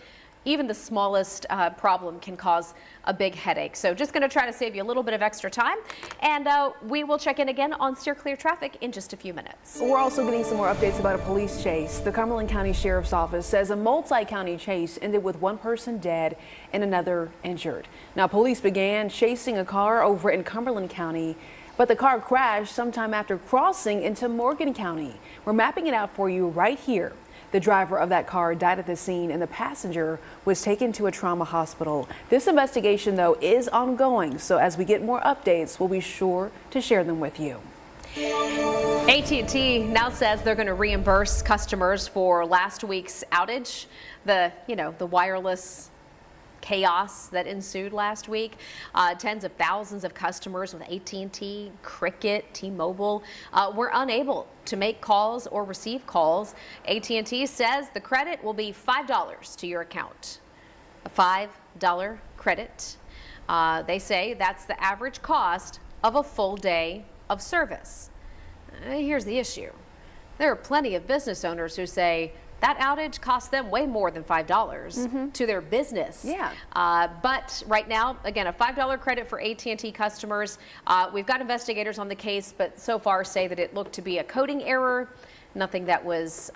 [SPEAKER 4] even the smallest problem can cause a big headache. So just going to try to save you a little bit of extra time. And we will check in again on steer clear traffic in just a few minutes.
[SPEAKER 3] We're also getting some more updates about a police chase. The Cumberland County Sheriff's Office says a multi-county chase ended with one person dead and another injured. Now, police began chasing a car over in Cumberland County, but the car crashed sometime after crossing into Morgan County. We're mapping it out for you right here. The driver of that car died at the scene and the passenger was taken to a trauma hospital. This investigation, though, is ongoing. So as we get more updates, we'll be sure to share them with you.
[SPEAKER 4] AT&T now says they're going to reimburse customers for last week's outage, the wireless chaos that ensued last week. Tens of thousands of customers with AT&T, Cricket, T-Mobile were unable to make calls or receive calls. AT&T says the credit will be $5 to your account. a $5 credit. They say that's the average cost of a full day of service. Here's the issue. There are plenty of business owners who say that outage costs them way more than $5 to their business.
[SPEAKER 3] Yeah.
[SPEAKER 4] But right now, again, a $5 credit for AT&T customers. We've got investigators on the case, but so far say that it looked to be a coding error, nothing that was,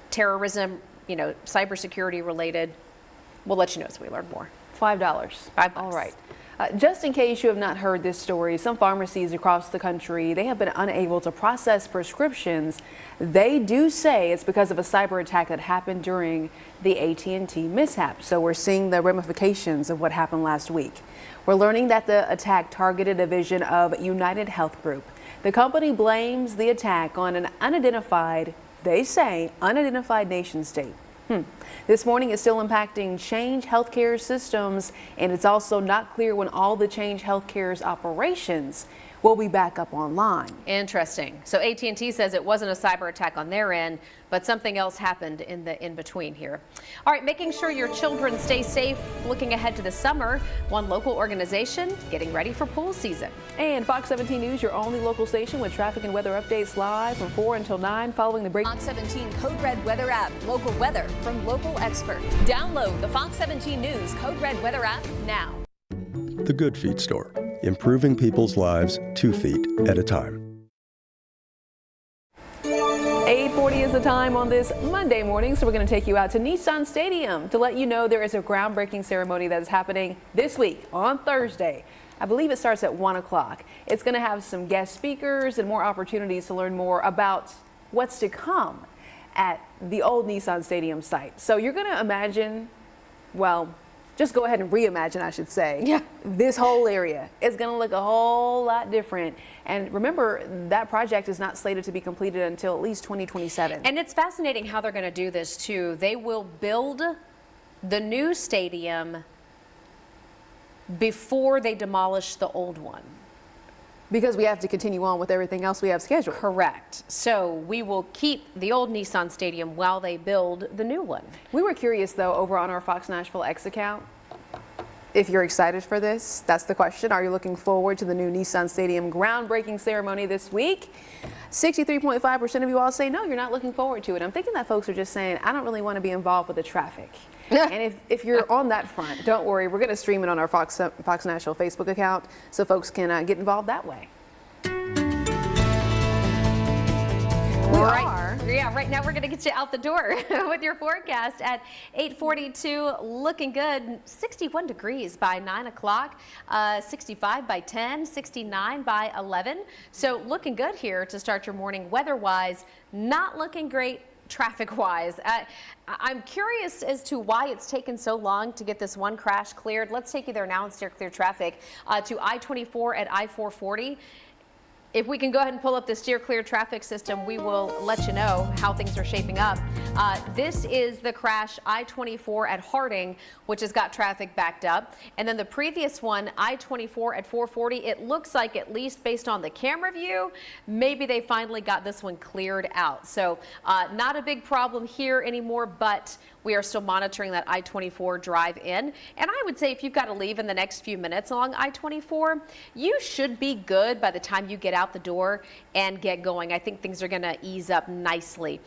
[SPEAKER 4] terrorism, cybersecurity related. We'll let you know as we learn more.
[SPEAKER 3] $5.
[SPEAKER 4] $5.
[SPEAKER 3] All right. Just in case you have not heard this story, some pharmacies across the country, they have been unable to process prescriptions. They do say it's because of a cyber attack that happened during the AT&T mishap. So we're seeing the ramifications of what happened last week. We're learning that the attack targeted a division of United Health Group. The company blames the attack on an unidentified, they say, unidentified nation state. This morning is still impacting Change Healthcare systems, and it's also not clear when all the Change Healthcare's operations will be back up online.
[SPEAKER 4] Interesting. So AT&T says it wasn't a cyber attack on their end, but something else happened in the in-between here. All right, making sure your children stay safe looking ahead to the summer. One local organization getting ready for pool season.
[SPEAKER 3] And Fox 17 News, your only local station with traffic and weather updates live from 4 until 9 following the break.
[SPEAKER 19] Fox 17 Code Red Weather app. Local weather from local experts. Download the Fox 17 News Code Red Weather app now.
[SPEAKER 22] The Good Feet Store. Improving people's lives 2 feet at a time.
[SPEAKER 3] 8:40 is the time on this Monday morning, so we're going to take you out to Nissan Stadium to let you know there is a groundbreaking ceremony that is happening this week on Thursday. I believe it starts at 1 o'clock. It's going to have some guest speakers and more opportunities to learn more about what's to come at the old Nissan Stadium site. So you're going to imagine, well, just go ahead and reimagine, I should say.
[SPEAKER 4] Yeah.
[SPEAKER 3] This whole area is going to look a whole lot different. And remember, that project is not slated to be completed until at least 2027.
[SPEAKER 4] And it's fascinating how they're going to do this too. They will build the new stadium before they demolish the old one.
[SPEAKER 3] Because we have to continue on with everything else we have scheduled.
[SPEAKER 4] Correct. So we will keep the old Nissan Stadium while they build the new one.
[SPEAKER 3] We were curious, though, over on our Fox Nashville X account, if you're excited for this. That's the question. Are you looking forward to the new Nissan Stadium groundbreaking ceremony this week? 63.5% of you all say no, you're not looking forward to it. I'm thinking that folks are just saying, I don't really want to be involved with the traffic. And if you're on that front, don't worry. We're going to stream it on our Fox Nashville Facebook account so folks can get involved that way.
[SPEAKER 4] Right now we're going to get you out the door with your forecast at 8:42. Looking good. 61 degrees by 9 o'clock, 65 by 10, 69 by 11. So looking good here to start your morning weather-wise. Not looking great traffic-wise. I'm curious as to why it's taken so long to get this one crash cleared. Let's take you there now and steer clear traffic to I-24 at I-440. If we can go ahead and pull up the steer clear traffic system, we will let you know how things are shaping up. This is the crash I-24 at Harding, which has got traffic backed up. And then the previous one, I-24 at 440, it looks like, at least based on the camera view, maybe they finally got this one cleared out. So not a big problem here anymore, but we are still monitoring that I-24 drive in. And I would say if you've got to leave in the next few minutes along I-24, you should be good by the time you get out the door and get going. I think things are going to ease up nicely.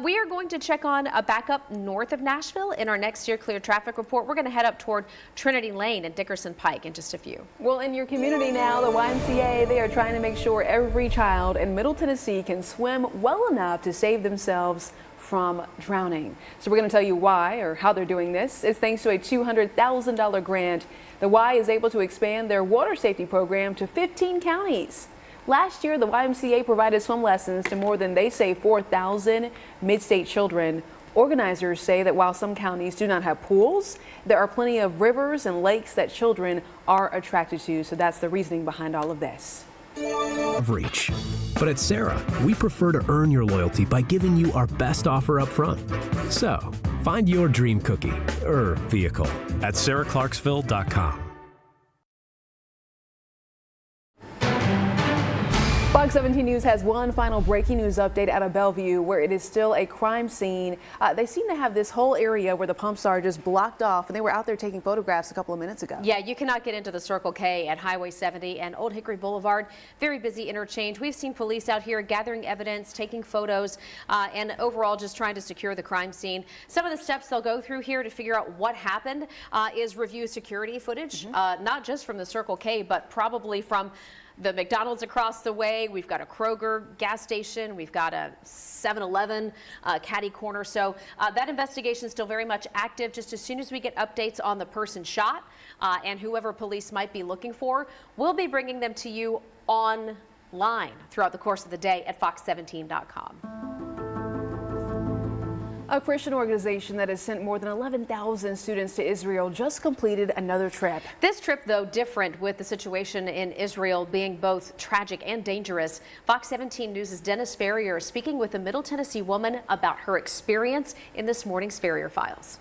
[SPEAKER 4] We are going to check on a backup north of Nashville in our next steer clear traffic report. We're going to head up toward Trinity Lane and Dickerson Pike in just a few.
[SPEAKER 3] Well, in your community now, the YMCA, they are trying to make sure every child in Middle Tennessee can swim well enough to save themselves from drowning. So we're going to tell you why or how they're doing this. It's thanks to a $200,000 grant. The Y is able to expand their water safety program to 15 counties. Last year, the YMCA provided swim lessons to more than, they say, 4,000 mid-state children. Organizers say that while some counties do not have pools, there are plenty of rivers and lakes that children are attracted to. So that's the reasoning behind all of this.
[SPEAKER 12] Of reach. But at Sarah, we prefer to earn your loyalty by giving you our best offer up front. So, find your dream cookie or vehicle at sarahclarksville.com.
[SPEAKER 3] Fox 17 News has one final breaking news update out of Bellevue, where it is still a crime scene. They seem to have this whole area where the pumps are just blocked off, and they were out there taking photographs a couple of minutes ago.
[SPEAKER 4] Yeah, you cannot get into the Circle K at Highway 70 and Old Hickory Boulevard. Very busy interchange. We've seen police out here gathering evidence, taking photos, and overall just trying to secure the crime scene. Some of the steps they'll go through here to figure out what happened is review security footage, not just from the Circle K, but probably from the McDonald's across the way. We've got a Kroger gas station. We've got a 7-Eleven caddy corner. So that investigation is still very much active. Just as soon as we get updates on the person shot and whoever police might be looking for, we'll be bringing them to you online throughout the course of the day at fox17.com.
[SPEAKER 3] A Christian organization that has sent more than 11,000 students to Israel just completed another trip.
[SPEAKER 4] This trip, though, different, with the situation in Israel being both tragic and dangerous. Fox 17 News' Dennis Ferrier speaking with a Middle Tennessee woman about her experience in this morning's Ferrier Files.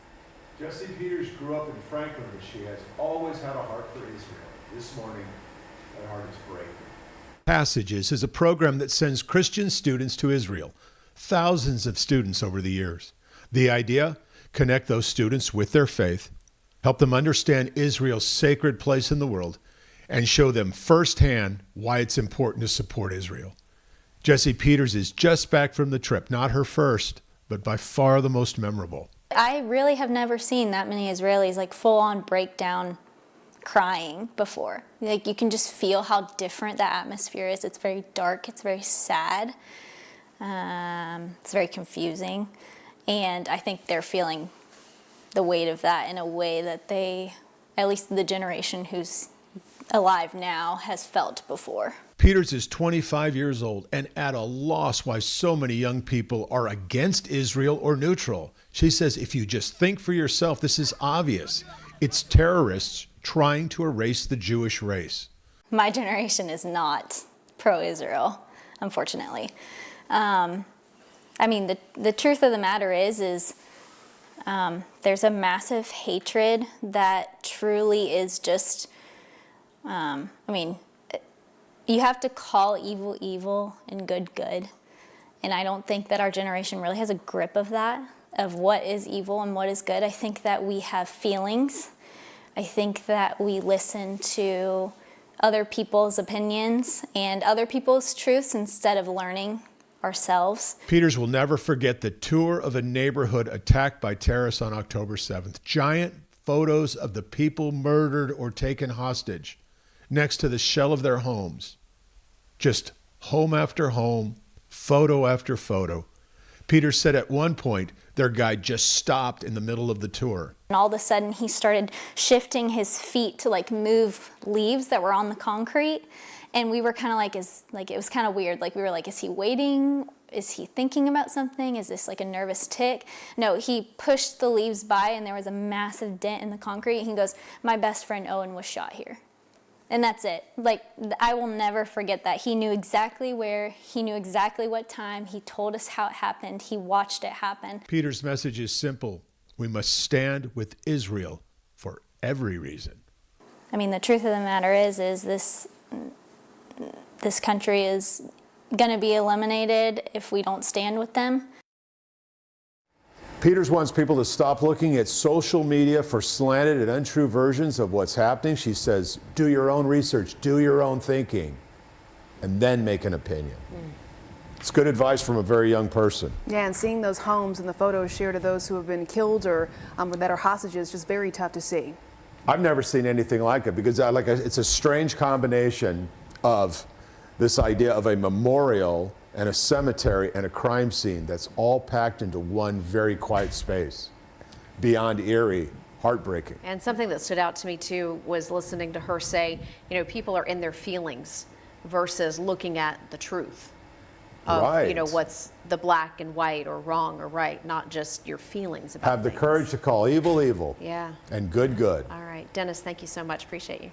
[SPEAKER 20] Jessie Peters grew up in Franklin, but she has always had a heart for Israel. This morning, that heart is breaking. Passages is a program that sends Christian students to Israel. Thousands of students over the years. The idea? Connect those students with their faith, help them understand Israel's sacred place in the world, and show them firsthand why it's important to support Israel. Jessie Peters is just back from the trip, not her first, but by far the most memorable.
[SPEAKER 11] I really have never seen that many Israelis like full-on breakdown crying before. Like, you can just feel how different the atmosphere is. It's very dark, it's very sad, it's very confusing. And I think they're feeling the weight of that in a way that they, at least the generation who's alive now, has felt before.
[SPEAKER 20] Peters is 25 years old and at a loss why so many young people are against Israel or neutral. She says, if you just think for yourself, this is obvious. It's terrorists trying to erase the Jewish race.
[SPEAKER 11] My generation is not pro-Israel, unfortunately. I mean, the truth of the matter is there's a massive hatred that truly is just, I mean, you have to call evil evil and good good. And I don't think that our generation really has a grip of that, of what is evil and what is good. I think that we have feelings. I think that we listen to other people's opinions and other people's truths instead of learning ourselves.
[SPEAKER 20] Peters will never forget the tour of a neighborhood attacked by terrorists on October 7th. Giant photos of the people murdered or taken hostage next to the shell of their homes. Just home after home, photo after photo. Peters said at one point their guide just stopped in the middle of the tour.
[SPEAKER 11] And all of a sudden he started shifting his feet to like move leaves that were on the concrete. And we were kind of like, it was kind of weird. Like, we were like, is he waiting? Is he thinking about something? Is this like a nervous tick? No, he pushed the leaves by and there was a massive dent in the concrete. He goes, my best friend Owen was shot here. And that's it. Like, I will never forget that. He knew exactly where, he knew exactly what time. He told us how it happened. He watched it happen.
[SPEAKER 20] Peters' message is simple. We must stand with Israel for every reason.
[SPEAKER 11] I mean, the truth of the matter is this country is going to be eliminated if we don't stand with them.
[SPEAKER 18] Peters wants people to stop looking at social media for slanted and untrue versions of what's happening. She says, do your own research, do your own thinking, and then make an opinion. It's good advice from a very young person.
[SPEAKER 3] Yeah, and seeing those homes and the photos shared of those who have been killed or that are hostages, just very tough to see.
[SPEAKER 18] I've never seen anything like it because it's a strange combination of this idea of a memorial and a cemetery and a crime scene that's all packed into one very quiet space. Beyond eerie, heartbreaking.
[SPEAKER 4] And something that stood out to me too was listening to her say, you know, people are in their feelings versus looking at the truth of,
[SPEAKER 18] right.
[SPEAKER 4] You know, what's the black and white or wrong or right, not just your feelings about
[SPEAKER 18] Have the courage to call evil evil.
[SPEAKER 4] Yeah.
[SPEAKER 18] And good good.
[SPEAKER 4] All right, Dennis, thank you so much. Appreciate you.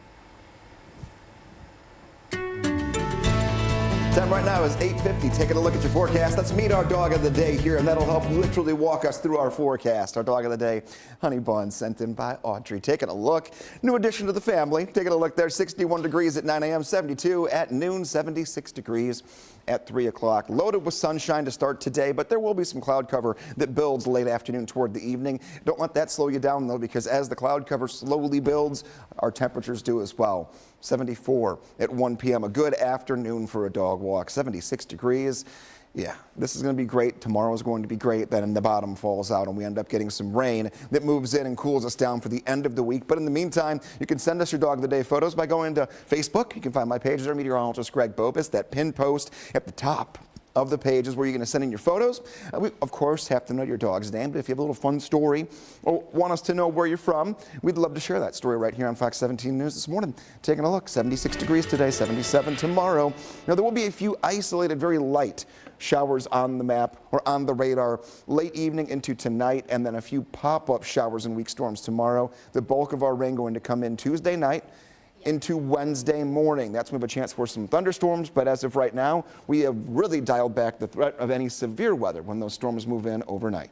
[SPEAKER 2] Time right now is 8:50. Taking a look at your forecast. Let's meet our dog of the day here, and that'll help literally walk us through our forecast. Our dog of the day, Honey Bun, sent in by Audrey. Taking a look. New addition to the family. Taking a look there. 61 degrees at 9 a.m., 72 at noon, 76 degrees at 3 o'clock. Loaded with sunshine to start today, but there will be some cloud cover that builds late afternoon toward the evening. Don't let that slow you down, though, because as the cloud cover slowly builds, our temperatures do as well. 74 at 1 p.m. A good afternoon for a dog walk. 76 degrees. Yeah, this is going to be great. Tomorrow is going to be great. Then the bottom falls out and we end up getting some rain that moves in and cools us down for the end of the week. But in the meantime, you can send us your dog of the day photos by going to Facebook. You can find my page there, meteorologist Greg Bobus. That pin post at the top of the page is where you're going to send in your photos. We, of course, have to know your dog's name, but if you have a little fun story or want us to know where you're from, we'd love to share that story right here on Fox 17 News this morning. Taking a look, 76 degrees today, 77 tomorrow. Now, there will be a few isolated, very light showers on the map or on the radar late evening into tonight, and then a few pop-up showers and weak storms tomorrow. The bulk of our rain going to come in Tuesday night into Wednesday morning. That's when we have a chance for some thunderstorms, but as of right now, we have really dialed back the threat of any severe weather when those storms move in overnight.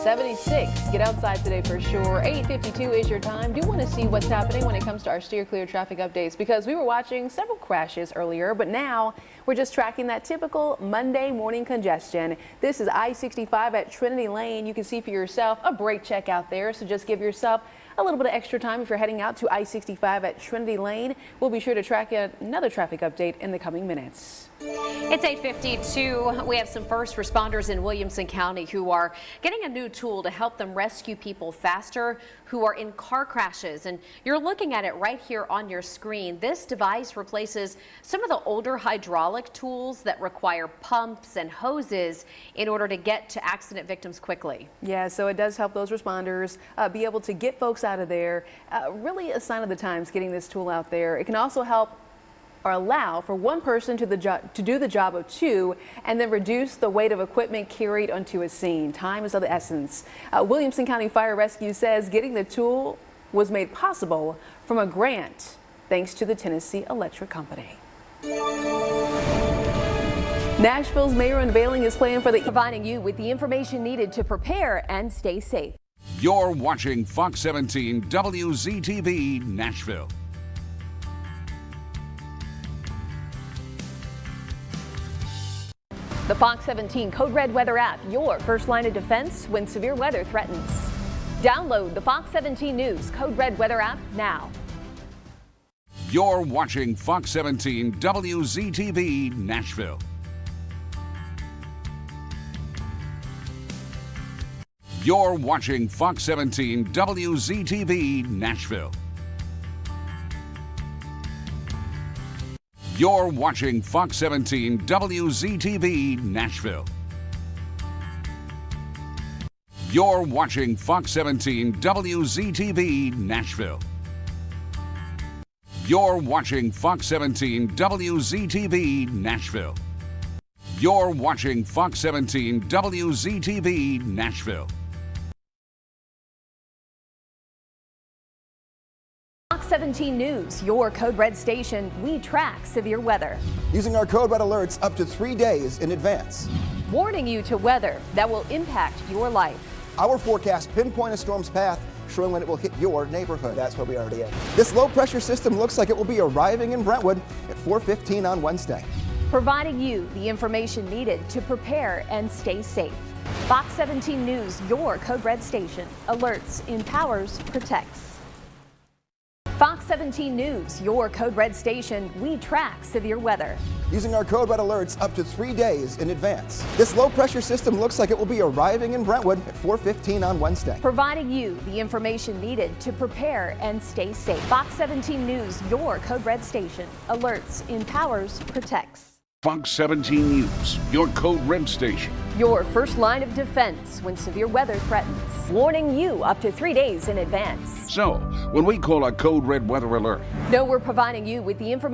[SPEAKER 3] 76. Get outside today for sure. 8:52 is your time. Do want to see what's happening when it comes to our steer clear traffic updates, because we were watching several crashes earlier, but now we're just tracking that typical Monday morning congestion. This is I-65 at Trinity Lane. You can see for yourself a brake check out there, so just give yourself a little bit of extra time if you're heading out to I-65 at Trinity Lane. We'll be sure to track another traffic update in the coming minutes.
[SPEAKER 4] It's 8:52. We have some first responders in Williamson County who are getting a new tool to help them rescue people faster who are in car crashes. And you're looking at it right here on your screen. This device replaces some of the older hydraulic tools that require pumps and hoses in order to get to accident victims quickly.
[SPEAKER 3] Yeah, so it does help those responders be able to get folks out of there. Really a sign of the times getting this tool out there. It can also help or allow for one person to do the job of two, and then reduce the weight of equipment carried onto a scene. Time is of the essence. Williamson County Fire Rescue says getting the tool was made possible from a grant thanks to the Tennessee Electric Company. Nashville's mayor unveiling his plan for
[SPEAKER 19] providing you with the information needed to prepare and stay safe.
[SPEAKER 1] You're watching Fox 17 WZTV Nashville.
[SPEAKER 19] The Fox 17 Code Red Weather app, your first line of defense when severe weather threatens. Download the Fox 17 News Code Red Weather app now.
[SPEAKER 1] You're watching Fox 17 WZTV Nashville. You're watching Fox 17 WZTV Nashville. You're watching Fox 17 WZTV Nashville. You're watching Fox 17 WZTV Nashville. You're watching Fox 17 WZTV Nashville. You're watching Fox 17 WZTV Nashville.
[SPEAKER 19] Fox 17 News, your Code Red station. We track severe weather.
[SPEAKER 2] Using our Code Red alerts up to 3 days in advance.
[SPEAKER 19] Warning you to weather that will impact your life.
[SPEAKER 2] Our forecast pinpoint a storm's path, showing when it will hit your neighborhood. That's where we already are. This low pressure system looks like it will be arriving in Brentwood at 4:15 on Wednesday.
[SPEAKER 19] Providing you the information needed to prepare and stay safe. Fox 17 News, your Code Red station. Alerts, empowers, protects. Fox 17 News, your Code Red station. We track severe weather.
[SPEAKER 2] Using our Code Red alerts up to 3 days in advance. This low pressure system looks like it will be arriving in Brentwood at 4:15 on Wednesday.
[SPEAKER 19] Providing you the information needed to prepare and stay safe. Fox 17 News, your Code Red station. Alerts, empowers, protects.
[SPEAKER 1] Fox 17 News, your Code Red station.
[SPEAKER 19] Your first line of defense when severe weather threatens. Warning you up to 3 days in advance.
[SPEAKER 1] So, when we call a Code Red weather alert,
[SPEAKER 19] know we're providing you with the information